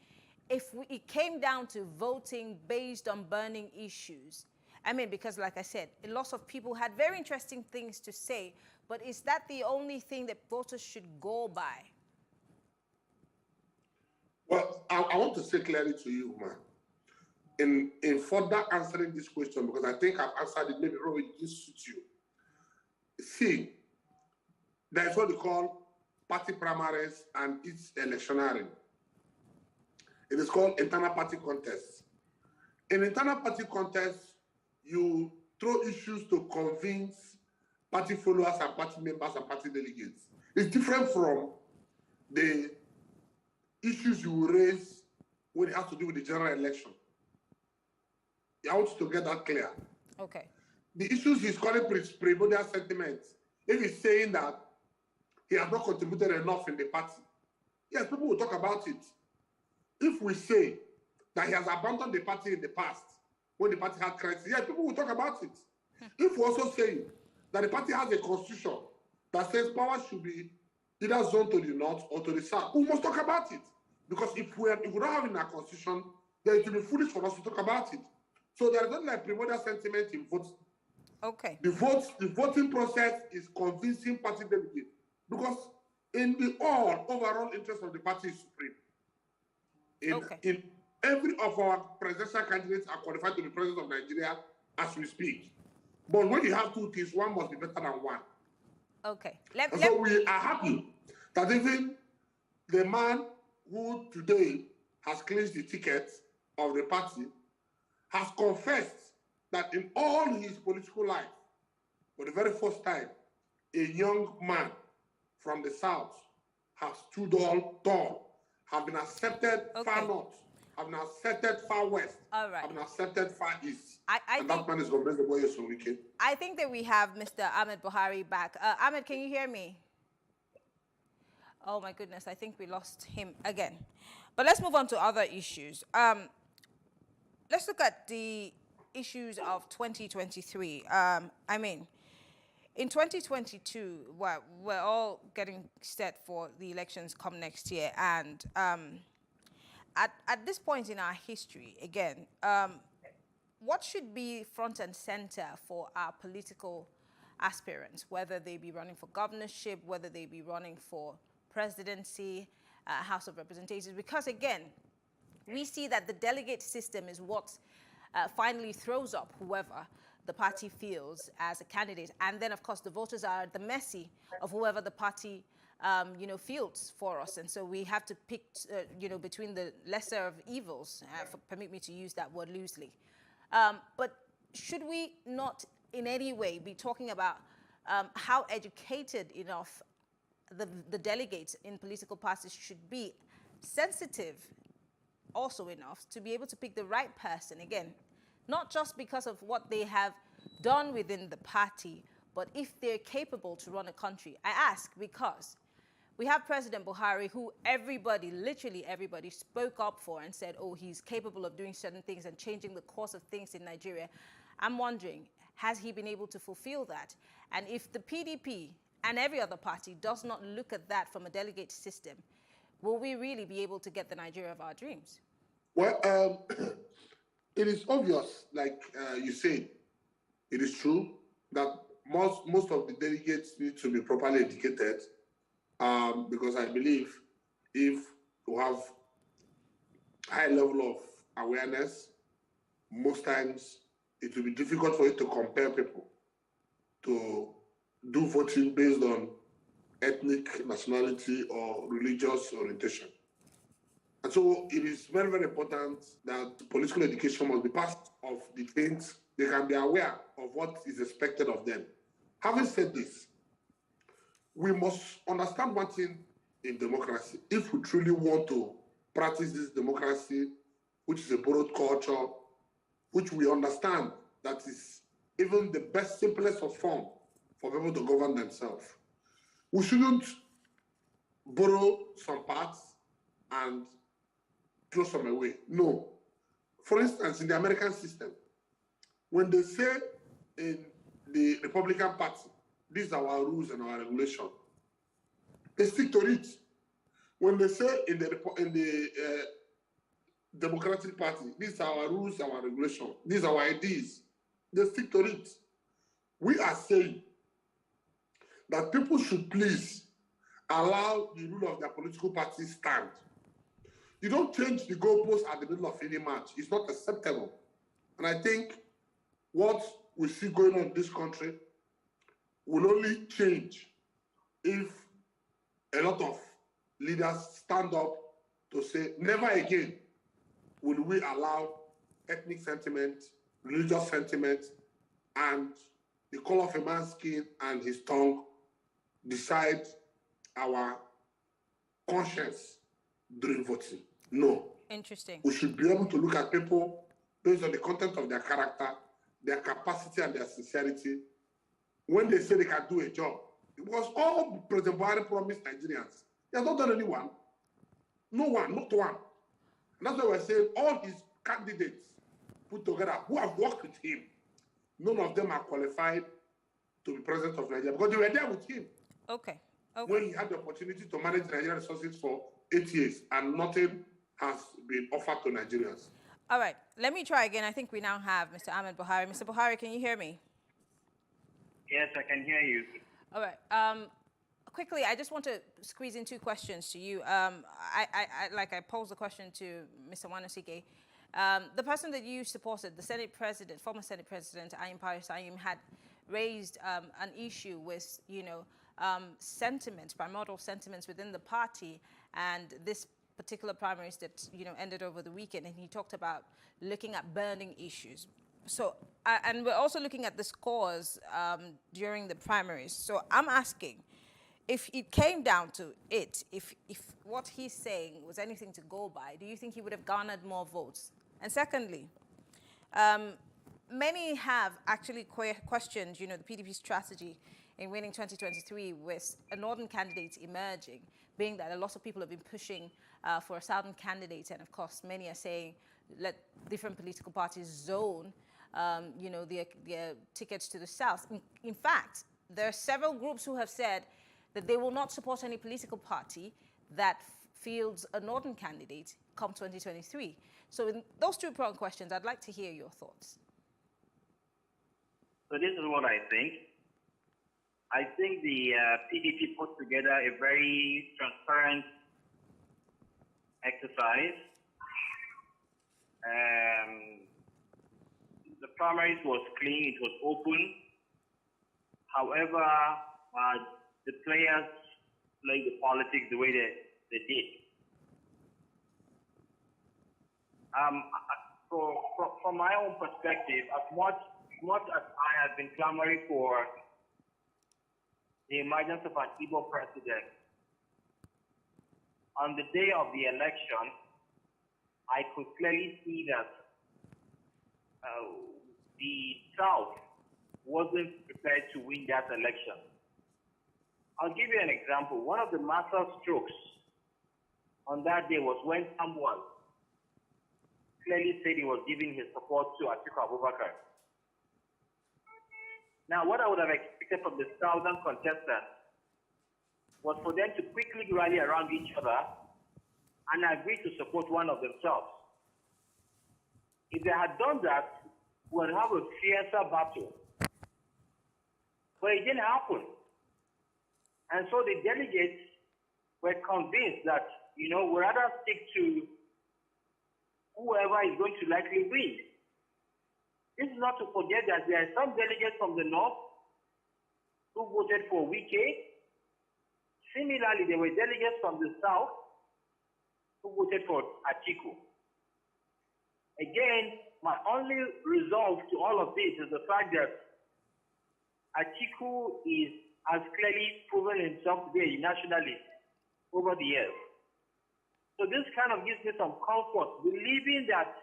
if it came down to voting based on burning issues, I mean, because like I said, a lot of people had very interesting things to say, but is that the only thing that voters should go by? Well, I want to say clearly to you, man, in further answering this question, because I think I've answered it, maybe Robert, it didn't suit you. See, there's what they call party primaries and its electioneering. It is called internal party contests. In internal party contests, you throw issues to convince party followers and party members and party delegates. It's different from the issues you will raise when it has to do with the general election. I want you to get that clear. Okay. The issues he's calling primordial sentiments, if he's saying that he has not contributed enough in the party, yes, people will talk about it. If we say that he has abandoned the party in the past, when the party had crisis, yes, people will talk about it. If we also say that the party has a constitution that says power should be either zoned to the north or to the south, we must talk about it. Because if we don't have it in our constitution, then it will be foolish for us to talk about it. So there is not like primordial sentiment in voting. Okay. The voting process is convincing party delegates, because in the overall interest of the party is supreme. In every of our presidential candidates are qualified to be president of Nigeria as we speak. But when you have two things, one must be better than one. Okay. So we are happy that even the man who today has clinched the ticket of the party has confessed that in all his political life, for the very first time, a young man from the south has stood tall, have been accepted far north, have been accepted far west, have been accepted far east. And that man is Governor Zeboye Somuke. I think that we have Mr. Ahmed Buhari back. Ahmed, can you hear me? Oh my goodness, I think we lost him again. But let's move on to other issues. Let's look at the issues of 2023. I mean, in 2022, we're all getting set for the elections come next year. And at this point in our history, again, what should be front and center for our political aspirants, whether they be running for governorship, whether they be running for presidency, House of Representatives, because again, we see that the delegate system is what finally throws up whoever the party feels as a candidate. And then, of course, the voters are at the mercy of whoever the party fields for us. And so we have to pick, between the lesser of evils, permit me to use that word loosely. But should we not in any way be talking about how educated enough the delegates in political parties should be, sensitive also enough to be able to pick the right person, again, not just because of what they have done within the party, but if they're capable to run a country? I ask because we have President Buhari, who everybody, literally everybody, spoke up for and said, oh, he's capable of doing certain things and changing the course of things in Nigeria. I'm wondering, has he been able to fulfill that? And if the PDP and every other party does not look at that from a delegate system, will we really be able to get the Nigeria of our dreams? Well, it is obvious, like you said, it is true that most of the delegates need to be properly educated, because I believe if you have high level of awareness, most times it will be difficult for you to compare people, to do voting based on ethnic, nationality, or religious orientation. And so it is very, very important that political education must be part of the things. They can be aware of what is expected of them. Having said this, we must understand one thing in democracy. If we truly want to practice this democracy, which is a borrowed culture, which we understand that is even the best, simplest of form for people to govern themselves, we shouldn't borrow some parts and throw some away. No. For instance, in the American system, when they say in the Republican Party, these are our rules and our regulation, they stick to it. When they say in the Democratic Party, these are our rules, our regulation, these are our ideas, they stick to it. We are saying that people should please allow the rule of their political party stand. You don't change the goalposts at the middle of any match. It's not acceptable. And I think what we see going on in this country will only change if a lot of leaders stand up to say, never again will we allow ethnic sentiment, religious sentiment, and the color of a man's skin and his tongue decide our conscience during voting. No. Interesting. We should be able to look at people based on the content of their character, their capacity and their sincerity. When they say they can do a job, it was all President Buhari promised Nigerians. He has not done any one. No one, not one. And that's why we're saying all his candidates put together who have worked with him, none of them are qualified to be president of Nigeria because they were there with him. Okay. When he had the opportunity to manage Nigerian resources for 8 years and nothing has been offered to Nigerians. All right, let me try again. I think we now have Mr. Ahmed Buhari. Mr. Buhari, can you hear me? Yes, I can hear you. All right. Quickly, I just want to squeeze in two questions to you. I posed the question to Mr. Wanosike. The person that you supported, the Senate President, former Senate President Ayim Paris Ayim, had raised an issue with, sentiments, primordial sentiments within the party, and this particular primaries that ended over the weekend, and he talked about looking at burning issues. So, and we're also looking at the scores during the primaries. So I'm asking, if it came down to it, if what he's saying was anything to go by, do you think he would have garnered more votes? And secondly, many have actually questioned, the PDP strategy in winning 2023 with a northern candidate emerging, being that a lot of people have been pushing for a southern candidate, and of course many are saying let different political parties zone, their tickets to the south. In fact, there are several groups who have said that they will not support any political party that fields a northern candidate come 2023. So in those two-pronged questions, I'd like to hear your thoughts. So this is what I think. I think the PDP put together a very transparent exercise. The primaries was clean, it was open. However, the players played the politics the way they did. From my own perspective, as much as I have been clamoring for the emergence of an Igbo president, on the day of the election, I could clearly see that the South wasn't prepared to win that election. I'll give you an example. One of the master strokes on that day was when someone clearly said he was giving his support to Atiku Abubakar. Now, what I would have expected from the southern contestants was for them to quickly rally around each other and agree to support one of themselves. If they had done that, we would have a fiercer battle. But it didn't happen. And so the delegates were convinced that, we'd rather stick to whoever is going to likely win. This is not to forget that there are some delegates from the north who voted for Wike. Similarly, there were delegates from the south who voted for Atiku. Again, my only resolve to all of this is the fact that Atiku has clearly proven himself to be a nationalist over the years. So this kind of gives me some comfort, believing that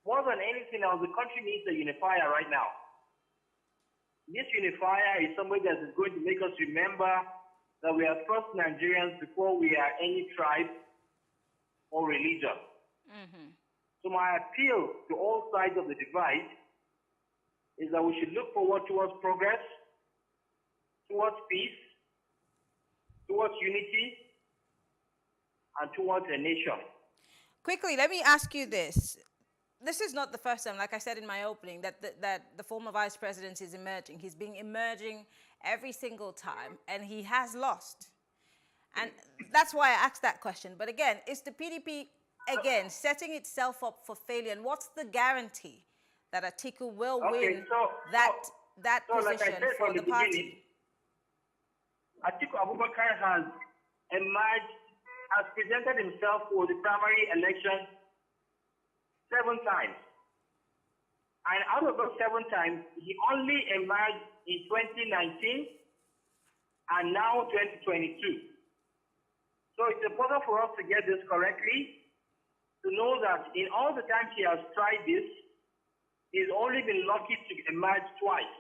more than anything else, the country needs a unifier right now. This unifier is somebody that is going to make us remember that we are first Nigerians before we are any tribe or religion. So my appeal to all sides of the divide is that we should look forward towards progress, towards peace, towards unity, and towards a nation. Quickly, let me ask you this. This is not the first time, like I said in my opening, that the former vice president is emerging. He's been emerging every single time, and he has lost. And that's why I asked that question. But again, is the PDP, again, setting itself up for failure? And what's the guarantee that Atiku will win that position for the party? Atiku Abubakar has presented himself for the primary election 7 times. And out of those 7 times, he only emerged in 2019 and now 2022. So it's important for us to get this correctly, to know that in all the times he has tried this, he's only been lucky to emerge twice.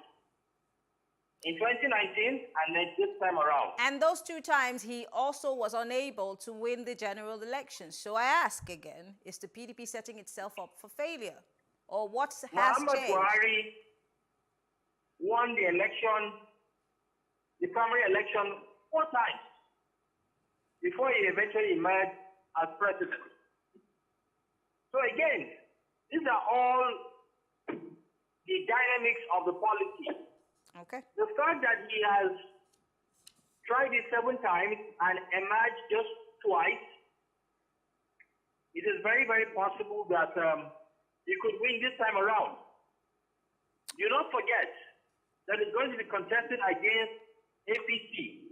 In 2019 and then this time around. And those 2 times, he also was unable to win the general election. So I ask again, is the PDP setting itself up for failure? Or what has Muhammad changed? Buhari won the election, the primary election 4 times before he eventually emerged as president. So again, these are all the dynamics of the policy. Okay. The fact that he has tried it 7 times and emerged just twice, it is very, very possible that he could win this time around. Do not forget that it's going to be contested against APC.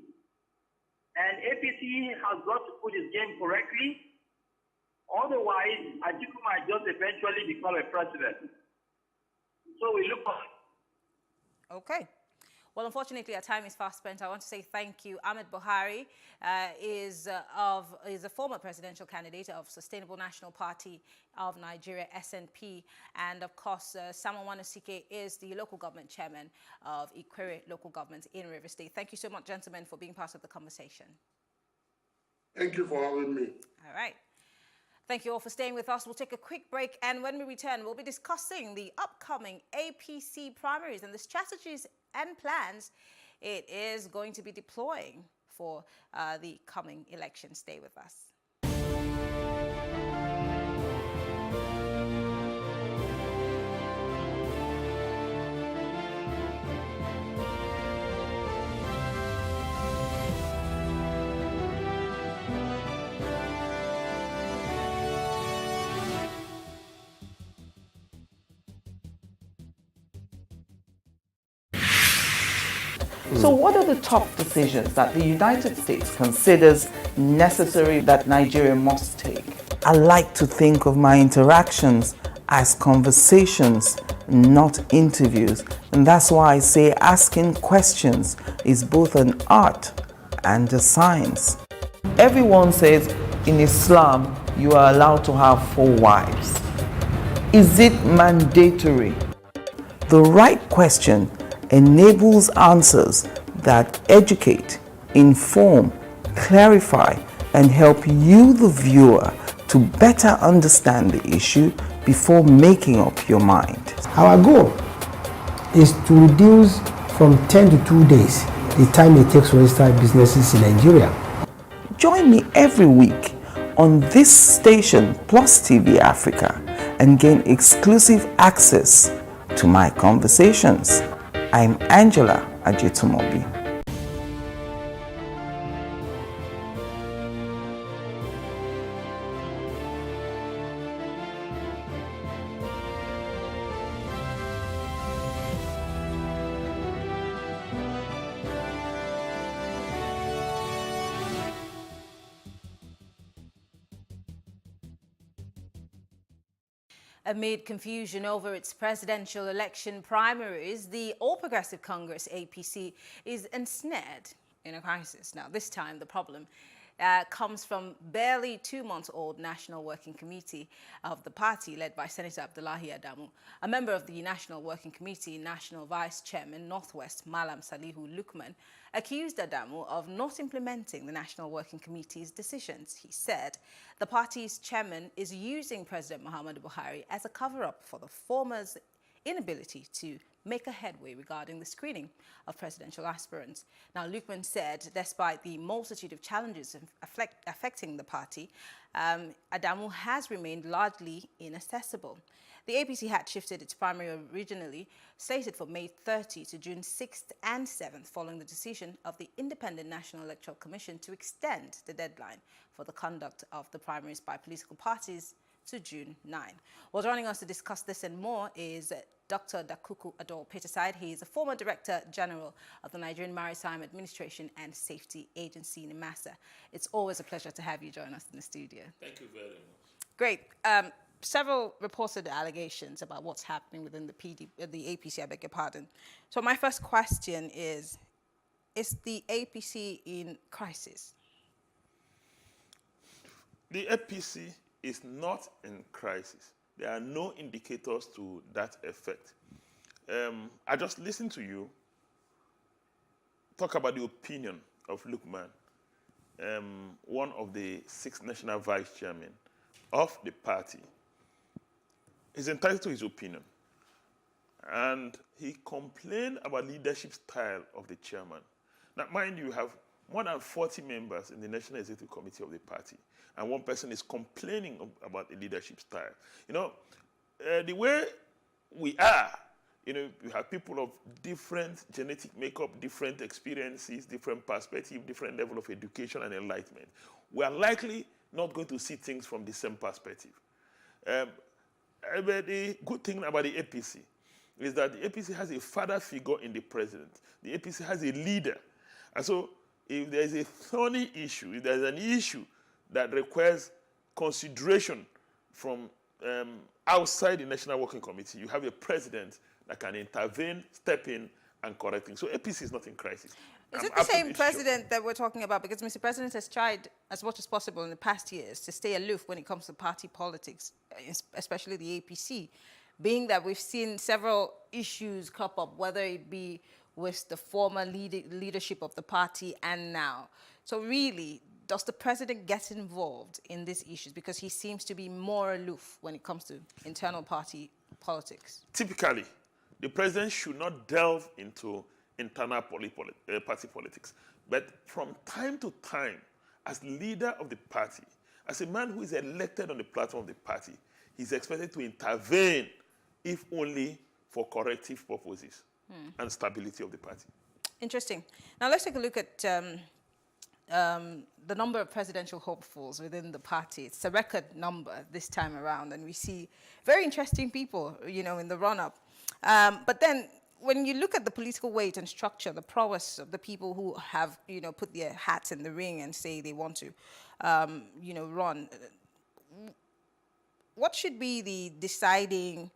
And APC has got to put his game correctly. Otherwise, Atiku might just eventually become a president. So we look for. Okay. Well, unfortunately, our time is fast spent. I want to say thank you. Ahmed Buhari is a former presidential candidate of Sustainable National Party of Nigeria, SNP. And, of course, Samuel Wanosike is the local government chairman of Ikwere local government in Rivers State. Thank you so much, gentlemen, for being part of the conversation. Thank you for having me. All right. Thank you all for staying with us. We'll take a quick break, and when we return, we'll be discussing the upcoming APC primaries and the strategies and plans it is going to be deploying for the coming election. Stay with us. So what are the top decisions that the United States considers necessary that Nigeria must take? I like to think of my interactions as conversations, not interviews. And that's why I say asking questions is both an art and a science. Everyone says in Islam you are allowed to have 4 wives. Is it mandatory? The right question enables answers that educate, inform, clarify, and help you, the viewer, to better understand the issue before making up your mind. Our goal is to reduce from 10 to 2 days the time it takes to register businesses in Nigeria. Join me every week on this station Plus TV Africa and gain exclusive access to my conversations. I'm Angela Ajetumobi. Amid confusion over its presidential election primaries, the All Progressive Congress, APC, is ensnared in a crisis. Now, this time the problem comes from barely 2-month-old National Working Committee of the party led by Senator Abdullahi Adamu. A member of the National Working Committee, National Vice Chairman, Northwest, Malam Salihu Lukman, accused Adamu of not implementing the National Working Committee's decisions. He said the party's chairman is using President Muhammadu Buhari as a cover-up for the former's inability to make a headway regarding the screening of presidential aspirants. Now, Lukman said, despite the multitude of challenges affecting the party, Adamu has remained largely inaccessible. The APC had shifted its primary originally slated for May 30 to June 6th and 7th following the decision of the Independent National Electoral Commission to extend the deadline for the conduct of the primaries by political parties to June 9. Well, joining us to discuss this and more is Dr. Dakuku Adol-Peterside. He is a former Director General of the Nigerian Maritime Administration and Safety Agency, NIMASA. It's always a pleasure to have you join us in the studio. Thank you very much. Great. Several reported allegations about what's happening within the APC, I beg your pardon. So my first question is the APC in crisis? The APC is not in crisis. There are no indicators to that effect. I just listened to you talk about the opinion of Lukman, one of the 6 national vice chairmen of the party. He's entitled to his opinion. And he complained about leadership style of the chairman. Now, mind you, have more than 40 members in the National Executive Committee of the party, and one person is complaining about the leadership style. You know, the way we are, you know, we have people of different genetic makeup, different experiences, different perspective, different level of education and enlightenment. We are likely not going to see things from the same perspective. But the good thing about the APC is that the APC has a father figure in the president. The APC has a leader. And so if there is a thorny issue, if there is an issue that requires consideration from outside the National Working Committee, you have a president that can intervene, step in, and correct things. So APC is not in crisis. Is it the same president that we're talking about? Because Mr. President has tried as much as possible in the past years to stay aloof when it comes to party politics, especially the APC, being that we've seen several issues crop up, whether it be with the former leadership of the party and now. So really, does the president get involved in these issues? Because he seems to be more aloof when it comes to internal party politics. Typically, the president should not delve into internal party politics. But from time to time, as leader of the party, as a man who is elected on the platform of the party, he's expected to intervene, if only for corrective purposes and stability of the party. Interesting. Now let's take a look at the number of presidential hopefuls within the party. It's a record number this time around, and we see very interesting people, you know, in the run-up. But then when you look at the political weight and structure, the prowess of the people who have, put their hats in the ring and say they want to, run, what should be the deciding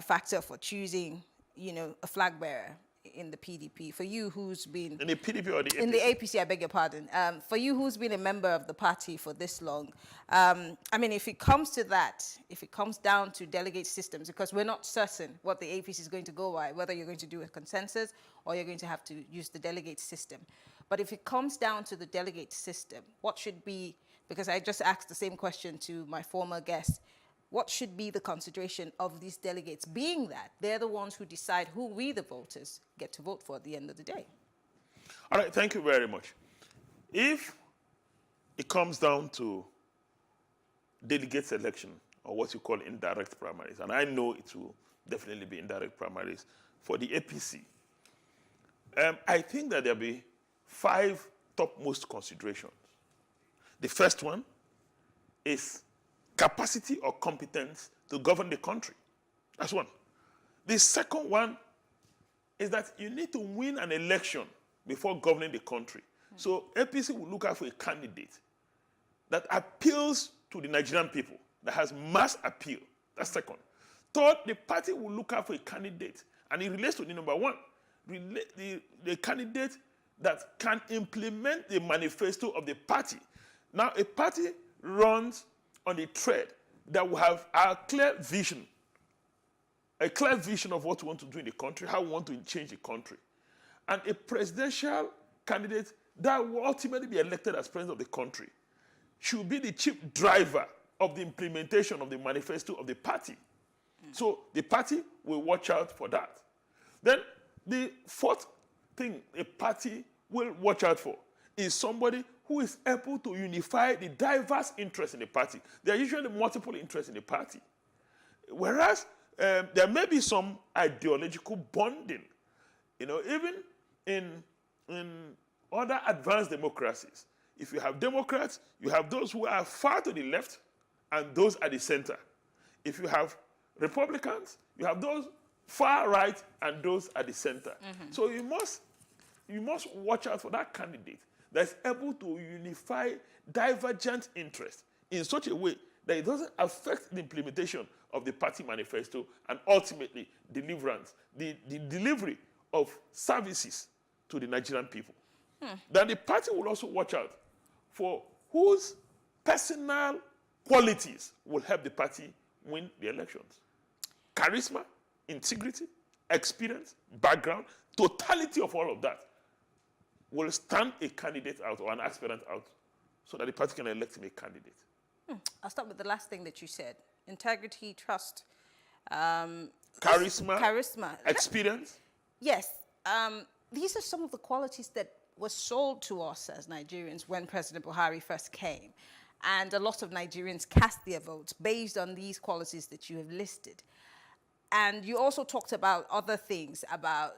factor for choosing, a flag bearer in the PDP? For you who's been... In the PDP or the APC? In the APC, I beg your pardon. For you who's been a member of the party for this long, I mean, if it comes to that, if it comes down to delegate systems, because we're not certain what the APC is going to go by, whether you're going to do a consensus or you're going to have to use the delegate system. But if it comes down to the delegate system, what should be, because I just asked the same question to my former guest, what should be the consideration of these delegates, being that they're the ones who decide who we, the voters, get to vote for at the end of the day? All right, thank you very much. If it comes down to delegate selection, or what you call indirect primaries, and I know it will definitely be indirect primaries for the APC, I think that there'll be 5 topmost considerations. The first one is capacity or competence to govern the country. That's one. The second one is that you need to win an election before governing the country. So APC will look out for a candidate that appeals to the Nigerian people, that has mass appeal. That's second. Third, the party will look out for a candidate, and it relates to the number one, the candidate that can implement the manifesto of the party. Now, a party runs on a thread that will have a clear vision of what we want to do in the country, how we want to change the country. And a presidential candidate that will ultimately be elected as president of the country should be the chief driver of the implementation of the manifesto of the party. So the party will watch out for that. Then the fourth thing a party will watch out for is somebody who is able to unify the diverse interests in the party. There are usually multiple interests in the party. Whereas there may be some ideological bonding. Even in other advanced democracies, if you have Democrats, you have those who are far to the left and those at the center. If you have Republicans, you have those far right and those at the center. Mm-hmm. So you must watch out for that candidate that's able to unify divergent interests in such a way that it doesn't affect the implementation of the party manifesto and ultimately the delivery of services to the Nigerian people. Then the party will also watch out for whose personal qualities will help the party win the elections. Charisma, integrity, experience, background, totality of all of that will stand a candidate out or an aspirant out so that the party can elect him a candidate. I'll start with the last thing that you said. Integrity, trust. Charisma. Experience. Yes. These are some of the qualities that were sold to us as Nigerians when President Buhari first came. And a lot of Nigerians cast their votes based on these qualities that you have listed. And you also talked about other things, about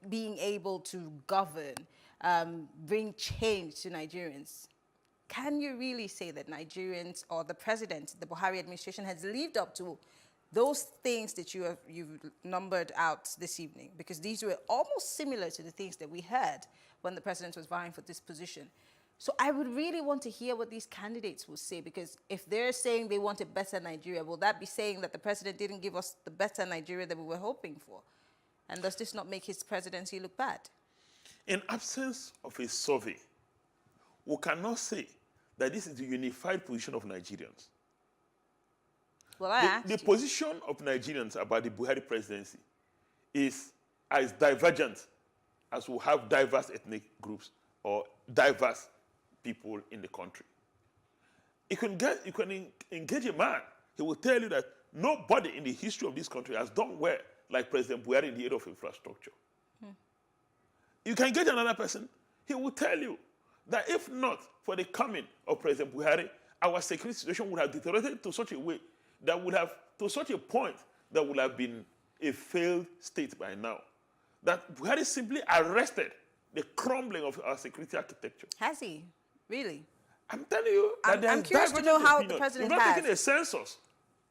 being able to govern, bring change to Nigerians. Can you really say that Nigerians or the president, the Buhari administration, has lived up to those things that you've numbered out this evening? Because these were almost similar to the things that we heard when the president was vying for this position. So I would really want to hear what these candidates will say, because if they're saying they want a better Nigeria, will that be saying that the president didn't give us the better Nigeria that we were hoping for? And does this not make his presidency look bad? In absence of a survey, we cannot say that this is the unified position of Nigerians. Well, the position of Nigerians about the Buhari presidency is as divergent as we have diverse ethnic groups or diverse people in the country. You can engage a man, he will tell you that nobody in the history of this country has done well like President Buhari in the area of infrastructure. You can get another person, he will tell you that if not for the coming of President Buhari, our security situation would have deteriorated to such a way that would have, to such a point that would have been a failed state by now. That Buhari simply arrested the crumbling of our security architecture. Has he? Really? I'm telling you. That I'm curious to know how the president has. You've not taken a census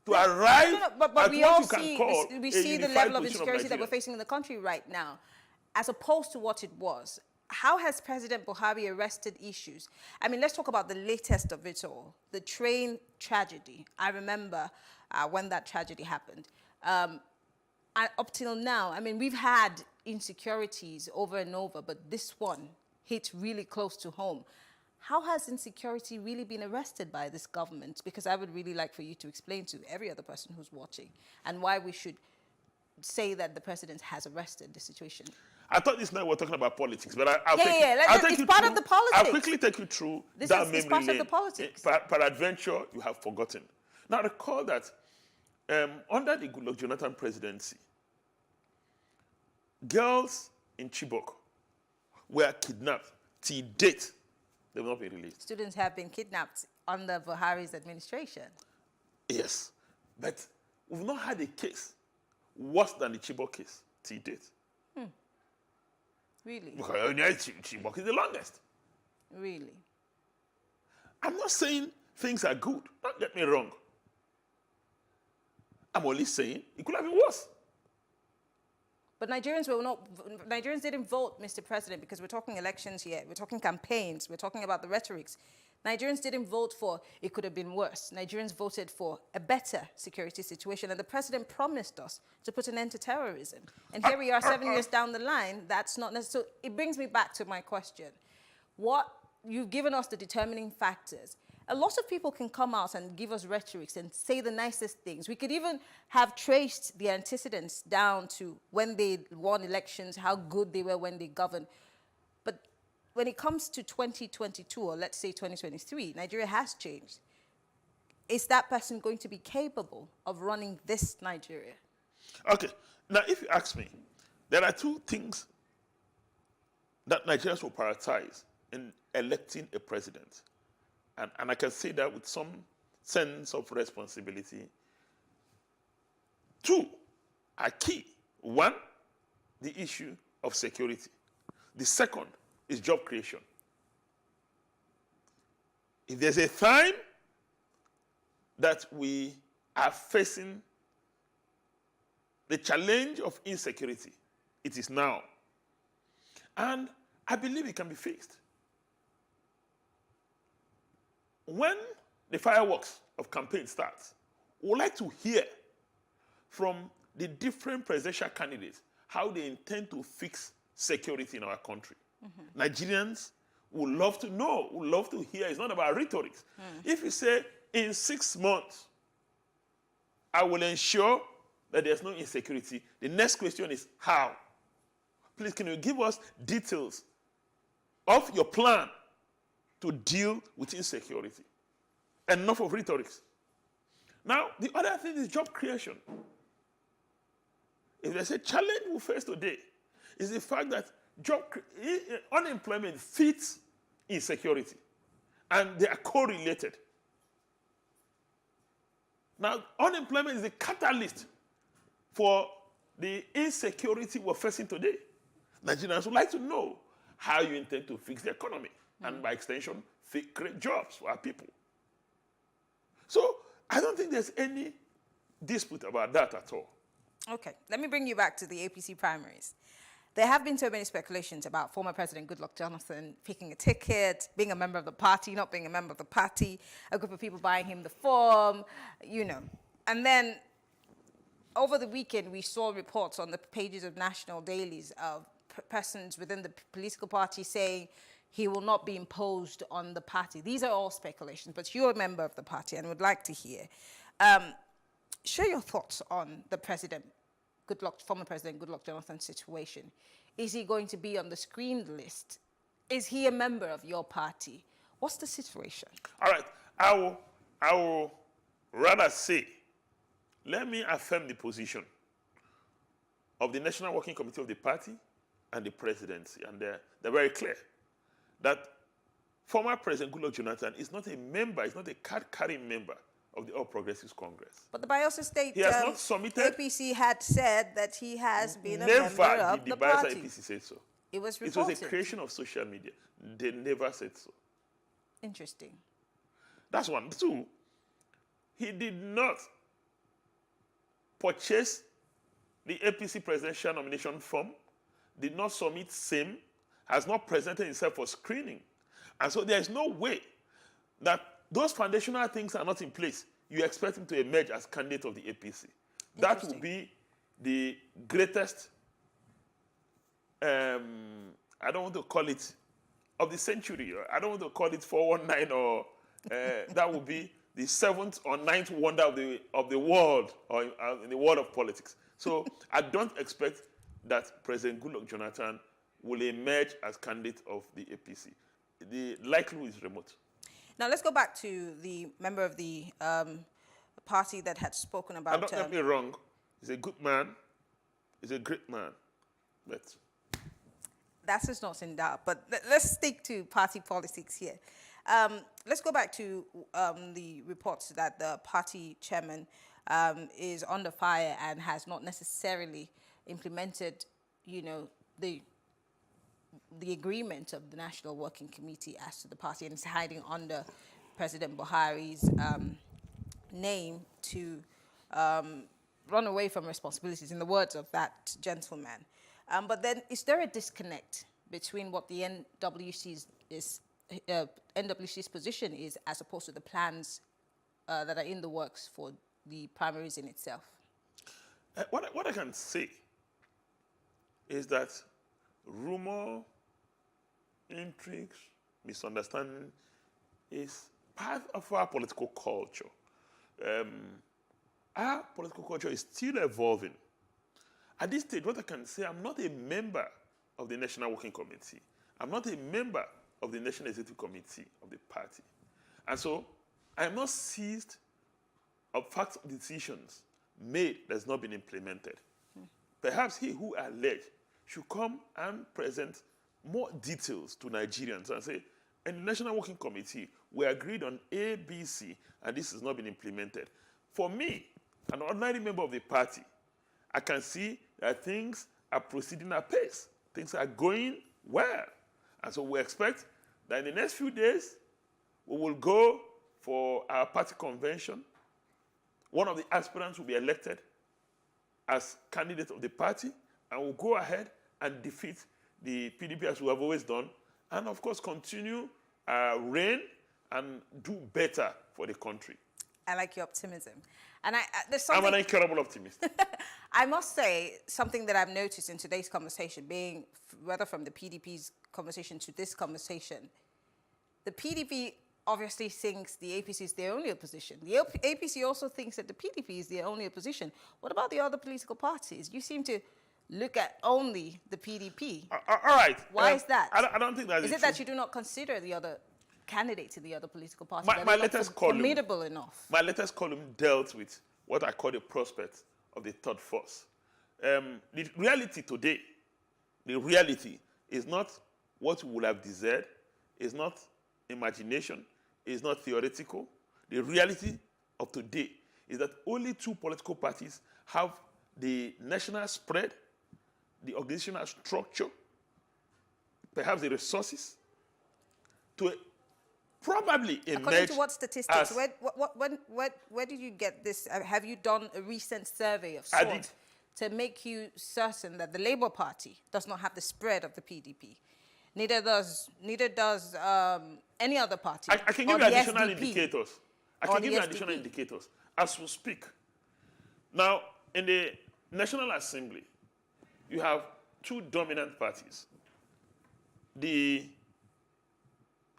to arrive But at we what all you can see call we a see the unified level of position insecurity that Nigeria. we're facing in the country right now, as opposed to what it was. How has President Buhari arrested issues? I mean, let's talk about the latest of it all, the train tragedy. I remember when that tragedy happened. Up till now, I mean, we've had insecurities over and over, but this one hit really close to home. How has insecurity really been arrested by this government? Because I would really like for you to explain to every other person who's watching and why we should say that the president has arrested the situation. I thought this night we were talking about politics, but I'll it's part of the politics. I'll quickly take you through that memory It's part lane. of the politics. Peradventure, you have forgotten. Now recall that under the Goodluck Jonathan presidency, girls in Chibok were kidnapped. Till date, they will not be released. Students have been kidnapped under Buhari's administration. Yes, but we've not had a case worse than the Chibok case till date. Really? Because Chibok is the longest. Really? I'm not saying things are good. Don't get me wrong. I'm only saying it could have been worse. But Nigerians didn't vote, Mr. President, because we're talking elections here. We're talking campaigns. We're talking about the rhetorics. Nigerians didn't vote for it could have been worse. Nigerians voted for a better security situation. And the president promised us to put an end to terrorism. And here we are 7 years down the line. That's not necessary. So it brings me back to my question. You've given us the determining factors. A lot of people can come out and give us rhetorics and say the nicest things. We could even have traced the antecedents down to when they won elections, how good they were when they governed. But when it comes to 2022, or let's say 2023, Nigeria has changed. Is that person going to be capable of running this Nigeria? Okay. Now, if you ask me, there are two things that Nigerians will prioritize in electing a president. And I can say that with some sense of responsibility. Two are key. One, the issue of security. The second is job creation. If there's a time that we are facing the challenge of insecurity, it is now. And I believe it can be fixed. When the fireworks of campaign starts, we would like to hear from the different presidential candidates how they intend to fix security in our country. Nigerians would love to know, would love to hear. It's not about rhetoric. If you say, in 6 months, I will ensure that there's no insecurity, the next question is how? Please, can you give us details of your plan to deal with insecurity? Enough of rhetoric. Now, the other thing is job creation. If there's a challenge we face today, is the fact that unemployment feeds insecurity, and they are correlated. Now, unemployment is a catalyst for the insecurity we're facing today. Nigerians would like to know how you intend to fix the economy, and by extension, create jobs for our people. So, I don't think there's any dispute about that at all. Okay, let me bring you back to the APC primaries. There have been so many speculations about former President Goodluck Jonathan picking a ticket, being a member of the party, not being a member of the party, a group of people buying him the form, you know. And then over the weekend, we saw reports on the pages of national dailies of persons within the political party saying he will not be imposed on the party. These are all speculations, but you're a member of the party and would like to hear. Share your thoughts on the former President Goodluck Jonathan's situation. Is he going to be on the screened list? Is he a member of your party? What's the situation? All right, I will rather say, let me affirm the position of the National Working Committee of the party and the presidency, and they're very clear that former President Goodluck Jonathan is not a member, is not a card-carrying member of the All Progressives Congress. But the Bayelsa State not submitted, APC had said that he has been a member of the party. Never did the Bayelsa APC say so. It was reported. It was a creation of social media. They never said so. Interesting. That's one. Two, he did not purchased the APC presidential nomination form, did not submit same, has not presented himself for screening. And so there is no way that those foundational things are not in place. You expect him to emerge as candidate of the APC. That would be the greatest, I don't want to call it of the century. I don't want to call it 419 or that would be the 7th or 9th wonder of the world or in the world of politics. So I don't expect that President Goodluck Jonathan will emerge as candidate of the APC. The likelihood is remote. Now let's go back to the member of the party that had spoken about. Don't get me wrong. He's a good man. He's a great man. But that is not in doubt. But let's stick to party politics here. Let's go back to the reports that the party chairman is under fire and has not necessarily implemented, the agreement of the National Working Committee as to the party, and is hiding under President Buhari's name to run away from responsibilities, in the words of that gentleman. But then, is there a disconnect between what the NWC's position is as opposed to the plans that are in the works for the primaries in itself? What I can say is that rumor, intrigues, misunderstanding is part of our political culture. Our political culture is still evolving. At this stage, what I can say, I'm not a member of the National Working Committee. I'm not a member of the National Executive Committee of the party. And so I am not seized of facts or decisions made that has not been implemented. Perhaps he who alleged should come and present more details to Nigerians and say, in the National Working Committee, we agreed on A, B, C, and this has not been implemented. For me, an ordinary member of the party, I can see that things are proceeding at pace. Things are going well. And so we expect that in the next few days, we will go for our party convention. One of the aspirants will be elected as candidate of the party, and we'll go ahead and defeat the PDP as we have always done, and of course continue reign and do better for the country. I like your optimism. And I'm an incredible optimist. I must say, something that I've noticed in today's conversation, being whether from the PDP's conversation to this conversation, the PDP obviously thinks the APC is their only opposition. The APC also thinks that the PDP is their only opposition. What about the other political parties? You seem to look at only the PDP. All right. Why is that? I don't think that is is it true. that you do not consider the other candidates in the other political parties My latest column, formidable enough? My latest column dealt with what I call the prospect of the third force. The reality today, the reality is not what we would have desired, is not imagination, is not theoretical. The reality of today is that only two political parties have the national spread, the organizational structure, perhaps the resources to probably emerge. According to what statistics? Where did you get this? Have you done a recent survey of sorts to make you certain that the Labour Party does not have the spread of the PDP? Neither does any other party. I can give you additional indicators. I can give you additional indicators as we speak. Now, in the National Assembly, you have two dominant parties, the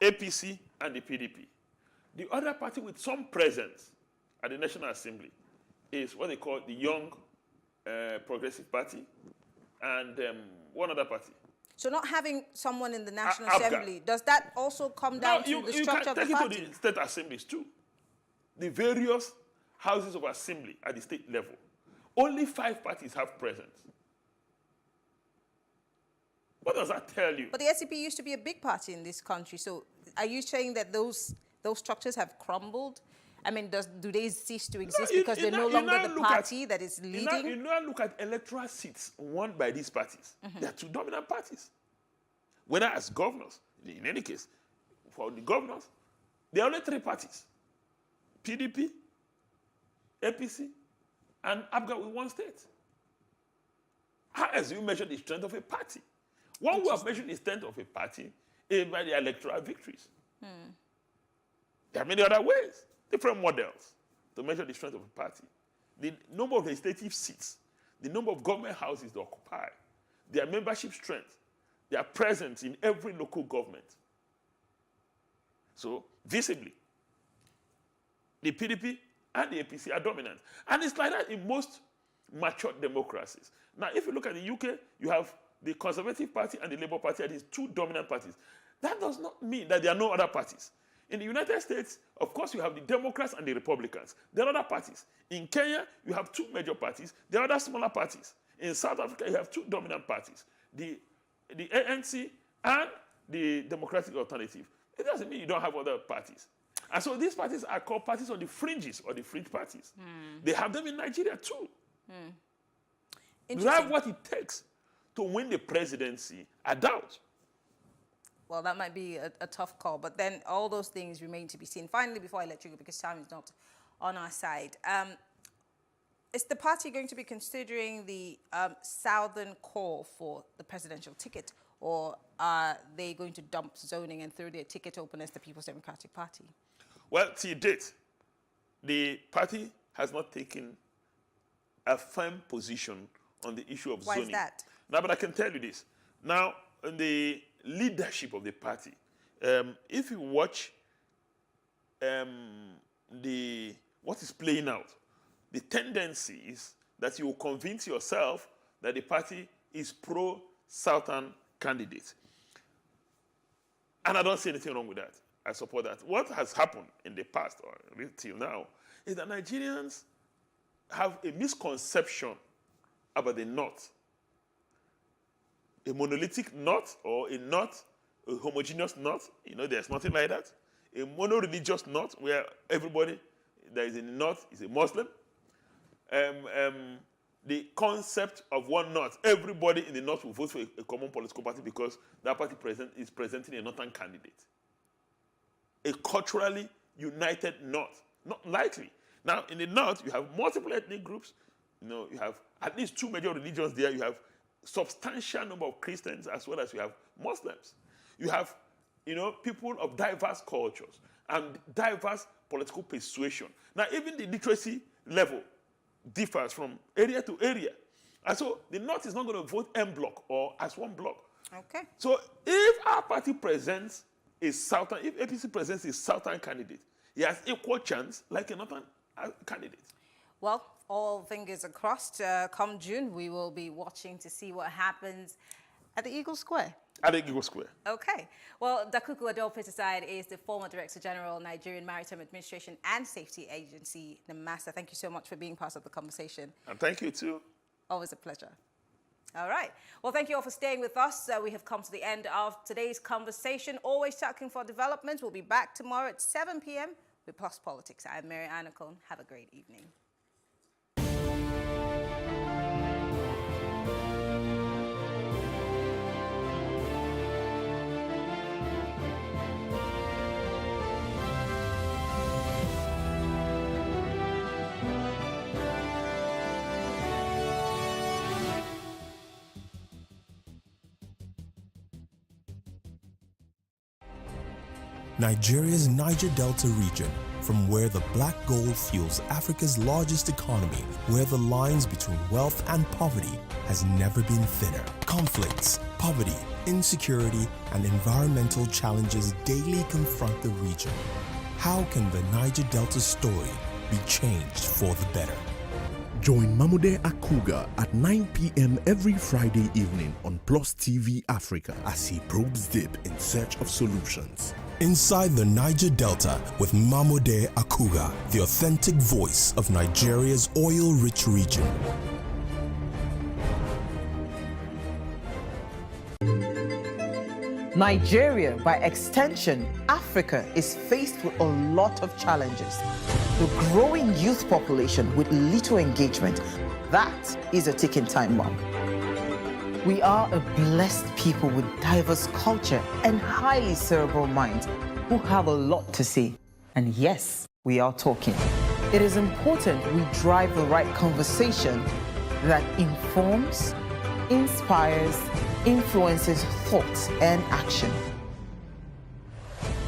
APC and the PDP. The other party with some presence at the National Assembly is what they call the Young Progressive Party and one other party. So not having someone in the National Assembly, does that also come down to the structure of the party? You can take it to the state assemblies too. The various houses of assembly at the state level. Only 5 parties have presence. What does that tell you? But the SDP used to be a big party in this country. So are you saying that those structures have crumbled? I mean, do they cease to exist because they're no longer the party that is leading? You now look at electoral seats won by these parties. They are two dominant parties. Whether as governors, in any case, for the governors, there are only 3 parties. PDP, APC, and APGA with one state. How else do you measure the strength of a party? One way of measuring the strength of a party is by the electoral victories. There are many other ways, different models to measure the strength of a party. The number of legislative seats, the number of government houses they occupy, their membership strength, their presence in every local government. So, visibly, the PDP and the APC are dominant. And it's like that in most mature democracies. Now, if you look at the UK, you have the Conservative Party and the Labour Party are these two dominant parties. That does not mean that there are no other parties. In the United States, of course, you have the Democrats and the Republicans. There are other parties. In Kenya, you have two major parties. There are other smaller parties. In South Africa, you have two dominant parties, the ANC and the Democratic Alternative. It doesn't mean you don't have other parties. And so these parties are called parties on the fringes or the fringe parties. They have them in Nigeria too. You have what it takes to win the presidency, I doubt. Well, that might be a tough call, but then all those things remain to be seen. Finally, before I let you go, because time is not on our side, is the party going to be considering the southern core for the presidential ticket, or are they going to dump zoning and throw their ticket open as the People's Democratic Party? Well, to date, the party has not taken a firm position on the issue of zoning. Why is that? Now, but I can tell you this. Now, in the leadership of the party, if you watch what is playing out, the tendency is that you will convince yourself that the party is pro-Southern candidate. And I don't see anything wrong with that. I support that. What has happened in the past, or till now, is that Nigerians have a misconception about the North. A monolithic North, or a North, a homogeneous North. You know, there's nothing like that. A mono-religious North, where everybody that is in the North is a Muslim. The concept of one North, everybody in the North will vote for a common political party because that party is presenting a Northern candidate. A culturally united North, not likely. Now, in the North, you have multiple ethnic groups. You know, you have at least two major religions there. You have substantial number of Christians as well as you have Muslims. You have, you know, people of diverse cultures and diverse political persuasion. Now, even the literacy level differs from area to area. And so the North is not going to vote en bloc or as one bloc. Okay. So if our party presents a Southern, if APC presents a Southern candidate, he has equal chance like a Northern candidate. Well, all fingers are crossed. Come June, we will be watching to see what happens at the Eagle Square. At the Eagle Square. Okay. Well, Dakuku Adol-Petaside is the former Director General, Nigerian Maritime Administration and Safety Agency, NIMASA. Thank you so much for being part of the conversation. And thank you too. Always a pleasure. All right. Well, thank you all for staying with us. We have come to the end of today's conversation. Always tracking for developments. We'll be back tomorrow at 7 p.m. with Plus Politics. I'm Mary Anacone. Have a great evening. Nigeria's Niger Delta region, from where the black gold fuels Africa's largest economy, where the lines between wealth and poverty has never been thinner. Conflicts, poverty, insecurity, and environmental challenges daily confront the region. How can the Niger Delta story be changed for the better? Join Mamude Akuga at 9 p.m. every Friday evening on Plus TV Africa as he probes deep in search of solutions. Inside the Niger Delta with Mamude Akuga, the authentic voice of Nigeria's oil-rich region. Nigeria, by extension, Africa, is faced with a lot of challenges. The growing youth population with little engagement, that is a ticking time bomb. We are a blessed people with diverse culture and highly cerebral minds who have a lot to say. And yes, we are talking. It is important we drive the right conversation that informs, inspires, influences thought and action.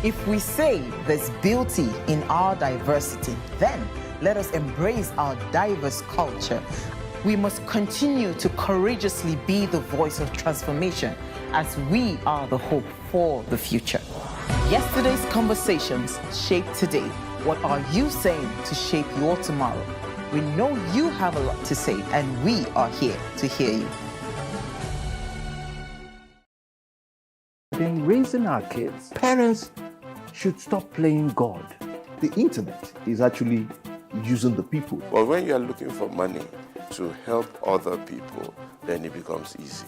If we say there's beauty in our diversity, then let us embrace our diverse culture. We must continue to courageously be the voice of transformation as we are the hope for the future. Yesterday's conversations shape today. What are you saying to shape your tomorrow? We know you have a lot to say, and we are here to hear you. In raising our kids, parents should stop playing God. The internet is actually using the people. But when you are looking for money to help other people, then it becomes easy.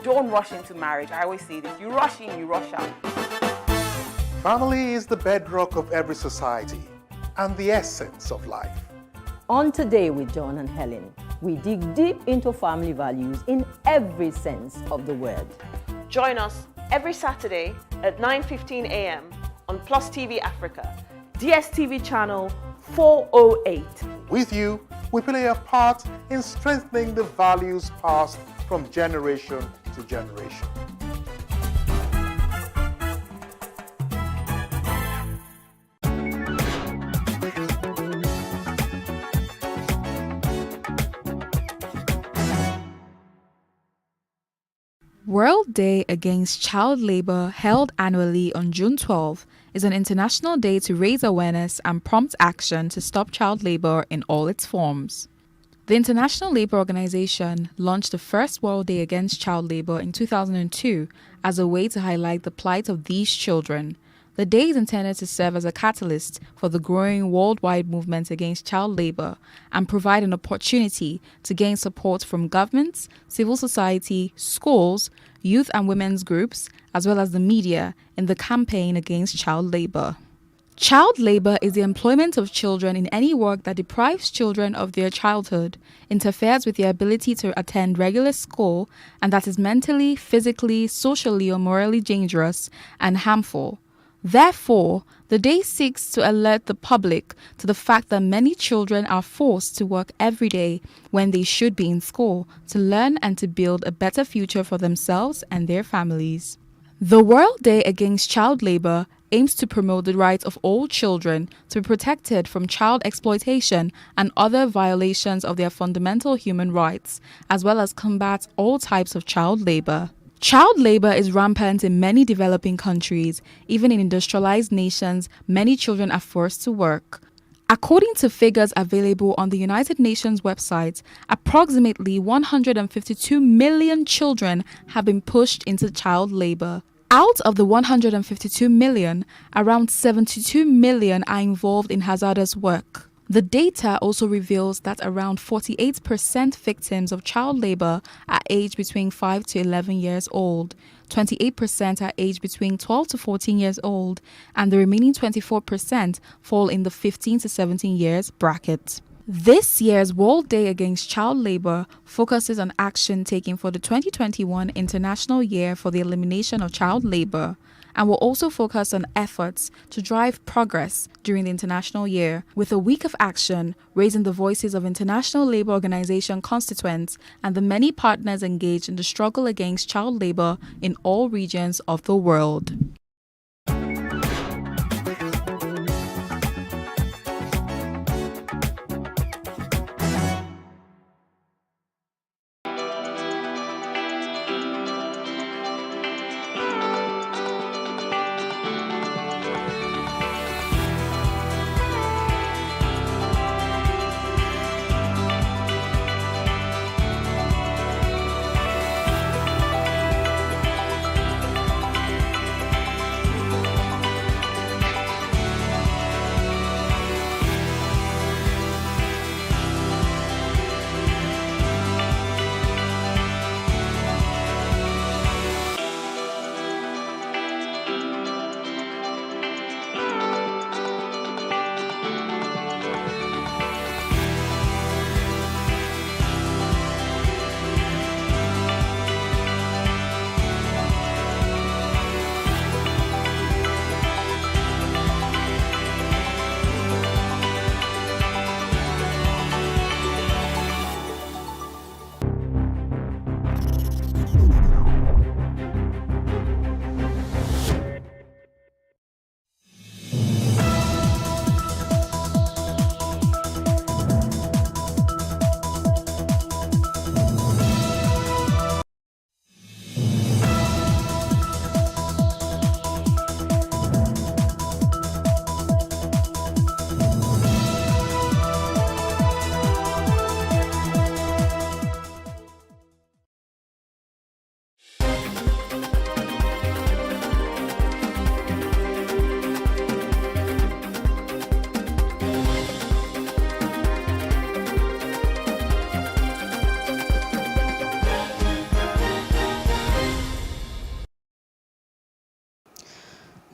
Don't rush into marriage. I always say this. You rush in, you rush out. Family is the bedrock of every society and the essence of life. On Today with John and Helen, we dig deep into family values in every sense of the word. Join us every Saturday at 9:15 a.m. on Plus TV Africa, DSTV channel 408. With you, we play a part in strengthening the values passed from generation to generation. World Day Against Child Labour, held annually on June 12, is an international day to raise awareness and prompt action to stop child labour in all its forms. The International Labour Organization launched the first World Day Against Child Labour in 2002 as a way to highlight the plight of these children. The day is intended to serve as a catalyst for the growing worldwide movement against child labour and provide an opportunity to gain support from governments, civil society, schools, youth and women's groups, as well as the media in the campaign against child labour. Child labour is the employment of children in any work that deprives children of their childhood, interferes with their ability to attend regular school, and that is mentally, physically, socially, or morally dangerous and harmful. Therefore, the day seeks to alert the public to the fact that many children are forced to work every day when they should be in school to learn and to build a better future for themselves and their families. The World Day Against Child Labour aims to promote the rights of all children to be protected from child exploitation and other violations of their fundamental human rights, as well as combat all types of child labour. Child labour is rampant in many developing countries. Even in industrialized nations, many children are forced to work. According to figures available on the United Nations website, approximately 152 million children have been pushed into child labour. Out of the 152 million, around 72 million are involved in hazardous work. The data also reveals that around 48% victims of child labour are aged between 5 to 11 years old, 28% are aged between 12 to 14 years old, and the remaining 24% fall in the 15 to 17 years bracket. This year's World Day Against Child Labour focuses on action taken for the 2021 International Year for the Elimination of Child Labour, and will also focus on efforts to drive progress during the International Year, with a week of action raising the voices of International Labour Organization constituents and the many partners engaged in the struggle against child labour in all regions of the world.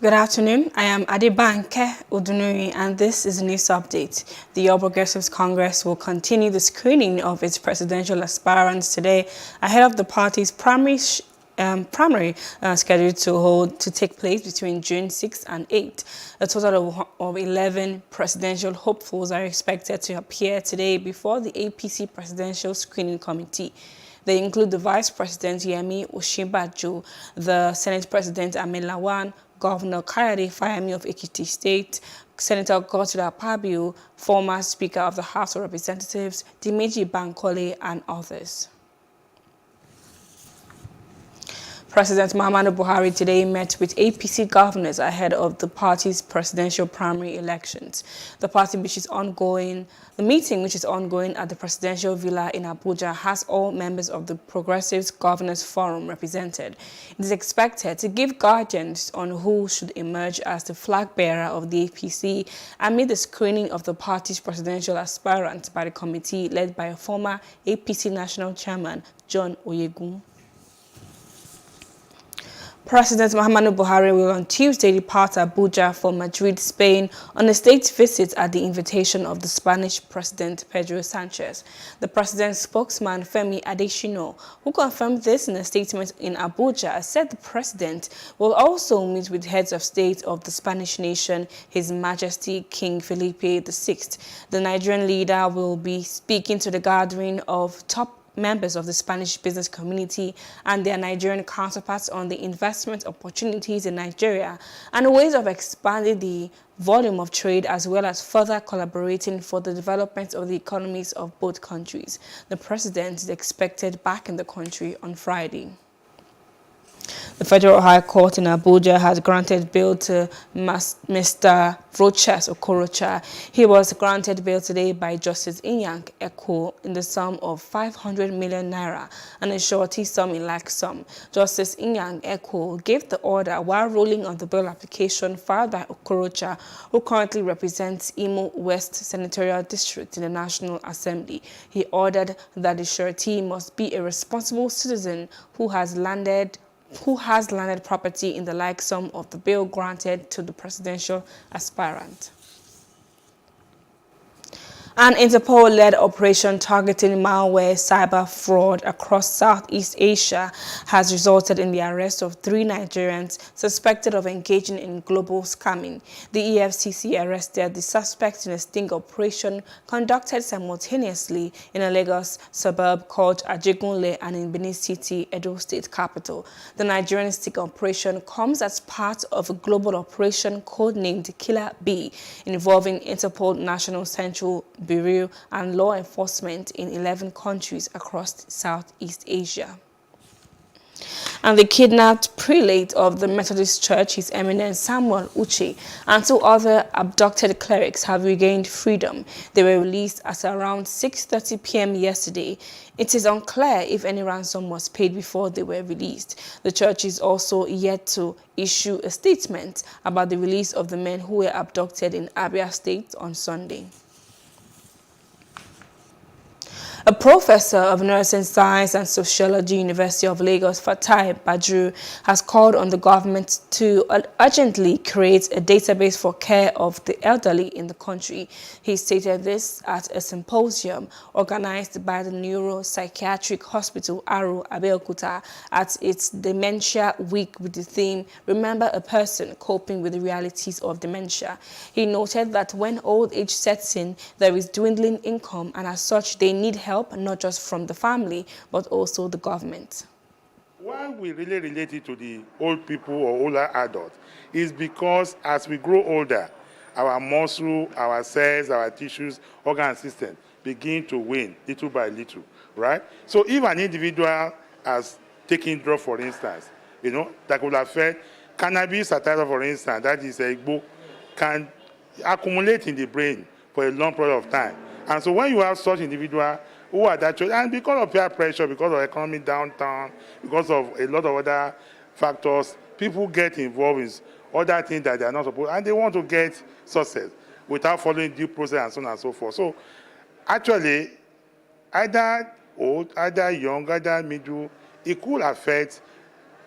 Good afternoon. I am Adebanke Odunuri, and this is a news update. The All Progressives Congress will continue the screening of its presidential aspirants today ahead of the party's primary scheduled to take place between June 6 and 8. A total of 11 presidential hopefuls are expected to appear today before the APC Presidential Screening Committee. They include the Vice President Yemi Osinbajo, the Senate President Ahmed Lawan, Governor Kayode Fayemi of Ekiti State, Senator Godswill Akpabio, former Speaker of the House of Representatives, Dimeji Bankole, and others. President Muhammadu Buhari today met with APC governors ahead of the party's presidential primary elections. The meeting, which is ongoing at the Presidential Villa in Abuja, has all members of the Progressives Governors Forum represented. It is expected to give guidance on who should emerge as the flag bearer of the APC amid the screening of the party's presidential aspirant by the committee led by a former APC National Chairman, John Oyegun. President Muhammadu Buhari will on Tuesday depart Abuja for Madrid, Spain, on a state visit at the invitation of the Spanish President Pedro Sanchez. The president's spokesman, Femi Adesina, who confirmed this in a statement in Abuja, said the president will also meet with heads of state of the Spanish nation, His Majesty King Felipe VI. The Nigerian leader will be speaking to the gathering of top members of the Spanish business community and their Nigerian counterparts on the investment opportunities in Nigeria and ways of expanding the volume of trade as well as further collaborating for the development of the economies of both countries. The president is expected back in the country on Friday. The Federal High Court in Abuja has granted bail to Mr. Rochas Okorocha. He was granted bail today by Justice Inyang Eko in the sum of 500 million naira and a surety sum in like sum. Justice Inyang Eko gave the order while ruling on the bail application filed by Okorocha, who currently represents Imo West Senatorial District in the National Assembly. He ordered that the surety must be a responsible citizen who has landed property in the like sum of the bail granted to the presidential aspirant. An Interpol-led operation targeting malware cyber fraud across Southeast Asia has resulted in the arrest of 3 Nigerians suspected of engaging in global scamming. The EFCC arrested the suspects in a sting operation conducted simultaneously in a Lagos suburb called Ajegunle and in Benin City, Edo State capital. The Nigerian sting operation comes as part of a global operation codenamed Killer Bee, involving Interpol National Central Bureau and law enforcement in 11 countries across Southeast Asia. And the kidnapped prelate of the Methodist Church, His Eminence Samuel Uche, and 2 other abducted clerics have regained freedom. They were released at around 6:30 p.m. yesterday. It is unclear if any ransom was paid before they were released. The church is also yet to issue a statement about the release of the men who were abducted in Abia State on Sunday. A professor of nursing science and sociology, University of Lagos, Fatai Badru, has called on the government to urgently create a database for care of the elderly in the country. He stated this at a symposium organized by the Neuropsychiatric Hospital, Aro, Abeokuta, at its Dementia Week with the theme, Remember a Person Coping with the Realities of Dementia. He noted that when old age sets in, there is dwindling income, and as such, they need help not just from the family, but also the government. Why we really relate it to the old people or older adults is because as we grow older, our muscle, our cells, our tissues, organ system begin to wane little by little, right? So if an individual has taken drugs, for instance, that could affect cannabis sativa, for instance, that is a book, can accumulate in the brain for a long period of time. And so when you have such individual who are that choice, and because of peer pressure, because of economy downtown, because of a lot of other factors, people get involved in other things that they are not supposed to, and they want to get success without following due process and so on and so forth. So actually, either old, either young, either middle, it could affect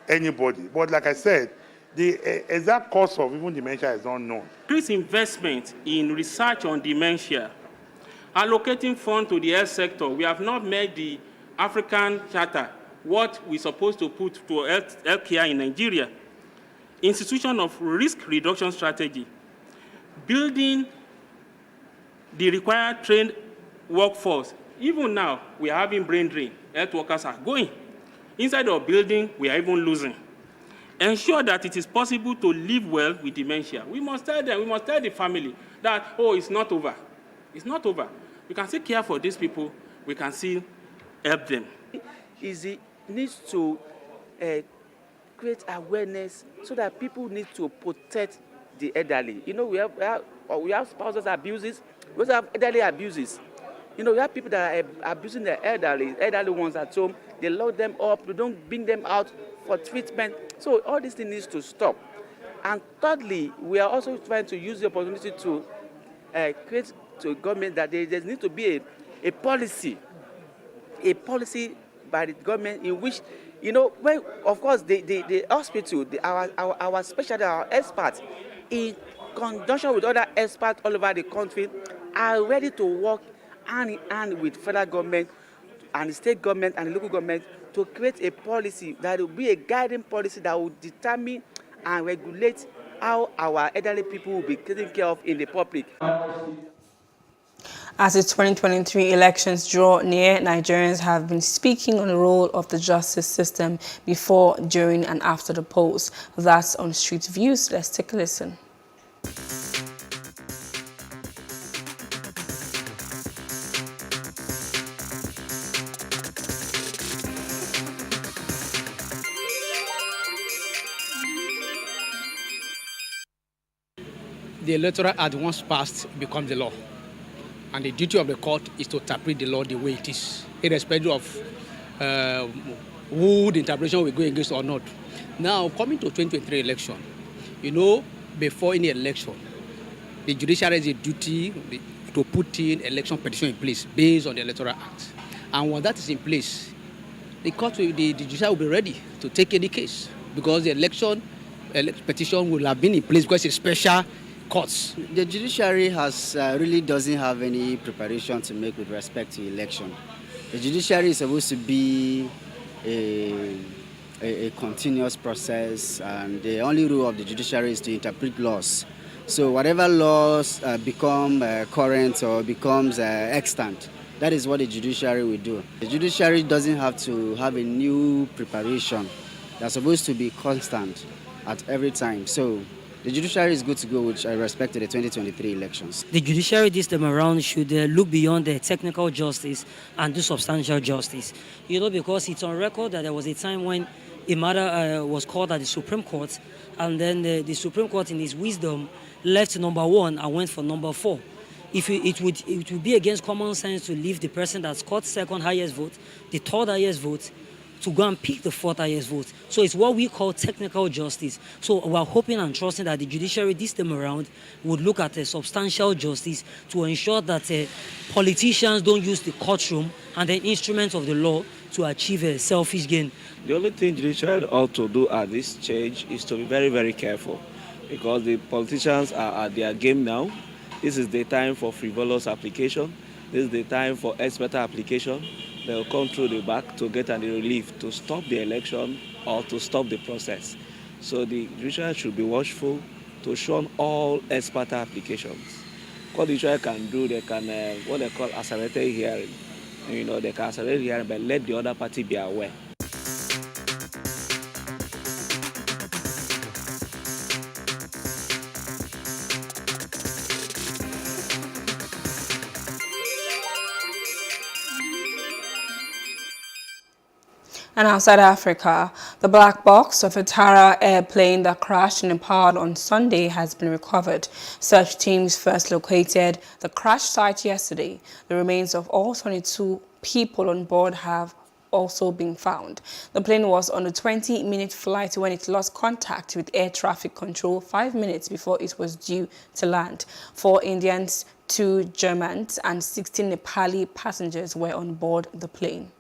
anybody. But like I said, The exact cause of even dementia is not known. Increase investment in research on dementia, allocating funds to the health sector. We have not met the African Charter, what we're supposed to put to healthcare in Nigeria. Institution of risk reduction strategy, building the required trained workforce. Even now, we are having brain drain. Health workers are going. Inside our building, we are even losing. Ensure that it is possible to live well with dementia. We must tell them, we must tell the family that, oh, it's not over. It's not over. We can still care for these people. We can still help them. It needs to create awareness so that people need to protect the elderly. You know, we have spouses abuses. We also have elderly abuses. You know, we have people that are abusing the elderly ones at home. They lock them up. They don't bring them out for treatment. So all this thing needs to stop. And thirdly, we are also trying to use the opportunity to create to a government that there needs to be a policy by the government in which, you know, when, of course, the hospital, our specialty, our experts, in conjunction with other experts all over the country, are ready to work hand in hand with federal government and the state government and the local government to create a policy that will be a guiding policy that will determine and regulate how our elderly people will be taken care of in the public. As the 2023 elections draw near, Nigerians have been speaking on the role of the justice system before, during, and after the polls. That's on Street Views. Let's take a listen. The electoral act once passed becomes the law. And the duty of the court is to interpret the law the way it is, irrespective of who the interpretation will go against or not. Now, coming to 2023 election, you know, before any election, the judiciary has a duty to put in election petition in place based on the electoral act. And when that is in place, the court, the judiciary will be ready to take any case because the election petition will have been in place because it's special courts. The judiciary really doesn't have any preparation to make with respect to election. The judiciary is supposed to be a continuous process, and the only role of the judiciary is to interpret laws. So whatever laws become current or becomes extant, that is what the judiciary will do. The judiciary doesn't have to have a new preparation. They're supposed to be constant at every time. So the judiciary is good to go with respect to the 2023 elections. The judiciary this time around should look beyond the technical justice and do substantial justice. You know, because it's on record that there was a time when a matter was called at the Supreme Court, and then the Supreme Court in its wisdom left number 1 and went for number 4. It would be against common sense to leave the person that scored second highest vote, the third highest vote, to go and pick the 4th highest vote. So it's what we call technical justice. So we're hoping and trusting that the judiciary this time around would look at a substantial justice to ensure that politicians don't use the courtroom and the instruments of the law to achieve a selfish gain. The only thing judiciary ought to do at this stage is to be very, very careful, because the politicians are at their game now. This is the time for frivolous application. This is the time for expert application. They will come through the back to get any relief to stop the election or to stop the process. So the judiciary should be watchful to shun all expert applications. What the judiciary can do, they can what they call accelerated hearing. You know, they can accelerate hearing, but let the other party be aware. And outside Africa, the black box of a Tara airplane that crashed in Nepal on Sunday has been recovered. Search teams first located the crash site yesterday. The remains of all 22 people on board have also been found. The plane was on a 20-minute flight when it lost contact with air traffic control 5 minutes before it was due to land. 4 Indians, 2 Germans, and 16 Nepali passengers were on board the plane.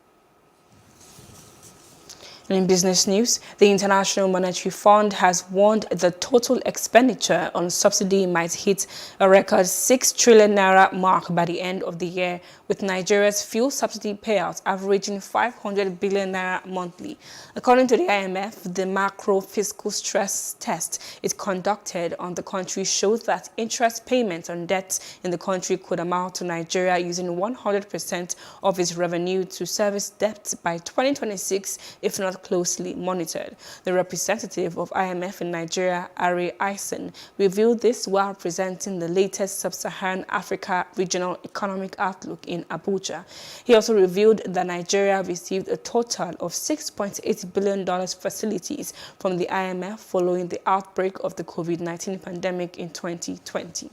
In business news, the International Monetary Fund has warned the total expenditure on subsidy might hit a record 6 trillion naira mark by the end of the year, with Nigeria's fuel subsidy payouts averaging 500 billion naira monthly. According to the IMF, the macro fiscal stress test it conducted on the country shows that interest payments on debts in the country could amount to Nigeria using 100% of its revenue to service debts by 2026, if not closely monitored. The representative of IMF in Nigeria, Ari Eisen, revealed this while presenting the latest Sub-Saharan Africa Regional Economic Outlook in Abuja. He also revealed that Nigeria received a total of $6.8 billion facilities from the IMF following the outbreak of the COVID-19 pandemic in 2020.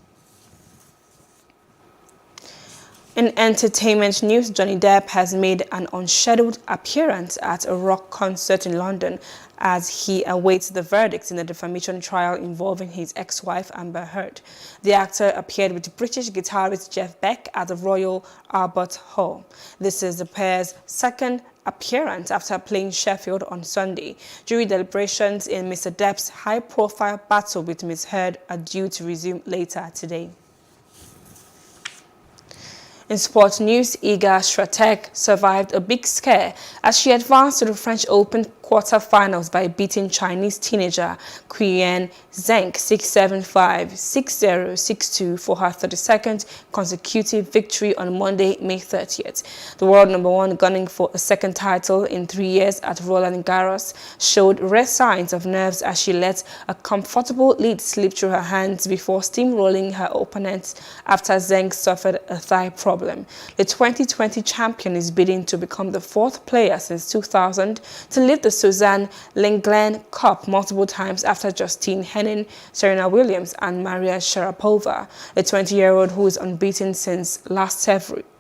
In entertainment news, Johnny Depp has made an unscheduled appearance at a rock concert in London as he awaits the verdict in the defamation trial involving his ex-wife Amber Heard. The actor appeared with British guitarist Jeff Beck at the Royal Albert Hall. This is the pair's second appearance after playing Sheffield on Sunday. Jury deliberations in Mr. Depp's high-profile battle with Ms. Heard are due to resume later today. In sports news, Iga Swiatek survived a big scare as she advanced to the French Open quarter-finals by beating Chinese teenager Qian Zheng 6-7-5, 6-0, 6-2 for her 32nd consecutive victory on Monday, May 30th. The world #1 gunning for a second title in 3 years at Roland Garros showed rare signs of nerves as she let a comfortable lead slip through her hands before steamrolling her opponents after Zheng suffered a thigh problem. The 2020 champion is bidding to become the 4th player since 2000 to lift the Suzanne Lenglen Cup multiple times after Justine Henin, Serena Williams and Maria Sharapova. The 20-year-old, who is unbeaten since last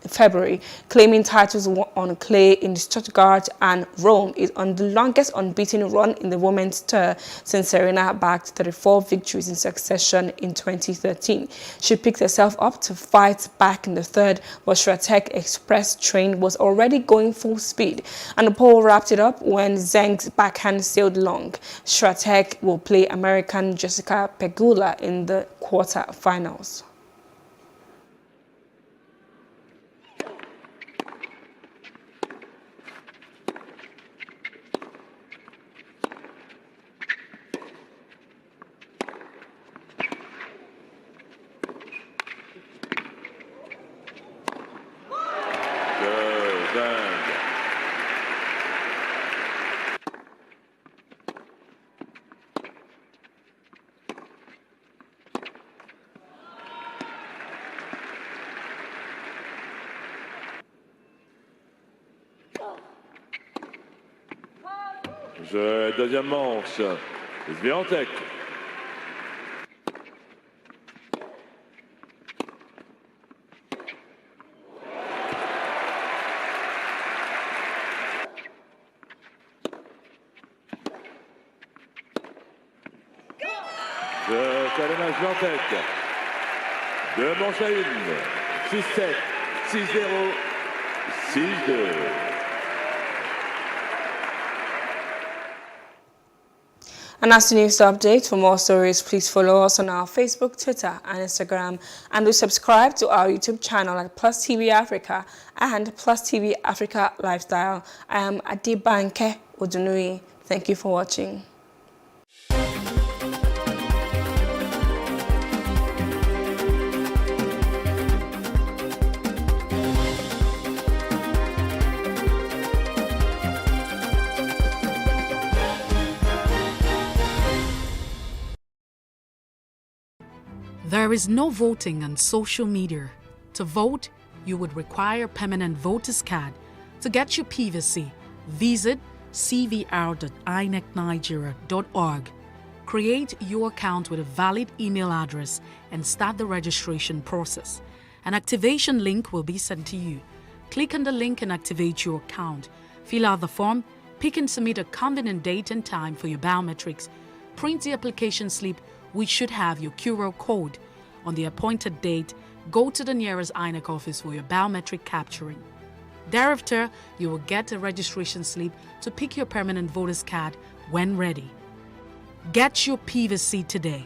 February, claiming titles on clay in Stuttgart and Rome, is on the longest unbeaten run in the women's tour since Serena bagged 34 victories in succession in 2013. She picked herself up to fight back in the third, but Swiatek Express train was already going full speed, and the pole wrapped it up when Zheng's backhand sailed long. Swiatek will play American Jessica Pegula in the quarter-finals. Deuxième manche, Swiatek. Serena Swiatek. 2 manches à 1. 6-7, 6-0, 6-2. And that's the news update. For more stories, please follow us on our Facebook, Twitter, and Instagram. And do subscribe to our YouTube channel at Plus TV Africa and Plus TV Africa Lifestyle. I am Adibanke Odunui. Thank you for watching. There is no voting on social media. To vote, you would require a permanent voter's card. To get your PVC, visit cvr.inecnigeria.org. Create your account with a valid email address and start the registration process. An activation link will be sent to you. Click on the link and activate your account. Fill out the form, pick and submit a convenient date and time for your biometrics. Print the application slip, which should have your QR code. On the appointed date, go to the nearest INEC office for your biometric capturing. Thereafter, you will get a registration slip to pick your permanent voter's card when ready. Get your PVC today.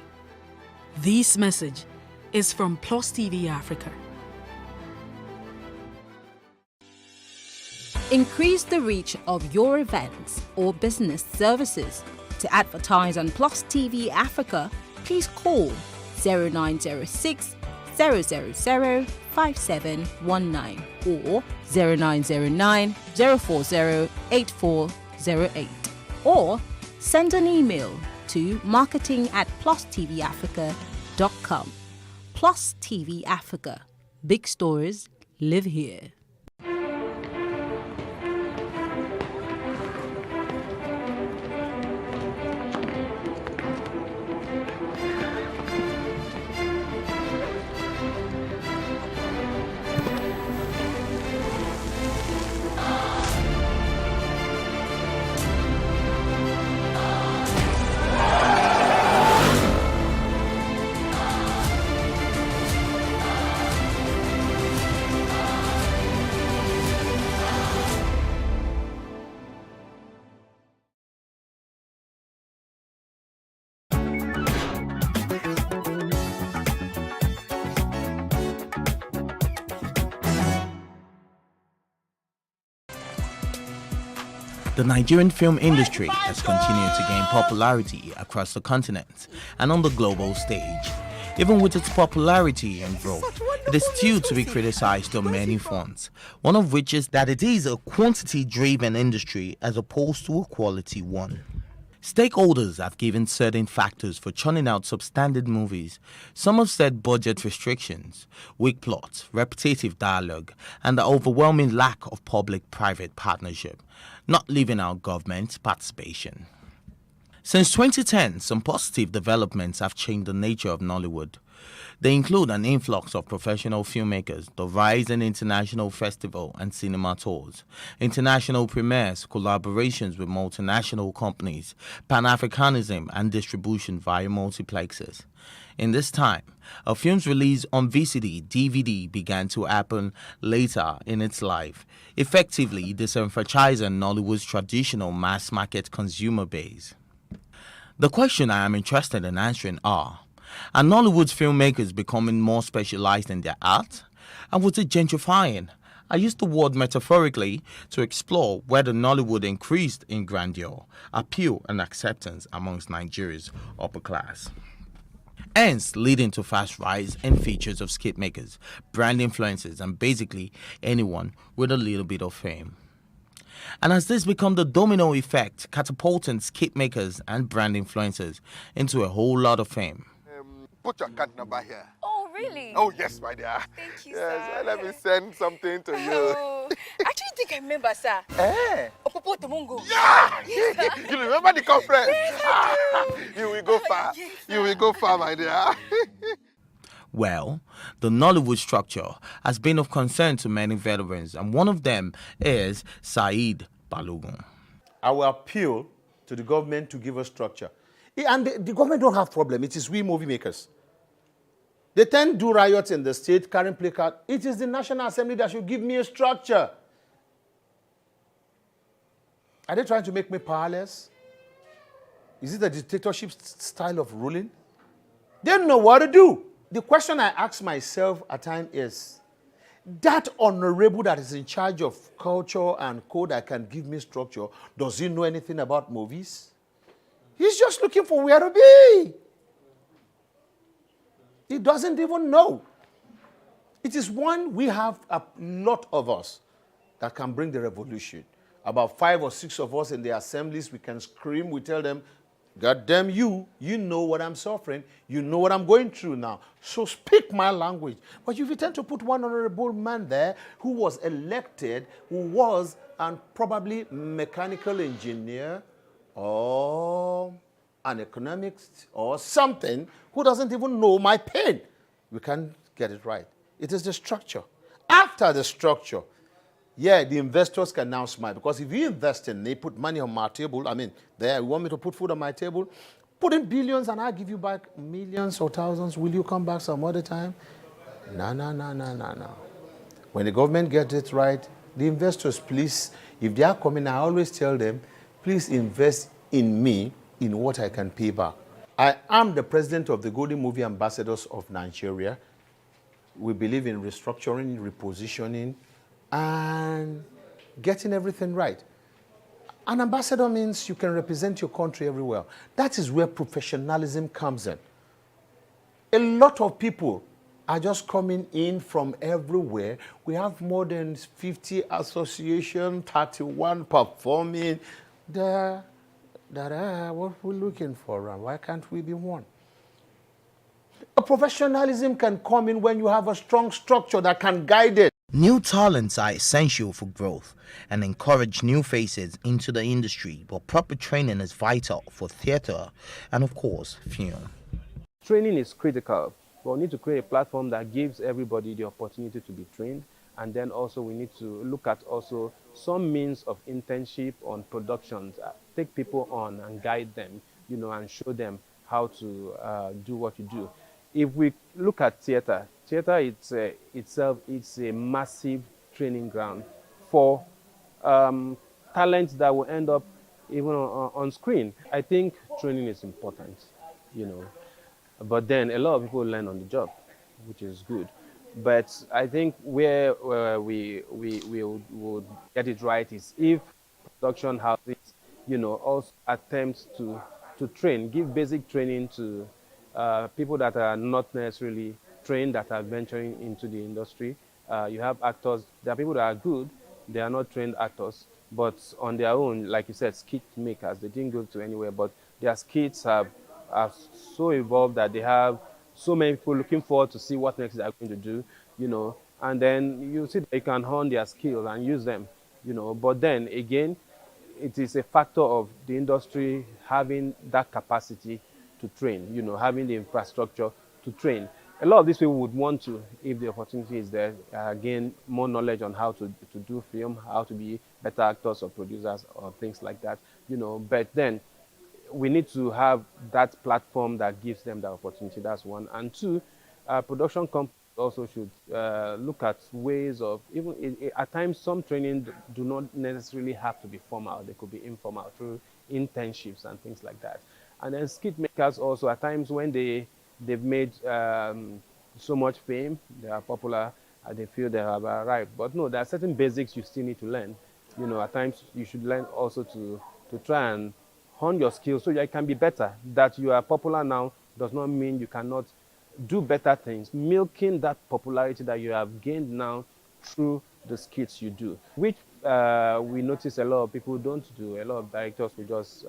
This message is from Plus TV Africa. Increase the reach of your events or business services. To advertise on Plus TV Africa, please call 0906 000 5719 or 0909 040 8408 or send an email to marketing@plustvafrica.com. Plus TV Africa. Big stories live here. The Nigerian film industry has continued to gain popularity across the continent and on the global stage. Even with its popularity and growth, it is still to be criticized on many fronts, one of which is that it is a quantity-driven industry as opposed to a quality one. Stakeholders have given certain factors for churning out substandard movies. Some have said budget restrictions, weak plots, repetitive dialogue, and the overwhelming lack of public-private partnership, not leaving out government participation. Since 2010, some positive developments have changed the nature of Nollywood. They include an influx of professional filmmakers, the rise in international festival and cinema tours, international premieres, collaborations with multinational companies, Pan-Africanism and distribution via multiplexes. In this time, a film's release on VCD, DVD began to happen later in its life, effectively disenfranchising Nollywood's traditional mass-market consumer base. The question I am interested in answering are Nollywood's filmmakers becoming more specialized in their art? And was it gentrifying? I use the word metaphorically to explore whether Nollywood increased in grandeur, appeal and acceptance amongst Nigeria's upper class. Hence, leading to fast rise in features of skit makers, brand influencers, and basically anyone with a little bit of fame. And has this become the domino effect, catapulting skit makers and brand influencers into a whole lot of fame? Put your card number here. Oh, really? Oh, yes, my dear. Thank you, yes, sir. Let me send something to you. Oh, I actually think I remember, sir. Eh? Opopo Tomongo. Yeah! Yes, sir. You remember the conference? Yes, I do. You will go far. Yes, you will go far, my dear. Well, the Nollywood structure has been of concern to many veterans, and one of them is Saeed Balogun. I will appeal to the government to give us structure. And the government don't have problem. It is we movie makers. They tend to do riots in the state, carrying placard. It is the National Assembly that should give me a structure. Are they trying to make me powerless? Is it a dictatorship style of ruling? They don't know what to do. The question I ask myself at times is, that honorable that is in charge of culture and code that can give me structure, does he know anything about movies? He's just looking for where to be. He doesn't even know. It is one, we have a lot of us that can bring the revolution. About 5 or 6 of us in the assemblies, we can scream, we tell them, God damn you, you know what I'm suffering, you know what I'm going through now, so speak my language. But if you tend to put one honorable man there who was elected, who was and probably mechanical engineer, or an economist or something, who doesn't even know my pain, we can't get it right. It is the structure. After the structure, yeah, the investors can now smile, because if you invest in me, put money on my table, I mean, there, you want me to put food on my table, put in billions and I'll give you back millions or thousands. Will you come back some other time? No. When the government gets it right, The investors, please, if they are coming, I always tell them, please invest in me in what I can pay back. I am the president of the Golden Movie Ambassadors of Nigeria. We believe in restructuring, repositioning, and getting everything right. An ambassador means you can represent your country everywhere. That is where professionalism comes in. A lot of people are just coming in from everywhere. We have more than 50 associations, 31 performing. What we're looking for, and why can't we be one? A professionalism can come in when you have a strong structure that can guide it. New talents are essential for growth and encourage new faces into the industry, but proper training is vital for theatre and, of course, film. Training is critical. We need to create a platform that gives everybody the opportunity to be trained, and then also we need to look at also some means of internship on productions, take people on and guide them, and show them how to do what you do. If we look at theatre itself, it's a massive training ground for talents that will end up even on screen. I think training is important, but then a lot of people learn on the job, which is good. But I think where we would get it right is if production houses, also attempt to train, give basic training to people that are not necessarily trained, that are venturing into the industry. You have actors, there are people that are good, they are not trained actors, but on their own, like you said, skit makers, they didn't go to anywhere, but their skits are so evolved that they have so many people looking forward to see what next they are going to do, and then you see they can hone their skills and use them, but then again, it is a factor of the industry having that capacity to train, having the infrastructure to train. A lot of these people would want to, if the opportunity is there, gain more knowledge on how to do film, how to be better actors or producers or things like that, but then we need to have that platform that gives them the opportunity. That's one. And two, production companies also should look at ways of, even at times some training do not necessarily have to be formal. They could be informal through internships and things like that. And then skit makers also, at times when they've made so much fame, they are popular, and they feel they have arrived. But no, there are certain basics you still need to learn. At times you should learn also to try and hone your skills so you can be better. That you are popular now does not mean you cannot do better things. Milking that popularity that you have gained now through the skits you do, which we notice a lot of people don't do. A lot of directors will just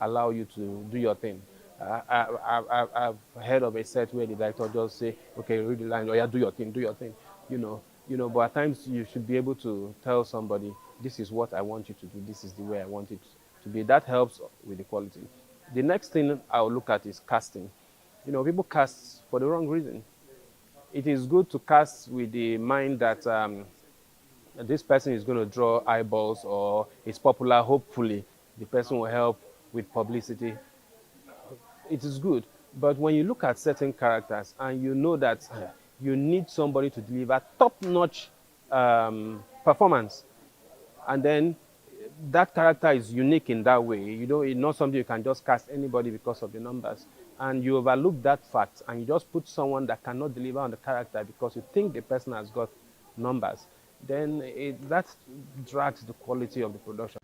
allow you to do your thing. I've heard of a set where the director just say, okay, read the line, or yeah, do your thing, but at times you should be able to tell somebody, this is what I want you to do, this is the way I want it to be. That helps with the quality. The next thing I'll look at is casting. People cast for the wrong reason. It is good to cast with the mind that this person is going to draw eyeballs or is popular, hopefully the person will help with publicity. It is good. But when you look at certain characters and you know that you need somebody to deliver top-notch performance, and then that character is unique in that way. It's not something you can just cast anybody because of the numbers. And you overlook that fact and you just put someone that cannot deliver on the character because you think the person has got numbers, then that drags the quality of the production.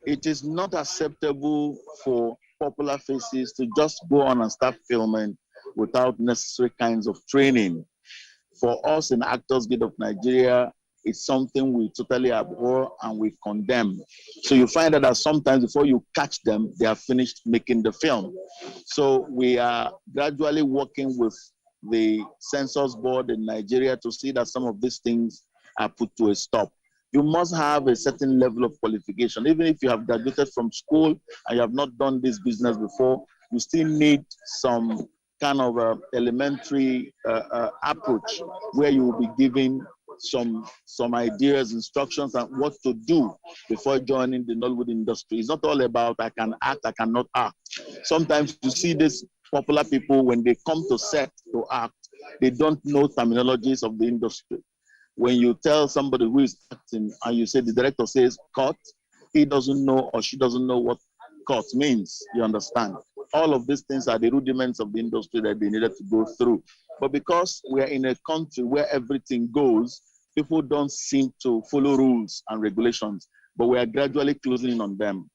It is not acceptable for popular faces to just go on and start filming without necessary kinds of training. For us in Actors Guild of Nigeria, it's something we totally abhor and we condemn. So you find that sometimes before you catch them, they are finished making the film. So we are gradually working with the censors board in Nigeria to see that some of these things are put to a stop. You must have a certain level of qualification. Even if you have graduated from school and you have not done this business before, you still need some kind of elementary approach where you will be given some ideas, instructions on what to do before joining the Nollywood industry. It's not all about I can act, I cannot act. Sometimes you see these popular people, when they come to set to act, they don't know terminologies of the industry. when you tell somebody who is acting and you say the director says cut, he doesn't know or she doesn't know what cut means. You understand? All of these things are the rudiments of the industry that they needed to go through. But because we are in a country where everything goes, people don't seem to follow rules and regulations, but we are gradually closing in on them.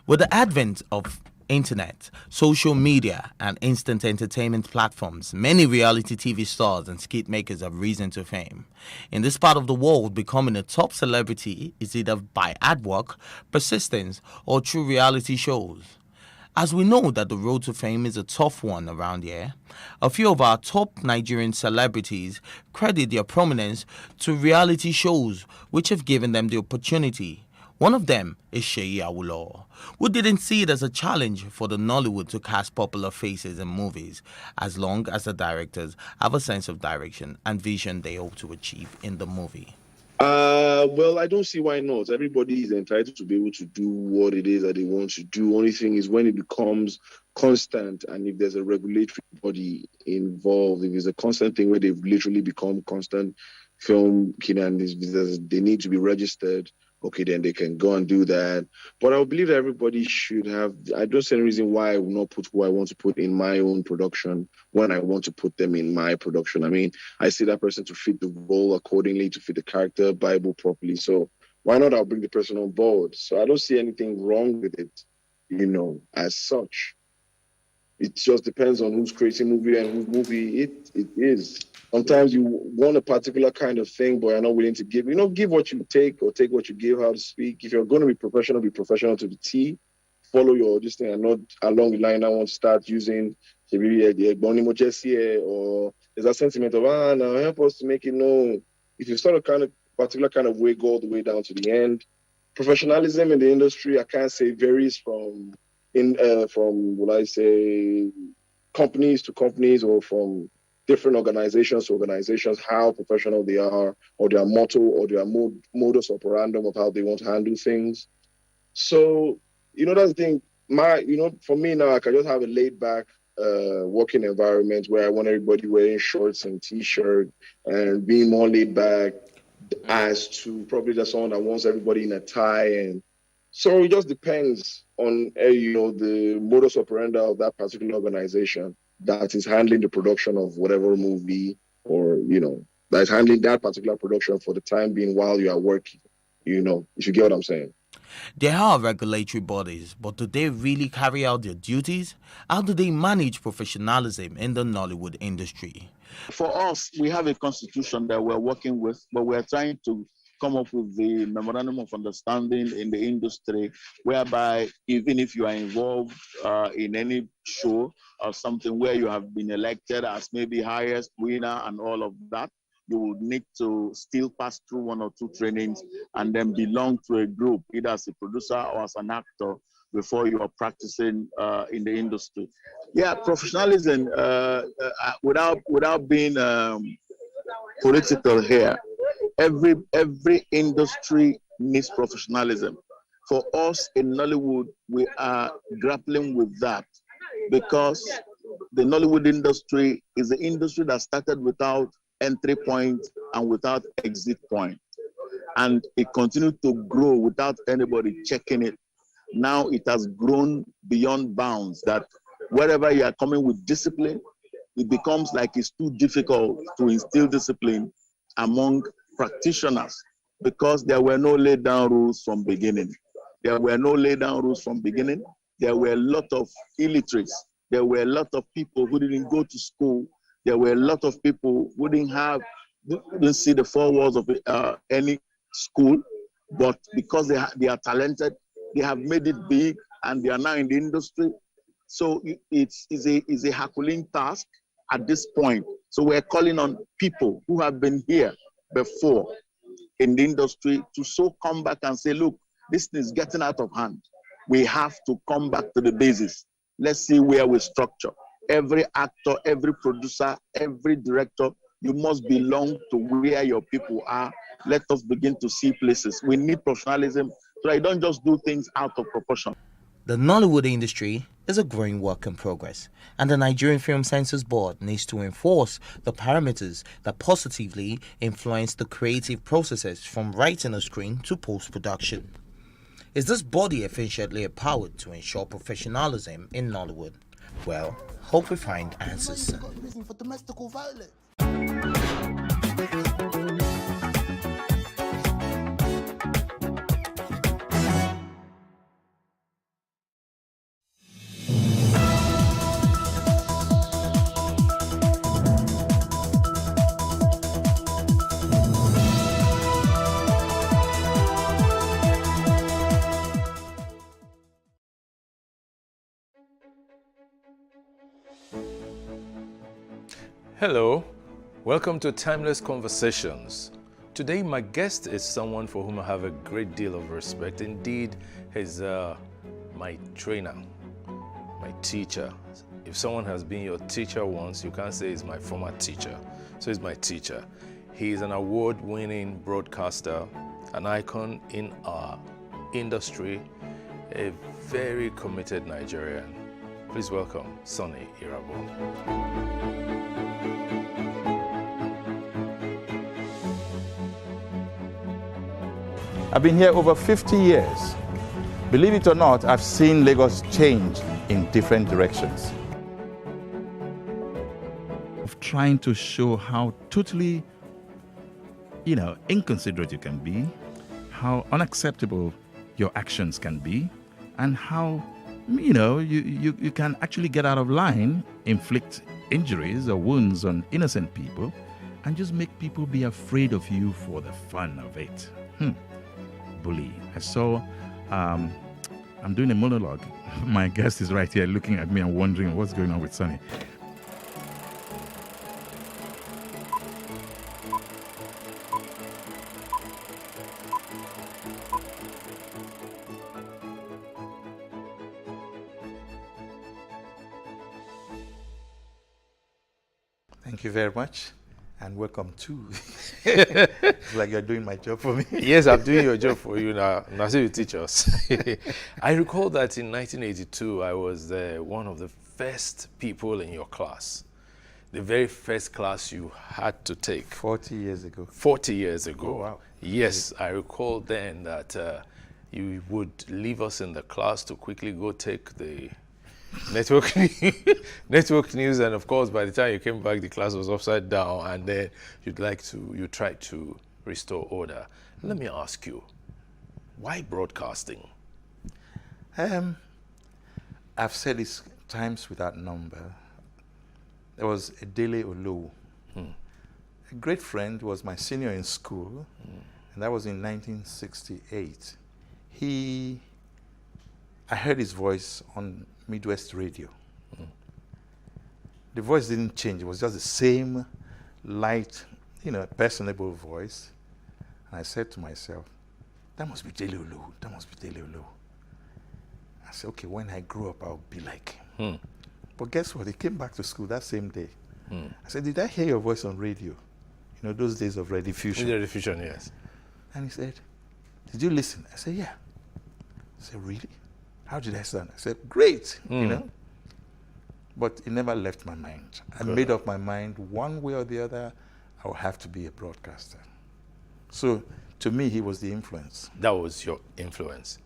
With the advent of internet, social media, and instant entertainment platforms, many reality TV stars and skit makers have risen to fame. In this part of the world, becoming a top celebrity is either by ad work, persistence, or through reality shows. As we know that the road to fame is a tough one around here, a few of our top Nigerian celebrities credit their prominence to reality shows which have given them the opportunity. One of them is Seyi Awolowo, who didn't see it as a challenge for the Nollywood to cast popular faces in movies, as long as the directors have a sense of direction and vision they hope to achieve in the movie. Well, I don't see why not. Everybody is entitled to be able to do what it is that they want to do. Only thing is when it becomes constant and if there's a regulatory body involved, if it's a constant thing where they've literally become constant film kid and they need to be registered, okay, then they can go and do that. But I believe that everybody should have, I don't see any reason why I will not put who I want to put in my own production when I want to put them in my production. I mean, I see that person to fit the role accordingly, to fit the character, Bible properly. So why not I'll bring the person on board? So I don't see anything wrong with it, as such. It just depends on who's creating movie and whose movie it is. Sometimes you want a particular kind of thing, but you're not willing to give. Give what you take or take what you give, how to speak. If you're going to be professional to the T. Follow your this thing and not along the line. I want to start using the or there's a sentiment of, now help us to make it known. If you start a kind of particular kind of way, go all the way down to the end. Professionalism in the industry, I can't say varies from companies to companies or from different organizations to organizations, how professional they are, or their motto, or their modus operandum of how they want to handle things. So, that's the thing. For me now, I can just have a laid back working environment where I want everybody wearing shorts and t-shirt and being more laid back as to probably just someone that wants everybody in a tie. And so it just depends on, the modus operandi of that particular organization that is handling the production of whatever movie or, that is handling that particular production for the time being while you are working, if you get what I'm saying. There are regulatory bodies, but do they really carry out their duties? How do they manage professionalism in the Nollywood industry? For us, we have a constitution that we're working with, but we're trying to come up with the memorandum of understanding in the industry, whereby even if you are involved in any show or something where you have been elected as maybe highest winner and all of that, you will need to still pass through one or two trainings and then belong to a group, either as a producer or as an actor, before you are practicing in the industry. Yeah, professionalism, without being political here, every industry needs professionalism. For us in Nollywood, we are grappling with that because the Nollywood industry is the industry that started without entry point and without exit point. And it continued to grow without anybody checking it. Now it has grown beyond bounds that wherever you are coming with discipline, it becomes like it's too difficult to instill discipline among practitioners because there were no laid down rules from beginning. There were a lot of illiterates. There were a lot of people who didn't go to school. There were a lot of people who didn't see the four walls of any school, but because they are talented, they have made it big and they are now in the industry. So it's a Herculean task at this point. So we're calling on people who have been here before in the industry to so come back and say, look, this thing is getting out of hand. We have to come back to the basis. Let's see where we structure. Every actor, every producer, every director, you must belong to where your people are. Let us begin to see places. We need professionalism so I don't just do things out of proportion. The Nollywood industry is a growing work in progress, and the Nigerian Film Censors Board needs to enforce the parameters that positively influence the creative processes from writing a screen to post-production. Is this body efficiently empowered to ensure professionalism in Nollywood? Well, hope we find answers soon. For domestic violence. Hello, welcome to Timeless Conversations. Today my guest is someone for whom I have a great deal of respect. Indeed, he's my trainer, my teacher. If someone has been your teacher once, you can't say he's my former teacher. So he's my teacher. He's an award-winning broadcaster, an icon in our industry, a very committed Nigerian. Please welcome Sonny Irabor. I've been here over 50 years. Believe it or not, I've seen Lagos change in different directions. Of trying to show how totally, inconsiderate you can be, how unacceptable your actions can be, and how, you can actually get out of line, inflict injuries or wounds on innocent people, and just make people be afraid of you for the fun of it. Bully. I saw, I'm doing a monologue. My guest is right here looking at me and wondering what's going on with Sonny. Thank you very much. And welcome too. It's like you're doing my job for me. Yes, I'm doing your job for you now. Now, so you teach us. I recall that in 1982, I was one of the first people in your class. The very first class you had to take. 40 years ago. 40 years ago. Oh, wow. Yes, I recall then that you would leave us in the class to quickly go take the network news, and of course by the time you came back the class was upside down, and then you tried to restore order. Let me ask you, why broadcasting? I've said this times without number. There was a Dele Olowu, a great friend, was my senior in school, and that was in 1968. I heard his voice on Midwest Radio. The voice didn't change. It was just the same light, personable voice. And I said to myself, that must be Dele Olowu. That must be Dele Olowu. I said, okay, when I grow up, I'll be like him. But guess what? He came back to school that same day. I said, did I hear your voice on radio? Those days of rediffusion. Rediffusion, yes. And he said, did you listen? I said, yeah. I said, really? How did I sound? I said, great, But it never left my mind. I made up my mind, one way or the other, I will have to be a broadcaster. So, to me, he was the influence. That was your influence.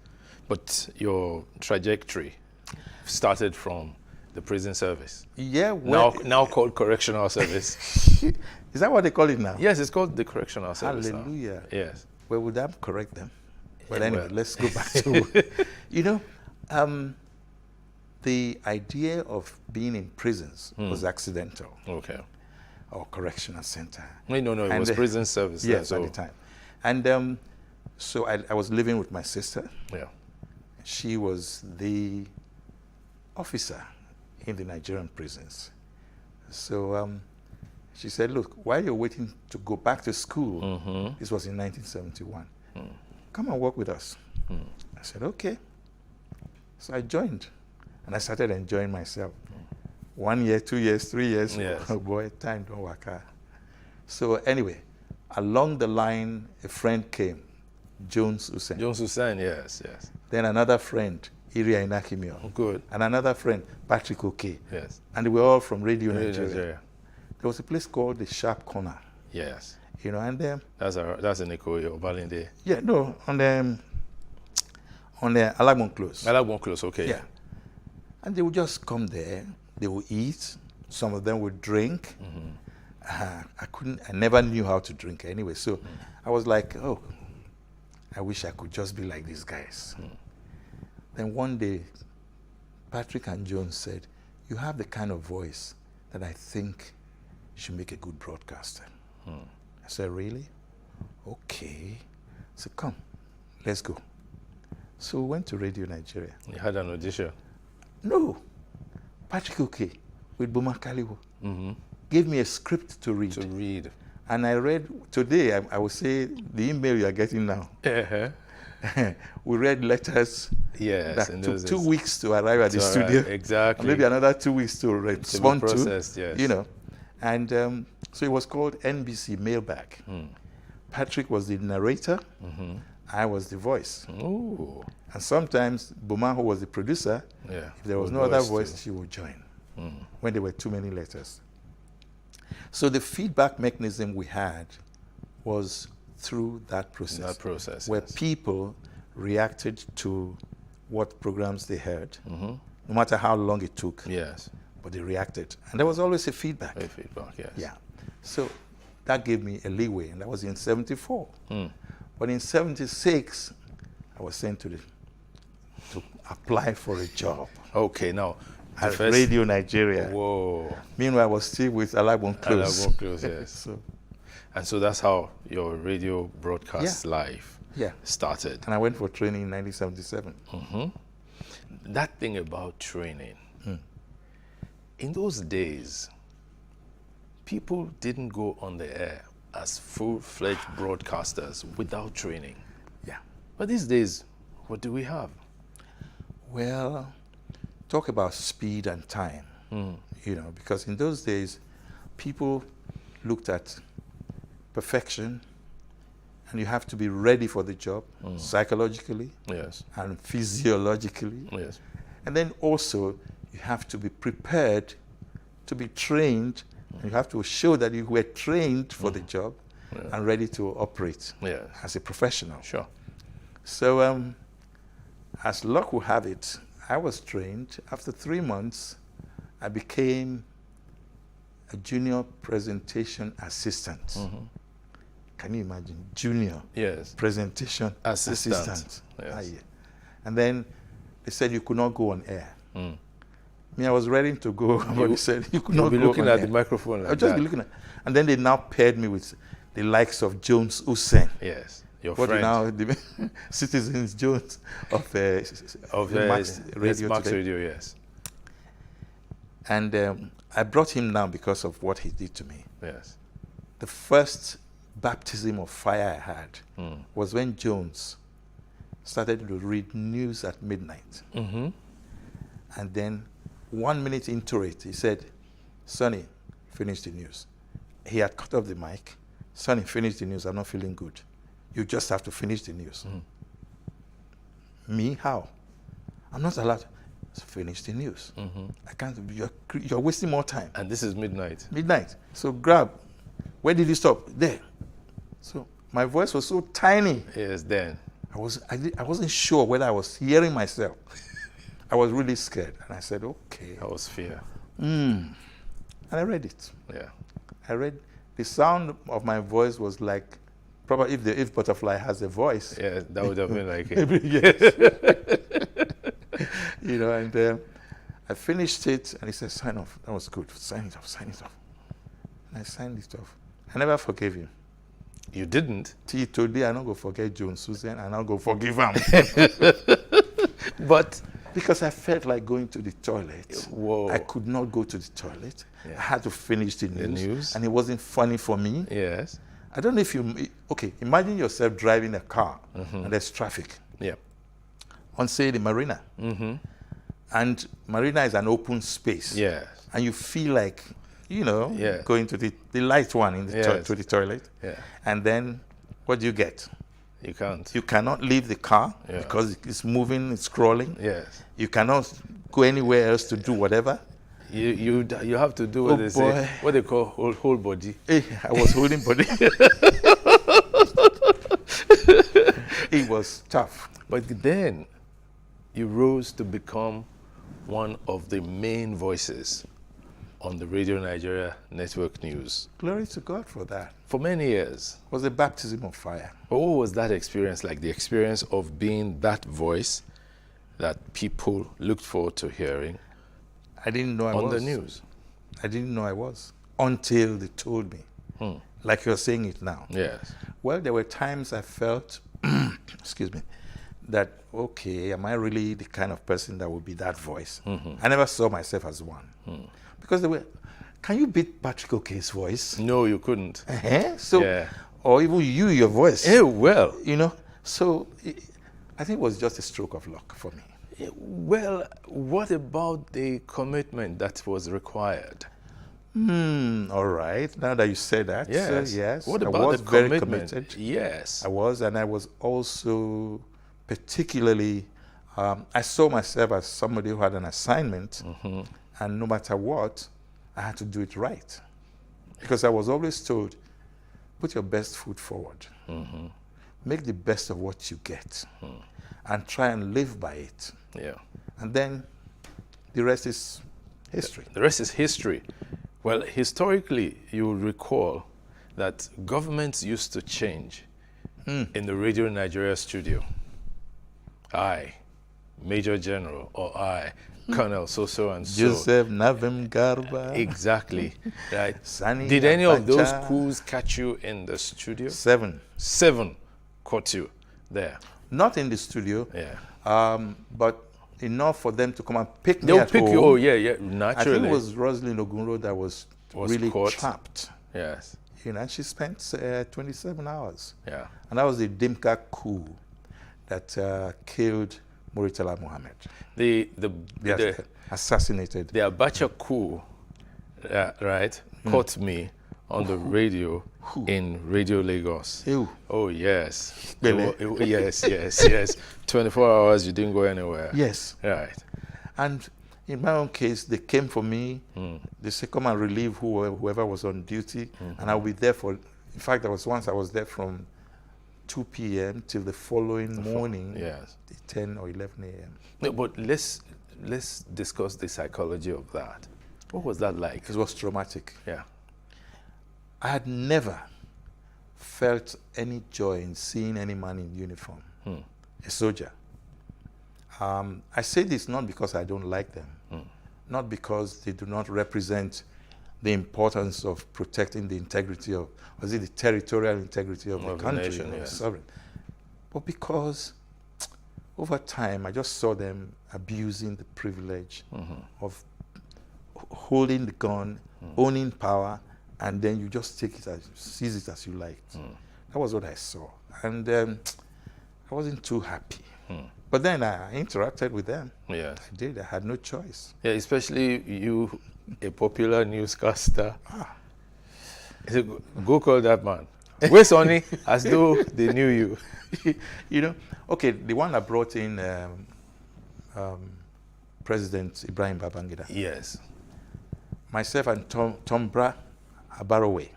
But your trajectory started from the prison service. Yeah. Now called correctional service. Is that what they call it now? Yes, it's called the correctional service. Hallelujah. Now. Yes. Well, would that correct them? But anyway, let's go back to, the idea of being in prisons was accidental. Okay. Or correctional center. No, it was prison service. Yes, at the time. And so I was living with my sister. Yeah. She was the officer in the Nigerian prisons. So she said, look, while you're waiting to go back to school, this was in 1971, come and work with us. I said, okay. So I joined, and I started enjoying myself. 1 year, 2 years, 3 years. Yes. Oh boy, time don't work out. So anyway, along the line, a friend came, Jones Hussein. Jones Hussein, yes. Then another friend, Iria Inakimio. Good. And another friend, Patrick Oke. Yes. And they were all from Radio Radio Nigeria. Nigeria. There was a place called the Sharp Corner. Yes. You know, and that's in Ikoyi, Obalinde. yeah, no, on the Alagbon Close. Alagbon Close, okay. Yeah. And they would just come there, they would eat, some of them would drink. I never knew how to drink anyway, so I was like, oh, I wish I could just be like these guys. Then one day, Patrick and Jones said, you have the kind of voice that I think should make a good broadcaster. I said, really? Okay. So come, let's go. So we went to Radio Nigeria. You had an audition? No. Patrick Oke with Boma Kaliwo gave me a script to read. And I read, today I would say the email you are getting now. We read letters that took 2 weeks to arrive at the studio. Exactly. And maybe another 2 weeks to respond to. Yes. You know. And so it was called NBC Mailbag. Patrick was the narrator. I was the voice. Ooh. And sometimes Boma, who was the producer, if there was no other voice, she would join when there were too many letters. So the feedback mechanism we had was through that process. Where people reacted to what programs they heard, no matter how long it took. Yes. But they reacted. And there was always a feedback. A feedback, yes. Yeah. So that gave me a leeway, and that was in 74. But in 76, I was sent to apply for a job. Okay, now. At Radio Nigeria. Whoa. Meanwhile, I was still with Alagbon Close. Alagbon Close, yes. And so that's how your radio broadcast life started. And I went for training in 1977. That thing about training, in those days, people didn't go on the air as full-fledged broadcasters without training. Yeah. But these days, what do we have? Well, talk about speed and time, you know, because in those days, people looked at perfection, and you have to be ready for the job psychologically and physiologically. And then also, you have to be prepared to be trained, and you have to show that you were trained for the job and ready to operate as a professional. Sure. So, as luck would have it, I was trained. After 3 months, I became a junior presentation assistant. Can you imagine? Junior presentation assistant. Yes. And then they said you could not go on air. Me, I was ready to go, but they said you could not go on air. You'll be looking at the microphone like I'll just be looking at, and then they now paired me with the likes of Jones Hussein. Yes, your what friend. Now the Citizens Jones of Max Radio, yes. And I brought him down because of what he did to me. Yes. The first baptism of fire I had was when Jones started to read news at midnight. And then 1 minute into it, he said, Sonny, finish the news. He had cut off the mic. Sonny, finish the news. I'm not feeling good. You just have to finish the news. Me? How? I'm not allowed to finish the news. I can't. You're wasting more time. And this is midnight. Midnight. So grab. Where did you stop? There. So my voice was so tiny. Yes, then. I wasn't sure whether I was hearing myself. I was really scared. And I said, okay. That was fear. And I read it. Yeah. I read, the sound of my voice was like, probably if Butterfly has a voice. Yeah, that would have been like it. Yes. You know, and I finished it, and he said, sign off. That was good. Sign it off, sign it off. And I signed it off. I never forgave him. You didn't? Till today, I'm not going to forget Jones Susan, and I'm going to forgive him. But because I felt like going to the toilet. Whoa. I could not go to the toilet. I had to finish the news. And it wasn't funny for me. Yes. I don't know if you, okay, imagine yourself driving a car and there's traffic. Yeah. On, say, the marina. And marina is an open space. Yes. And you feel like, you know, going to the light one in the to the toilet. Yeah. And then what do you get? You can't. You cannot leave the car Yeah. because it's moving, it's scrolling. Yes. You cannot go anywhere else to do whatever. You have to do what they say, what they call whole body. Hey, I was holding body. It was tough. But then you rose to become one of the main voices on the Radio Nigeria Network News. Glory to God for that. For many years. It was a baptism of fire. But what was that experience like? The experience of being that voice that people looked forward to hearing. I didn't know I was. On the news. I didn't know I was until they told me. Like you're saying it now. Yes. Well, there were times I felt, excuse me, that, okay, am I really the kind of person that would be that voice? I never saw myself as one. Because they were, can you beat Patrick Okey's voice? No, you couldn't. So, yeah. Or even your voice. Yeah, well. You know, so I think it was just a stroke of luck for me. Well, what about the commitment that was required? All right. Now that you say that, yes. Yes. What about I was the very commitment? committed. Yes. I was, and I was also particularly, I saw myself as somebody who had an assignment, and no matter what, I had to do it right. Because I was always told, put your best foot forward. Make the best of what you get, and try and live by it. Yeah. And then the rest is history. The rest is history. Well, historically, you will recall that governments used to change in the Radio Nigeria studio. I, Major General, or I, Colonel so and so. Joseph Navem Garba. Exactly. Right. Sani Did any of those Abacha. coups catch you in the studio? 7. 7 caught you there. Not in the studio. Yeah. But enough for them to come and pick me They'll at pick home. you. Oh, yeah, naturally. I think it was Rosalind Ogunro that was really caught. trapped. Yes. You know, and she spent 27 hours. Yeah. And that was the Dimka coup that killed Muritala Mohammed. The assassinated. The Abacha coup, right, caught me on the radio in Radio Lagos. Oh, yes. Yes. 24 hours, you didn't go anywhere. Yes. Right. And in my own case, they came for me. They said, come and relieve whoever was on duty. And I'll be there for, in fact, there was once I was there from 2 p.m. till the following morning, yes, 10 or 11 a.m. No, but let's discuss the psychology of that. What was that like? It was traumatic. Yeah. I had never felt any joy in seeing any man in uniform, a soldier. I say this not because I don't like them, not because they do not represent the importance of protecting the integrity of, was it the territorial integrity of the country, nation, yes. sovereign, but because over time I just saw them abusing the privilege of holding the gun, owning power, and then you just take it as, seize it as you liked. That was what I saw, and I wasn't too happy. But then I interacted with them. Yes. I did. I had no choice. Yeah, especially you, a popular newscaster. Go call that man. Where's Sonny? As though they knew you. You know, okay, the one that brought in President Ibrahim Babangida. Yes. Myself and Tombra Abarowe.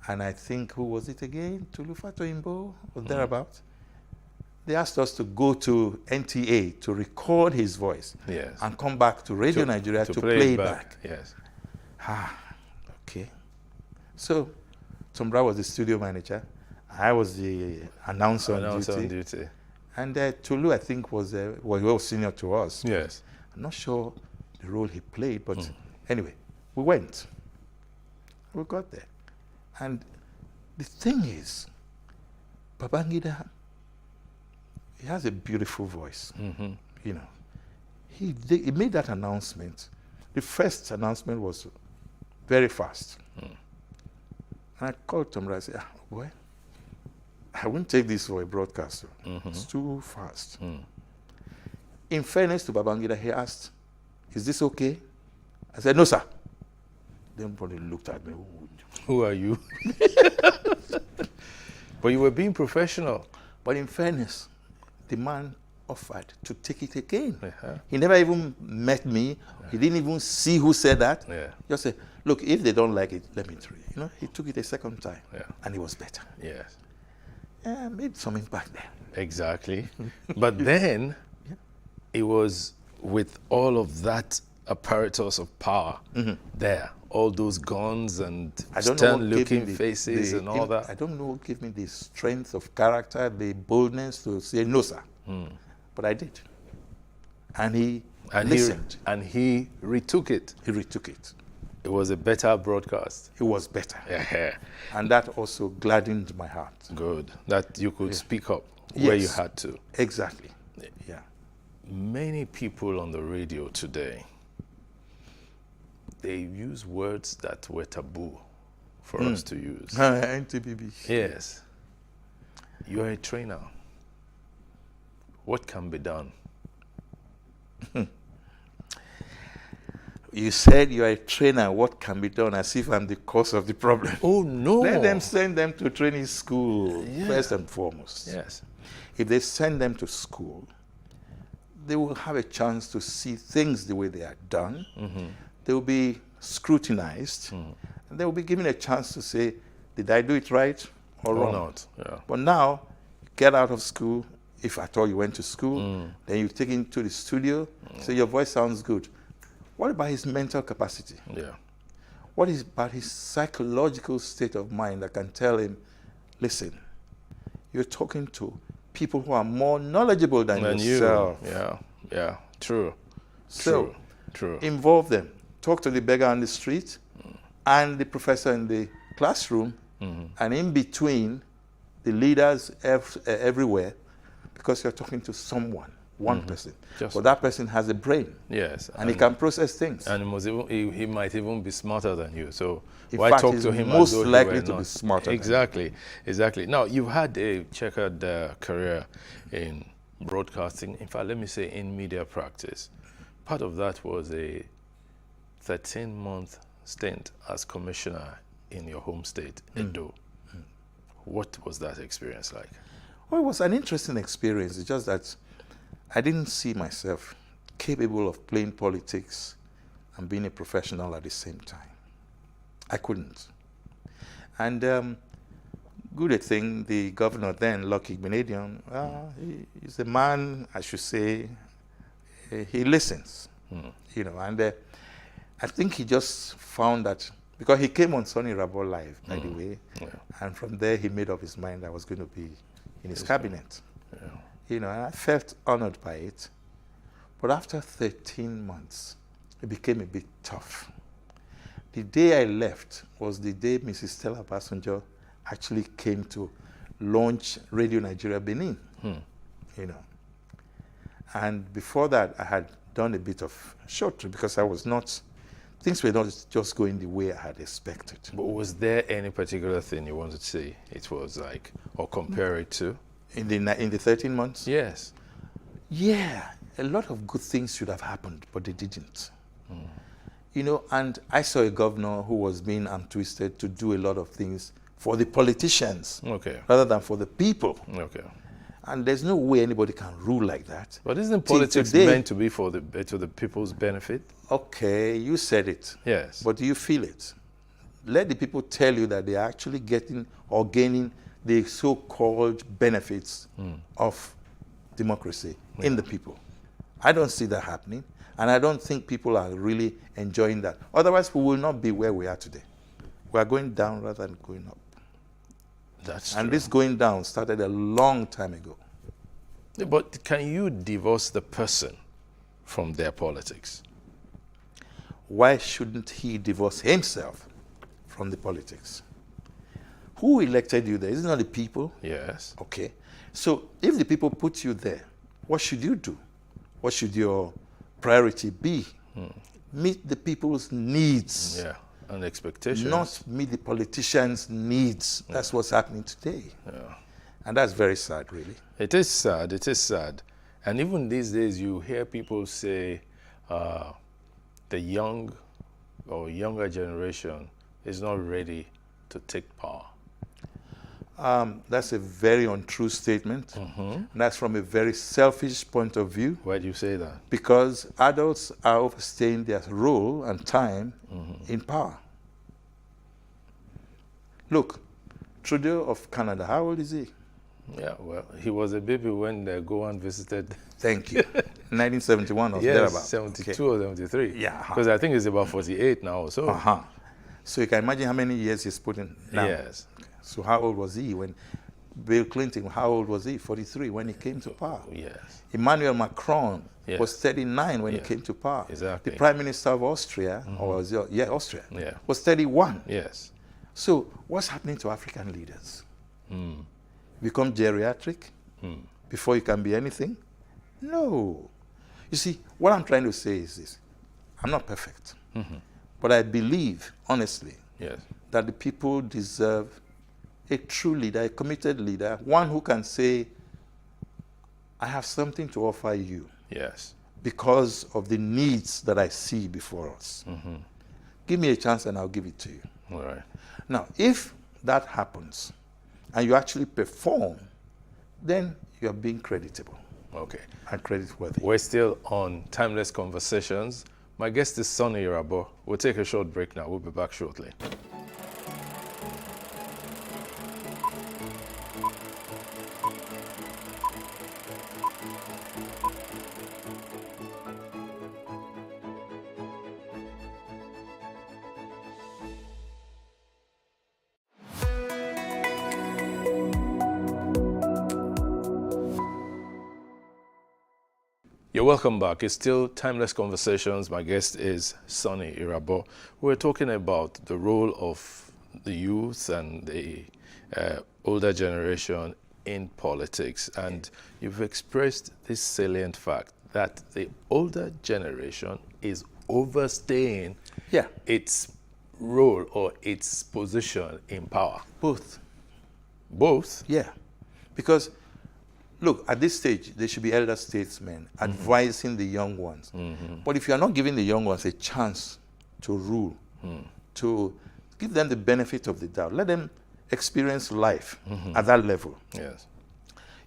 And I think, who was it again? Tulufa Toimbo, or thereabout. They asked us to go to NTA to record his voice, yes, and come back to Radio Nigeria to play it back. Yes. Okay. So, Tombra was the studio manager. I was the announcer on duty. And Tulu, I think, was well senior to us. Yes. I'm not sure the role he played, but anyway, we went. We got there. And the thing is, Babangida, he has a beautiful voice. You know, he made that announcement. The first announcement was very fast. And I called Tombra. I said, boy, I won't take this for a broadcaster. It's too fast. In fairness to Babangida, he asked, is this okay? I said, no, sir. Then everybody looked at me. Who are you? But you were being professional. But in fairness, the man offered to take it again. Uh-huh. He never even met me. Yeah. He didn't even see who said that. Yeah. Just said, look, if they don't like it, let me try. You know, he took it a second time. Yeah. And it was better. Yes. Yeah, made some impact there. Exactly. But then it was with all of that apparatus of power there, all those guns and stern-looking faces and all that. I don't know what gave me the strength of character, the boldness to say, no, sir. But I did. And he listened. And he retook it. He retook it. It was a better broadcast. It was better. Yeah. And that also gladdened my heart. Good. That you could speak up where you had to. Exactly. Yeah. Many people on the radio today, they use words that were taboo for us to use. NTBB. Yes. You're a trainer. What can be done? You said you are a trainer. What can be done? As if I'm the cause of the problem. Oh, no. Let them send them to training school, first and foremost. Yes. If they send them to school, they will have a chance to see things the way they are done. They will be scrutinized. And they will be given a chance to say, did I do it right or wrong? Not. Yeah. But now, get out of school, if at all you went to school, then you take him to the studio, say your voice sounds good. What about his mental capacity? Yeah. What is about his psychological state of mind that can tell him, listen, you're talking to people who are more knowledgeable than yourself. Yeah. True. So, True. Involve them. Talk to the beggar on the street and the professor in the classroom, and in between, the leaders everywhere, because you're talking to someone. One person. But that person has a brain. Yes. And he can process things. And he might even be smarter than you. So in why fact, talk he's to him most as though likely he were to not? be smarter Exactly. Now, you've had a checkered career in broadcasting. In fact, let me say in media practice. Part of that was a 13-month stint as commissioner in your home state, Edo. What was that experience like? Well, it was an interesting experience. It's just that I didn't see myself capable of playing politics and being a professional at the same time. I couldn't. And good thing, the governor then, Lucky Benedion, he's a man, I should say, he listens, you know, and I think he just found that, because he came on Sonny Rabo Live, by the way, and from there he made up his mind I was going to be in his cabinet. You know, and I felt honored by it. But after 13 months, it became a bit tough. The day I left was the day Mrs. Stella Basunjo actually came to launch Radio Nigeria Benin, you know. And before that, I had done a bit of short trip because things were not just going the way I had expected. But was there any particular thing you wanted to say it was like, or compare it to? In the 13 months? Yes. Yeah, a lot of good things should have happened, but they didn't. You know, and I saw a governor who was being twisted to do a lot of things for the politicians rather than for the people. And there's no way anybody can rule like that. But isn't politics meant to be for to the people's benefit? Okay, you said it. Yes. But do you feel it? Let the people tell you that they are actually getting or gaining the so-called benefits of democracy in the people. I don't see that happening, and I don't think people are really enjoying that. Otherwise, we will not be where we are today. We are going down rather than going up. That's and true. This going down started a long time ago. Yeah, but can you divorce the person from their politics? Why shouldn't he divorce himself from the politics? Who elected you there? Isn't it the people? Yes. Okay. So if the people put you there, what should you do? What should your priority be? Meet the people's needs. Yeah, and expectations. Not meet the politicians' needs. That's what's happening today. Yeah. And that's very sad, really. It is sad. It is sad. And even these days, you hear people say the young or younger generation is not ready to take power. That's a very untrue statement. And that's from a very selfish point of view. Why do you say that? Because adults are overstaying their role and time in power. Look, Trudeau of Canada, how old is he? Yeah, well, he was a baby when Gowan visited. Thank you. 1971 or yes, thereabouts. 72 or 73. Yeah. Because I think it's about 48 now or so. So you can imagine how many years he's put in now. Yes. So how old was he when Bill Clinton, how old was he? 43 when he came to power. Yes. Emmanuel Macron Yes. was 39 when he came to power. Exactly. The Prime Minister of Austria, or was it, Austria, Yeah. was 31. Yes. So what's happening to African leaders? Become geriatric before you can be anything? No. You see, what I'm trying to say is this. I'm not perfect. But I believe, honestly, Yes. that the people deserve a true leader, a committed leader, one who can say, I have something to offer you. Yes. Because of the needs that I see before us. Give me a chance and I'll give it to you. All right. Now, if that happens and you actually perform, then you're being creditable. Okay. And creditworthy. We're still on Timeless Conversations. My guest is Sonny Irabor. We'll take a short break now. We'll be back shortly. You're welcome back. It's still Timeless Conversations. My guest is Sonny Irabor. We're talking about the role of the youth and the older generation in politics. And you've expressed this salient fact that the older generation is overstaying its role or its position in power. Both. Both? Yeah. Because look, at this stage, there should be elder statesmen advising the young ones. But if you're not giving the young ones a chance to rule, to give them the benefit of the doubt, let them experience life at that level. Yes.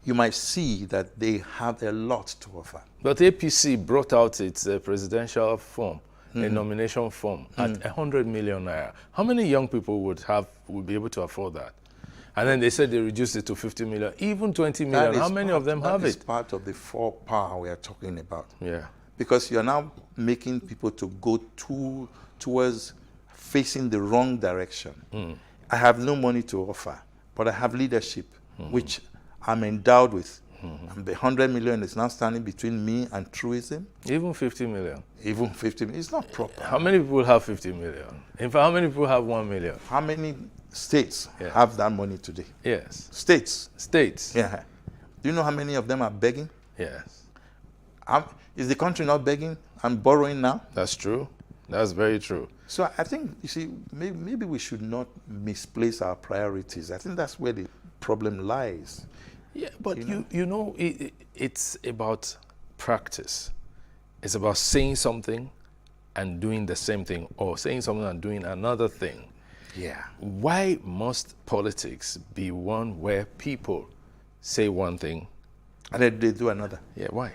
You might see that they have a lot to offer. But APC brought out its presidential form, a nomination form, at 100 million naira. How many young people would be able to afford that? And then they said they reduced it to 50 million, even 20 million. How many of them have it? That is part of the four power we are talking about. Yeah. Because you're now making people to go towards facing the wrong direction. I have no money to offer, but I have leadership, which I'm endowed with. And the 100 million is now standing between me and truism. Even 50 million? Even 50 million. It's not proper. How many people have 50 million? In fact, how many people have 1 million? How many states have that money today? Yes. States. States. Yeah. Do you know how many of them are begging? Yes. Is the country not begging and borrowing now? That's true. That's very true. So I think, you see, maybe we should not misplace our priorities. I think that's where the problem lies. Yeah, but you know, it's about practice. It's about saying something and doing the same thing, or saying something and doing another thing. Yeah. Why must politics be one where people say one thing and then they do another? Yeah, why?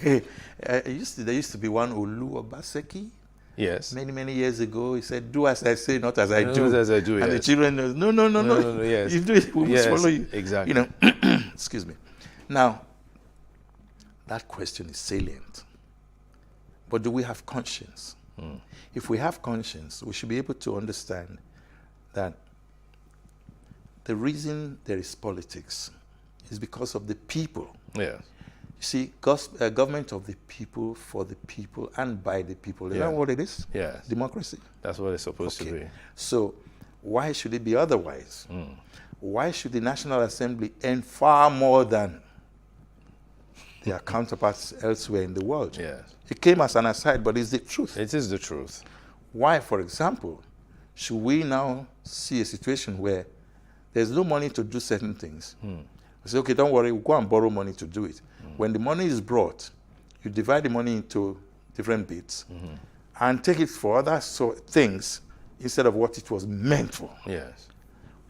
There used to be one Olu Obaseki. Yes. Many years ago, he said, "Do as I say, not as I do." Not as I do. And yes. the children knows, no. Yes. You do it, we must follow you. Exactly. You know. Excuse me. Now, that question is salient. But do we have conscience? If we have conscience, we should be able to understand that the reason there is politics is because of the people. Yeah. You see, government of the people, for the people, and by the people. Is that what it is? Yes. Democracy. That's what it's supposed to be. So why should it be otherwise? Why should the National Assembly earn far more than their counterparts elsewhere in the world? Yes. It came as an aside, but it's the truth. It is the truth. Why, for example, should we now see a situation where there's no money to do certain things? We say, okay, don't worry, we'll go and borrow money to do it. When the money is brought, you divide the money into different bits and take it for other things instead of what it was meant for. Yes.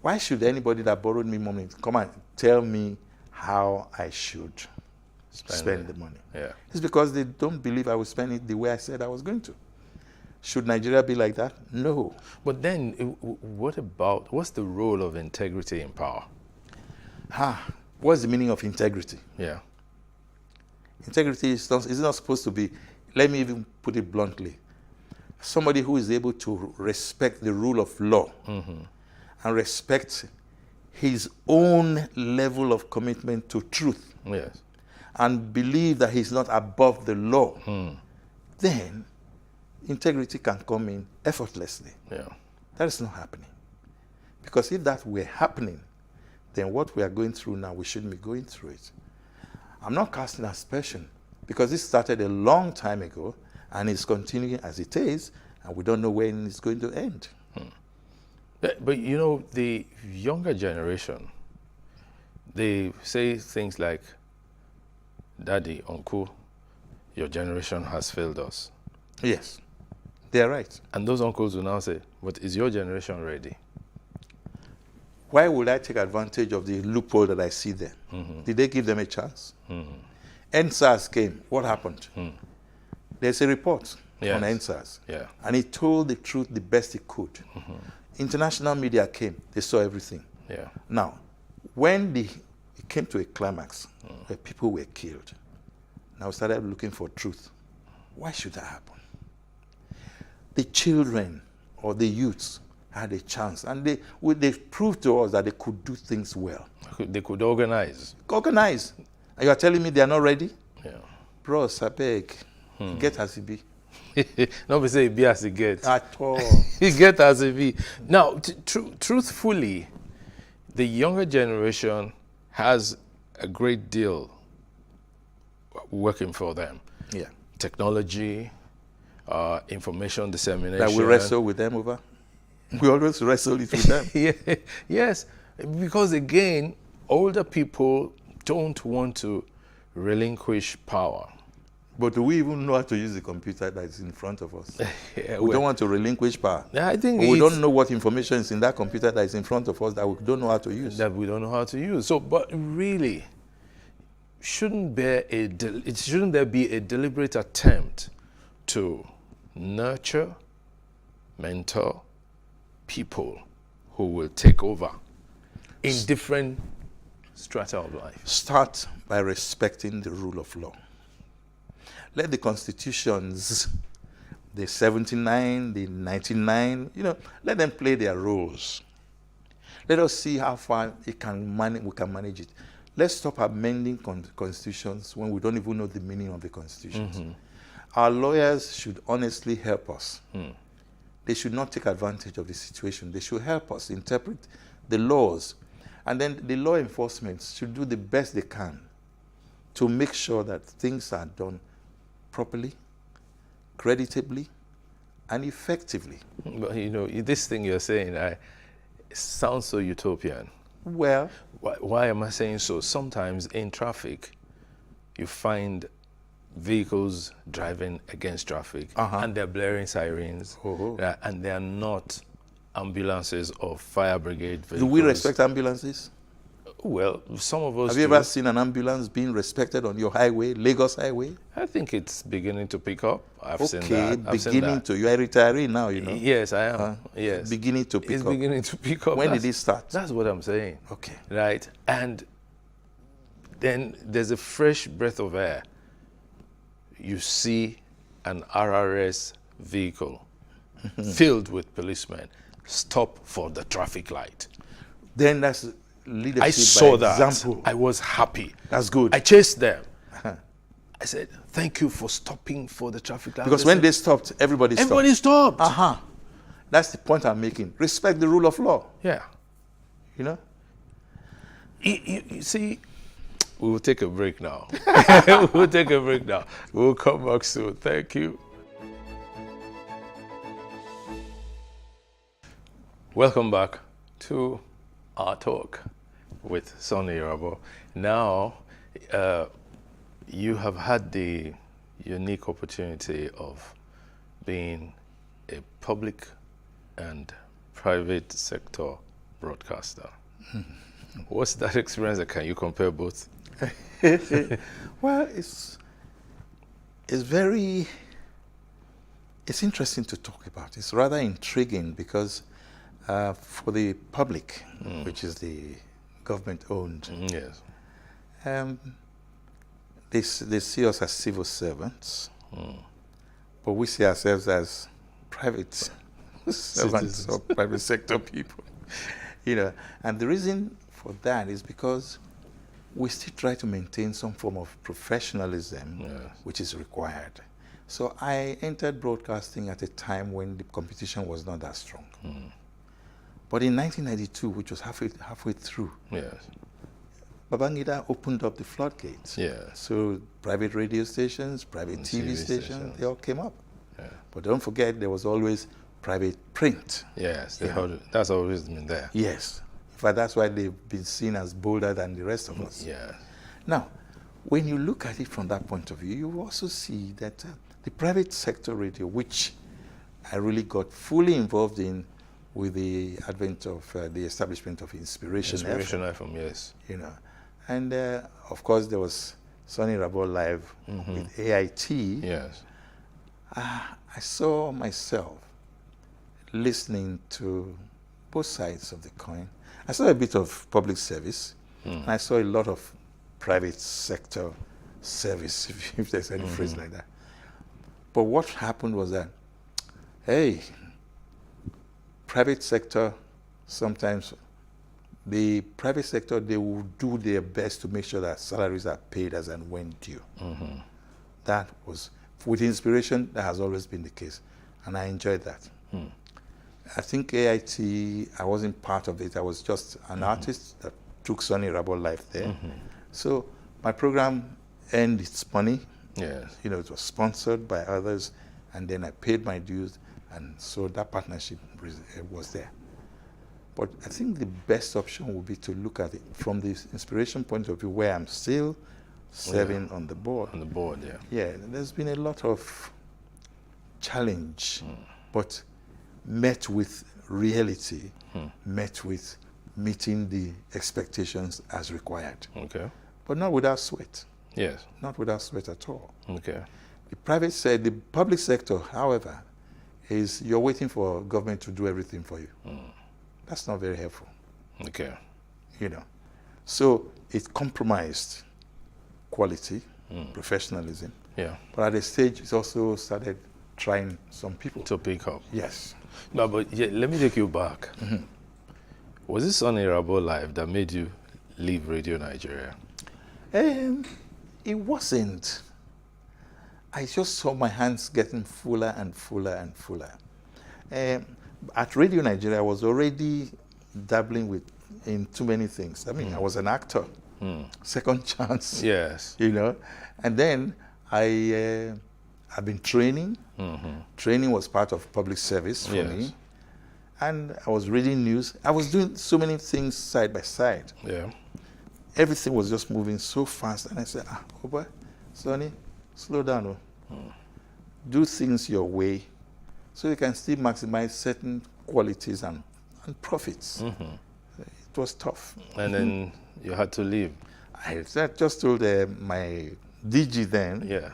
Why should anybody that borrowed me money come and tell me how I should spend the money? Yeah. It's because they don't believe I will spend it the way I said I was going to. Should Nigeria be like that? No. But then, what's the role of integrity in power? What's the meaning of integrity? Yeah. Integrity is not supposed to be, let me even put it bluntly, somebody who is able to respect the rule of law and respect his own level of commitment to truth. Yes. And believe that he's not above the law. Then integrity can come in effortlessly. Yeah. That is not happening. Because if that were happening, then what we are going through now, we shouldn't be going through it. I'm not casting aspersion, because this started a long time ago and it's continuing as it is, and we don't know when it's going to end. But you know, the younger generation, they say things like, Daddy, Uncle, your generation has failed us. Yes, they are right. And those uncles will now say, but is your generation ready? Why would I take advantage of the loophole that I see there? Did they give them a chance? NSAS came. What happened? There's a report on NSAS. Yeah. And it told the truth the best it could. International media came. They saw everything. Yeah. Now, when it came to a climax where people were killed, now we started looking for truth. Why should that happen? The children or the youths had a chance, and they proved to us that they could do things well. They could organize. Organize. And you are telling me they are not ready? Yeah. Bros, I beg, get as it be. Nobody say it be as it gets. At all. It get as it be. Now, truthfully, the younger generation has a great deal working for them. Yeah. Technology, information dissemination. That we wrestle with them over? We always wrestle it with them. Yeah. Yes, because again, older people don't want to relinquish power. But do we even know how to use the computer that is in front of us? Yeah, we don't want to relinquish power. I think we don't know what information is in that computer that is in front of us that we don't know how to use. That we don't know how to use. So, but really, shouldn't there be a deliberate attempt to nurture, mentor people who will take over in different strata of life? Start by respecting the rule of law. Let the constitutions, the 79, the 99, let them play their roles. Let us see how far we can manage it. Let's stop amending constitutions when we don't even know the meaning of the constitutions. Our lawyers should honestly help us. They should not take advantage of the situation. They should help us interpret the laws. And then the law enforcement should do the best they can to make sure that things are done properly, creditably, and effectively. But this thing you're saying, it sounds so utopian. Well, why am I saying so? Sometimes in traffic, you find vehicles driving against traffic and they're blaring sirens and they're not ambulances or fire brigade vehicles. Do we respect ambulances? Well, some of us Have you ever seen an ambulance being respected on your highway, Lagos Highway? I think it's beginning to pick up. I've seen that. I've seen that. You are a retiree now, Yes, I am. Yes. Beginning to pick up. It's beginning to pick up. When did it start? That's what I'm saying. Okay. Right? And then there's a fresh breath of air. You see an RRS vehicle filled with policemen stop for the traffic light. Then that's leadership. I saw by that. Example. I was happy. That's good. I chased them. I said, thank you for stopping for the traffic light. Because when they stopped, everybody stopped. Everybody stopped. That's the point I'm making. Respect the rule of law. Yeah. You see, we will take a break now. We'll take a break now. We'll come back soon. Thank you. Welcome back to our talk with Sonny Irabor. Now, you have had the unique opportunity of being a public and private sector broadcaster. What's that experience? Can you compare both? Well, it's interesting to talk about. It's rather intriguing because for the public, which is the government-owned, yes, they see us as civil servants, but we see ourselves as private servants or private sector people. And the reason for that is because we still try to maintain some form of professionalism, which is required. So I entered broadcasting at a time when the competition was not that strong. But in 1992, which was halfway through, Babangida opened up the floodgates. So private radio stations, private TV stations, they all came up. But don't forget, there was always private print. Yes, that's always been there. Yes. In fact, that's why they've been seen as bolder than the rest of us. Now, when you look at it from that point of view, you also see that the private sector radio, which I really got fully involved in with the advent of the establishment of Inspiration FM, yes. And of course, there was Sonny Rabol Live with AIT. Yes. I saw myself listening to both sides of the coin. I saw a bit of public service, and I saw a lot of private sector service, if there's any phrase like that. But what happened was that, hey, private sector, sometimes the private sector, they will do their best to make sure that salaries are paid as and when due. That was, with Inspiration, that has always been the case, and I enjoyed that. I think AIT, I wasn't part of it. I was just an artist that took Sonny Rabol Live there. So my program earned its money. Yes. It was sponsored by others, and then I paid my dues, and so that partnership was there. But I think the best option would be to look at it from the Inspiration point of view, where I'm still serving on the board. On the board, yeah. Yeah, there's been a lot of challenge, but met with reality, met with meeting the expectations as required. Okay. But not without sweat. Yes. Not without sweat at all. Okay. The public sector, however, is you're waiting for government to do everything for you. That's not very helpful. Okay. So it compromised quality, professionalism. Yeah. But at a stage, it's also started trying some people to pick up. Yes. No, but let me take you back. Was this Sonny Rabol Live that made you leave Radio Nigeria? It wasn't. I just saw my hands getting fuller and fuller and fuller. At Radio Nigeria, I was already dabbling in too many things. I mean, I was an actor, second chance. Yes. And then I've been training. Training was part of public service for me. And I was reading news. I was doing so many things side by side. Yeah. Everything was just moving so fast. And I said, Oba, Sonny, slow down. Do things your way so you can still maximize certain qualities and profits. It was tough. And then you had to leave. I just told my DG then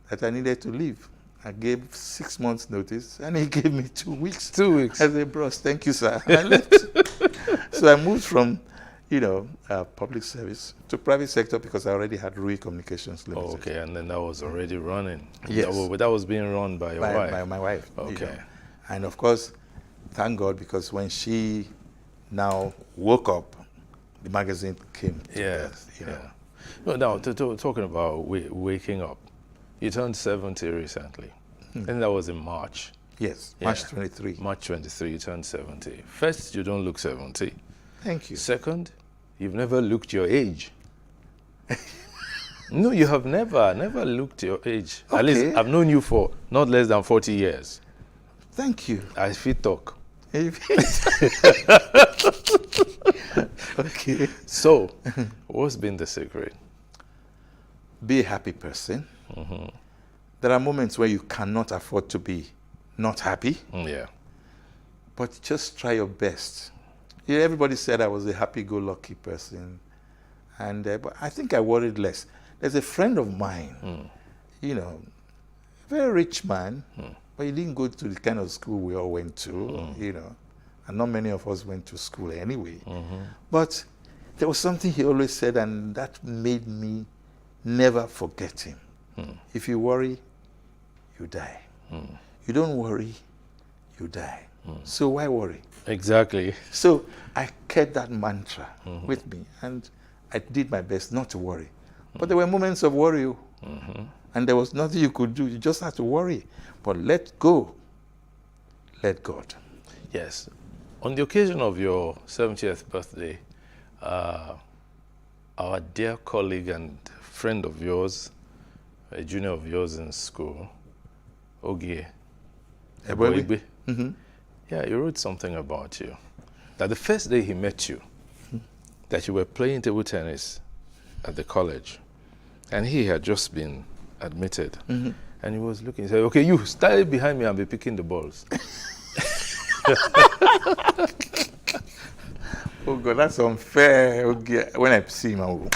that I needed to leave. I gave 6 months notice, and he gave me 2 weeks. 2 weeks. I said, bros, thank you, sir. And I left. So I moved from, public service to private sector because I already had Rui Communications Limited. Oh, okay, and then that was already running. Yes. That was being run by your wife? By my wife. Okay. And of course, thank God, because when she now woke up, the magazine came to birth, No, now, talking about waking up, you turned 70 recently. And that was in March. Yes, March 23. March 23, you turned 70. First, you don't look 70. Thank you. Second, you've never looked your age. No, you have never looked your age. Okay. At least I've known you for not less than 40 years. Thank you. I fit talk. Okay. So, what's been the secret? Be a happy person. There are moments where you cannot afford to be not happy. Yeah. But just try your best. Yeah, everybody said I was a happy-go-lucky person, and but I think I worried less. There's a friend of mine, you know, very rich man, but he didn't go to the kind of school we all went to, you know, and not many of us went to school anyway. But there was something he always said, and that made me never forget him. If you worry, you die. You don't worry, you die. So why worry? Exactly. So I kept that mantra with me, and I did my best not to worry. But there were moments of worry, and there was nothing you could do. You just had to worry. But let go. Let God. Yes. On the occasion of your 70th birthday, our dear colleague and friend of yours, a junior of yours in school, Ogie Eboigbe, yeah, he wrote something about you. That the first day he met you, that you were playing table tennis at the college, and he had just been admitted, and he was looking, he said, okay, you stay behind me and be picking the balls. Oh God, that's unfair. Okay. When I see him, I will.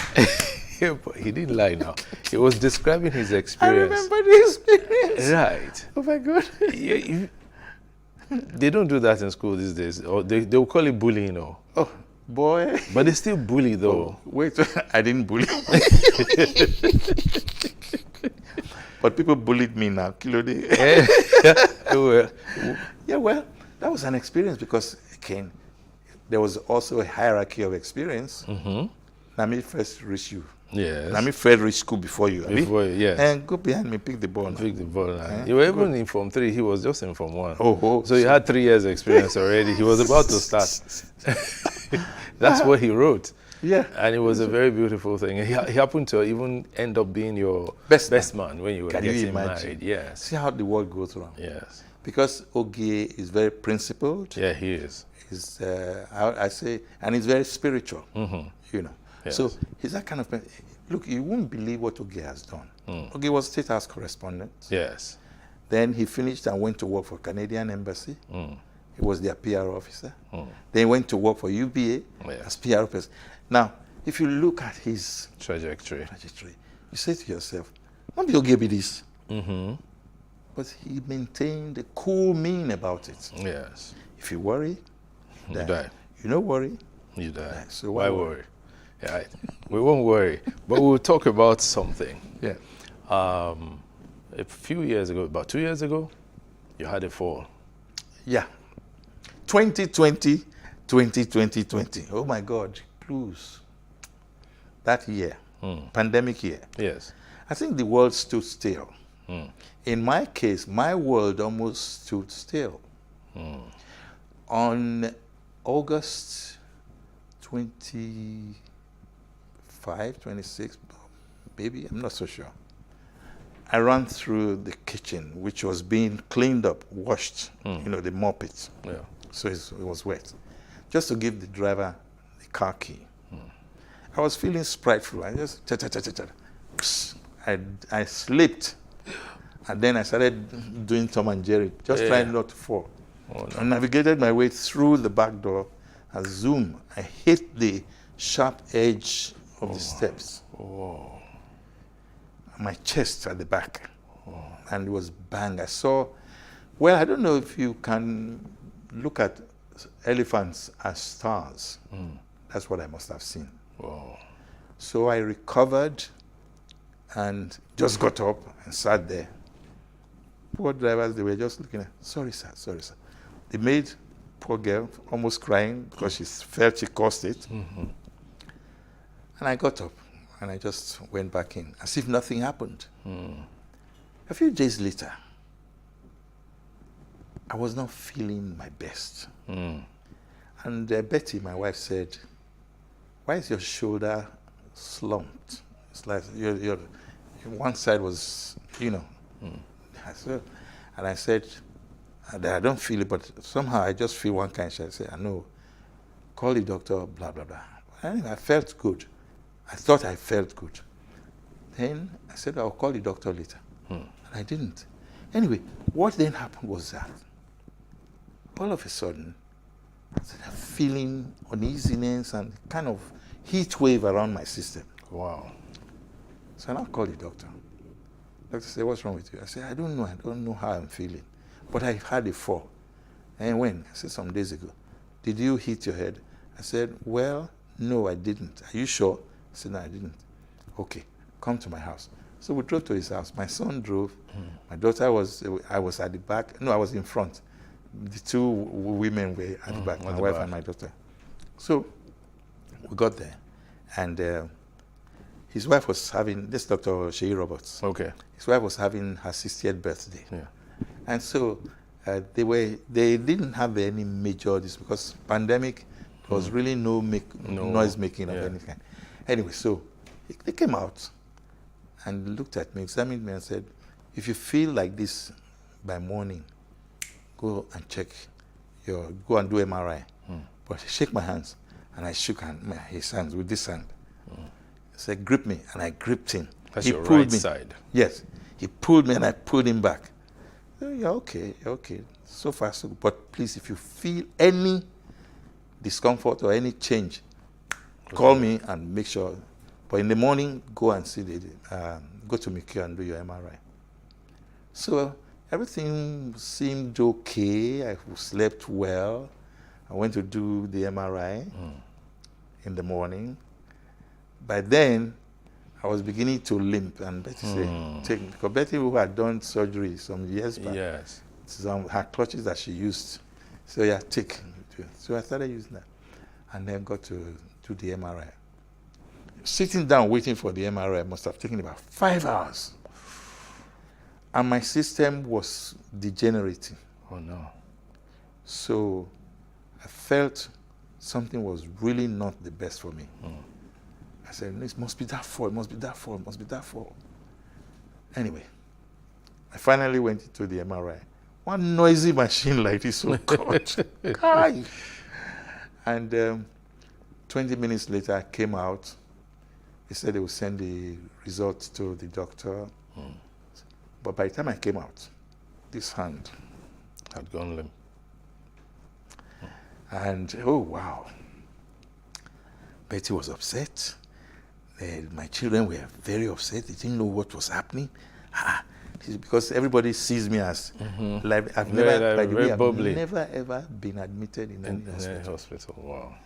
Yeah, but he didn't lie now. He was describing his experience. I remember the experience. Right. Oh my God. They don't do that in school these days. Or they will call it bullying. Or. Oh, boy. But they still bully though. Oh, wait, I didn't bully. But people bullied me now. Yeah, well, that was an experience because, again, there was also a hierarchy of experience. Nami first reached you. Yes. Nami first reached school before you. Before, yes. And go behind me, pick the ball. Pick the ball. You were even in Form 3. He was just in Form 1. So you had 3 years experience already. He was about to start. That's what he wrote. Yeah. And it was a very beautiful thing. He happened to even end up being your best man when you were getting married. Yes. See how the world goes around. Yes. Because Ogie is very principled. Yeah, he is. He's, I say, and he's very spiritual. You know. Yes. So he's that kind of person. Look, you won't believe what Ogie has done. Ogie was State House correspondent. Yes. Then he finished and went to work for Canadian Embassy. He was their PR officer. Then he went to work for UBA as PR officer. Now, if you look at his trajectory, you say to yourself, not be Ogie be this. But he maintained a cool mien about it. Yes. If you worry, you die. You don't worry, you die. So why worry? Yeah, we won't worry, but we'll talk about something. Yeah. A few years ago, about 2 years ago, you had a fall. Yeah. 2020, 2020. Oh my God, clues. That year, pandemic year. Yes. I think the world stood still. In my case, my world almost stood still. On August 25, 26, maybe, I'm not so sure. I ran through the kitchen, which was being cleaned up, washed, you know, they mop it. Yeah. So it was wet. Just to give the driver the car key. I was feeling spiteful. I just, I slipped. And then I started doing Tom and Jerry, just trying not to fall. Oh, no. I navigated my way through the back door. I zoomed. I hit the sharp edge of the steps. My chest at the back. And it was bang. I saw, well, I don't know if you can look at elephants as stars. That's what I must have seen. So I recovered and just got up and sat there. Poor drivers, they were just looking at, sorry, sir. They made poor girl almost crying because she felt she caused it. And I got up and I just went back in as if nothing happened. A few days later, I was not feeling my best. And Betty, my wife, said, why is your shoulder slumped? It's like your one side was, you know. And I said, I don't feel it, but somehow I just feel one kind of shit. I said, I know, call the doctor, blah, blah, blah. Anyway, I felt good. I thought I felt good. Then I said, I'll call the doctor later. And I didn't. Anyway, what then happened was that all of a sudden, I started feeling uneasiness and kind of heat wave around my system. Wow. So I now called the doctor. Doctor said, what's wrong with you? I said, I don't know how I'm feeling. But I had a fall. And when? I said, some days ago. Did you hit your head? I said, well, no, I didn't. Are you sure? I said, no, I didn't. Okay, come to my house. So we drove to his house. My son drove. My daughter I was at the back. No, I was in front. The two women were at the back, my wife and my daughter. So we got there. And his wife was having, this Dr. Sheyi Roberts. Okay. His wife was having her 60th birthday. Yeah. And so they didn't have any major, because pandemic, there was really no noise making of any kind. Anyway, so they came out and looked at me, examined me and said, if you feel like this by morning, go and go and do MRI. But he shook my hands, and I shook his hands with this hand. He said, grip me, and I gripped him. That's he your pulled right me. side. Yes. He pulled me, and I pulled him back. You're okay, you're okay. So far, so good. But please, if you feel any discomfort or any change, call me and make sure. But in the morning, go and see go to Mikio and do your MRI. So everything seemed okay. I slept well. I went to do the MRI in the morning. By then, I was beginning to limp, and Betty said, because Betty, who had done surgery some years back, some her clutches that she used. So yeah, take. So I started using that, and then got to do the MRI. Sitting down waiting for the MRI must have taken about 5 hours, and my system was degenerating. Oh no! So I felt something was really not the best for me. I said, it must be that fall, it must be that fall, it must be that fall. Anyway, I finally went into the MRI. One noisy machine like this, oh God. And 20 minutes later, I came out. They said they would send the results to the doctor. But by the time I came out, this hand had gone limp. And, oh, wow. Betty was upset. My children were very upset. They didn't know what was happening. Because everybody sees me as like, I've never ever been admitted in any hospital. Wow.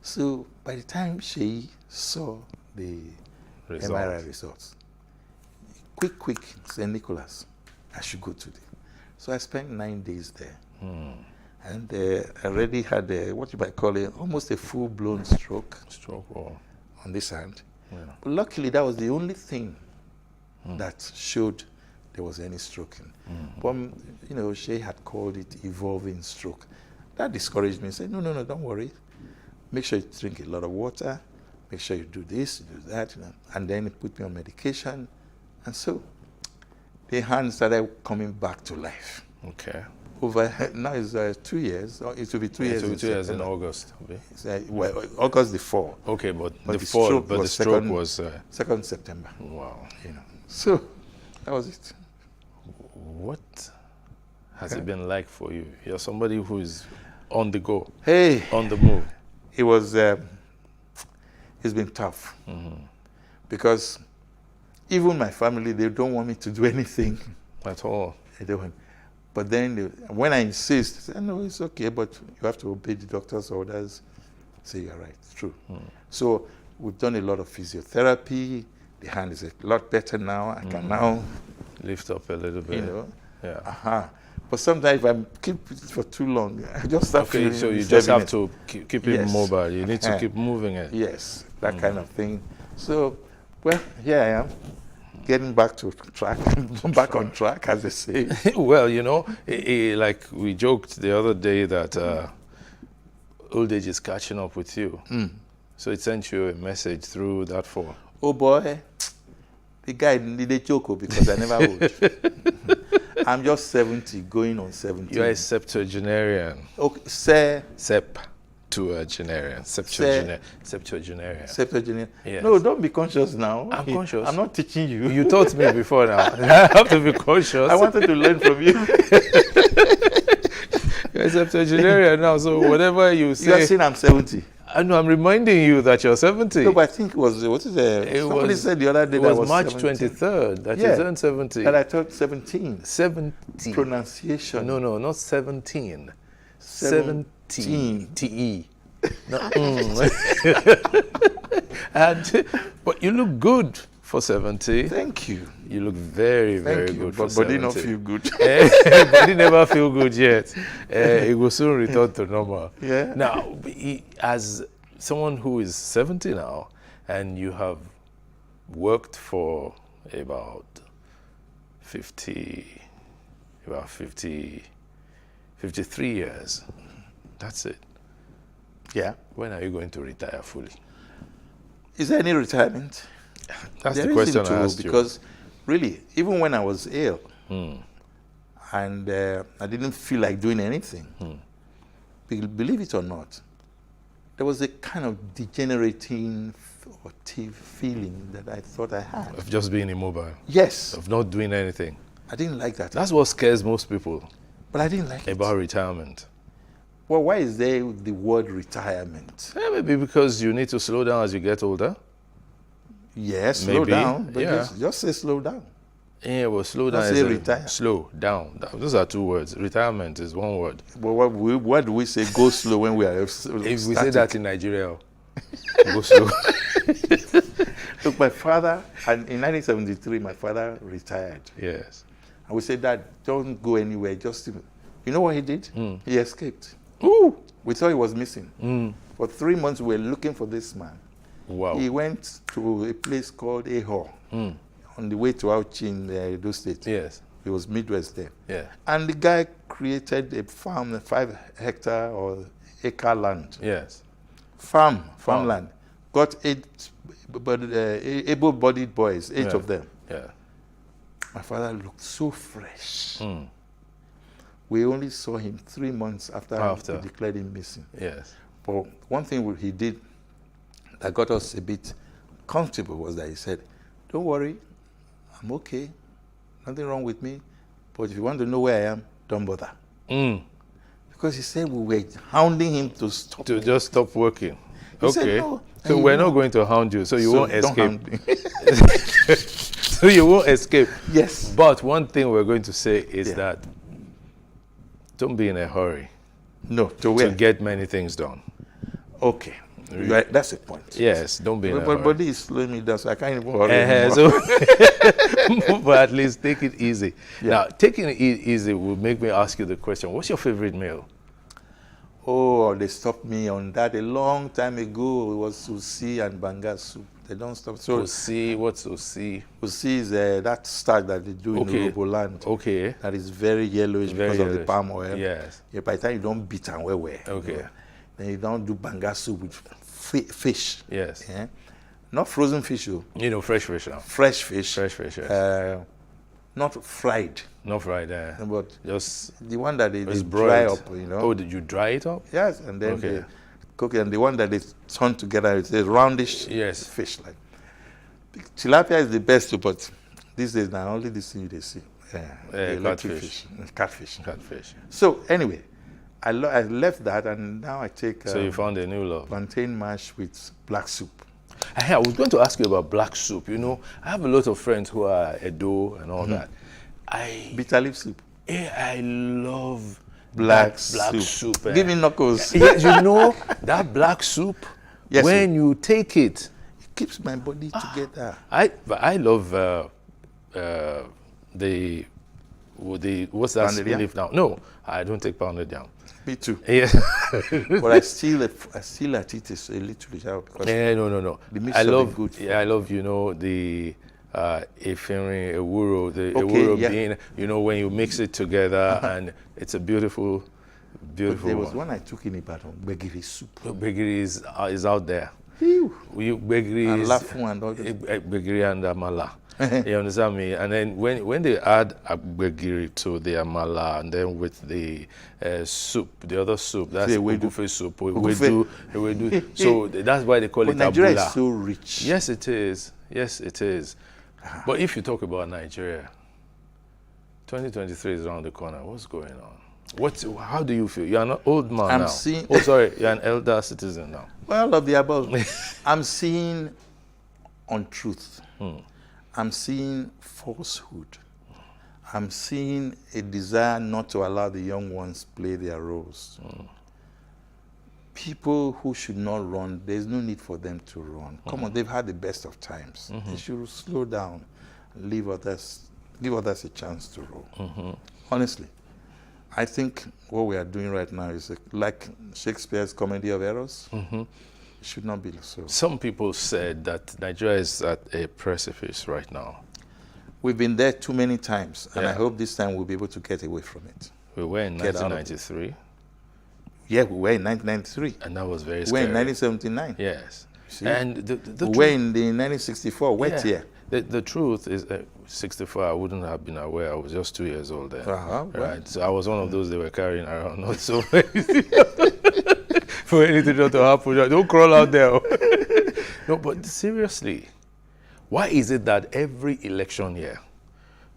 So by the time she saw the MRI results, quick, St. Nicholas, I should go to So I spent 9 days there. And I already had what you might call almost a full-blown stroke. On this hand. Yeah. But luckily, that was the only thing that showed there was any stroke. But, she had called it evolving stroke. That discouraged me and said, no, don't worry. Make sure you drink a lot of water. Make sure you do this, you do that. And then it put me on medication. And so the hand started coming back to life. Okay. Now it's 2 years. It will be 2 years. It will be 2 years in August. Well, August the 4th. Okay, but the stroke was 2nd September. Wow. So that was it. What has it been like for you? You're somebody who is on the go. Hey, on the move. It was. It's been tough because even my family, they don't want me to do anything at all. They don't. But then when I insist, they say, no, it's okay, but you have to obey the doctor's orders. I say, you're right, it's true. So we've done a lot of physiotherapy. The hand is a lot better now. I can now lift up a little bit. Yeah. But sometimes if I keep it for too long, I just start feeling. So you just have to keep it mobile. You need to keep moving it. Yes, that kind of thing. So, well, here I am. Getting back to track, back on track, as they say. Well, like we joked the other day that old age is catching up with you. So it sent you a message through that phone. Oh boy, the guy needed joke because I never would. I'm just 70, going on 70. You're a septuagenarian. Okay, Septuagenarian. Septuagenarian. Yes. No, don't be conscious now. I'm conscious. I'm not teaching you. You taught me before now. I have to be conscious. I wanted to learn from you. You're a septuagenarian now, so whatever you say. You are saying I'm 70. I know, I'm reminding you that you're 70. No, but I think it was, somebody said the other day that it was March 17. 23rd that you turned 70. And I thought 17. 70. Pronunciation. No, not 17. 17. T-E. No, but you look good for 70. Thank you. You look very, very good for 70. Body not feel good. Body never feel good yet. It will soon return to normal. Yeah. Now, as someone who is 70 now, and you have worked for about 53 years, that's it. Yeah. When are you going to retire fully? Is there any retirement? That's there the question I asked because really, even when I was ill and I didn't feel like doing anything, believe it or not, there was a kind of degenerating or feeling that I thought I had. Of just being immobile? Yes. Of not doing anything? I didn't like that. That's what scares most people. But I didn't like about retirement. Well, why is there the word retirement? Maybe because you need to slow down as you get older. Yes, slow down. But yeah. just say slow down. Yeah, well, slow down. Don't say retire. Slow down. Those are two words. Retirement is one word. But what do we say? Go slow when we are if we say that in Nigeria, go slow. Look, my father, and in 1973, my father retired. Yes. And we said, Dad, don't go anywhere. Just, you know what he did? He escaped. Ooh. We thought he was missing. For 3 months, we were looking for this man. Wow. He went to a place called Ehor on the way to Auchi in Edo State. Yes. It was Midwest there. Yeah. And the guy created a farm, a 5-hectare or acre land. Yes. Farmland. Got 8 able-bodied boys, 8 of them. Yeah. My father looked so fresh. We only saw him 3 months after we declared him missing. Yes. But one thing he did that got us a bit comfortable was that he said, don't worry, I'm okay, nothing wrong with me, but if you want to know where I am, don't bother. Because he said we were hounding him to stop. To just stop working. He Okay. said, no. So we're not going to hound you, so you won't don't escape. hound me. So you won't escape. Yes. But one thing we're going to say is that don't be in a hurry. No, to get many things done. Okay. Right, that's the point. Yes, don't be in a But hurry. body is slowing me down, so I can't even hurry anymore. But at least take it easy. Now, taking it easy will make me ask you the question, what's your favorite meal? Oh, they stopped me on that a long time ago. It was sushi and banga soup. They don't stop. So sushi, what's sushi? Sushi is that starch that they do in Urhobo land. Okay. That is very yellowish because of the palm oil. Yes. Yeah, by the time you don't beat and well. Okay. Then you don't do banga soup with fish. Yes. Yeah? Not frozen fish. You know, fresh fish now. Fresh fish. Fresh fish, yes. Not fried. Not fried, but just the one that they dry broiled. up, you know. Oh, did you dry it up? Yes, and then they cook it, and the one that they turn together is a roundish fish. Like tilapia is the best, but these days now only this thing they see. Catfish. So anyway, I left that, and now I take. So you found a new love. Plantain mash with black soup. I was going to ask you about black soup. You know, I have a lot of friends who are Edo and all that. Bitter leaf soup. Yeah, I love black soup. Give me knuckles. Yes, you know that black soup. Yes, when you take it, it keeps my body together. I love the what's that leaf now? No, I don't take pounded yam. Me too. Yeah. But I still at it a little because no. The mixture is good. Yeah, I love the efirin, ewuro, ewuro bean. You know, when you mix it together and it's a beautiful There was one I took in Ibadan, Gbegiri soup. Gbegiri is out there. Gbegiri and Lafun and all this. Gbegiri and amala. You understand me? And then when they add Gbegiri to the amala and then with the soup, the other soup, that's Ogufe soup. Ewedu. So that's why they call it Nigeria abula. is so rich. Yes, it is. Yes, it is. But if you talk about Nigeria, 2023 is around the corner. What's going on? How do you feel? You're an old man I'm now. seeing- Oh, sorry, you're an elder citizen now. Well, of the above. I'm seeing untruth. I'm seeing falsehood. I'm seeing a desire not to allow the young ones play their roles. People who should not run, there's no need for them to run. Come on, they've had the best of times. They should slow down, leave others a chance to roll. Honestly, I think what we are doing right now is like Shakespeare's Comedy of Errors. It should not be so. Some people said that Nigeria is at a precipice right now. We've been there too many times, and Yeah. I hope this time we'll be able to get away from it. We were in Get out of it. 1993. Yeah, we were in 1993. And that was very We were scary. in 1979. Yes. See? And the we were in the 1964 wet yeah. year. The truth is, 64, I wouldn't have been aware. I was just 2 years old then. Well. Right. So I was one of those they were carrying around. Not so for anything not to happen. Don't crawl out there. No, but seriously, why is it that every election year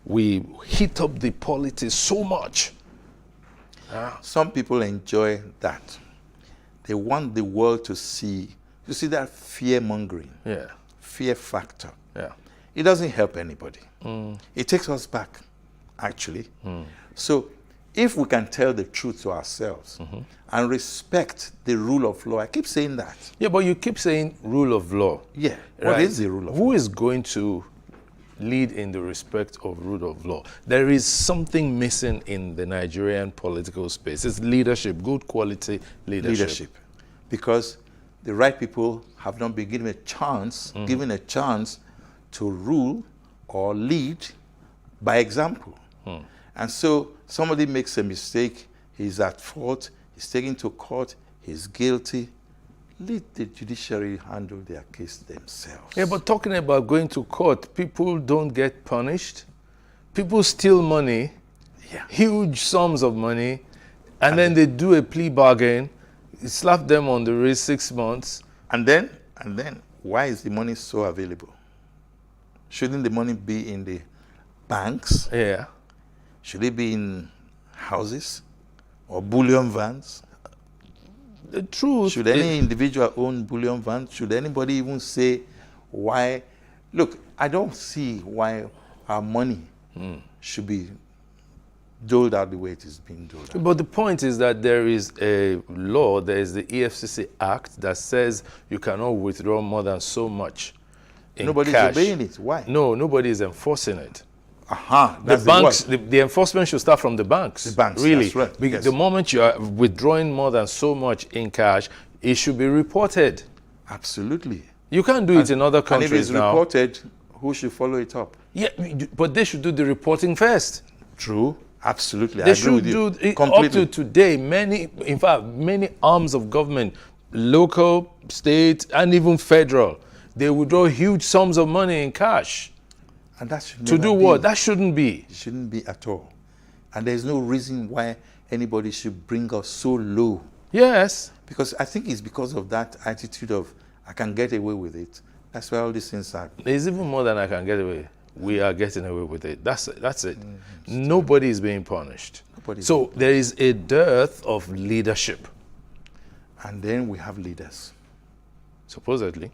we heat up the politics so much? Some people enjoy that. They want the world to see. You see that fear mongering, fear factor. Yeah. It doesn't help anybody. It takes us back, actually. So if we can tell the truth to ourselves and respect the rule of law, I keep saying that. Yeah, but you keep saying rule of law. Yeah. What is the rule of law? Who is going to lead in the respect of rule of law? There is something missing in the Nigerian political space. It's leadership, good quality leadership. Because the right people have not been given a chance to rule or lead by example. And so somebody makes a mistake, he's at fault, he's taken to court, he's guilty. Let the judiciary handle their case themselves. Yeah, but talking about going to court, people don't get punished. People steal money, huge sums of money, and then they do a plea bargain, slap them on the wrist 6 months. And then, why is the money so available? Shouldn't the money be in the banks? Yeah. Should it be in houses or bullion vans? The truth. Should any individual own bullion vans? Should anybody even say why? Look, I don't see why our money should be doled out the way it is being doled out. But the point is that there is a law, there is the EFCC Act that says you cannot withdraw more than so much in Nobody's cash. obeying it. Why? No, nobody is enforcing it. Aha, The that's banks, the the enforcement should start from the banks. The banks, really. that's right, Because yes. the moment you are withdrawing more than so much in cash, it should be reported. Absolutely. You can't do it in other countries And if it's now. reported, who should follow it up? Yeah, but they should do the reporting first. True. Absolutely. I They agree should with you. do it. Up Completely. to today, many arms of government, local, state, and even federal, they withdraw huge sums of money in cash. And that should To never do be. what? That shouldn't be. It shouldn't be at all. And there's no reason why anybody should bring us so low. Yes. Because I think it's because of that attitude of, I can get away with it. That's why all these things are. There's even more than I can get away. We are getting away with it. That's it. Nobody is being punished. So there is a dearth of leadership. And then we have leaders. Supposedly.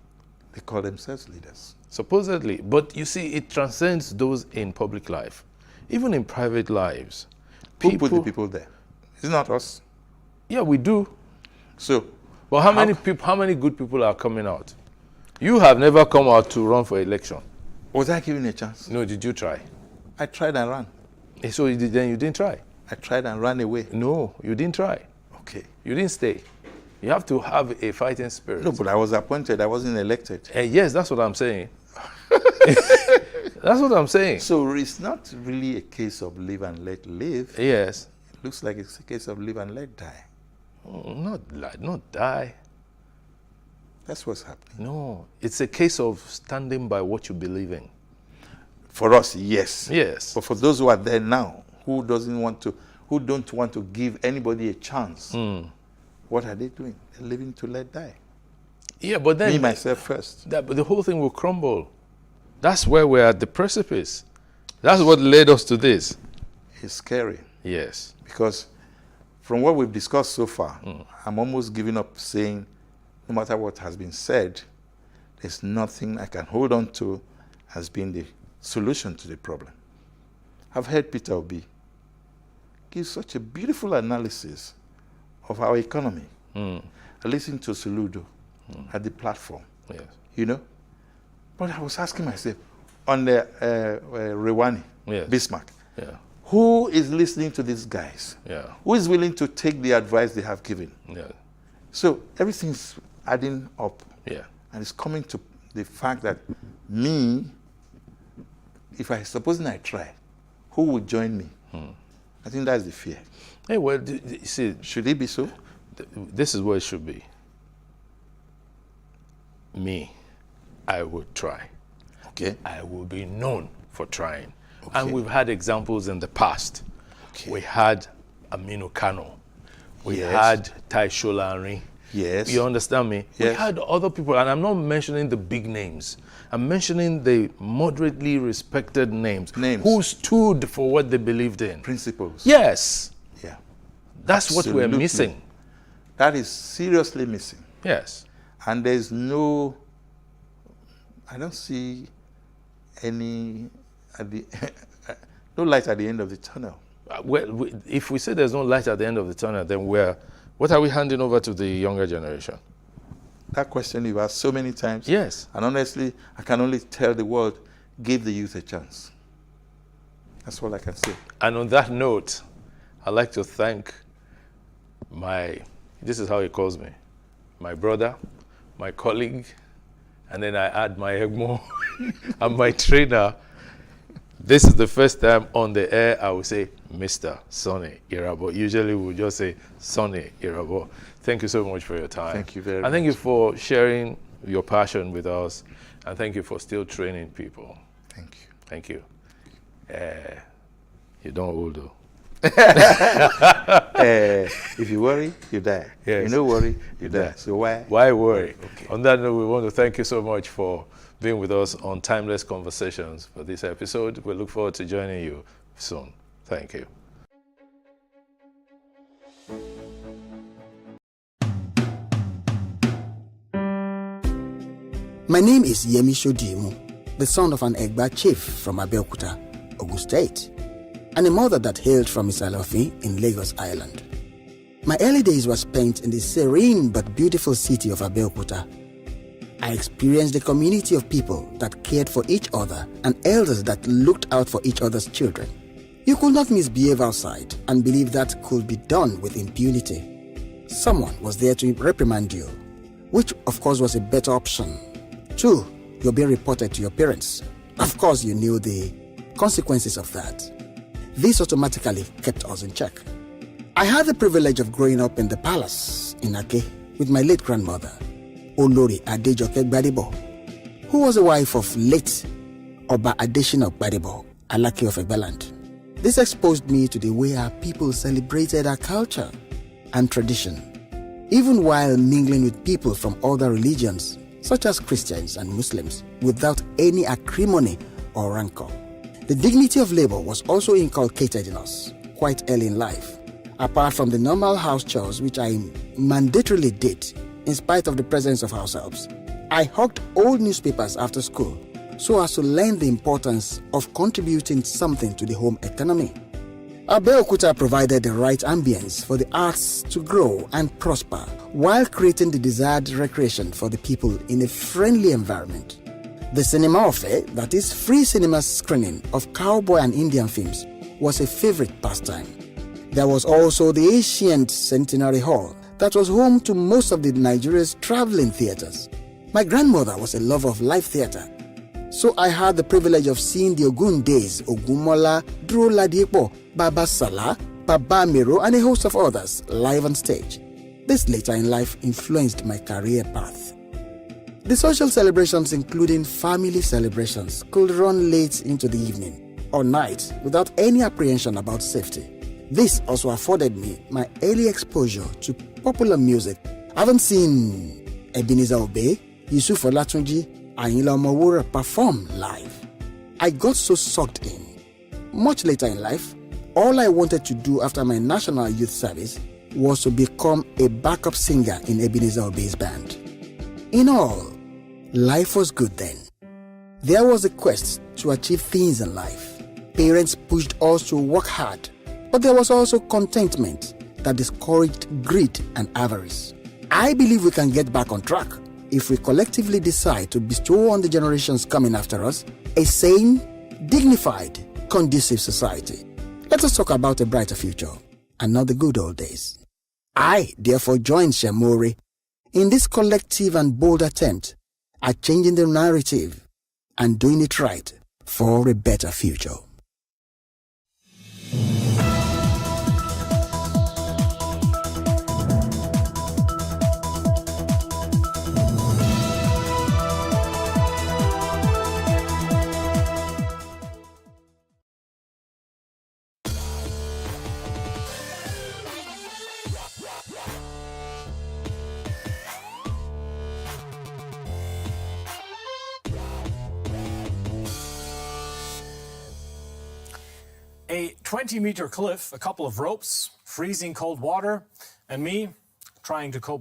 They call themselves leaders. Supposedly. But you see, it transcends those in public life. Even in private lives. Who put the people there? It's not us. Yeah, we do. So, but how many good people are coming out? You have never come out to run for election. Was I given a chance? No, did you try? I tried and ran. So then you didn't try? I tried and ran away. No, you didn't try. Okay. You didn't stay. You have to have a fighting spirit. No, but I was appointed. I wasn't elected. Yes, that's what I'm saying. That's what I'm saying. So it's not really a case of live and let live. Yes. It looks like it's a case of live and let die. Not die. That's what's happening. No, it's a case of standing by what you believe in. For us, yes. Yes. But for those who are there now, who don't want to give anybody a chance, what are they doing? They're living to let die. Yeah, but then me myself first. But the whole thing will crumble. That's where we're at the precipice. That's what led us to this. It's scary. Yes. Because from what we've discussed so far, I'm almost giving up saying, no matter what has been said, there's nothing I can hold on to as being the solution to the problem. I've heard Peter Obi give such a beautiful analysis of our economy. I listened to Soludo at the platform, you know. But I was asking myself, on the Rewani, Bismarck, who is listening to these guys? Who is willing to take the advice they have given? So everything's adding up. And it's coming to the fact that me, if I supposing I try, who would join me? I think that's the fear. Hey, well, see, should it be so? This is what it should be. Me, I would try. Okay. I will be known for trying. Okay. And we've had examples in the past. Okay. We had Aminu Kano. We had Tai Sholari. Yes. You understand me? Yes. We had other people, and I'm not mentioning the big names. I'm mentioning the moderately respected names. Who stood for what they believed in. Principles. Yes. Yeah. That's what we're missing. That is seriously missing. Yes. And there's no, I don't see any, no light at the end of the tunnel. Well, if we say there's no light at the end of the tunnel, then what are we handing over to the younger generation? That question you've asked so many times. Yes. And honestly, I can only tell the world, give the youth a chance. That's all I can say. And on that note, I'd like to thank this is how he calls me, my brother, my colleague, and then I add my Egmo and my trainer. This is the first time on the air I will say Mr. Sonny Irabo. Usually we'll just say Sonny Irabo. Thank you so much for your time. Thank you very much. And thank you for sharing your passion with us. And thank you for still training people. Thank you. Thank you. You don't old though. If you worry, you die. Yes. You don't worry, you die. So why? Why worry? Okay. On that note, we want to thank you so much for being with us on Timeless Conversations for this episode. We look forward to joining you soon. Thank you. My name is Yemi Shodimu, the son of an Egba chief from Abeokuta, Ogun State, and a mother that hailed from Isalofi in Lagos Island. My early days were spent in the serene but beautiful city of Abeokuta. I experienced a community of people that cared for each other and elders that looked out for each other's children. You could not misbehave outside and believe that could be done with impunity. Someone was there to reprimand you, which of course was a better option. 2, you're being reported to your parents. Of course you knew the consequences of that. This automatically kept us in check. I had the privilege of growing up in the palace in Ake with my late grandmother, Olori Adejoke Gbadebo, who was the wife of late Oba Adeshina Gbadebo, Alake of Egbaland. This exposed me to the way our people celebrated our culture and tradition, even while mingling with people from other religions, such as Christians and Muslims, without any acrimony or rancor. The dignity of labor was also inculcated in us quite early in life. Apart from the normal house chores which I mandatorily did, in spite of the presence of house helps, I hawked old newspapers after school so as to learn the importance of contributing something to the home economy. Abeokuta provided the right ambience for the arts to grow and prosper while creating the desired recreation for the people in a friendly environment. The cinema affair, that is free cinema screening of cowboy and Indian films, was a favorite pastime. There was also the ancient Centenary Hall that was home to most of the Nigeria's traveling theaters. My grandmother was a lover of live theater, so I had the privilege of seeing the Ogun Days, Ogunmola, Duro Ladipo, Baba Salah, Baba Miro, and a host of others live on stage. This later in life influenced my career path. The social celebrations, including family celebrations, could run late into the evening or night without any apprehension about safety. This also afforded me my early exposure to popular music. I haven't seen Ebenezer Obey, Yusuf Olatunji, Ayinla Omowura perform live. I got so sucked in. Much later in life, all I wanted to do after my national youth service was to become a backup singer in Ebenezer Obey's band. In all, life was good then. There was a quest to achieve things in life. Parents pushed us to work hard, but there was also contentment that discouraged greed and avarice. I believe we can get back on track if we collectively decide to bestow on the generations coming after us a sane, dignified, conducive society. Let us talk about a brighter future and not the good old days. I, therefore, join Shemori in this collective and bold attempt at changing the narrative and doing it right for a better future. A 20-meter cliff, a couple of ropes, freezing cold water, and me trying to cope with